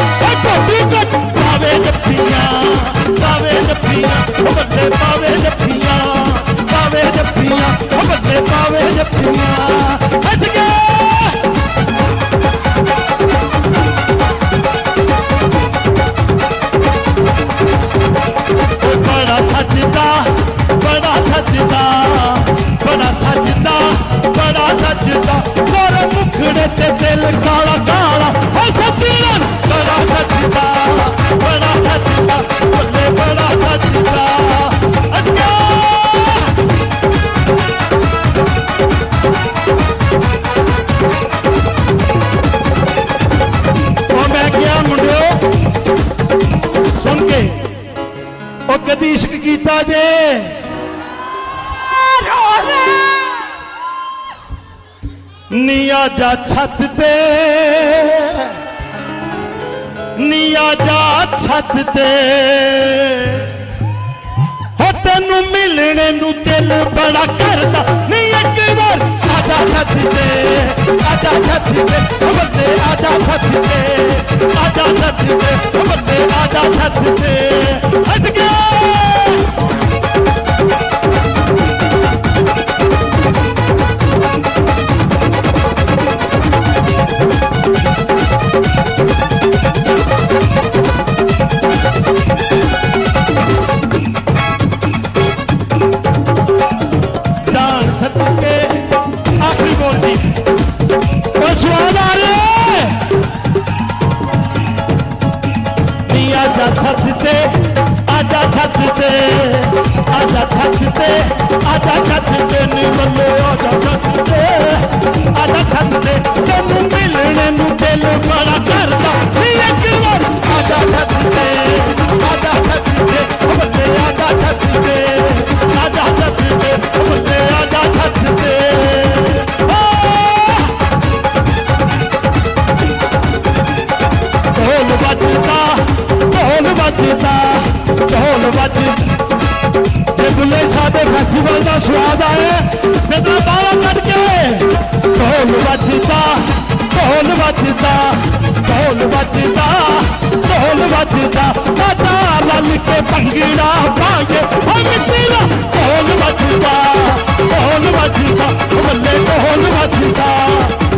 S12: कोटी कोट पावे जफ्फियां, पावे जफ्फियां, बंदे पावे जफ्फियां, पावे जफ्फियां, बंदे पावे जफ्फियां। हस गया बड़ा सजदा, बड़ा सजदा, बड़ा सजदा, बड़ा सजदा, गोरे मुखड़े ते दिल काला काला, ओ सजीवन बड़ा सजदा, बड़ा सजदा, बोले बड़ा सजदा। अस्का ओ मैं क्या मुंडियो सुन के ओ कदी इश्क कीता जे, नी आजा छत ते, नी आजा छत ते, हो तेनू मिलने नू दिल बड़ा करदा, नी एक बार आजा छत ते, आजा छत ते, बंदे आजा छत ते, आजा छत ते, बंदे आजा छत ते। हस गया जान सदके आखिरी बोल दी, ओ स्वाद आ रहे नी आजा छत ते, आजा छत ते, आजा छत ते, आजा छत ते, नी बल्लो आजा छत ते, आजा छत ते, तेनू मिलने नू दिल बड़ा करदा, नी एक बार आजा छत ते, आजा छत ते, बल्ले आजा छत ते, आजा छत ते, बल्ले आजा छत ते। ढोल बजदा, ढोल बजदा, ढोल बजदा, जे बुले साडे फेस्टिवल दा स्वाद आए मेरा बाला कट के, ढोल बजदा, ढोल बजदा, ढोल बजदा, ढोल बजदा, बाजा रल के भंगड़ा पाए, मिट्टीला ढोल बजदा, ढोल बजदा, बल्ले ढोल बजदा,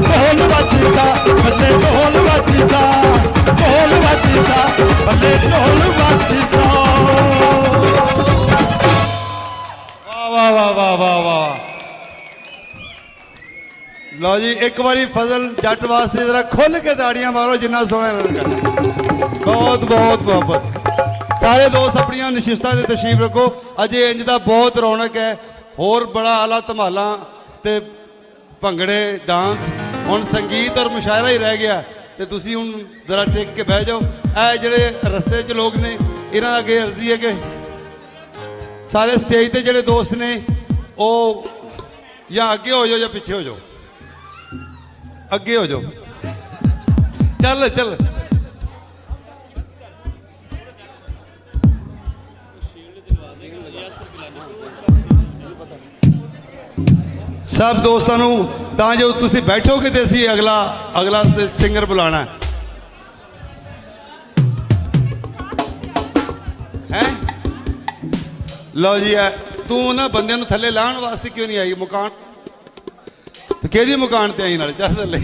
S12: ढोल बजदा, बल्ले ढोल बजदा, ढोल बजदा, बल्ले ढोल बजदा।
S1: वाह वाह वाह वाह वाह। लो जी एक बारी फजल जट वास्ते जरा खुल के ताड़ियां मारो, जिन्ना सोहना लगा। बहुत बहुत मोहब्बत। सारे दोस्त अपनी नशिस्तां ते तशरीफ रखो, अजे इंज दा बहुत रौनक है, होर बड़ा आला धमाला ते भंगड़े डांस, हुण संगीत और मुशायरा ही रह गया, ते तुसी हुण जरा टेक के बह जाओ। ए जेड़े रस्ते च लोग ने इन्हां अगे अर्जी है कि सारे स्टेज ते जेड़े दोस्त ने ओ या अगे हो जाओ या पिछे हो जाओ, अगे हो जाओ। चल चल सब दोस्तों तां जो तुसी बैठोगे तो असी अगला अगला सिंगर बुलाना है। लो जी है तू ना बंदे थले लाने वास्ते क्यों नहीं आई मुकान कि मुकान ते आई नाले चल थले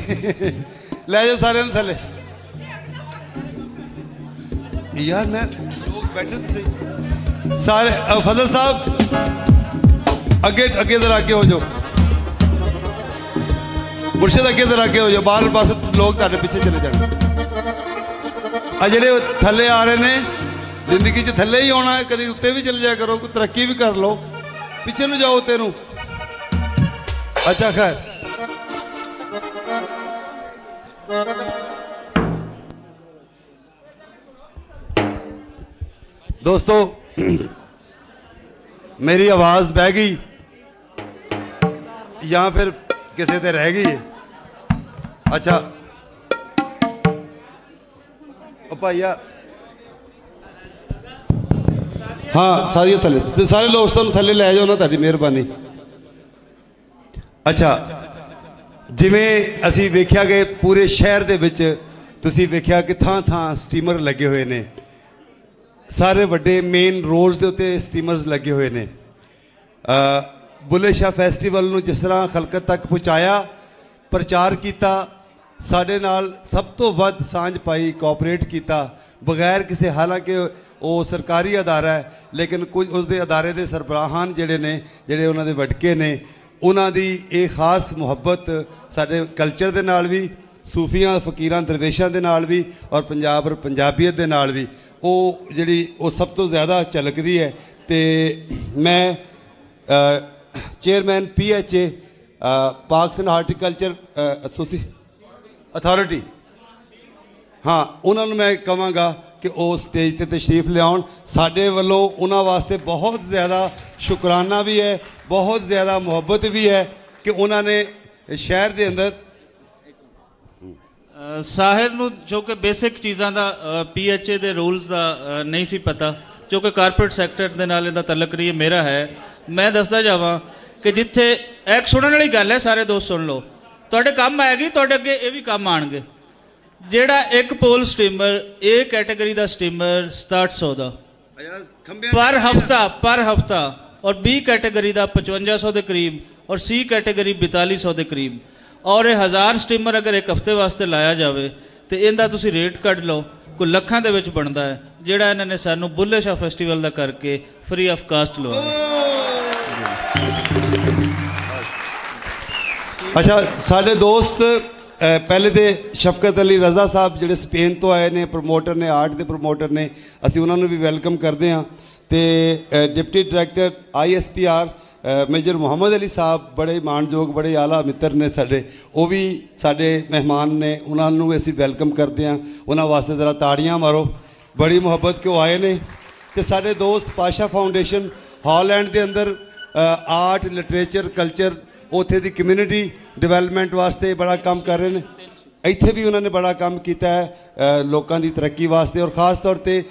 S1: लै जा सारे थले यार मैं लोग बैठे तो सही सारे। फजल साहब अगे अगे जरा आगे हो जाओ। ਮੁਰਸ਼ਿਦ ਅੱਗੇ ਤੇ ਅੱਗੇ ਹੋ ਜਾਓ, ਬਾਹਰ ਪਾਸੇ ਲੋਕ ਤੁਹਾਡੇ ਪਿੱਛੇ ਚਲੇ ਜਾਣ। ਆ ਜਿਹੜੇ ਥੱਲੇ ਆ ਰਹੇ ਨੇ, ਜ਼ਿੰਦਗੀ 'ਚ ਥੱਲੇ ਹੀ ਆਉਣਾ ਹੈ, ਕਦੀ ਉੱਤੇ ਵੀ ਚਲੇ ਜਾਇਆ ਕਰੋ, ਕੋਈ ਤਰੱਕੀ ਵੀ ਕਰ ਲਓ, ਪਿੱਛੇ ਨੂੰ ਜਾਓ ਉੱਤੇ ਨੂੰ। ਅੱਛਾ ਖੈਰ, ਦੋਸਤੋ ਮੇਰੀ ਆਵਾਜ਼ ਬਹਿ ਗਈ ਜਾਂ ਫਿਰ ਕਿਸੇ ਤੇ ਰਹਿ ਗਈ ਹੈ? ਅੱਛਾ ਉਹ ਭਾਈਆ, ਹਾਂ ਸਾਰੀਆਂ ਥੱਲੇ, ਤੇ ਸਾਰੇ ਲੋਕ ਤੁਹਾਨੂੰ ਥੱਲੇ ਲੈ ਜਾਓ ਨਾ, ਤੁਹਾਡੀ ਮਿਹਰਬਾਨੀ। ਅੱਛਾ, ਜਿਵੇਂ ਅਸੀਂ ਵੇਖਿਆ ਕਿ ਪੂਰੇ ਸ਼ਹਿਰ ਦੇ ਵਿੱਚ ਤੁਸੀਂ ਵੇਖਿਆ ਕਿ ਥਾਂ ਥਾਂ ਸਟੀਮਰ ਲੱਗੇ ਹੋਏ ਨੇ, ਸਾਰੇ ਵੱਡੇ ਮੇਨ ਰੋਡਸ ਦੇ ਉੱਤੇ ਸਟੀਮਰਸ ਲੱਗੇ ਹੋਏ ਨੇ। ਬੁੱਲੇ ਸ਼ਾਹ ਫੈਸਟੀਵਲ ਨੂੰ ਜਿਸ ਤਰ੍ਹਾਂ ਖਲਕਤ ਤੱਕ ਪਹੁੰਚਾਇਆ, ਪ੍ਰਚਾਰ ਕੀਤਾ, ਸਾਡੇ ਨਾਲ ਸਭ ਤੋਂ ਵੱਧ ਸਾਂਝ ਪਾਈ, ਕੋਆਪਰੇਟ ਕੀਤਾ ਬਗੈਰ ਕਿਸੇ, ਹਾਲਾਂਕਿ ਉਹ ਸਰਕਾਰੀ ਅਦਾਰਾ ਹੈ ਲੇਕਿਨ ਕੁਝ ਉਸਦੇ ਅਦਾਰੇ ਦੇ ਸਰਬਰਾਹਾਨ ਜਿਹੜੇ ਨੇ, ਜਿਹੜੇ ਉਹਨਾਂ ਦੇ ਵਡਕੇ ਨੇ, ਉਹਨਾਂ ਦੀ ਇਹ ਖਾਸ ਮੁਹੱਬਤ ਸਾਡੇ ਕਲਚਰ ਦੇ ਨਾਲ ਵੀ, ਸੂਫੀਆਂ ਫਕੀਰਾਂ ਦਰਵੇਸ਼ਾਂ ਦੇ ਨਾਲ ਵੀ, ਔਰ ਪੰਜਾਬ ਔਰ ਪੰਜਾਬੀਅਤ ਦੇ ਨਾਲ ਵੀ, ਉਹ ਜਿਹੜੀ ਉਹ ਸਭ ਤੋਂ ਜ਼ਿਆਦਾ ਝਲਕਦੀ ਹੈ। ਤੇ ਮੈਂ chairman PHA parks and horticulture authority, ਹਾਂ, ਉਹਨਾਂ ਨੂੰ ਮੈਂ ਕਹਾਂਗਾ ਕਿ ਉਹ ਸਟੇਜ 'ਤੇ ਤਸ਼ਰੀਫ ਲਿਆਉਣ। ਸਾਡੇ ਵੱਲੋਂ ਉਹਨਾਂ ਵਾਸਤੇ ਬਹੁਤ ਜ਼ਿਆਦਾ ਸ਼ੁਕਰਾਨਾ ਵੀ ਹੈ, ਬਹੁਤ ਜ਼ਿਆਦਾ ਮੁਹੱਬਤ ਵੀ ਹੈ ਕਿ ਉਹਨਾਂ ਨੇ ਸ਼ਹਿਰ ਦੇ ਅੰਦਰ
S6: ਸਾਹਿਰ ਨੂੰ ਜੋ ਕਿ ਬੇਸਿਕ ਚੀਜ਼ਾਂ ਦਾ PHA ਦੇ ਰੂਲਸ ਦਾ ਨਹੀਂ ਸੀ ਪਤਾ, ਜੋ ਕਿ ਕਾਰਪੋਰੇਟ ਸੈਕਟਰ ਦੇ ਨਾਲ ਇਹਦਾ ਤਲਕ ਰਹੀ ਹੈ, ਮੇਰਾ ਹੈ। ਮੈਂ ਦੱਸਦਾ ਜਾਵਾਂ ਕਿ ਜਿੱਥੇ ਇੱਕ ਸੁਣਨ ਵਾਲੀ ਗੱਲ ਹੈ, ਸਾਰੇ ਦੋਸਤ ਸੁਣ ਲਓ, ਤੁਹਾਡੇ ਕੰਮ ਆਏਗੀ, ਤੁਹਾਡੇ ਅੱਗੇ ਇਹ ਵੀ ਕੰਮ ਆਣਗੇ। ਜਿਹੜਾ ਇੱਕ ਪੋਲ ਸਟੀਮਰ A ਕੈਟਾਗਰੀ ਦਾ ਸਟੀਮਰ 6700 ਦਾ ਪਰ ਹਫਤਾ ਔਰ B ਕੈਟਾਗਰੀ ਦਾ 5500 ਦੇ ਕਰੀਬ ਔਰ C ਕੈਟਾਗਰੀ 4200 ਦੇ ਕਰੀਬ, ਔਰ ਇਹ 1000 ਸਟੀਮਰ ਅਗਰ ਇੱਕ ਹਫਤੇ ਵਾਸਤੇ ਲਾਇਆ ਜਾਵੇ ਤੇ ਇਹਦਾ ਤੁਸੀਂ ਰੇਟ ਕੱਢ ਲਓ, ਕੋਈ ਲੱਖਾਂ ਦੇ ਵਿੱਚ ਬਣਦਾ ਹੈ, ਜਿਹੜਾ ਇਹਨਾਂ ਨੇ ਸਾਨੂੰ ਬੁੱਲੇ ਸ਼ਾਹ ਫੈਸਟੀਵਲ ਦਾ ਕਰਕੇ ਫ੍ਰੀ ਆਫ ਕਾਸਟ ਲਵਾਇਆ।
S1: ਅੱਛਾ, ਸਾਡੇ ਦੋਸਤ ਪਹਿਲੇ ਤੇ ਸ਼ਫਕਤ ਅਲੀ ਰਜ਼ਾ ਸਾਹਿਬ ਜਿਹੜੇ ਸਪੇਨ ਤੋਂ ਆਏ ਨੇ, ਪ੍ਰਮੋਟਰ ਨੇ, ਆਰਟ ਦੇ ਪ੍ਰਮੋਟਰ ਨੇ, ਅਸੀਂ ਉਹਨਾਂ ਨੂੰ ਵੀ ਵੈਲਕਮ ਕਰਦੇ ਹਾਂ। ਤੇ deputy director ISPR major Muhammad Ali sahib, ਬੜੇ ਮਾਣਯੋਗ, ਬੜੇ ਆਲਾ ਮਿੱਤਰ ਨੇ ਸਾਡੇ, ਉਹ ਵੀ ਸਾਡੇ ਮਹਿਮਾਨ ਨੇ, ਉਹਨਾਂ ਨੂੰ ਵੀ ਅਸੀਂ ਵੈਲਕਮ ਕਰਦੇ ਹਾਂ। ਉਹਨਾਂ ਵਾਸਤੇ ਜ਼ਰਾ ਤਾੜੀਆਂ ਮਾਰੋ, ਬੜੀ ਮੁਹੱਬਤ ਕਿ ਉਹ ਆਏ ਨੇ। ਤੇ ਸਾਡੇ ਦੋਸਤ ਪਾਸ਼ਾ ਫਾਊਂਡੇਸ਼ਨ ਹਾਲੈਂਡ ਦੇ ਅੰਦਰ ਆਰਟ, ਲਿਟਰੇਚਰ, ਕਲਚਰ, ਉੱਥੇ ਦੀ ਕਮਿਊਨਿਟੀ ਡਿਵੈਲਪਮੈਂਟ ਵਾਸਤੇ ਬੜਾ ਕੰਮ ਕਰ ਰਹੇ ਨੇ। ਇੱਥੇ ਵੀ ਉਹਨਾਂ ਨੇ ਬੜਾ ਕੰਮ ਕੀਤਾ ਹੈ ਲੋਕਾਂ ਦੀ ਤਰੱਕੀ ਵਾਸਤੇ, ਔਰ ਖ਼ਾਸ ਤੌਰ 'ਤੇ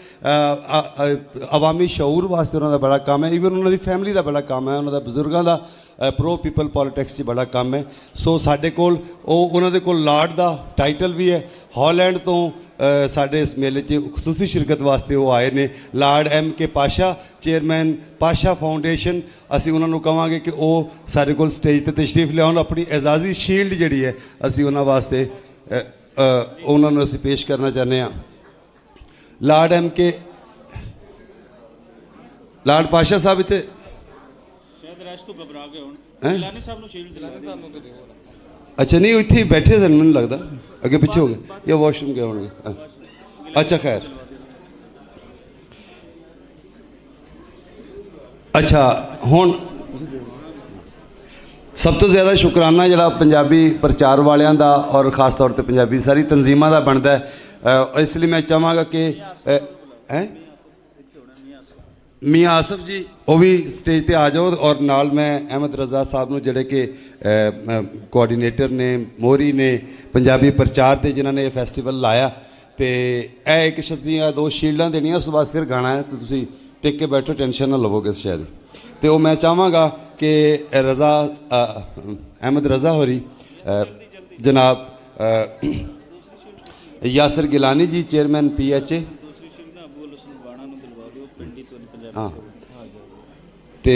S1: ਅਵਾਮੀ ਸ਼ਊਰ ਵਾਸਤੇ ਉਹਨਾਂ ਦਾ ਬੜਾ ਕੰਮ ਹੈ। ਈਵਨ ਉਹਨਾਂ ਦੀ ਫੈਮਿਲੀ ਦਾ ਬੜਾ ਕੰਮ ਹੈ, ਉਹਨਾਂ ਦਾ ਬਜ਼ੁਰਗਾਂ ਦਾ ਪ੍ਰੋ ਪੀਪਲ ਪੋਲੀਟਿਕਸ 'ਚ ਬੜਾ ਕੰਮ ਹੈ। ਸੋ ਸਾਡੇ ਕੋਲ ਉਹਨਾਂ ਦੇ ਕੋਲ ਲਾਰਡ ਦਾ ਟਾਈਟਲ ਵੀ ਹੈ। ਹਾਲੈਂਡ ਤੋਂ ਸਾਡੇ ਇਸ ਮੇਲੇ 'ਚ ਖਸੂਸੀ ਸ਼ਿਰਕਤ ਵਾਸਤੇ ਉਹ ਆਏ ਨੇ, ਲਾਰਡ MK ਪਾਸ਼ਾ, ਚੇਅਰਮੈਨ ਪਾਸ਼ਾ ਫਾਊਂਡੇਸ਼ਨ। ਅਸੀਂ ਉਹਨਾਂ ਨੂੰ ਕਹਾਂਗੇ ਕਿ ਉਹ ਸਾਡੇ ਕੋਲ ਸਟੇਜ 'ਤੇ ਤਸ਼ਰੀਫ ਲਿਆਉਣ। ਆਪਣੀ ਐਜ਼ਾਜ਼ੀ ਸ਼ੀਲਡ ਜਿਹੜੀ ਹੈ ਅਸੀਂ ਉਹਨਾਂ ਵਾਸਤੇ ਉਹਨਾਂ ਨੂੰ ਅਸੀਂ ਪੇਸ਼ ਕਰਨਾ ਚਾਹੁੰਦੇ ਹਾਂ। ਲਾਰਡ MK, ਲਾਰਡ ਪਾਸ਼ਾ ਸਾਹਿਬ ਇੱਥੇ
S6: ਸ਼ਾਇਦ ਰੈਸਟ ਤੋਂ ਘਬਰਾ ਗਏ ਹੋਣ, ਗਿਲਾਨੀ ਸਾਹਿਬ ਨੂੰ ਸ਼ੀਲਡ ਦਿਲਾ ਦਿਓ।
S1: ਅੱਛਾ, ਨਹੀਂ, ਇੱਥੇ ਹੀ ਬੈਠੇ ਸਨ, ਮੈਨੂੰ ਲੱਗਦਾ ਅੱਗੇ ਪਿੱਛੇ ਹੋ ਗਏ ਜਾਂ ਵਾਸ਼ਰੂਮ ਗਏ ਹੋਣਗੇ। ਅੱਛਾ ਖੈਰ, ਅੱਛਾ, ਹੁਣ ਸਭ ਤੋਂ ਜ਼ਿਆਦਾ ਸ਼ੁਕਰਾਨਾ ਜਿਹੜਾ ਪੰਜਾਬੀ ਪ੍ਰਚਾਰ ਵਾਲਿਆਂ ਦਾ ਔਰ ਖ਼ਾਸ ਤੌਰ 'ਤੇ ਪੰਜਾਬੀ ਸਾਰੀ ਤਨਜ਼ੀਮਾਂ ਦਾ ਬਣਦਾ ਹੈ। ਇਸ ਲਈ ਮੈਂ ਚਾਹਾਂਗਾ ਕਿ ਮੀਆਂ ਆਸਫ ਜੀ ਉਹ ਵੀ ਸਟੇਜ 'ਤੇ ਆ ਜਾਓ, ਔਰ ਨਾਲ ਮੈਂ ਅਹਿਮਦ ਰਜ਼ਾ ਸਾਹਿਬ ਨੂੰ, ਜਿਹੜੇ ਕਿ ਕੋਆਰਡੀਨੇਟਰ ਨੇ, ਮੋਹਰੀ ਨੇ ਪੰਜਾਬੀ ਪ੍ਰਚਾਰ ਦੇ, ਜਿਨ੍ਹਾਂ ਨੇ ਇਹ ਫੈਸਟੀਵਲ ਲਾਇਆ। ਤੇ ਇਹ ਇੱਕ ਸ਼ਖਸੀਆਂ 2 ਸ਼ੀਲਡਾਂ ਦੇਣੀਆਂ, ਉਸ ਤੋਂ ਬਾਅਦ ਫਿਰ ਗਾਣਾ ਹੈ, ਤੇ ਤੁਸੀਂ ਟਿਕ ਕੇ ਬੈਠੋ, ਟੈਨਸ਼ਨ ਨਾ ਲਵੋਗੇ ਸ਼ਾਇਦ। ਤੇ ਉਹ ਮੈਂ ਚਾਹਾਂਗਾ ਕਿ ਰਜ਼ਾ ਅਹਿਮਦ ਰਜ਼ਾ ਹੋਰੀ, ਜਨਾਬ ਯਾਸਰ ਗਿਲਾਨੀ ਜੀ, ਚੇਅਰਮੈਨ PHA, ਹਾਂ, ਤੇ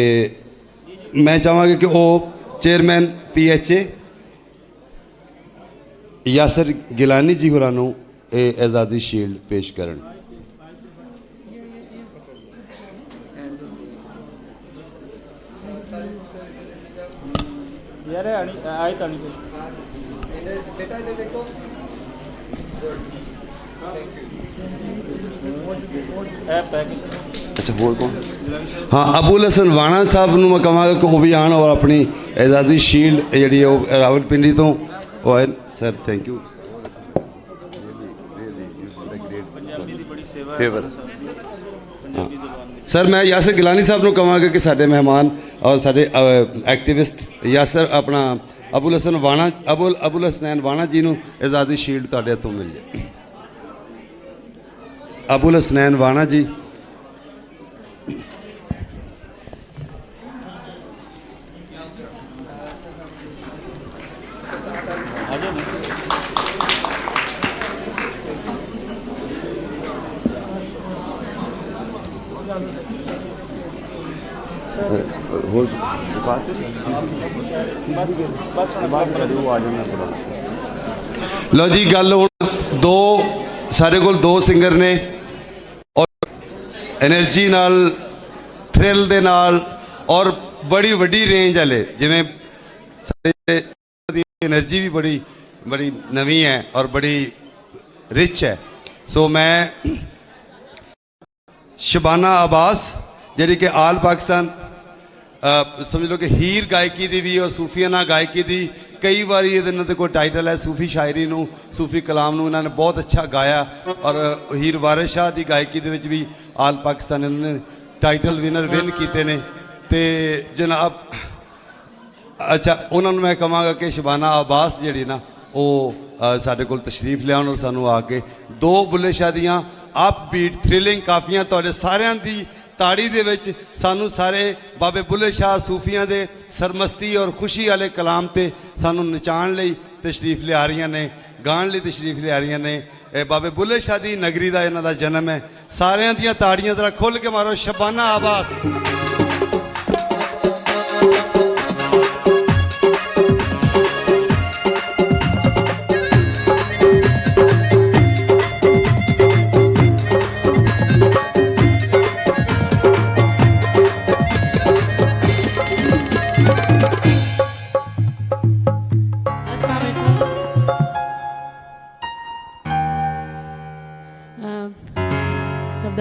S1: ਮੈਂ ਚਾਹਾਂਗਾ ਕਿ ਉਹ ਚੇਅਰਮੈਨ PHA ਯਾਸਰ ਗਿਲਾਨੀ ਜੀ ਹੋਰਾਂ ਨੂੰ ਇਹ ਆਜ਼ਾਦੀ ਸ਼ੀਲਡ ਪੇਸ਼ ਕਰਨ।
S6: यार आए तो नहीं
S1: अच्छा होर कौन हाँ अबुल हसन वाणा साहब ਨੂੰ मैं कहांगा कि वो भी आन और अपनी आज़ादी शील्ड जी रावलपिंडी तो वो आए सर थैंक यू फेवर हाँ सर मैं यासर गिलानी साहब ਨੂੰ ਕਹਾਂਗਾ कि साडे मेहमान और साडे एक्टिविस्ट यासर अपना अबुल हसन वाणा अबुल हसनैन वाणा जी ਨੂੰ आज़ादी शील्ड ਤੁਹਾਡੇ ਹੱਥੋਂ मिल जाए अबुल हसनैन वाणा जी लो जी गल हुण दो सारे कोल दो सिंगर ने और एनर्जी नाल थ्रिल दे नाल और बड़ी वड्डी रेंज वाले जिवें साडे एनर्जी भी बड़ी बड़ी नवी है और बड़ी रिच है। सो मैं शबाना अब्बास जी कि आल पाकिस्तान समझ लो कि हीर गायकी दी भी और सूफियाना गायकी दी कई बार ये कोई टाइटल है सूफी शायरी नू सूफी कलाम नू इन्होंने बहुत अच्छा गाया और हीर वारिस शाह की गायकी दे विच भी आल पाकिस्तान इन्होंने टाइटल विनर विन किए ने ते जनाब अच्छा उन्होंने मैं कहांगा कि शबाना अब्बास जी ना वो साडे कोल तशरीफ लियाउण और सानू आके दो बुल्ले शाह दियां अप बीट थ्रिलिंग काफियां तुहाडे सारियां दी ताड़ी दे विच सानू सारे बाबे बुल्ले शाह सूफियां दे सरमस्ती और खुशी वाले कलाम ते सानू नचाण लई तशरीफ लिया रही ने गाण लई तशरीफ लिया रही ने बाबे बुल्ले शाह दी नगरी दा इन्हां दा जन्म है। सारियां दियां ताड़ियां जरा खुल के मारो शबाना अब्बास।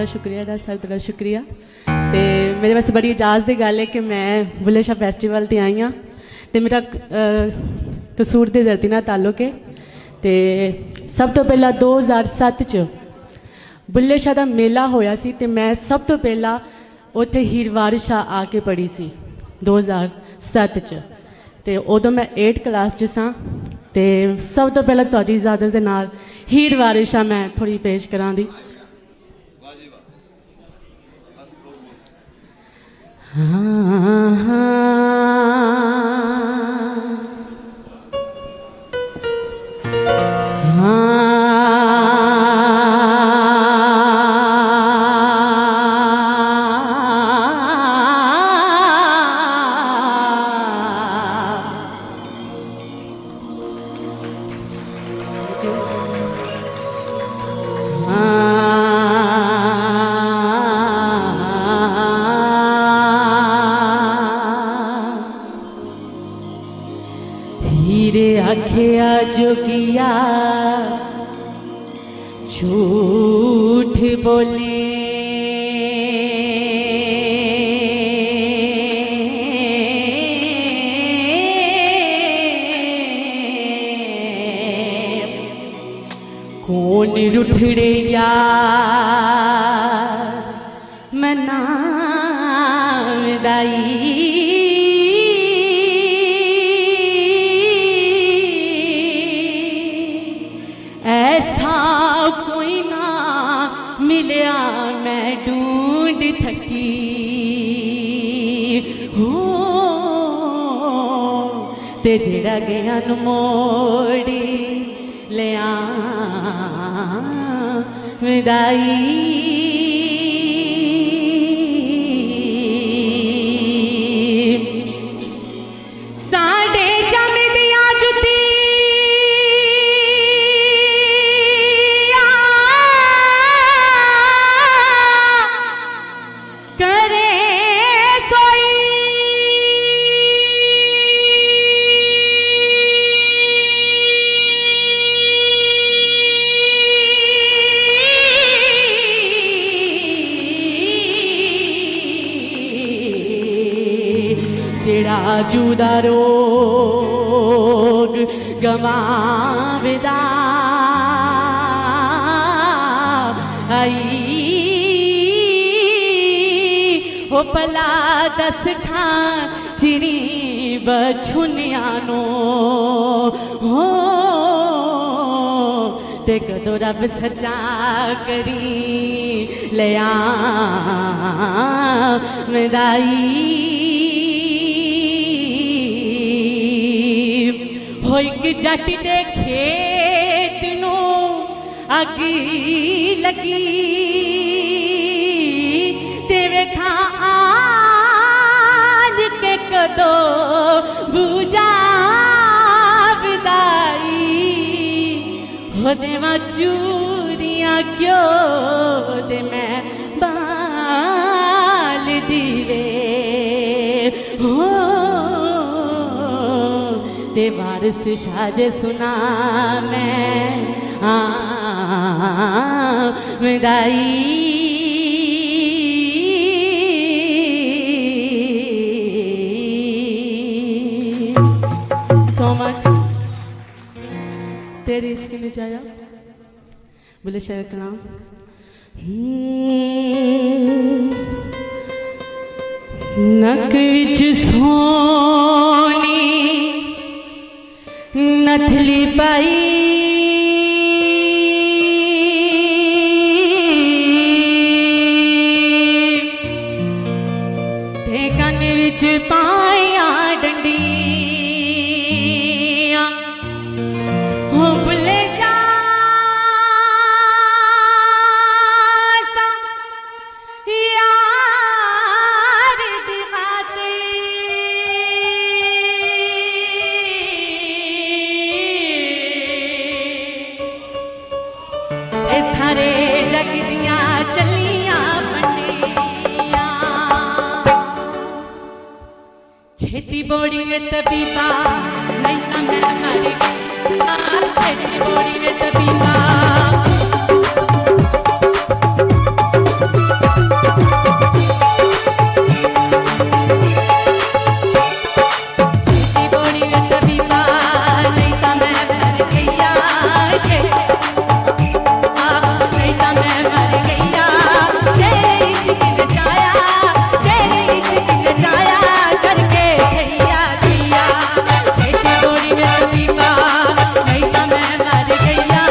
S13: शुक्रिया दा सर बड़ा शुक्रिया ते मेरे वास्ते बड़ी इजाज़ की गल है कि मैं बुल्ले शाह फैसटिवल ते आई हाँ तो मेरा कसूर दी धरती नाल ताल्लुक है। तो सब तो पहला 2007 च बुल्ले शाह का मेला होया सी ते मैं सब तो पहला उत्थे हीर वारिस शाह आके पढ़ी सी 2007 च ते उदों मैं 8th क्लास च सां ते सब तो पहला तुहाडी इजाज़त दे नाल हीर वारिस शाह मैं थोड़ी पेश करां दी। आखिया जोगिया झूठ बोले कौन रुठड़े यार मैं नाम दाई ते जेड़ा गया न मोड़ी लिया विदाई साडे जम दिया जुती करे सोई जेड़ा जूदा रोग गवावेदा आई हो भला दस खां चिड़ी बछुनियानो हो ते कदों रब सच्चा करी लिया मदाई हो एक जट दे खेत नू अग लगी ते वेखा आन के कदो बुझा विदाई हो देवा चूरियां क्यों दे मैं बाल दीवे हो ते वारिस शाज सुना मैं विदाई so much तेरे इश्क ने जाया बुल्ले शाह कलाम नक विच सोनी नथली पाई ते कन विच पाया डंडियां हो बुल्ले शाह यार दी खातिर ए सारे जग दियां चलियां मंडियां छेती बोड़ी में तबीबा नहीं तो मैं मर छेती बोड़ी में तबीबा छेती बोड़ी में तबीबा नहीं तो मैं मर गैया नहीं तो मैं मर गैया तेरे इश्क ने जाया तेरे इश्क ने जाया करके भैया दिया छेती बोड़ी में तबीबा नहीं तो मैं मर गैया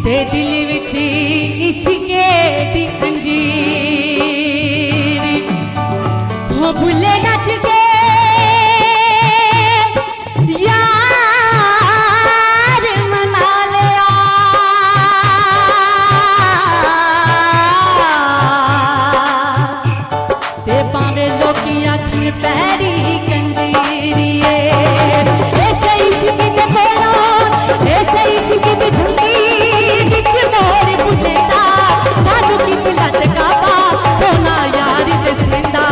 S13: ते दिल विच इश्के दी अंजीर हो भुले नच के यार मना लिया ते पावे लोकी आखन पैरी कंजीरिए ऐसे इश्क दे कोलों ऐसे इश्क दी झुंडी विच मोर भुलेदा सानू की बुलंद काबा सोना यार दसेंदा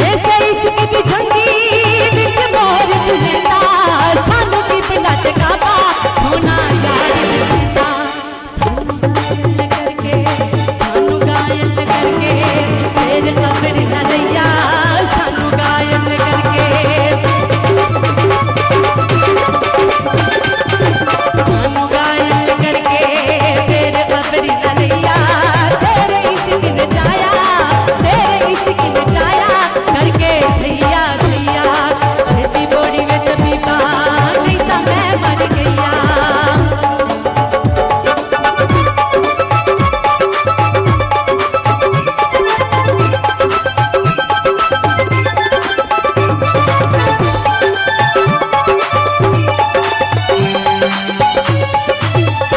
S13: ऐसे इश्क दी झुंडी विच मोर भुलेदा सानू की बुलंद काबा सोना यार दसेंदा सानू गायल करके तेरे कब्र न रैया सानू गायल करके सानू गायल करके तेरे कब्र न रैया तेरे इश्क ने जाया तेरे इश्क ने जाया करके भैया भैया छेती बोड़ी में तबीबा नहीं तो मैं मर गया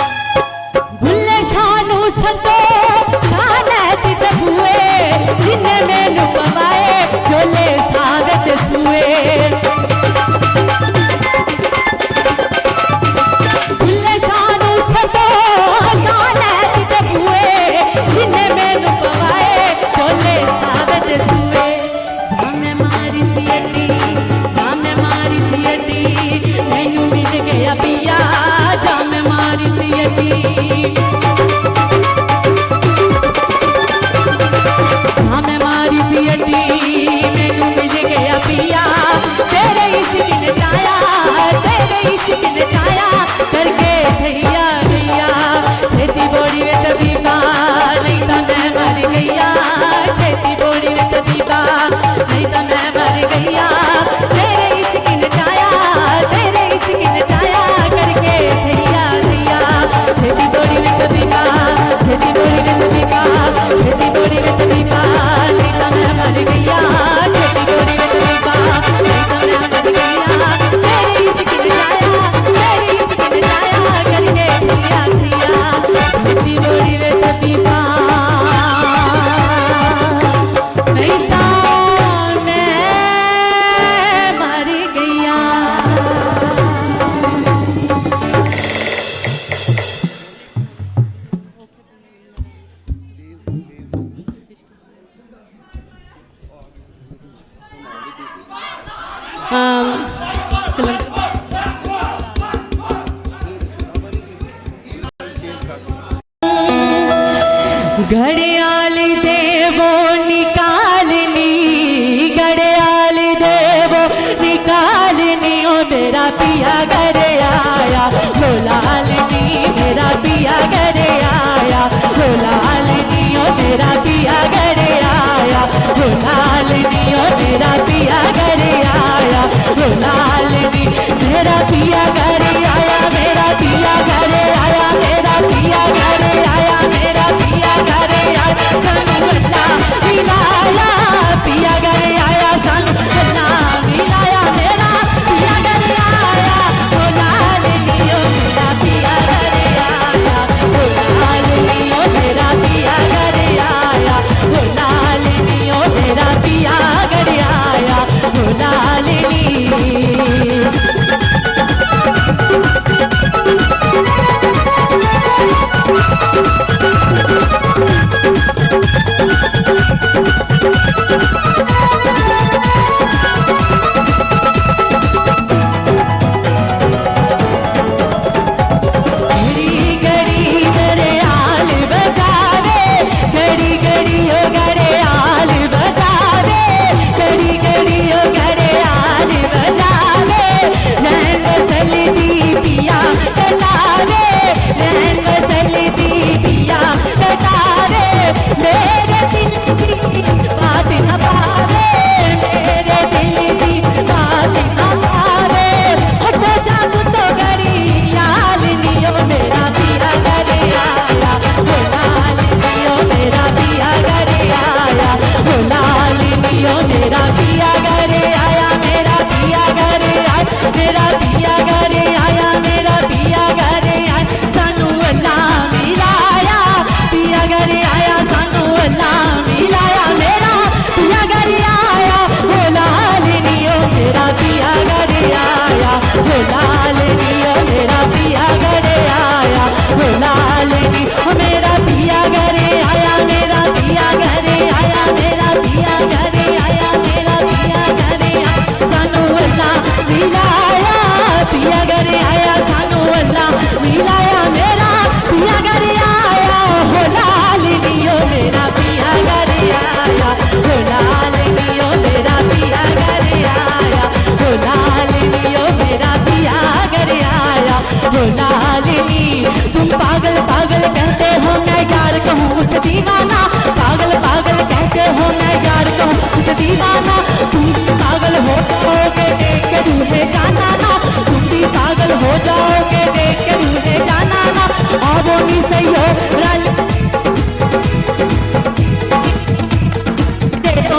S13: भुल्ले शानू सतो शाने चित हुए जिन्ने मैनू पवाए चोले सादत सुए भुल्ले शानू सतो शाने चित हुए जिन्ने मैनू पवाए चोले सादत सुए जामे मारी सियटी मैनू मिल गया पिया जामे मारी सियटी हमें मारी सियटी मैनू मिल गया पिया तेरे इश्क ने जाया तेरे इश्क ने जाया करके भैया भैया छेती बोड़ी में तबीबा नहीं तो मैं मर गया छेती बोड़ी में तबीबा नहीं तो मैं मर गया तेरे इश्क ने जाया तेरे इश्क ने जाया करके भैया भैया छेती बोड़ी में तबीबा छेती बोड़ी में तबीबा छेती बोड़ी में तबीबा नहीं तो मैं मर गया छेती बोड़ी में तबीबा नहीं तो मैं मर गया तेरे इश्क ने जाया तेरे इश्क ने जाया करके भैया भैया छेती बोड़ी में तबीबा नहीं तो मैं मर गया घड़ियाली देवो निकालनी घड़ियाली देवो निकालनी ओ मेरा पिया घरे आया लोलालनी मेरा पिया घरे आया लोलालनी ओ मेरा पिया घरे आया लोलालनी ओ मेरा पिया घरे आया लोलालनी मेरा पिया घरे आया मेरा पिया घरे आया मेरा पिया घरे आया मेरा पिया घरे आया सानू अल्लाह मिलाया पिया घरे आया सानू अल्लाह मिलाया मेरा पिया घरे आया
S14: पिया घरे आया मेरा पिया घरे आया सानू अल्लाह मिलाया पिया घरे आया सानू अल्लाह मिलाया मेरा पिया घरे आया हो लाल दियो मेरा पिया घरे आया हो लाल दियो मेरा पिया घरे आया हो लाल दियो मेरा पिया घरे आया हो लाल नी तुम पागल पागल कहते हो मैं यार कहूँ उस दीवाना पागल पागल कहते हो मैं यार कहूँ उस दीवाना तुम पागल हो जाओगे देख के रूठे जाना ना तुम भी पागल हो जाओगे देख के रूठे जाना ना आवो नी सही हो रल दे दो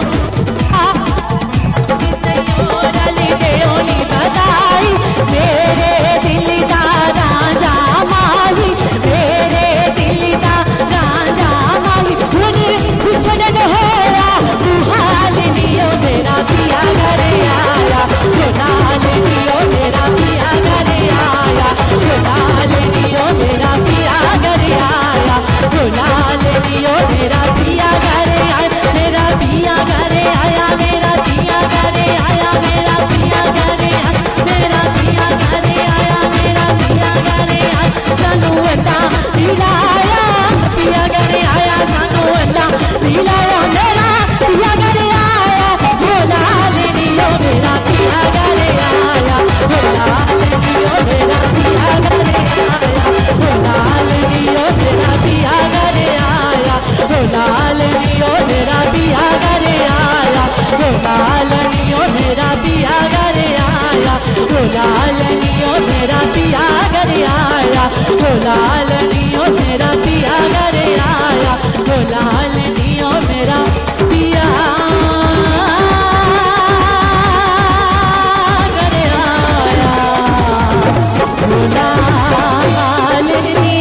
S14: बधाई मेरे दिल दा राजा माही मेरे दिल दा राजा माही हुनी बिछड़न होया तू हाल दियो मेरा पिया घरे आया जो लाल दियो मेरा पिया घरे आया जो लाल दियो मेरा पिया घरे आया जो लाल दियो मेरा पिया घरे आया मेरा पिया घरे आया मेरा पिया घरे आया मेरा पिया घरे आया मेरा पिया घरे आया मेरा पिया घरे आया सानू अल्लाह मिलाया पिया घरे आया सानू अल्लाह मिलाया मेरा पिया घरे आया हो लाल दियो मेरा पिया घरे आया हो लाल दियो मेरा पिया घरे आया हो लाल दियो मेरा पिया घरे आया हो लाल दियो मेरा पिया घरे आया हो लाल दियो मेरा पिया घरे आया हो लाल दियो मेरा पिया घरे आया हो लाल दियो मेरा पिया घरे आया हो लाल दियो मेरा पिया घरे आया हो लाल नी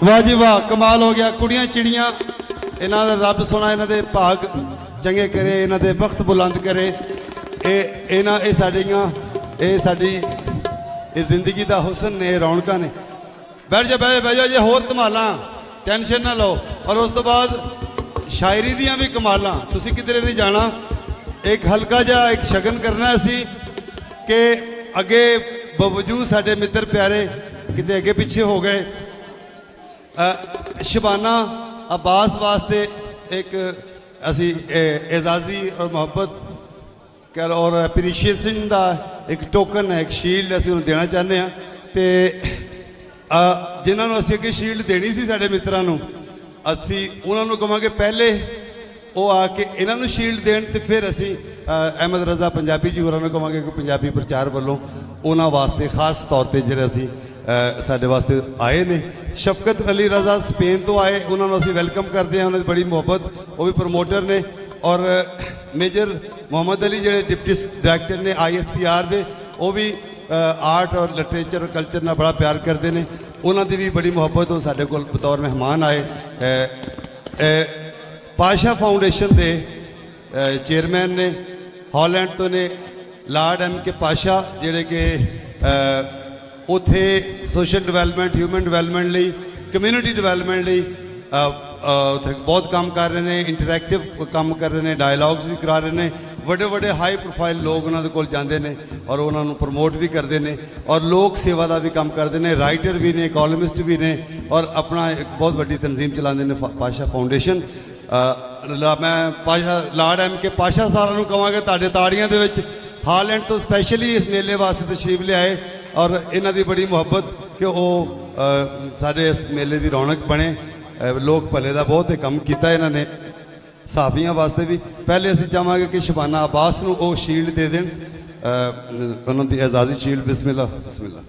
S1: वाह जी वाह कमाल हो गया कुड़ियां चिड़ियां इन्हां दा रब सोना इन्हां दे भाग चंगे करे इन्हां दे वक्त बुलंद करे ये साडियां ये साडी ये जिंदगी दा हुसन ने रौनकां ने बैठ जा बह जाओ जे होर धमालां टेंशन ना लो और उस तो बाद शायरी दियां भी कमालां तुसीं किधरे नहीं जाना एक हल्का जा एक शगन करना असी कि अगे बावजूद साडे मित्र प्यारे किते अगे पीछे हो गए शबाना अब्बास वास्ते एक असी एजाजी और मोहब्बत कर और एप्रीशिएशन का एक टोकन है एक शील्ड असी उन्हें देना चाहते हैं तो जिन्होंने असी अगे शील्ड देनी सी साडे मित्रां नूं असी उन्होंने कहांगे पहले वो आके इन्होंने शील्ड देन तो फिर असी अहमद रजा पंजाबी जी होरां नूं कहांगे कि पंजाबी प्रचार वालों उन्हां वास्ते खास तौर पर जिहड़े असी साडे वास्ते आए ने शफकत अली रजा स्पेन तो आए उन्होंने असी वेलकम करते हैं उन्होंने बड़ी मुहब्बत वो भी प्रमोटर ने और मेजर मोहम्मद अली जो डिप्टी डायरैक्टर ने ISPR दे वो भी आर्ट और लिटरेचर और कल्चर नाल बड़ा प्यार करते हैं उन्होंने भी बड़ी मुहब्बत वो साडे कोल बतौर मेहमान आए पाशा फाउंडेशन के चेयरमैन ने हॉलैंड तो ने लॉर्ड MK पाशा जिहड़े कि उत्थे सोशल डिवेलपमेंट ह्यूमन डिवेलपमेंट लई कम्यूनिटी डिवेलपमेंट लई उत्थे बहुत काम कर रहे हैं इंटरैक्टिव काम कर रहे हैं डायलॉग्स भी करा रहे हैं बड़े बड़े हाई प्रोफाइल लोग उन्होंने कोल जाते हैं और उन्होंने प्रमोट भी करते हैं और लोक सेवा का भी काम करते हैं राइटर भी ने कॉलमिस्ट भी ने और अपना एक बहुत बड़ी तंजीम चलाते हैं पाशा फाउंडेशन मैं पाशा लॉर्ड MK पाशा सारा नूं कहांगा तुहाडे ताड़ियां दे विच हालैंड तो स्पैशली इस मेले वास्ते तशरीफ लियाए और इन्हां दी बड़ी मुहब्बत कि वो साडे इस मेले की रौनक बने लोक भले का बहुत काम किया इन्होंने साफियां वास्ते भी पहले असीं चाहांगे कि शबाना अब्बास नूं वो शील्ड दे देन उन्हां दी आज़ादी शील्ड बिस्मिल्लाह बिस्मिल्लाह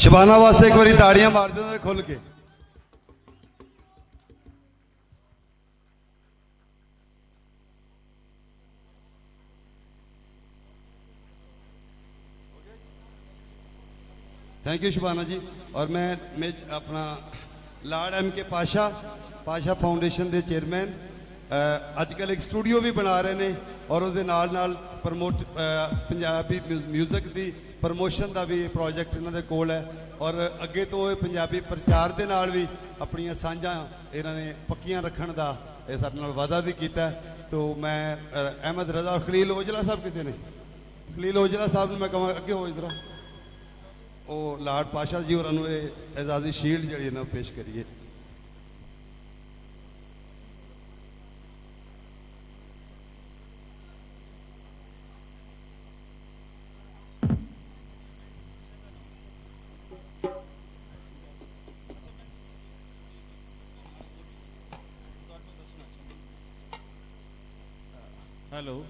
S1: शबाना वास्ते एक बारी ताड़ियां मार दो खुल के थैंक यू शबाना जी और मैं अपना लॉर्ड MK पाशा फाउंडेशन के चेयरमैन अजकल एक स्टूडियो भी बना रहे हैं ਔਰ ਉਹਦੇ ਨਾਲ ਪੰਜਾਬੀ ਮਿਊਜ਼ਿਕ ਦੀ ਪ੍ਰਮੋਸ਼ਨ ਦਾ ਵੀ ਪ੍ਰੋਜੈਕਟ ਇਹਨਾਂ ਦੇ ਕੋਲ ਹੈ ਔਰ ਅੱਗੇ ਤੋਂ ਇਹ ਪੰਜਾਬੀ ਪ੍ਰਚਾਰ ਦੇ ਨਾਲ ਵੀ ਆਪਣੀਆਂ ਸਾਂਝਾਂ ਇਹਨਾਂ ਨੇ ਪੱਕੀਆਂ ਰੱਖਣ ਦਾ ਇਹ ਸਾਡੇ ਨਾਲ ਵਾਅਦਾ ਵੀ ਕੀਤਾ ਹੈ। ਤੋ ਮੈਂ ਅਹਿਮਦ ਰਜ਼ਾ ਔਰ ਖਲੀਲ ਔਜਲਾ ਸਾਹਿਬ ਕਿਤੇ ਨੇ, ਖਲੀਲ ਔਜਲਾ ਸਾਹਿਬ ਨੂੰ ਮੈਂ ਕਹਾਂ ਅੱਗੇ ਹੋ ਜਰਾ, ਉਹ ਲਾਰਡ ਪਾਸ਼ਾ ਜੀ ਹੋਰਾਂ ਨੂੰ ਇਹ ਆਜ਼ਾਦੀ ਸ਼ੀਲਡ ਜਿਹੜੀ ਹੈ ਨਾ ਪੇਸ਼ ਕਰੀਏ।
S6: ਹੈਲੋ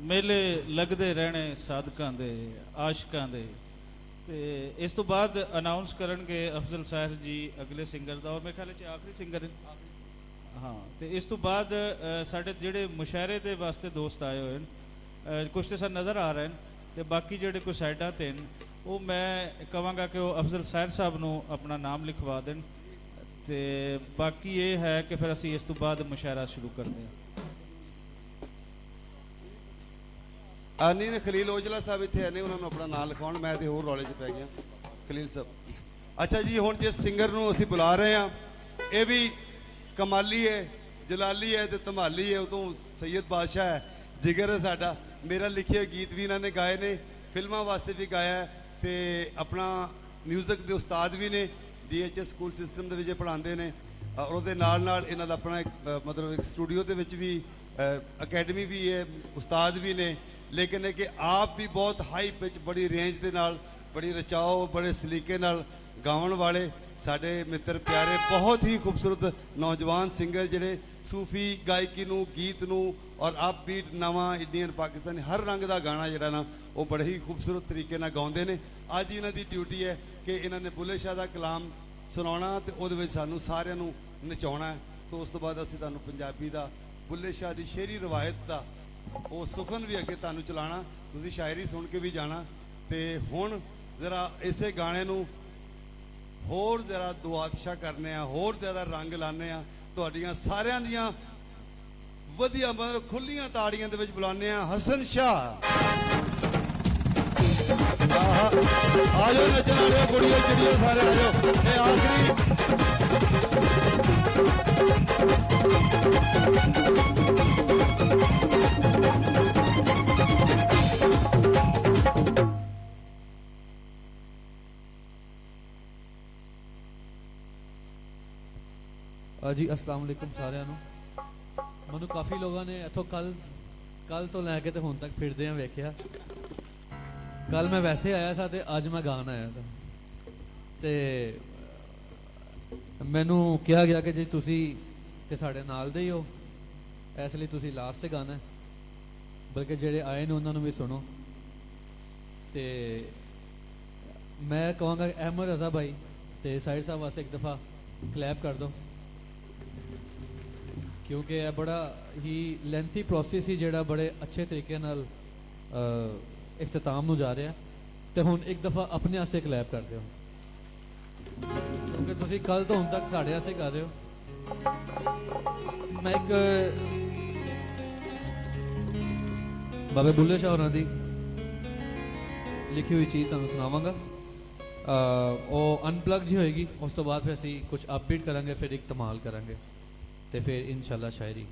S6: ਮੇਲੇ ਲੱਗਦੇ ਰਹਿਣੇ ਸਾਧਕਾਂ ਦੇ ਆਸ਼ਿਕਾਂ ਦੇ। ਤੇ ਇਸ ਤੋਂ ਬਾਅਦ ਅਨਾਉਂਸ ਕਰਨਗੇ ਅਫਜ਼ਲ ਸਾਹਿਬ ਜੀ ਅਗਲੇ ਸਿੰਗਰ ਦਾ, ਔਰ ਮੇਰੇ ਖਿਆਲ 'ਚ ਆਖਰੀ ਸਿੰਗਰ ਹਾਂ। ਤੇ ਇਸ ਤੋਂ ਬਾਅਦ ਸਾਡੇ ਜਿਹੜੇ ਮੁਸ਼ਾਇਰੇ ਦੇ ਵਾਸਤੇ ਦੋਸਤ ਆਏ ਹੋਏ ਨੇ, ਕੁਛ ਤੇ ਸਰ ਨਜ਼ਰ ਆ ਰਹੇ ਨੇ ਤੇ ਬਾਕੀ ਜਿਹੜੇ ਕੋਈ ਸਾਈਡਾਂ 'ਤੇ ਨੇ, ਉਹ ਮੈਂ ਕਹਾਂਗਾ ਕਿ ਉਹ ਅਫਜ਼ਲ ਸਾਹਿਬ ਸਾਹਿਬ ਨੂੰ ਆਪਣਾ ਨਾਮ ਲਿਖਵਾ ਦੇਣ। ਤੇ ਬਾਕੀ ਇਹ ਹੈ ਕਿ ਫਿਰ ਅਸੀਂ ਇਸ ਤੋਂ ਬਾਅਦ ਮੁਸ਼ਾਇਰਾ ਸ਼ੁਰੂ ਕਰਦੇ ਹਾਂ।
S1: ਨਹੀਂ ਨੇ ਖਲੀਲ ਔਜਲਾ ਸਾਹਿਬ ਇੱਥੇ ਆਨੇ, ਉਹਨਾਂ ਨੂੰ ਆਪਣਾ ਨਾਮ ਲਿਖਾਉਣ, ਮੈਂ ਤੇ ਹੋਰ ਰੌਲੇ 'ਚ ਪੈ ਗਿਆ। ਖਲੀਲ ਸਾਹਿਬ, ਅੱਛਾ ਜੀ, ਹੁਣ ਜਿਸ ਸਿੰਗਰ ਨੂੰ ਅਸੀਂ ਬੁਲਾ ਰਹੇ ਹਾਂ ਇਹ ਵੀ ਕਮਾਲੀ ਹੈ, ਜਲਾਲੀ ਹੈ ਤੇ ਧਮਾਲੀ ਹੈ, ਉਦੋਂ ਸੈਯਦ ਬਾਦਸ਼ਾਹ ਹੈ, ਜਿਗਰ ਹੈ ਸਾਡਾ। ਮੇਰਾ ਲਿਖੇ ਗੀਤ ਵੀ ਇਹਨਾਂ ਨੇ ਗਾਏ ਨੇ, ਫਿਲਮਾਂ ਵਾਸਤੇ ਵੀ ਗਾਇਆ ਤੇ ਆਪਣਾ ਮਿਊਜ਼ਿਕ ਦੇ ਉਸਤਾਦ ਵੀ ਨੇ, DHS ਸਕੂਲ ਸਿਸਟਮ ਦੇ ਵਿੱਚ ਪੜ੍ਹਾਉਂਦੇ ਨੇ। ਔਰ ਉਹਦੇ ਨਾਲ ਇਹਨਾਂ ਦਾ ਆਪਣਾ ਮਤਲਬ ਇੱਕ ਸਟੂਡੀਓ ਦੇ ਵਿੱਚ ਵੀ ਅਕੈਡਮੀ ਵੀ ਹੈ, ਉਸਤਾਦ ਵੀ ਨੇ। ਲੇਕਿਨ ਇਹ ਕਿ ਆਪ ਵੀ ਬਹੁਤ ਹਾਈ ਪਿਚ, ਬੜੀ ਰੇਂਜ ਦੇ ਨਾਲ, ਬੜੀ ਰਚਾਓ, ਬੜੇ ਸਲੀਕੇ ਨਾਲ ਗਾਉਣ ਵਾਲੇ ਸਾਡੇ ਮਿੱਤਰ ਪਿਆਰੇ, ਬਹੁਤ ਹੀ ਖੂਬਸੂਰਤ ਨੌਜਵਾਨ ਸਿੰਗਰ ਜਿਹੜੇ ਸੂਫੀ ਗਾਇਕੀ ਨੂੰ, ਗੀਤ ਨੂੰ ਔਰ ਅਪਬੀਟ ਨਵਾਂ ਇੰਡੀਅਨ ਪਾਕਿਸਤਾਨੀ ਹਰ ਰੰਗ ਦਾ ਗਾਣਾ ਜਿਹੜਾ ਨਾ ਉਹ ਬੜੇ ਹੀ ਖੂਬਸੂਰਤ ਤਰੀਕੇ ਨਾਲ ਗਾਉਂਦੇ ਨੇ। ਅੱਜ ਇਹਨਾਂ ਦੀ ਡਿਊਟੀ ਹੈ ਕਿ ਇਹਨਾਂ ਨੇ ਬੁੱਲੇ ਸ਼ਾਹ ਦਾ ਕਲਾਮ ਸੁਣਾਉਣਾ ਤੇ ਉਹਦੇ ਵਿੱਚ ਸਾਨੂੰ ਸਾਰਿਆਂ ਨੂੰ ਨਚਾਉਣਾ। ਤੋਂ ਉਸ ਤੋਂ ਬਾਅਦ ਅਸੀਂ ਤੁਹਾਨੂੰ ਪੰਜਾਬੀ ਦਾ ਬੁੱਲੇ ਸ਼ਾਹ ਦੀ ਸ਼ੇਰੀ ਰਵਾਇਤ ਦਾ ਉਹ ਸੁਖਨ ਵੀ ਅੱਗੇ ਤੁਹਾਨੂੰ ਚਲਾਉਣਾ, ਤੁਸੀਂ ਸ਼ਾਇਰੀ ਸੁਣ ਕੇ ਵੀ ਜਾਣਾ। ਤੇ ਹੁਣ ਜ਼ਰਾ ਇਸੇ ਗਾਣੇ ਨੂੰ ਹੋਰ ਜ਼ਰਾ ਦੁਆਤਸ਼ਾ ਕਰਨੇ ਆ, ਹੋਰ ਜ਼ਿਆਦਾ ਰੰਗ ਲਾਣੇ ਆ, ਤੁਹਾਡੀਆਂ ਸਾਰਿਆਂ ਦੀਆਂ ਵਧੀਆ ਮਤਲਬ ਖੁੱਲੀਆਂ ਤਾੜੀਆਂ ਦੇ ਵਿੱਚ ਬੁਲਾਉਂਦੇ ਆ ਹਸਨ ਸ਼ਾਹ। ਆਜੋ ਨੱਚਣ ਵਾਲਿਓ, ਕੁੜੀਓ ਚਿੜੀਓ ਸਾਰੇ ਆਜੋ। ਇਹ ਆਖਰੀ
S15: जी अस्सलाम वालेकुम सारिਆਂ ਨੂੰ। ਮੈਨੂੰ ਕਾਫੀ ਲੋਕਾਂ ਨੇ ਇੱਥੋਂ ਕੱਲ ਤੋਂ ਲੈ ਕੇ ਤੇ ਹੁਣ ਤੱਕ ਫਿਰਦੇ ਆ ਵੇਖਿਆ। ਕੱਲ ਮੈਂ ਵੈਸੇ ਆਇਆ ਸਾਂ ਤੇ ਅੱਜ ਮੈਂ ਗਾਣ ਆਇਆ ਸਾਂ ਤੇ ਮੈਨੂੰ ਕਿਹਾ ਗਿਆ ਕਿ ਜੀ ਤੁਸੀਂ ਤੇ ਸਾਡੇ ਨਾਲ ਦੇ ਹੀ ਹੋ, ਇਸ ਲਈ ਤੁਸੀਂ ਲਾਸਟ ਤੇ ਗਾਣਾ, ਬਲਕਿ ਜਿਹੜੇ ਆਏ ਨੇ ਉਹਨਾਂ ਨੂੰ ਵੀ ਸੁਣੋ। ਤੇ ਮੈਂ ਕਹਾਂਗਾ ਅਹਿਮਦ ਰਜ਼ਾ ਭਾਈ ਤੇ ਸਾहिर ਸਾਹਿਬ ਵਾਸਤੇ ਇੱਕ ਦਫਾ ਕਲੈਪ ਕਰ ਦਿਓ, ਕਿਉਂਕਿ ਇਹ ਬੜਾ ਹੀ ਲੈਂਥੀ ਪ੍ਰੋਸੈਸ ਸੀ ਜਿਹੜਾ ਬੜੇ ਅੱਛੇ ਤਰੀਕੇ ਨਾਲ ਇਖਤਤਾਮ ਨੂੰ ਜਾ ਰਿਹਾ। ਤੇ ਹੁਣ ਇੱਕ ਦਫਾ ਆਪਣੇ ਵਾਸਤੇ ਕਲੈਪ ਕਰ ਦਿਓ, ਕਿਉਂਕਿ ਤੁਸੀਂ ਕੱਲ ਤੋਂ ਹੁਣ ਤੱਕ ਸਾਡੇ ਵਾਸਤੇ ਕਰ ਰਹੇ ਹੋ। ਮੈਂ ਇੱਕ ਬਾਬੇ ਬੁੱਲੇ ਸ਼ਾਹ ਹੋਰਾਂ ਦੀ ਲਿਖੀ ਹੋਈ ਚੀਜ਼ ਤੁਹਾਨੂੰ ਸੁਣਾਵਾਂਗਾ। ਉਹ ਅਨਪਲੱਗ ਜੀ ਹੋਏਗੀ, ਉਸ ਤੋਂ ਬਾਅਦ ਫਿਰ ਅਸੀਂ ਕੁਝ ਅਪਬੀਟ ਕਰਾਂਗੇ, ਫਿਰ ਇੱਕ ਧਮਾਲ ਕਰਾਂਗੇ ਤੇ ਫਿਰ ਇਨਸ਼ਾਅੱਲਾ ਸ਼ਾਇਰੀ।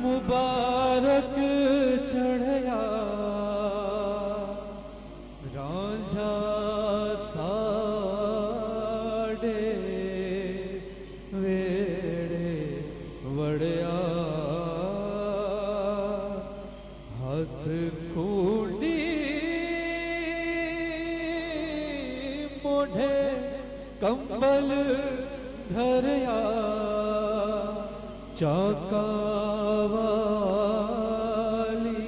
S15: मुबारक चढ़या रांझा साडे वेड़े वड़या हथ कूडी मोढ़े कंबल धरया चाका वाली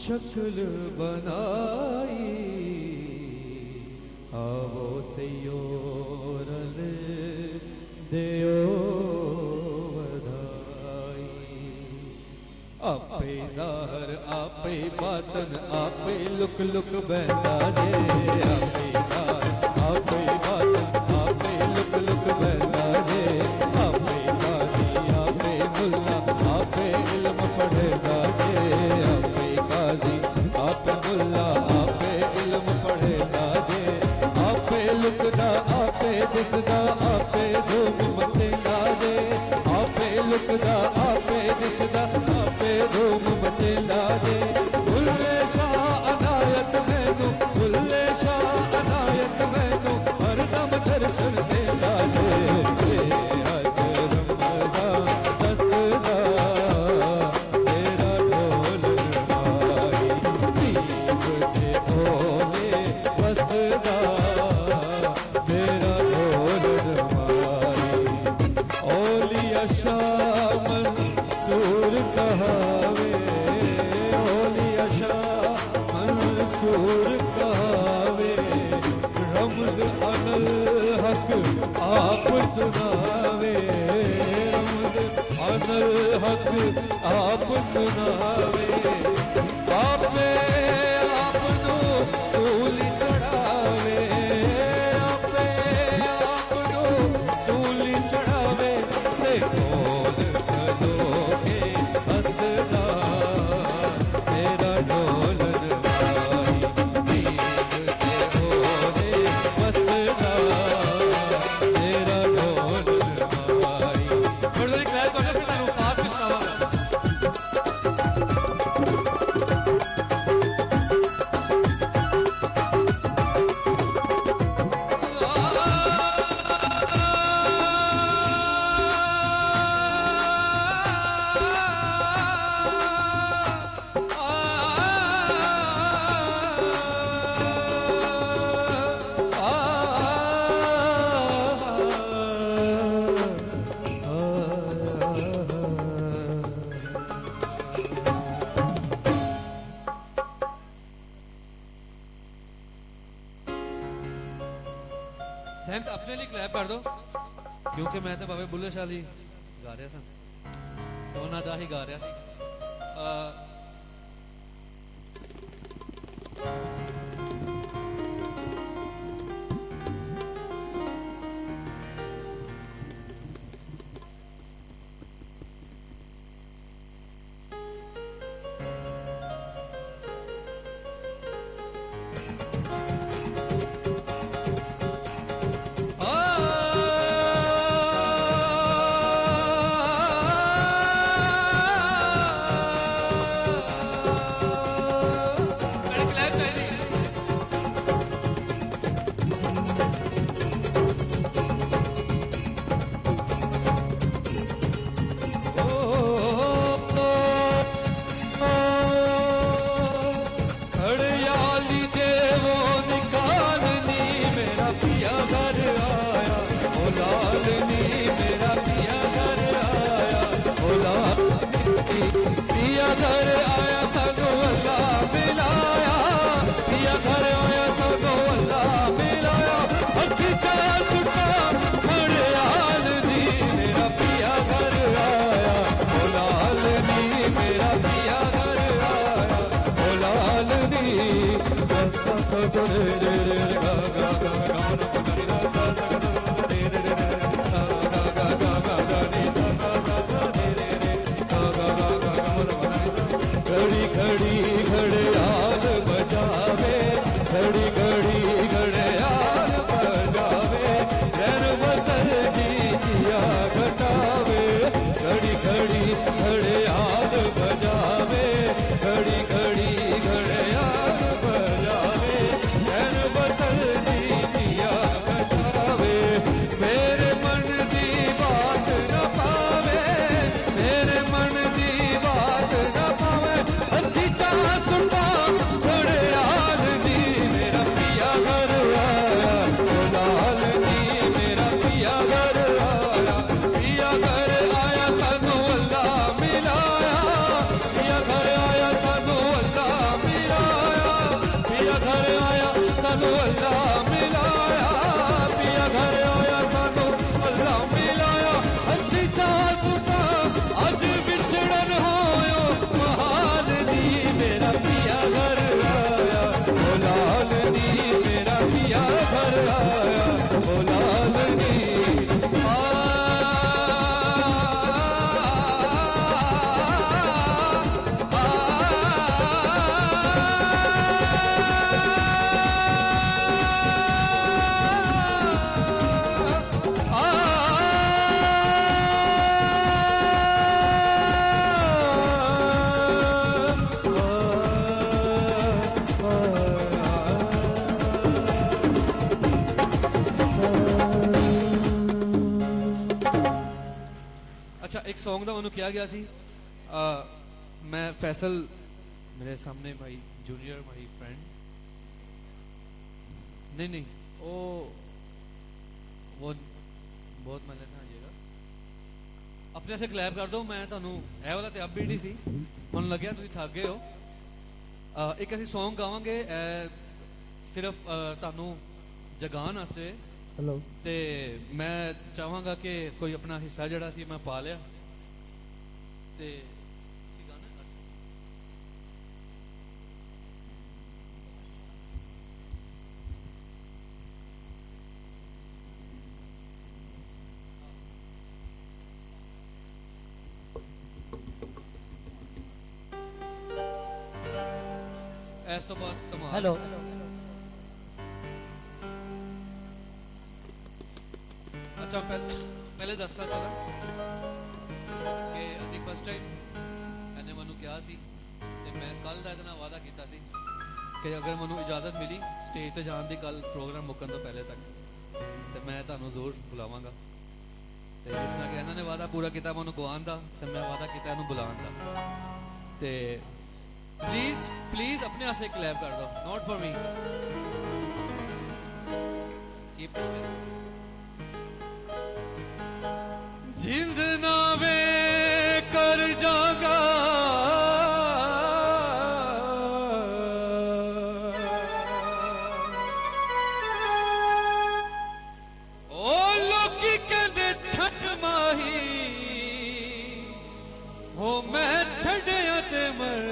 S15: शक्ल बनाई आवो सयो रल देओ बधाई आपे ज़ाहर आपे बातन आपे लुक लुक बहता जे आपे ज़ाहर आपे बातन आपे लुक लुक बहता जे आपे मुल्ला आपे इल्म पढ़ेगा जे आपे काजी आपे मुल्ला आपे इल्म पढ़ेगा जे आपे लुकदा आपे दिसदा आपे धूम मचेगा जे आपे लुकदा आपे दिसदा आपे धूम मचेगा जे बुल्ले शाह अनायत मैनू बुल्ले शाह अनायत मैनू हरदम दर्शन देगा जे आप सुनावे अनल हक आप सुनावे आपे आपनो सूली चढ़ावे आपे आपनो सूली चढ़ावे ते ढोल खलोगे हसदा तेरा ढोल थैंक्स अपने लिए क्लैप कर दो क्योंकि मैं तो बाबे बुल्ले शाह गा रहा था तो उन्होंने दा ही गा रहा था
S16: सो रे रे रे रे गा गा गा गा मा मा गा रे गा गा गा रे रे रे रे गा गा गा गा गा गा रे गा गा गा रे रे रे गा गा गा गा गा मा मा गा रे घड़ी घड़ी घड़ियाल बजावे घड़ी घड़ी घड़ियाल बजावे रैन बसल जी जिया घटावे घड़ी घड़ी घड़ियाल बजावे घड़ी घड़ी घड़ियाल बजावे रैन बसल जी जिया घटावे मेरे मन की बात न पावे मेरे मन की बात न पावे अति चाह सुनता घड़ियाल जी मेरा पिया घर आया लाल जी मेरा पिया घर आया पिया घर आया सानू अल्लाह मिलाया पिया घर आया सानू अल्लाह मिलाया पिया घर आया सानू अल्लाह मिलाया पिया घर आया सानू अल्लाह मिलाया अति चाह सुता अज विछड़न होयो महाल जी मेरा पिया घर आया ओ लाल जी मेरा पिया घर आया ओ लाल जी अच्छा एक सॉन्ग का मैं क्या गया थी मैं फैसल मेरे सामने भाई जूनियर भाई फ्रेंड नहीं वो बहुत मजे ना आइएगा अपने से क्लैप कर दो मैं ਤੁਹਾਨੂੰ ਇਹ ਵਾਲਾ ਤੇ ਅਪਬੀਟ ਹੀ ਸੀ ਹੁਣ ਲੱਗਿਆ ਤੁਸੀਂ ਥੱਕ ਗਏ ਹੋ ਇੱਕ ਅਸੀਂ ਸੌਂਗ ਗਾਵਾਂਗੇ ਸਿਰਫ ਤੁਹਾਨੂੰ ਜਗਾਉਣ ਵਾਸਤੇ हेलो ते मैं चाहांगा कि कोई अपना हिस्सा जड़ा सी मैं पा लिया ते इस तो बाद हेलो अच्छा पहले दसना चला कि असी फर्स्ट टाइम इन्हें मैं कहा सी ते मैं कल का इतना वादा किया सी कि अगर मैं इजाजत मिली स्टेज पर जाने की कल प्रोग्राम मुकन तो पहले तक तो मैं तुहानू जरूर बुलावांगा ते जिस तरह कि इन्होंने वादा पूरा किया मैं गवान का तो मैं वादा किया इन्हू बुलाने का ते प्लीज प्लीज अपने वास्ते क्लैप कर दो नॉट फॉर मी कीप जिंद नावे कर जागा ओ लोकी कहते छठ माही हो मैं छड़िया ते मर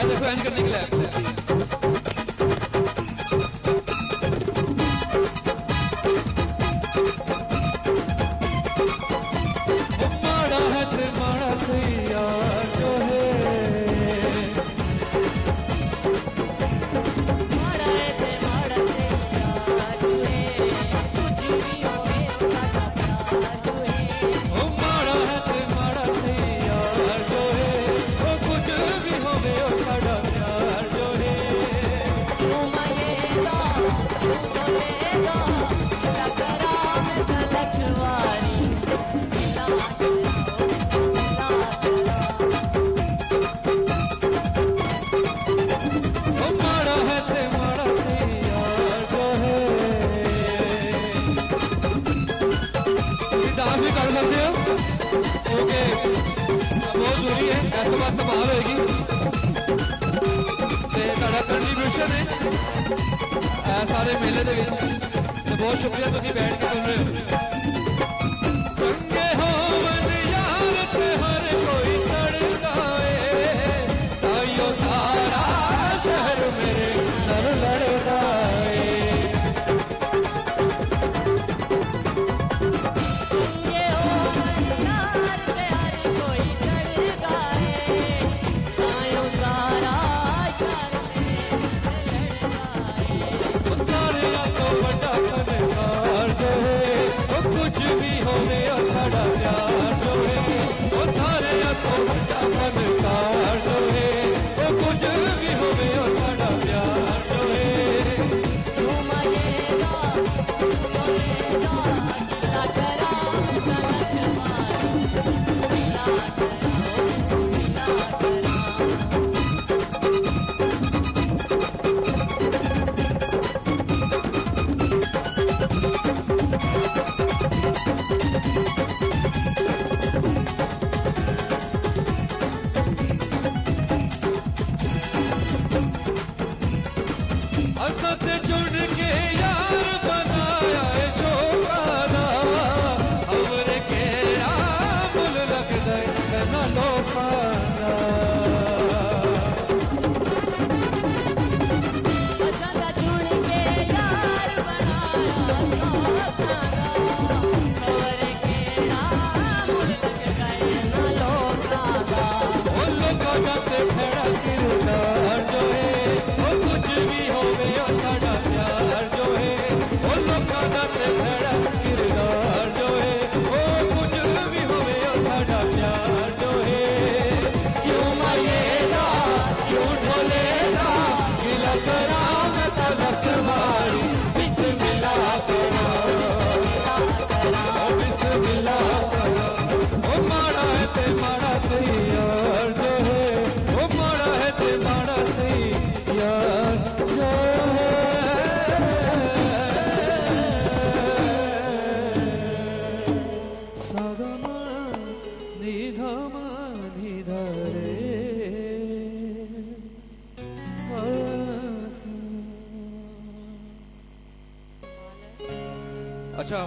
S16: देखो एंड करने के लिए माड़ा है ते माड़ा सैया जो है माड़ा है ते माड़ा सैया जो है कुछ भी होवे उसका प्यार जो है ओ माड़ा है ते माड़ा सैया जो है ओ कुछ भी होवे उसका प्यार जो है ओ मायेगा ओ बोलेगा टकरा में तलकवारी माड़ा है ते माड़ा सैया जो है डांस भी कर सकते हो क्योंकि बहुत जरूरी है ऐसे बात संभाल होगी कंट्रीब्यूशन है
S15: ਇਹ ਸਾਰੇ ਮੇਲੇ ਦੇ ਵਿੱਚ ਤੇ ਬਹੁਤ ਸ਼ੁਕਰੀਆ ਤੁਸੀਂ ਬੈਠ ਕੇ ਸੁਣ ਰਹੇ ਹੋ ਚੰਗੇ ਹੋਵਨ ਯਾਰ ਤੇ ਹਰ ਕੋਈ ਸੜਕਾਏ ਤਾਈਓ ਸਾਰਾ ਸ਼ਹਿਰ ਮੇਰੇ ਨਾਲ ਲੜਦਾ ਏ कुछ भी होवे साड़ा प्यार जो है वो सारे तो बड़ा फनकार जो है वो कुछ भी होवे साड़ा प्यार जो असत जुड़ के यार बनाया है छोकारा हमरे केरा मुल लगदा है ना लोकाना असत जुड़ के यार बनाया छोकारा हमरे केरा मुल लगदा है ना लोकाना ओ लोकाना ते फेड़ा किरदार जो है वो कुछ भी होवे साड़ा प्यार जो है वो लोकां दा ते भड़ा किरदार जो है वो कुछ भी होवे साड़ा प्यार जो है क्यों मायेदा क्यों ढोलेदा गिला करा मैं तलक मारी बिस्मिल्लाह करा बिस्मिल्लाह करा ओ माड़ा है ते माड़ा सही यार जो है वो माड़ा है ते माड़ा सही यार जो है सागमा निधमा निधरे अच्छा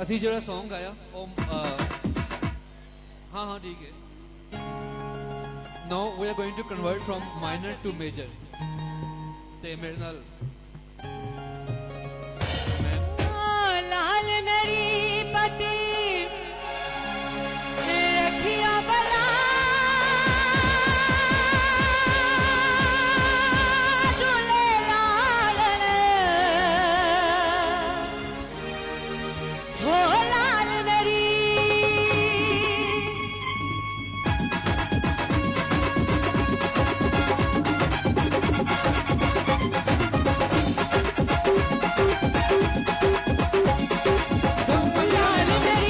S15: ਅਸੀਂ ਜਿਹੜਾ Song ਆਇਆ ਉਹ हाँ हाँ ठीक है now we are going to convert from minor to major ਤੇ ਮੇਰੇ ਨਾਲ
S14: लाल मेरी पति रखिया बला झूले लाल हो लाल मेरी लाल मेरी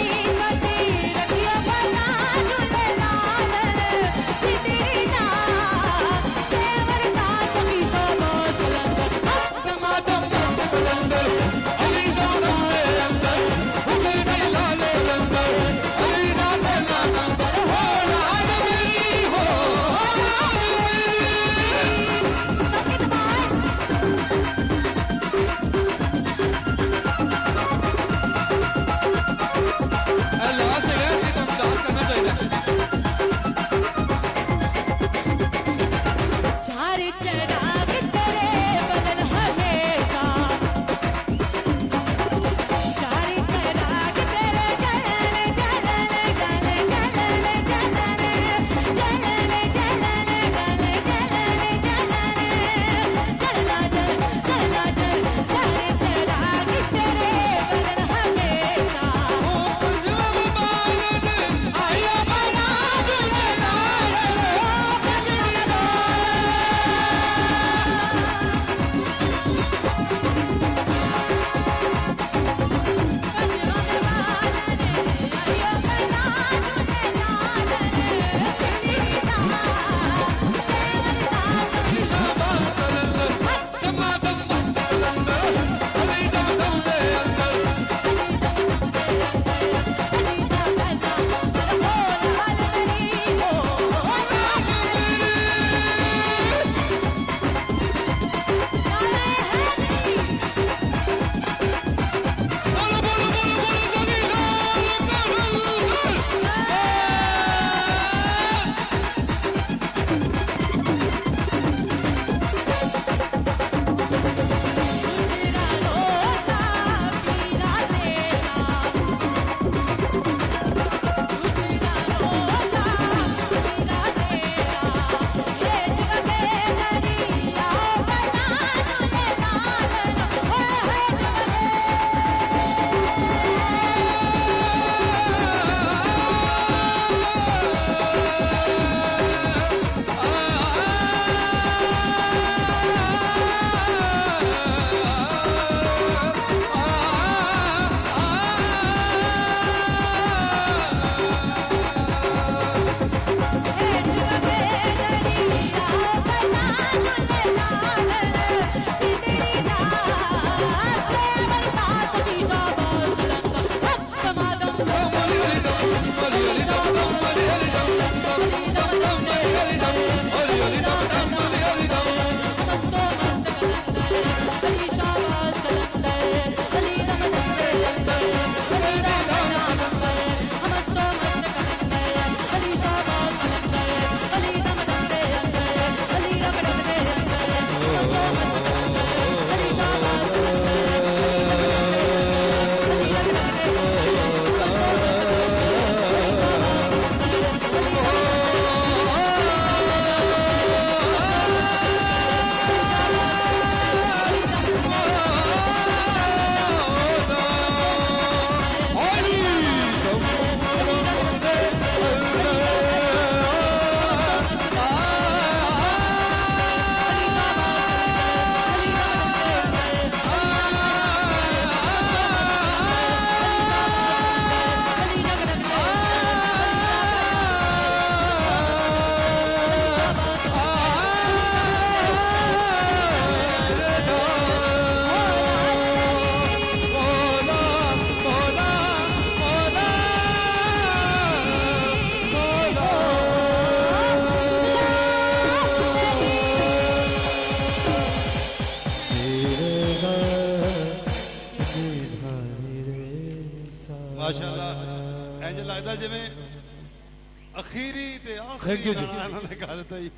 S1: ਲੱਗਦਾ ਜਿਵੇਂ ਅਖੀਰੀ ਤੇ
S16: Thank
S1: ਆਖਰੀ
S16: you ਜੀ।
S1: ਗਾਣਾ ਇਹਨਾਂ ਨੇ ਗਾ ਦਿੱਤਾ ਜੀ।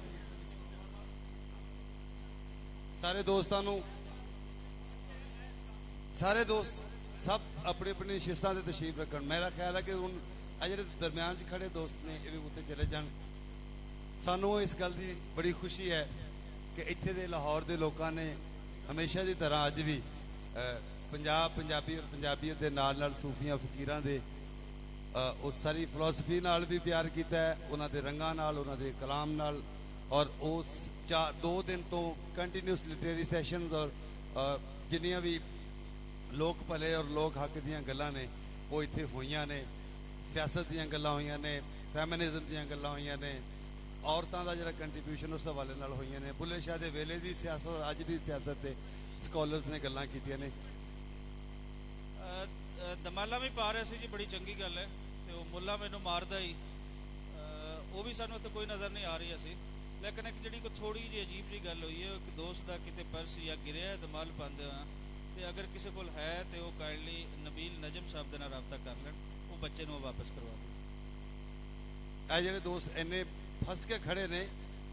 S1: ਸਾਰੇ ਦੋਸਤਾਂ ਨੂੰ, ਸਾਰੇ ਦੋਸਤ ਸਭ ਆਪਣੀ ਆਪਣੀ ਸ਼ਿਸ਼ਤਾਂ ਤੇ ਤਸ਼ਰੀਫ ਰੱਖਣ। ਮੇਰਾ ਖਿਆਲ ਹੈ ਕਿ ਹੁਣ ਆ ਜਿਹੜੇ ਦਰਮਿਆਨ 'ਚ ਖੜੇ ਦੋਸਤ ਨੇ ਇਹ ਵੀ ਉੱਤੇ ਚਲੇ ਜਾਣ। ਸਾਨੂੰ ਇਸ ਗੱਲ ਦੀ ਬੜੀ ਖੁਸ਼ੀ ਹੈ ਕਿ ਇੱਥੇ ਦੇ ਲਾਹੌਰ ਦੇ ਲੋਕਾਂ ਨੇ ਹਮੇਸ਼ਾ ਦੀ ਤਰ੍ਹਾਂ ਅੱਜ ਵੀ ਪੰਜਾਬੀ ਔਰ ਪੰਜਾਬੀਅਤ ਦੇ ਨਾਲ ਨਾਲ ਸੂਫੀਆਂ ਫਕੀਰਾਂ ਦੇ ਉਸ ਸਾਰੀ ਫਿਲਾਸਫੀ ਨਾਲ ਵੀ ਪਿਆਰ ਕੀਤਾ ਹੈ, ਉਹਨਾਂ ਦੇ ਰੰਗਾਂ ਨਾਲ, ਉਹਨਾਂ ਦੇ ਕਲਾਮ ਨਾਲ। ਔਰ ਉਸ 2 ਦਿਨ ਤੋਂ ਕੰਟੀਨਿਊਸ ਲਿਟਰੇਰੀ ਸੈਸ਼ਨਸ ਔਰ ਜਿੰਨੀਆਂ ਵੀ ਲੋਕ ਭਲੇ ਔਰ ਲੋਕ ਹੱਕ ਦੀਆਂ ਗੱਲਾਂ ਨੇ ਉਹ ਇੱਥੇ ਹੋਈਆਂ ਨੇ। ਸਿਆਸਤ ਦੀਆਂ ਗੱਲਾਂ ਹੋਈਆਂ ਨੇ, ਫੈਮਿਨਿਜ਼ਮ ਦੀਆਂ ਗੱਲਾਂ ਹੋਈਆਂ ਨੇ, ਔਰਤਾਂ ਦਾ ਜਿਹੜਾ ਕੰਟਰੀਬਿਊਸ਼ਨ ਉਸ ਹਵਾਲੇ ਨਾਲ ਹੋਈਆਂ ਨੇ। ਬੁੱਲੇ ਸ਼ਾਹ ਦੇ ਵੇਲੇ ਦੀ ਸਿਆਸਤ, ਅੱਜ ਦੀ ਸਿਆਸਤ ਤੇ ਸਕਾਲਰਸ ਨੇ ਗੱਲਾਂ ਕੀਤੀਆਂ ਨੇ।
S17: ਦਮਾਲਾ ਵੀ ਪਾ ਰਿਹਾ ਸੀ ਜੀ, ਬੜੀ ਚੰਗੀ ਗੱਲ ਹੈ। ਤੇ ਉਹ ਮੁੱਲਾ ਮੈਨੂੰ ਮਾਰਦਾ ਹੀ, ਉਹ ਵੀ ਸਾਨੂੰ ਉੱਥੇ ਕੋਈ ਨਜ਼ਰ ਨਹੀਂ ਆ ਰਹੀ ਸੀ। ਲੇਕਿਨ ਇੱਕ ਜਿਹੜੀ ਕੋਈ ਥੋੜੀ ਜਿਹੀ ਅਜੀਬ ਜਿਹੀ ਗੱਲ ਹੋਈ ਹੈ, ਇੱਕ ਦੋਸਤ ਦਾ ਕਿਤੇ ਪਰਸ ਜਾਂ ਗਿਰਿਆ ਦਮਾਲ ਪਾਉਂਦੇ ਹਾਂ, ਤੇ ਅਗਰ ਕਿਸੇ ਕੋਲ ਹੈ ਤੇ ਉਹ ਕਾਈਂਡਲੀ ਨਬੀਲ ਨਜਮ ਸਾਹਿਬ ਦੇ ਨਾਲ ਰਾਬਤਾ ਕਰ ਲੈਣ, ਉਹ ਬੱਚੇ ਨੂੰ ਵਾਪਸ ਕਰਵਾ ਦੇਣ।
S1: ਇਹ ਜਿਹੜੇ ਦੋਸਤ ਇੰਨੇ ਫਸ ਕੇ ਖੜੇ ਨੇ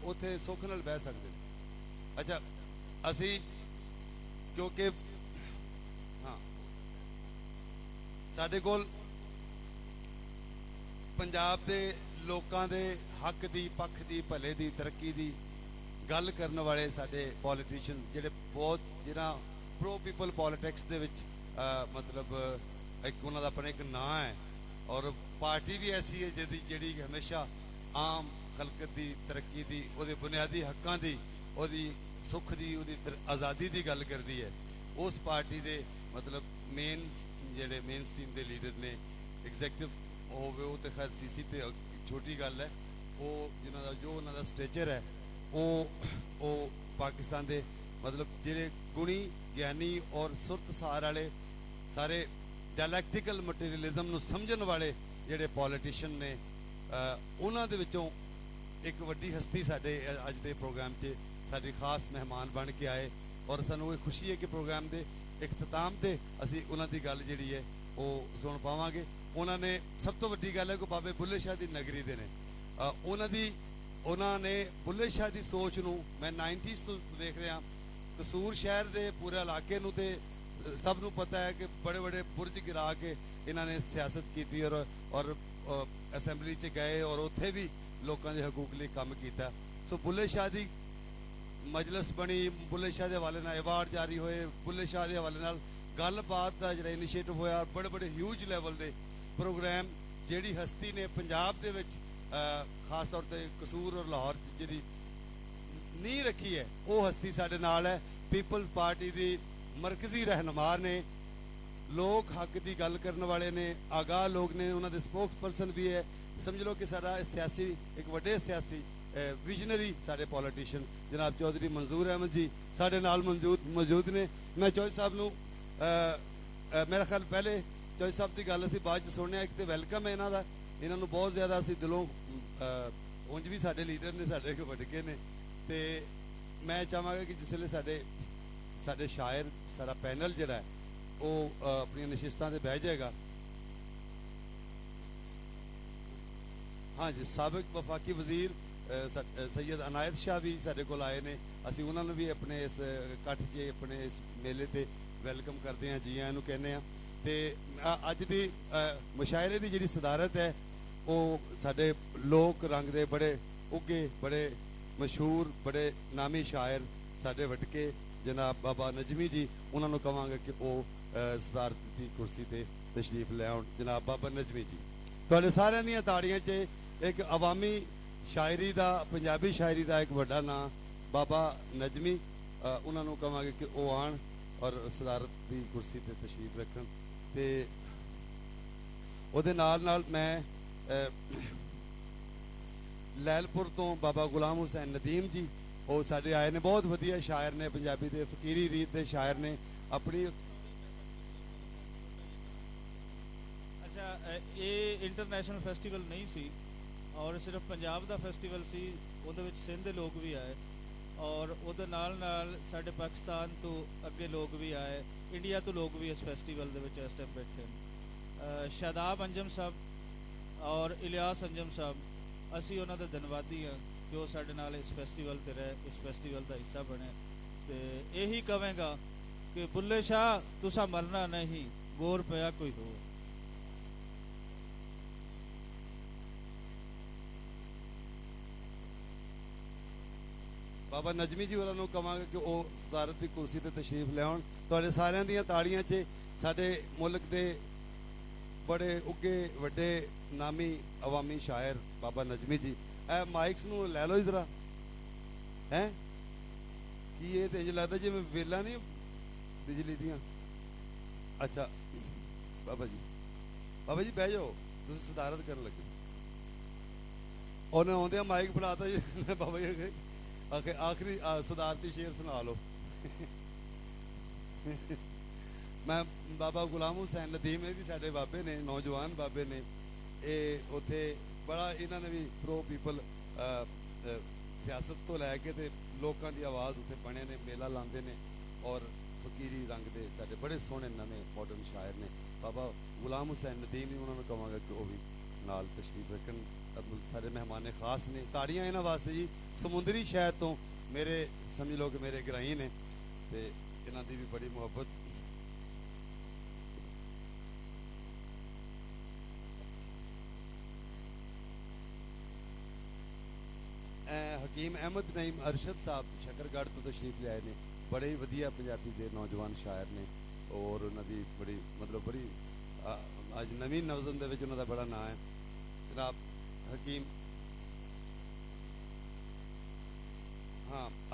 S1: ਉੱਥੇ ਸੁੱਖ ਨਾਲ ਬਹਿ ਸਕਦੇ ਨੇ। ਅੱਛਾ, ਅਸੀਂ ਕਿਉਂਕਿ ਹਾਂ ਸਾਡੇ ਕੋਲ ਪੰਜਾਬ ਦੇ ਲੋਕਾਂ ਦੇ ਹੱਕ ਦੀ, ਪੱਖ ਦੀ, ਭਲੇ ਦੀ, ਤਰੱਕੀ ਦੀ ਗੱਲ ਕਰਨ ਵਾਲੇ ਸਾਡੇ ਪੋਲੀਟੀਸ਼ੀਅਨ ਜਿਹੜੇ ਬਹੁਤ ਜਿਹੜਾ ਪ੍ਰੋ ਪੀਪਲ ਪੋਲਿਟਿਕਸ ਦੇ ਵਿੱਚ ਮਤਲਬ ਇੱਕ ਉਹਨਾਂ ਦਾ ਆਪਣਾ ਇੱਕ ਨਾਂ ਹੈ। ਔਰ ਪਾਰਟੀ ਵੀ ਐਸੀ ਹੈ ਜਿਹੜੀ ਹਮੇਸ਼ਾ ਆਮ ਖਲਕਤ ਦੀ, ਤਰੱਕੀ ਦੀ, ਉਹਦੇ ਬੁਨਿਆਦੀ ਹੱਕਾਂ ਦੀ, ਉਹਦੀ ਸੁੱਖ ਦੀ, ਉਹਦੀ ਆਜ਼ਾਦੀ ਦੀ ਗੱਲ ਕਰਦੀ ਹੈ। ਉਸ ਪਾਰਟੀ ਦੇ ਮਤਲਬ ਜਿਹੜੇ ਮੇਨ ਸਟ੍ਰੀਮ ਦੇ ਲੀਡਰ ਨੇ, ਐਗਜ਼ੈਕਟਿਵ ਹੋਵੇ ਉਹ ਤੇ ਖੈਰ ਸੀਸੀ ਤੇ ਛੋਟੀ ਗੱਲ ਹੈ। ਉਹ ਜਿਨ੍ਹਾਂ ਦਾ ਜੋ ਉਹਨਾਂ ਦਾ ਸਟੇਚਰ ਹੈ ਉਹ ਪਾਕਿਸਤਾਨ ਦੇ ਮਤਲਬ ਜਿਹੜੇ ਗੁਣੀ, ਗਿਆਨੀ ਔਰ ਸੁਰਤਸਾਰ ਵਾਲੇ, ਸਾਰੇ ਡਾਇਲੈਕਟੀਕਲ ਮਟੀਰੀਅਲਿਜ਼ਮ ਨੂੰ ਸਮਝਣ ਵਾਲੇ ਜਿਹੜੇ ਪੋਲੀਟੀਸ਼ੀਅਨ ਨੇ, ਉਹਨਾਂ ਦੇ ਵਿੱਚੋਂ ਇੱਕ ਵੱਡੀ ਹਸਤੀ ਸਾਡੇ ਅੱਜ ਦੇ ਪ੍ਰੋਗਰਾਮ 'ਚ ਸਾਡੀ ਖਾਸ ਮਹਿਮਾਨ ਬਣ ਕੇ ਆਏ। ਔਰ ਸਾਨੂੰ ਇਹ ਖੁਸ਼ੀ ਹੈ ਕਿ ਪ੍ਰੋਗਰਾਮ ਦੇ ਇਖਤਤਾਮ ਤੇ ਅਸੀਂ ਉਹਨਾਂ ਦੀ ਗੱਲ ਜਿਹੜੀ ਹੈ ਉਹ ਸੁਣ ਪਾਵਾਂਗੇ। ਉਹਨਾਂ ਨੇ ਸਭ ਤੋਂ ਵੱਡੀ ਗੱਲ ਹੈ ਕਿ ਬਾਬੇ ਬੁੱਲੇ ਸ਼ਾਹ ਦੀ ਨਗਰੀ ਦੇ ਨੇ। ਉਹਨਾਂ ਨੇ ਬੁੱਲੇ ਸ਼ਾਹ ਦੀ ਸੋਚ ਨੂੰ ਮੈਂ 90s ਤੋਂ ਦੇਖ ਰਿਹਾ। ਕਸੂਰ ਸ਼ਹਿਰ ਦੇ ਪੂਰੇ ਇਲਾਕੇ ਨੂੰ ਤੇ ਸਭ ਨੂੰ ਪਤਾ ਹੈ ਕਿ ਬੜੇ ਬੜੇ ਬੁਰਜ ਗਿਰਾ ਕੇ ਇਹਨਾਂ ਨੇ ਸਿਆਸਤ ਕੀਤੀ ਔਰ ਅਸੈਂਬਲੀ 'ਚ ਗਏ ਔਰ ਉੱਥੇ ਵੀ ਲੋਕਾਂ ਦੇ ਹਕੂਕ ਲਈ ਕੰਮ ਕੀਤਾ। ਸੋ ਬੁੱਲੇ ਸ਼ਾਹ ਦੀ ਮਜਲਿਸ ਬਣੀ, ਬੁੱਲੇ ਸ਼ਾਹ ਦੇ ਹਵਾਲੇ ਨਾਲ ਅਵਾਰਡ ਜਾਰੀ ਹੋਏ, ਬੁੱਲੇ ਸ਼ਾਹ ਦੇ ਹਵਾਲੇ ਨਾਲ ਗੱਲਬਾਤ ਦਾ ਜਿਹੜਾ ਇਨੀਸ਼ੀਏਟਿਵ ਹੋਇਆ, ਬੜੇ ਬੜੇ ਹਿਊਜ ਲੈਵਲ ਦੇ ਪ੍ਰੋਗਰਾਮ ਜਿਹੜੀ ਹਸਤੀ ਨੇ ਪੰਜਾਬ ਦੇ ਵਿੱਚ ਖਾਸ ਤੌਰ ਤੇ ਕਸੂਰ ਔਰ ਲਾਹੌਰ ਜਿਹੜੀ ਨੀਂਹ ਰੱਖੀ ਹੈ, ਉਹ ਹਸਤੀ ਸਾਡੇ ਨਾਲ ਹੈ। ਪੀਪਲਜ਼ ਪਾਰਟੀ ਦੀ ਮਰਕਜ਼ੀ ਰਹਿਨੁਮਾ ਨੇ, ਲੋਕ ਹੱਕ ਦੀ ਗੱਲ ਕਰਨ ਵਾਲੇ ਨੇ, ਆਗਾਹ ਲੋਕ ਨੇ, ਉਹਨਾਂ ਦੇ ਸਪੋਕਸ ਪਰਸਨ ਵੀ ਹੈ। ਸਮਝ ਲਓ ਕਿ ਸਾਡਾ ਸਿਆਸੀ ਇੱਕ ਵੱਡੇ ਸਿਆਸੀ ਵਿਜ਼ਨਰੀ ਸਾਡੇ ਪੋਲੀਟੀਸ਼ੀਅਨ ਜਨਾਬ ਚੌਧਰੀ ਮਨਜ਼ੂਰ ਅਹਿਮਦ ਜੀ ਸਾਡੇ ਨਾਲ ਮੌਜੂਦ ਨੇ। ਮੈਂ ਚੌਧਰੀ ਸਾਹਿਬ ਨੂੰ ਮੇਰਾ ਖਿਆਲ ਪਹਿਲੇ ਚੌਧਰੀ ਸਾਹਿਬ ਦੀ ਗੱਲ ਅਸੀਂ ਬਾਅਦ 'ਚ ਸੁਣਿਆ। ਇੱਕ ਤੇ ਵੈਲਕਮ ਹੈ ਇਹਨਾਂ ਦਾ, ਇਹਨਾਂ ਨੂੰ ਬਹੁਤ ਜ਼ਿਆਦਾ ਅਸੀਂ ਦਿਲੋਂ, ਉਂਝ ਵੀ ਸਾਡੇ ਲੀਡਰ ਨੇ, ਸਾਡੇ ਇੱਕ ਵੱਡਕੇ ਨੇ, ਤੇ ਮੈਂ ਚਾਹਾਂਗਾ ਕਿ ਜਿਸ ਵੇਲੇ ਸਾਡੇ ਸ਼ਾਇਰ, ਸਾਡਾ ਪੈਨਲ ਜਿਹੜਾ ਹੈ ਉਹ ਆਪਣੀਆਂ ਨਸ਼ਿਸਤਾਂ ਤੇ ਬਹਿ ਜਾਏਗਾ। ਹਾਂਜੀ, ਸਾਬਕ ਵਫਾਕੀ ਵਜ਼ੀਰ ਸੈयद ਅਨਾਇਤ ਸ਼ਾਹ ਵੀ ਸਾਡੇ ਕੋਲ ਆਏ ਨੇ। ਅਸੀਂ ਉਹਨਾਂ ਨੂੰ ਵੀ ਆਪਣੇ ਇਸ ਇਕੱਠ 'ਚ, ਆਪਣੇ ਇਸ ਮੇਲੇ ਤੇ ਵੈਲਕਮ ਕਰਦੇ ਹਾਂ, ਜੀ ਆਇਆਂ ਨੂੰ ਕਹਿੰਦੇ ਹਾਂ। ਤੇ ਅੱਜ ਦੀ ਮੁਸ਼ਾਇਰੇ ਦੀ ਜਿਹੜੀ ਸਦਾਰਤ ਹੈ ਉਹ ਸਾਡੇ ਲੋਕ ਰੰਗ ਦੇ ਬੜੇ ਉੱਗੇ, ਬੜੇ ਮਸ਼ਹੂਰ, ਬੜੇ ਨਾਮੀ ਸ਼ਾਇਰ ਸਾਡੇ ਵੱਡਕੇ ਜਨਾਬ ਬਾਬਾ ਨਜਮੀ ਜੀ, ਉਹਨਾਂ ਨੂੰ ਕਹਾਂਗੇ ਕਿ ਉਹ ਸਦਾਰਤ ਦੀ ਕੁਰਸੀ ਤੇ ਤਸ਼ਰੀਫ ਲੈ ਆਉਣ। ਜਨਾਬ ਬਾਬਾ ਨਜਮੀ ਜੀ, ਤੁਹਾਡੇ ਸਾਰਿਆਂ ਦੀਆਂ ਤਾੜੀਆਂ 'ਚ ਇੱਕ ਅਵਾਮੀ ਸ਼ਾਇਰੀ ਦਾ, ਪੰਜਾਬੀ ਸ਼ਾਇਰੀ ਦਾ ਇੱਕ ਵੱਡਾ ਨਾਂ ਬਾਬਾ ਨਜਮੀ, ਉਹਨਾਂ ਨੂੰ ਕਹਾਂਗੇ ਕਿ ਉਹ ਆਣ ਔਰ ਸਦਾਰਤ ਦੀ ਕੁਰਸੀ ਤੇ ਤਸ਼ਰੀਫ ਰੱਖਣ। ਤੇ ਉਹਦੇ ਨਾਲ ਨਾਲ ਮੈਂ ਲੈਲਪੁਰ ਤੋਂ ਬਾਬਾ ਗੁਲਾਮ ਹੁਸੈਨ ਨਦੀਮ ਜੀ, ਉਹ ਸਾਡੇ ਆਏ ਨੇ, ਬਹੁਤ ਵਧੀਆ ਸ਼ਾਇਰ ਨੇ, ਪੰਜਾਬੀ ਦੇ ਫਕੀਰੀ ਰੀਤ ਦੇ ਸ਼ਾਇਰ ਨੇ। ਆਪਣੀ
S17: ਅੱਛਾ, ਇਹ ਇੰਟਰਨੈਸ਼ਨਲ ਫੈਸਟੀਵਲ ਨਹੀਂ ਸੀ ਔਰ ਸਿਰਫ ਪੰਜਾਬ ਦਾ ਫੈਸਟੀਵਲ ਸੀ। ਉਹਦੇ ਵਿੱਚ ਸਿੰਧ ਦੇ ਲੋਕ ਵੀ ਆਏ ਔਰ ਉਹਦੇ ਨਾਲ ਨਾਲ ਸਾਡੇ ਪਾਕਿਸਤਾਨ ਤੋਂ ਅੱਗੇ ਲੋਕ ਵੀ ਆਏ, ਇੰਡੀਆ ਤੋਂ ਲੋਕ ਵੀ ਇਸ ਫੈਸਟੀਵਲ ਦੇ ਵਿੱਚ ਇਸ ਟਾਈਮ ਬੈਠੇ ਨੇ। ਸ਼ਾਦਾਬ ਅੰਜਮ ਸਾਹਿਬ ਔਰ ਇਲਿਆਸ ਅੰਜਮ ਸਾਹਿਬ, ਅਸੀਂ ਉਹਨਾਂ ਦੇ ਧੰਨਵਾਦੀ ਹਾਂ ਕਿ ਉਹ ਸਾਡੇ ਨਾਲ ਇਸ ਫੈਸਟੀਵਲ ਤੇ ਰਹੇ, ਇਸ ਫੈਸਟੀਵਲ ਦਾ ਹਿੱਸਾ ਬਣੇ। ਤੇ ਇਹੀ ਕਹਾਂਗਾ ਕਿ ਬੁੱਲੇ ਸ਼ਾਹ ਤੁਸਾਂ ਮਰਨਾ ਨਹੀਂ, ਗੌਰ ਪਿਆ ਕੋਈ ਹੋਰ।
S1: ਬਾਬਾ ਨਜਮੀ ਜੀ ਹੋਰਾਂ ਨੂੰ ਕਹਾਂਗੇ ਕਿ ਉਹ ਸਦਾਰਤ ਦੀ ਕੁਰਸੀ ਤੇ ਤਸ਼ਰੀਫ ਲਿਆਉਣ। ਤੁਹਾਡੇ ਸਾਰਿਆਂ ਦੀਆਂ ਤਾੜੀਆਂ 'ਚ ਸਾਡੇ ਮੁਲਕ ਦੇ ਬੜੇ ਉੱਗੇ ਵੱਡੇ ਨਾਮੀ ਅਵਾਮੀ ਸ਼ਾਇਰ ਬਾਬਾ ਨਜਮੀ ਜੀ, ਇਹ ਮਾਈਕਸ ਨੂੰ ਲੈ ਲਓ ਜਰਾ। ਹੈ ਕੀ ਇਹ ਤੇ ਇੰਜ ਲੱਗਦਾ ਜਿਵੇਂ ਵੇਲਾ ਨਹੀਂ ਬਿਜਲੀ ਦੀਆਂ। ਅੱਛਾ ਬਾਬਾ ਜੀ ਬਹਿ ਜਾਓ, ਤੁਸੀਂ ਸਦਾਰਤ ਕਰਨ ਲੱਗੇ। ਉਹਨੇ ਆਉਂਦਿਆਂ ਮਾਈਕ ਫੜਾਤਾ ਜੀ ਬਾਬਾ ਜੀ ਆਖਰੀ ਸਦਾਰਤੀ ਸ਼ੇਰ ਸੁਣਾ ਲਓ। ਮੈਂ ਬਾਬਾ ਗੁਲਾਮ ਹੁਸੈਨ ਨਦੀਮ, ਇਹ ਵੀ ਸਾਡੇ ਬਾਬੇ ਨੇ, ਨੌਜਵਾਨ ਬਾਬੇ ਨੇ। ਇਹ ਉੱਥੇ ਬੜਾ ਇਹਨਾਂ ਨੇ ਵੀ ਪ੍ਰੋ ਪੀਪਲ ਸਿਆਸਤ ਤੋਂ ਲੈ ਕੇ ਤੇ ਲੋਕਾਂ ਦੀ ਆਵਾਜ਼ ਉੱਥੇ ਬਣੇ ਨੇ, ਮੇਲਾ ਲਾਉਂਦੇ ਨੇ। ਔਰ ਫਕੀਰੀ ਰੰਗ ਦੇ ਸਾਡੇ ਬੜੇ ਸੋਹਣੇ ਨਵੇਂ ਮਾਡਰਨ ਸ਼ਾਇਰ ਨੇ ਬਾਬਾ ਗੁਲਾਮ ਹੁਸੈਨ ਨਦੀਮ ਜੀ। ਉਹਨਾਂ ਨੂੰ ਕਹਾਂਗਾ ਕਿ ਉਹ ਵੀ ਨਾਲ ਤਸ਼ਰੀਫ ਰੱਖਣ, ਸਾਡੇ ਮਹਿਮਾਨ ਖਾਸ ਨੇ। ਤਾੜੀਆਂ ਇਹਨਾਂ ਵਾਸਤੇ ਜੀ। ਸਮੁੰਦਰੀ ਸ਼ਹਿਰ ਤੋਂ ਮੇਰੇ ਸਮਝ ਲਓ ਕਿ ਮੇਰੇ ਗਰਾਈ ਨੇ ਤੇ ਇਹਨਾਂ ਦੀ ਵੀ ਬੜੀ ਮੁਹੱਬਤ। ਹਕੀਮ ਅਹਿਮਦ ਨਈਮ ਅਰਸ਼ਦ ਸਾਹਿਬ ਸ਼ਕਰਗੜ੍ਹ ਤੋਂ ਤਸ਼ਰੀਫ ਲਿਆਏ ਨੇ, ਬੜੇ ਹੀ ਵਧੀਆ ਪੰਜਾਬੀ ਦੇ ਨੌਜਵਾਨ ਸ਼ਾਇਰ ਨੇ। ਔਰ ਉਹਨਾਂ ਦੀ ਬੜੀ ਬੜੀ ਅੱਜ ਨਵੀਂ ਨਵਜ਼ਨ ਦੇ ਵਿੱਚ ਉਹਨਾਂ ਦਾ ਬੜਾ ਨਾਂ ਹੈ। ਜਨਾਬ ਹਕੀਮ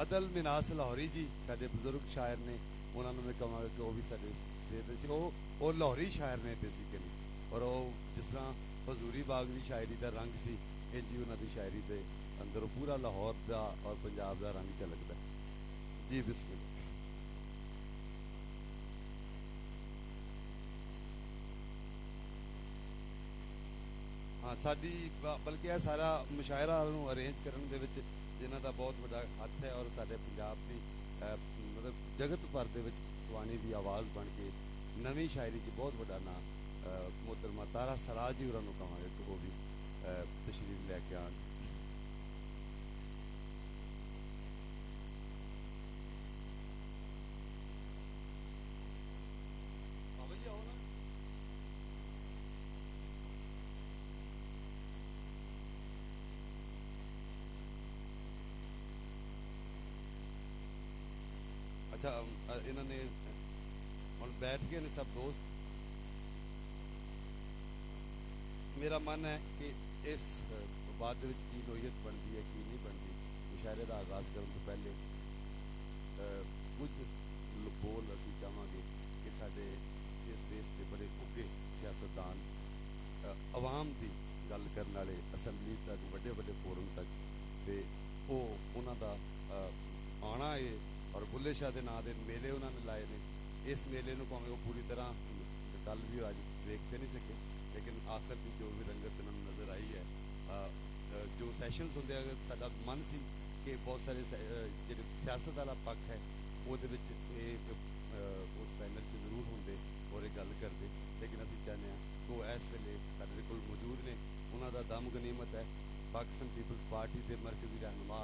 S1: ਅਦਲ ਮਿਨਾਸ ਲਾਹੌਰੀ ਜੀ ਸਾਡੇ ਬਜ਼ੁਰਗ ਸ਼ਾਇਰ ਨੇ, ਉਹਨਾਂ ਨੂੰ ਮੈਂ ਕਹਾਂਗਾ ਕਿ ਉਹ ਵੀ ਸਾਡੇ ਦੇ ਸੀ। ਉਹ ਲਾਹੌਰੀ ਸ਼ਾਇਰ ਨੇ ਬੇਸਿਕਲੀ, ਔਰ ਉਹ ਜਿਸ ਤਰ੍ਹਾਂ ਹਜ਼ੂਰੀ ਬਾਗ ਦੀ ਸ਼ਾਇਰੀ ਦਾ ਰੰਗ ਸੀ, ਇੰਝ ਹੀ ਉਹਨਾਂ ਦੀ ਸ਼ਾਇਰੀ ਦੇ ਅੰਦਰ ਪੂਰਾ ਲਾਹੌਰ ਦਾ ਔਰ ਪੰਜਾਬ ਦਾ ਰੰਗ ਝਲਕਦਾ ਜੀ। ਬਿਸਮਿਲ੍ਲਾ। ਸਾਡੀ ਬਲਕਿ ਇਹ ਸਾਰਾ ਮੁਸ਼ਾਇਰਾ ਨੂੰ ਅਰੇਂਜ ਕਰਨ ਦੇ ਵਿੱਚ ਜਿਨ੍ਹਾਂ ਦਾ ਬਹੁਤ ਵੱਡਾ ਹੱਥ ਹੈ, ਔਰ ਸਾਡੇ ਪੰਜਾਬ ਦੀ ਮਤਲਬ ਜਗਤ ਭਰ ਦੇ ਵਿੱਚ ਸਵਾਨੀ ਦੀ ਆਵਾਜ਼ ਬਣ ਕੇ ਨਵੀਂ ਸ਼ਾਇਰੀ 'ਚ ਬਹੁਤ ਵੱਡਾ ਨਾਂ ਮੁਹਤਰਮਾ ਤਾਰਾ ਸਰਾਜ ਜੀ ਹੋਰਾਂ ਨੂੰ ਕਹਾਂਗੇ ਕਿ ਉਹ ਵੀ ਤਸ਼ਰੀਫ ਲੈ ਕੇ ਆਉਣ। अच्छा इन्होंने हम बैठ गए ने सब दोस्त। मेरा मन है कि इस बात की नोयत बनती है कि नहीं बनती, मुशायरे का आगाज करने तो पहले कुछ बोल असी चाहांगे कि साडे इस देश के बड़े उगे सियासतदान आवाम की गल करने वाले असैम्बली तक बड़े बड़े फोरम तक ते उन्हों का आना है। और बुल्ले शाह के नाम के मेले उन्होंने लाए ने। इस मेले को भावें वो पूरी तरह कल भी अज देख तो नहीं सके, लेकिन आखिर की जो भी रंगत इन्होंने नज़र आई है। जो सैशनस होंगे, अगर साडा मन सी कि बहुत सारे जो सियासत वाला पक्ष है वो उस पैनल से जरूर होंगे और एक गल करते, लेकिन असीं चाहते हैं कि वो इस वेले साडे कोल मौजूद ने। उन्हों का दम गनीमत है। पाकिस्तान पीपल्स पार्टी के मरकजी रहनुमा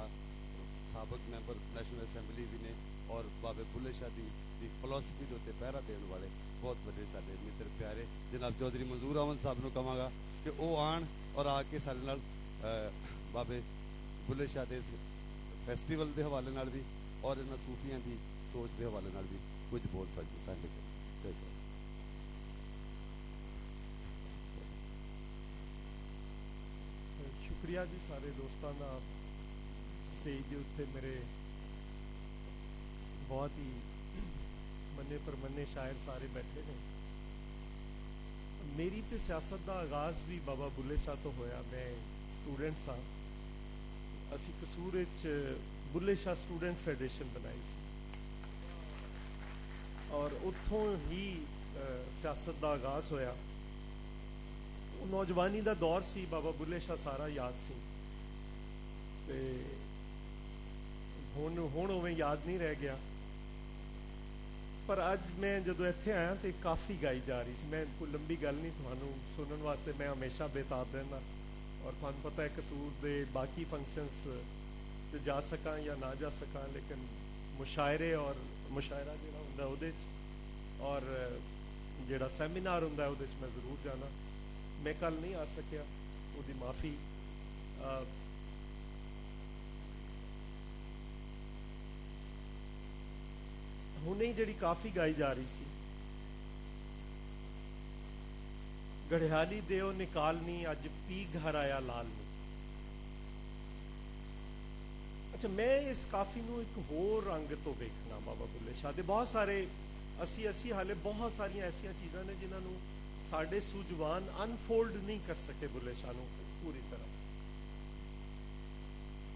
S1: साबक मैंबर नैशनल असैम्बली भी ने, और बाबे बुल्ले शाह की फिलोसफी के उत्ते पहरा देने वाले बहुत बड़े साडे मित्र प्यारे जनाब चौधरी मंजूर अहमद साहब को कहांगा कि वो आन और आके साडे नाल बाबे बुल्ले शाह के फैसटीवल के हवाले नाल भी और इन्हां सूफियां की सोच के हवाले नाल भी कुछ बोल सकते साडे कोल।
S18: शुक्रिया जी सारे दोस्तों का। स्टेज के उत्ते मेरे बहुत ही मन्ने परमन्ने शायर सारे बैठे ने। मेरी तो सियासत का आगाज़ भी बाबा बुल्ले शाह तो होया। मैं स्टूडेंट सा, असी कसूर बुल्ले शाह स्टूडेंट फेडरेशन बनाई सी और उत्थों ही सियासत का आगाज़ होया। नौजवानी का दौर सी, बाबा बुल्ले शाह सारा याद सी ते हुण उवें याद नहीं रह गया। ਪਰ ਅੱਜ ਮੈਂ ਜਦੋਂ ਇੱਥੇ ਆਇਆ ਤੇ ਕਾਫੀ ਗਾਈ ਜਾ ਰਹੀ ਸੀ। ਮੈਂ ਕੋਈ ਲੰਬੀ ਗੱਲ ਨਹੀਂ, ਤੁਹਾਨੂੰ ਸੁਣਨ ਵਾਸਤੇ ਮੈਂ ਹਮੇਸ਼ਾ ਬੇਤਾਬ ਰਹਿੰਦਾ, ਔਰ ਤੁਹਾਨੂੰ ਪਤਾ ਹੈ ਕਸੂਰ ਦੇ ਬਾਕੀ ਫੰਕਸ਼ਨਸ 'ਚ ਜਾ ਸਕਾਂ ਜਾਂ ਨਾ ਜਾ ਸਕਾਂ, ਲੇਕਿਨ ਮੁਸ਼ਾਇਰੇ ਔਰ ਮੁਸ਼ਾਇਰਾ ਜਿਹੜਾ ਹੁੰਦਾ ਉਹਦੇ 'ਚ, ਔਰ ਜਿਹੜਾ ਸੈਮੀਨਾਰ ਹੁੰਦਾ ਉਹਦੇ 'ਚ ਮੈਂ ਜ਼ਰੂਰ ਜਾਣਾ। ਮੈਂ ਕੱਲ ਨਹੀਂ ਆ ਸਕਿਆ, ਉਹਦੀ ਮਾਫੀ। ਹੁਣੇ ਹੀ ਜਿਹੜੀ ਕਾਫੀ ਗਾਈ ਜਾ ਰਹੀ ਸੀ, ਗੜਿਆਲੀ ਦਿਓ ਨਿਕਾਲਨੀ ਅੱਜ ਪੀ ਘਰ ਆਇਆ ਲਾਲ ਨੂੰ। ਅੱਛਾ, ਮੈਂ ਇਸ ਕਾਫੀ ਨੂੰ ਇੱਕ ਹੋਰ ਰੰਗ ਤੋਂ ਵੇਖਣਾ। ਬਾਬਾ ਬੁੱਲੇ ਸ਼ਾਹ ਦੇ ਬਹੁਤ ਸਾਰੇ ਅਸੀਂ ਹਾਲੇ ਬਹੁਤ ਸਾਰੀਆਂ ਐਸੀਆਂ ਚੀਜ਼ਾਂ ਨੇ ਜਿਨ੍ਹਾਂ ਨੂੰ ਸਾਡੇ ਸੂਝਵਾਨ ਅਨਫੋਲਡ ਨਹੀਂ ਕਰ ਸਕੇ ਬੁੱਲੇ ਸ਼ਾਹ ਨੂੰ ਪੂਰੀ ਤਰ੍ਹਾਂ।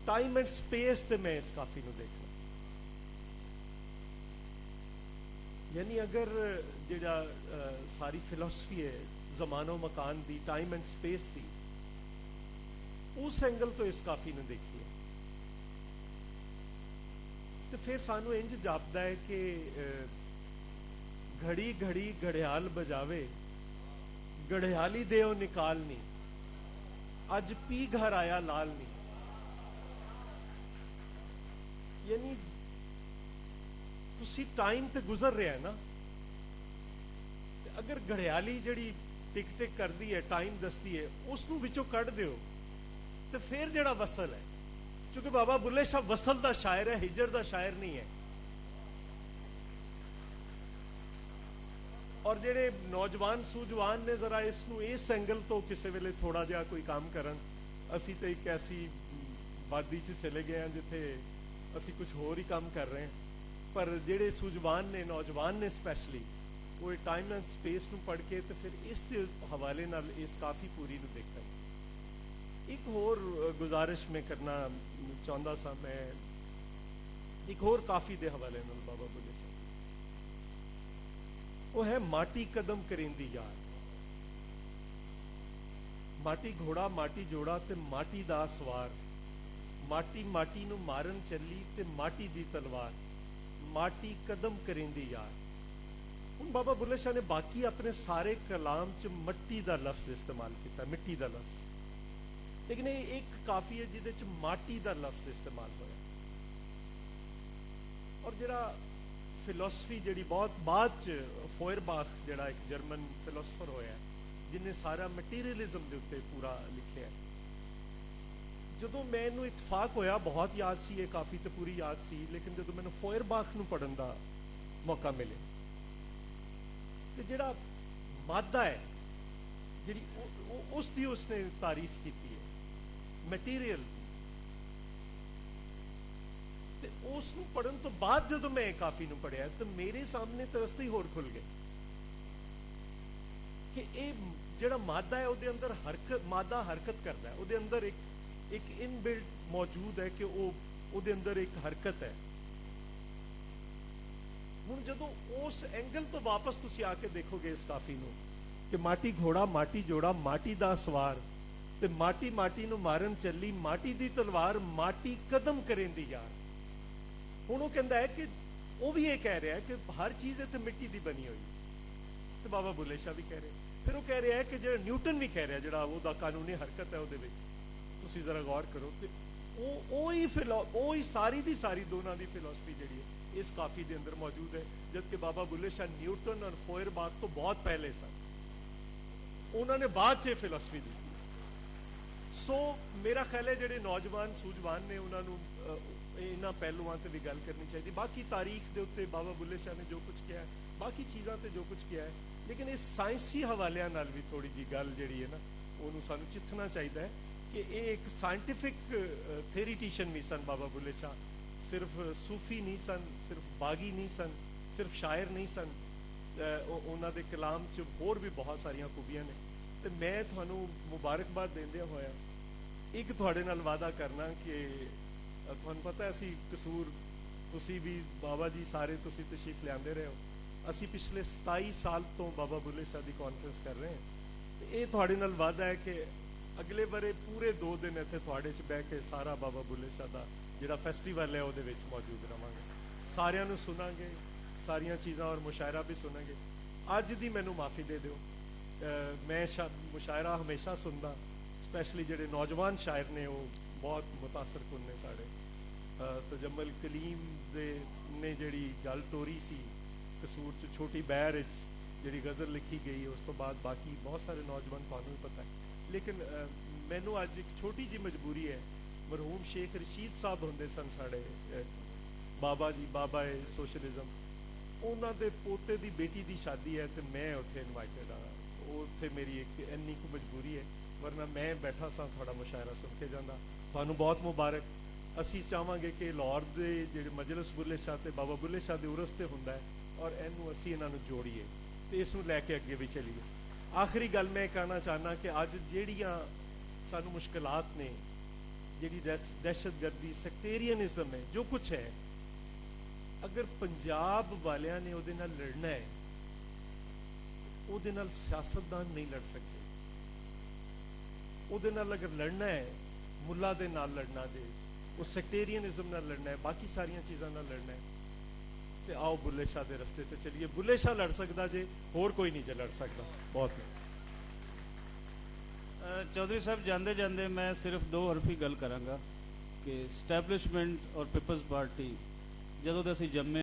S18: ਟਾਈਮ ਐਂਡ ਸਪੇਸ ਤੇ ਮੈਂ ਇਸ ਕਾਫੀ ਨੂੰ ਦੇਖਣਾ, ਯਾਨੀ ਅਗਰ ਜਿਹੜਾ ਸਾਰੀ ਫਿਲਾਸਫੀ ਹੈ ਜ਼ਮਾਨੋ ਮਕਾਨ ਦੀ, ਟਾਈਮ ਐਂਡ ਸਪੇਸ ਦੀ, ਉਸ ਐਂਗਲ ਤੋਂ ਇਸ ਕਾਫੀ ਨੂੰ ਦੇਖੀਏ ਤੇ ਫਿਰ ਸਾਨੂੰ ਇੰਜ ਜਾਪਦਾ ਹੈ ਕਿ ਘੜੀ ਘੜੀ ਘੜਿਆਲ ਬਜਾਵੇ, ਗੜਿਆਲੀ ਦਿਓ ਨਿਕਾਲਨੀ ਅੱਜ ਪੀ ਘਰ ਆਇਆ ਲਾਲ ਨੀ। ਯਾਨੀ ਤੁਸੀਂ ਟਾਈਮ ਤੇ ਗੁਜ਼ਰ ਰਿਹਾ ਨਾ, ਤੇ ਅਗਰ ਘੜਿਆਲੀ ਜਿਹੜੀ ਟਿਕ ਟਿਕ ਕਰਦੀ ਹੈ, ਟਾਈਮ ਦੱਸਦੀ ਹੈ, ਉਸ ਨੂੰ ਵਿੱਚੋਂ ਕੱਢ ਦਿਓ ਤੇ ਫਿਰ ਜਿਹੜਾ ਵਸਲ ਹੈ, ਕਿਉਂਕਿ ਬਾਬਾ ਬੁੱਲੇ ਸ਼ਾਹ ਵਸਲ ਦਾ ਸ਼ਾਇਰ ਹੈ, ਹਿਜਰ ਦਾ ਸ਼ਾਇਰ ਨਹੀਂ ਹੈ। ਔਰ ਜਿਹੜੇ ਨੌਜਵਾਨ ਸੂਝਵਾਨ ਨੇ ਜ਼ਰਾ ਇਸ ਨੂੰ ਇਸ ਐਂਗਲ ਤੋਂ ਕਿਸੇ ਵੇਲੇ ਥੋੜਾ ਜਿਹਾ ਕੋਈ ਕੰਮ ਕਰਨ। ਅਸੀਂ ਤੇ ਇੱਕ ਐਸੀ ਵਾਦੀ 'ਚ ਚਲੇ ਗਏ ਹਾਂ ਜਿੱਥੇ ਅਸੀਂ ਕੁਝ ਹੋਰ ਹੀ ਕੰਮ ਕਰ ਰਹੇ ਹਾਂ, ਪਰ ਜਿਹੜੇ ਸੂਝਵਾਨ ਨੇ, ਨੌਜਵਾਨ ਨੇ ਸਪੈਸ਼ਲੀ, ਉਹ ਟਾਈਮ ਐਂਡ ਸਪੇਸ ਨੂੰ ਪੜ੍ਹ ਕੇ ਤੇ ਫਿਰ ਇਸ ਦੇ ਹਵਾਲੇ ਨਾਲ ਇਸ ਕਾਫੀ ਪੂਰੀ ਨੂੰ ਦੇਖਣ। ਇੱਕ ਹੋਰ ਗੁਜ਼ਾਰਿਸ਼ ਮੈਂ ਕਰਨਾ ਚਾਹੁੰਦਾ ਸਾਂ, ਮੈਂ ਇੱਕ ਹੋਰ ਕਾਫੀ ਦੇ ਹਵਾਲੇ ਨਾਲ ਬਾਬਾ ਬੁੱਲੇ ਸ਼ਾਹ, ਉਹ ਹੈ ਮਾਟੀ ਕਦਮ ਕਰਿੰਦੀ ਯਾਰ। ਮਾਟੀ ਘੋੜਾ ਮਾਟੀ ਜੋੜਾ ਤੇ ਮਾਟੀ ਦਾ ਸਵਾਰ, ਮਾਟੀ ਮਾਟੀ ਨੂੰ ਮਾਰਨ ਚੱਲੀ ਤੇ ਮਾਟੀ ਦੀ ਤਲਵਾਰ, ਮਾਟੀ ਕਦਮ ਕਰਿੰਦੀ ਯਾਰ। ਹੁਣ ਬਾਬਾ ਬੁੱਲੇ ਸ਼ਾਹ ਨੇ ਬਾਕੀ ਆਪਣੇ ਸਾਰੇ ਕਲਾਮ 'ਚ ਮੱਟੀ ਦਾ ਲਫ਼ਜ਼ ਇਸਤੇਮਾਲ ਕੀਤਾ, ਮਿੱਟੀ ਦਾ ਲਫ਼ਜ਼, ਲੇਕਿਨ ਇਹ ਇੱਕ ਕਾਫੀ ਹੈ ਜਿਹਦੇ 'ਚ ਮਾਟੀ ਦਾ ਲਫ਼ਜ਼ ਇਸਤੇਮਾਲ ਹੋਇਆ। ਔਰ ਜਿਹੜਾ ਫਿਲਾਸਫੀ ਜਿਹੜੀ ਬਹੁਤ ਬਾਅਦ 'ਚ ਫੋਇਰਬਾਖ ਜਿਹੜਾ ਇੱਕ ਜਰਮਨ ਫਿਲਾਸਫਰ ਹੋਇਆ, ਜਿਹਨੇ ਸਾਰਾ ਮਟੀਰੀਅਲਿਜ਼ਮ ਦੇ ਉੱਤੇ ਪੂਰਾ ਲਿਖਿਆ, ਜਦੋਂ ਮੈਨੂੰ ਇਤਫਾਕ ਹੋਇਆ, ਬਹੁਤ ਯਾਦ ਸੀ ਇਹ ਕਾਫੀ ਤੇ ਪੂਰੀ ਯਾਦ ਸੀ, ਲੇਕਿਨ ਜਦੋਂ ਮੈਨੂੰ ਫੋਇਰਬਾਖ ਨੂੰ ਪੜ੍ਹਨ ਦਾ ਮੌਕਾ ਮਿਲੇ ਤੇ ਜਿਹੜਾ ਮਾਦਾ ਹੈ, ਜਿਹੜੀ ਉਸ ਦੀ ਉਸਨੇ ਤਾਰੀਫ ਕੀਤੀ ਹੈ, ਮਟੀਰੀਅਲ, ਤੇ ਉਸ ਨੂੰ ਪੜ੍ਹਨ ਤੋਂ ਬਾਅਦ ਜਦੋਂ ਮੈਂ ਇਹ ਕਾਫੀ ਨੂੰ ਪੜ੍ਹਿਆ ਤਾਂ ਮੇਰੇ ਸਾਹਮਣੇ ਤਾਂ ਰਸਤੇ ਹੀ ਹੋਰ ਖੁੱਲ ਗਏ ਕਿ ਇਹ ਜਿਹੜਾ ਮਾਦਾ ਹੈ ਉਹਦੇ ਅੰਦਰ ਮਾਦਾ ਹਰਕਤ ਕਰਦਾ ਹੈ, ਉਹਦੇ ਅੰਦਰ ਇੱਕ ਇਨਬਿਲਟ ਮੌਜੂਦ ਹੈ ਕਿ ਉਹਦੇ ਅੰਦਰ ਇੱਕ ਹਰਕਤ ਹੈ। ਹੁਣ ਜਦੋਂ ਉਸ ਐਂਗਲ ਤੋਂ ਵਾਪਸ ਤੁਸੀਂ ਆ ਕੇ ਦੇਖੋਗੇ ਇਸ ਕਾਫੀ ਨੂੰ ਕਿ ਮਾਟੀ ਘੋੜਾ ਮਾਟੀ ਜੋੜਾ, ਮਾਟੀ ਦਾ ਸਵਾਰ ਤੇ ਮਾਟੀ ਮਾਟੀ ਨੂੰ ਮਾਰਨ ਚੱਲੀ, ਮਾਟੀ ਦੀ ਤਲਵਾਰ, ਮਾਟੀ ਕਦਮ ਕਰੇਂਦੀ ਯਾਰ। ਹੁਣ ਉਹ ਕਹਿੰਦਾ ਹੈ ਕਿ ਉਹ ਵੀ ਇਹ ਕਹਿ ਰਿਹਾ ਹੈ ਕਿ ਹਰ ਚੀਜ਼ ਇੱਥੇ ਮਿੱਟੀ ਦੀ ਬਣੀ ਹੋਈ, ਤੇ ਬਾਬਾ ਬੁੱਲੇ ਸ਼ਾਹ ਵੀ ਕਹਿ ਰਹੇ। ਫਿਰ ਉਹ ਕਹਿ ਰਿਹਾ ਹੈ ਕਿ ਜਿਹੜਾ ਨਿਊਟਨ ਵੀ ਕਹਿ ਰਿਹਾ, ਜਿਹੜਾ ਉਹਦਾ ਕਾਨੂੰਨੀ ਹਰਕਤ ਹੈ ਉਹਦੇ ਵਿੱਚ, ਤੁਸੀਂ ਜ਼ਰਾ ਗੌਰ ਕਰੋ, ਤੇ ਉਹ ਹੀ ਸਾਰੀ ਦੀ ਸਾਰੀ ਦੋਨਾਂ ਦੀ ਫਿਲਾਸਫੀ ਜਿਹੜੀ ਹੈ ਇਸ ਕਾਫੀ ਦੇ ਅੰਦਰ ਮੌਜੂਦ ਹੈ, ਜਦਕਿ ਬਾਬਾ ਬੁੱਲੇ ਸ਼ਾਹ ਨਿਊਟਨ ਔਰ ਫੋਇਰਬਾਖ ਤੋਂ ਬਹੁਤ ਪਹਿਲੇ ਸਨ, ਉਹਨਾਂ ਨੇ ਬਾਅਦ 'ਚ ਫਿਲਾਸਫੀ ਦਿੱਤੀ। ਸੋ ਮੇਰਾ ਖਿਆਲ ਹੈ ਜਿਹੜੇ ਨੌਜਵਾਨ ਸੂਝਵਾਨ ਨੇ ਉਹਨਾਂ ਨੂੰ ਇਹਨਾਂ ਪਹਿਲੂਆਂ ਤੇ ਵੀ ਗੱਲ ਕਰਨੀ ਚਾਹੀਦੀ। ਬਾਕੀ ਤਾਰੀਖ ਦੇ ਉੱਤੇ ਬਾਬਾ ਬੁੱਲੇ ਸ਼ਾਹ ਨੇ ਜੋ ਕੁਝ ਕਿਹਾ, ਬਾਕੀ ਚੀਜ਼ਾਂ ਤੇ ਜੋ ਕੁਝ ਕਿਹਾ ਹੈ, ਲੇਕਿਨ ਇਹ ਸਾਇੰਸੀ ਹਵਾਲਿਆਂ ਨਾਲ ਵੀ ਥੋੜੀ ਜੀ ਗੱਲ ਜਿਹੜੀ ਹੈ ਨਾ, ਉਹਨੂੰ ਸਾਨੂੰ ਚਿੱਥਣਾ ਚਾਹੀਦਾ ਹੈ ਕਿ ਇਹ ਇੱਕ ਸਾਇੰਟੀਫਿਕ ਥਿਓਰੀਟੀਸ਼ੀਅਨ ਵੀ ਸਨ ਬਾਬਾ ਬੁੱਲੇ ਸ਼ਾਹ, ਸਿਰਫ ਸੂਫੀ ਨਹੀਂ ਸਨ, ਸਿਰਫ ਬਾਗੀ ਨਹੀਂ ਸਨ, ਸਿਰਫ ਸ਼ਾਇਰ ਨਹੀਂ ਸਨ, ਉਹਨਾਂ ਦੇ ਕਲਾਮ 'ਚ ਹੋਰ ਵੀ ਬਹੁਤ ਸਾਰੀਆਂ ਖੂਬੀਆਂ ਨੇ। ਤੇ ਮੈਂ ਤੁਹਾਨੂੰ ਮੁਬਾਰਕਬਾਦ ਦਿੰਦਿਆਂ ਹੋਇਆ ਇੱਕ ਤੁਹਾਡੇ ਨਾਲ ਵਾਅਦਾ ਕਰਨਾ ਕਿ ਤੁਹਾਨੂੰ ਪਤਾ ਅਸੀਂ ਕਸੂਰ, ਤੁਸੀਂ ਵੀ ਬਾਬਾ ਜੀ ਸਾਰੇ ਤੁਸੀਂ ਤਸ਼ਰੀਫ ਲਿਆਂਦੇ ਰਹੇ ਹੋ, ਅਸੀਂ ਪਿਛਲੇ 27 ਸਾਲ ਤੋਂ ਬਾਬਾ ਬੁੱਲੇ ਸ਼ਾਹ ਦੀ ਕਾਨਫਰੰਸ ਕਰ ਰਹੇ ਹਾਂ, ਤੇ ਇਹ ਤੁਹਾਡੇ ਨਾਲ ਵਾਅਦਾ ਹੈ ਕਿ ਅਗਲੇ ਬਾਰੇ ਪੂਰੇ 2 ਦਿਨ ਇੱਥੇ ਤੁਹਾਡੇ 'ਚ ਬਹਿ ਕੇ ਸਾਰਾ ਬਾਬਾ ਬੁੱਲੇ ਸ਼ਾਹ ਦਾ ਜਿਹੜਾ ਫੈਸਟੀਵਲ ਹੈ ਉਹਦੇ ਵਿੱਚ ਮੌਜੂਦ ਰਵਾਂਗੇ, ਸਾਰਿਆਂ ਨੂੰ ਸੁਣਾਂਗੇ, ਸਾਰੀਆਂ ਚੀਜ਼ਾਂ ਔਰ ਮੁਸ਼ਾਇਰਾ ਵੀ ਸੁਣਾਂਗੇ। ਅੱਜ ਦੀ ਮੈਨੂੰ ਮਾਫੀ ਦੇ ਦਿਓ, ਮੈਂ ਮੁਸ਼ਾਇਰਾ ਹਮੇਸ਼ਾ ਸੁਣਦਾ, ਸਪੈਸ਼ਲੀ ਜਿਹੜੇ ਨੌਜਵਾਨ ਸ਼ਾਇਰ ਨੇ ਉਹ ਬਹੁਤ ਮੁਤਾਸਰ ਕੁਨ ਨੇ ਸਾਡੇ। ਤਜਮਲ ਕਲੀਮ ਦੇ ਨੇ ਜਿਹੜੀ ਗੱਲ ਤੋਰੀ ਸੀ ਕਸੂਰ 'ਚ ਛੋਟੀ ਬਹਿਰ ਵਿੱਚ ਜਿਹੜੀ ਗਜ਼ਲ ਲਿਖੀ ਗਈ, ਉਸ ਤੋਂ ਬਾਅਦ ਬਾਕੀ ਬਹੁਤ ਸਾਰੇ ਨੌਜਵਾਨ ਤੁਹਾਨੂੰ ਵੀ ਪਤਾ ਹੈ। ਲੇਕਿਨ ਮੈਨੂੰ ਅੱਜ ਇੱਕ ਛੋਟੀ ਜਿਹੀ ਮਜਬੂਰੀ ਹੈ। ਮਰਹੂਮ ਸ਼ੇਖ ਰਸ਼ੀਦ ਸਾਹਿਬ ਹੁੰਦੇ ਸਨ ਸਾਡੇ ਬਾਬਾ ਜੀ, ਬਾਬਾ ਏ ਸੋਸ਼ਲਿਜ਼ਮ, ਉਹਨਾਂ ਦੇ ਪੋਤੇ ਦੀ ਬੇਟੀ ਦੀ ਸ਼ਾਦੀ ਹੈ ਤੇ ਮੈਂ ਉੱਥੇ ਇਨਵਾਈਟਡ ਹਾਂ। ਉਹ ਉੱਥੇ ਮੇਰੀ ਇੱਕ ਇੰਨੀ ਕੁ ਮਜਬੂਰੀ ਹੈ, ਵਰਨਾ ਮੈਂ ਬੈਠਾ ਸਾਂ ਤੁਹਾਡਾ ਮੁਸ਼ਾਇਰਾ ਸੁਣ ਕੇ ਜਾਂਦਾ। ਤੁਹਾਨੂੰ ਬਹੁਤ ਮੁਬਾਰਕ। ਅਸੀਂ ਚਾਹਾਂਗੇ ਕਿ ਲਾਹੌਰ ਦੇ ਜਿਹੜੇ ਮਜਲਿਸ ਬੁੱਲੇ ਸ਼ਾਹ ਤੇ ਬਾਬਾ ਬੁੱਲੇ ਸ਼ਾਹ ਦੇ ਉਰਸ ਤੇ ਹੁੰਦਾ ਹੈ ਔਰ ਇਹਨੂੰ ਅਸੀਂ ਇਹਨਾਂ ਨੂੰ ਜੋੜੀਏ ਤੇ ਇਸ ਨੂੰ ਲੈ ਕੇ ਅੱਗੇ ਵੀ ਚੱਲੀਏ। ਆਖਰੀ ਗੱਲ ਮੈਂ ਕਹਿਣਾ ਚਾਹੁੰਦਾ ਕਿ ਅੱਜ ਜਿਹੜੀਆਂ ਸਾਨੂੰ ਮੁਸ਼ਕਲਾਤ ਨੇ, ਜਿਹੜੀ ਦਹਿਸ਼ਤਗਰਦੀ, ਸੈਕਟੇਰੀਅਨਿਜ਼ਮ ਹੈ, ਜੋ ਕੁਛ ਹੈ, ਅਗਰ ਪੰਜਾਬ ਵਾਲਿਆਂ ਨੇ ਉਹਦੇ ਨਾਲ ਲੜਨਾ ਹੈ, ਉਹਦੇ ਨਾਲ ਸਿਆਸਤਦਾਨ ਨਹੀਂ ਲੜ ਸਕਦੇ। ਉਹਦੇ ਨਾਲ ਅਗਰ ਲੜਨਾ ਹੈ, ਮੁੱਲਾ ਦੇ ਨਾਲ ਲੜਨਾ ਜੇ, ਉਹ ਸੈਕਟੇਰੀਅਨਿਜ਼ਮ ਨਾਲ ਲੜਨਾ ਹੈ, ਬਾਕੀ ਸਾਰੀਆਂ ਚੀਜ਼ਾਂ ਨਾਲ ਲੜਨਾ ਹੈ, ਤੇ ਆਓ ਬੁੱਲੇ ਸ਼ਾਹ ਦੇ ਰਸਤੇ ਤੇ ਚੱਲੀਏ। ਬੁੱਲੇ ਸ਼ਾਹ ਲੜ ਸਕਦਾ ਜੇ, ਹੋਰ ਕੋਈ ਨਹੀਂ ਜੇ ਲੜ ਸਕਦਾ। ਬਹੁਤ
S17: ਚੌਧਰੀ ਸਾਹਿਬ, ਜਾਂਦੇ ਜਾਂਦੇ ਮੈਂ ਸਿਰਫ 2 ਹਰਫੀ ਗੱਲ ਕਰਾਂਗਾ ਕਿ ਸਟੈਬਲਿਸ਼ਮੈਂਟ ਔਰ ਪੀਪਲਜ਼ ਪਾਰਟੀ ਜਦੋਂ ਦੇ ਅਸੀਂ ਜੰਮੇ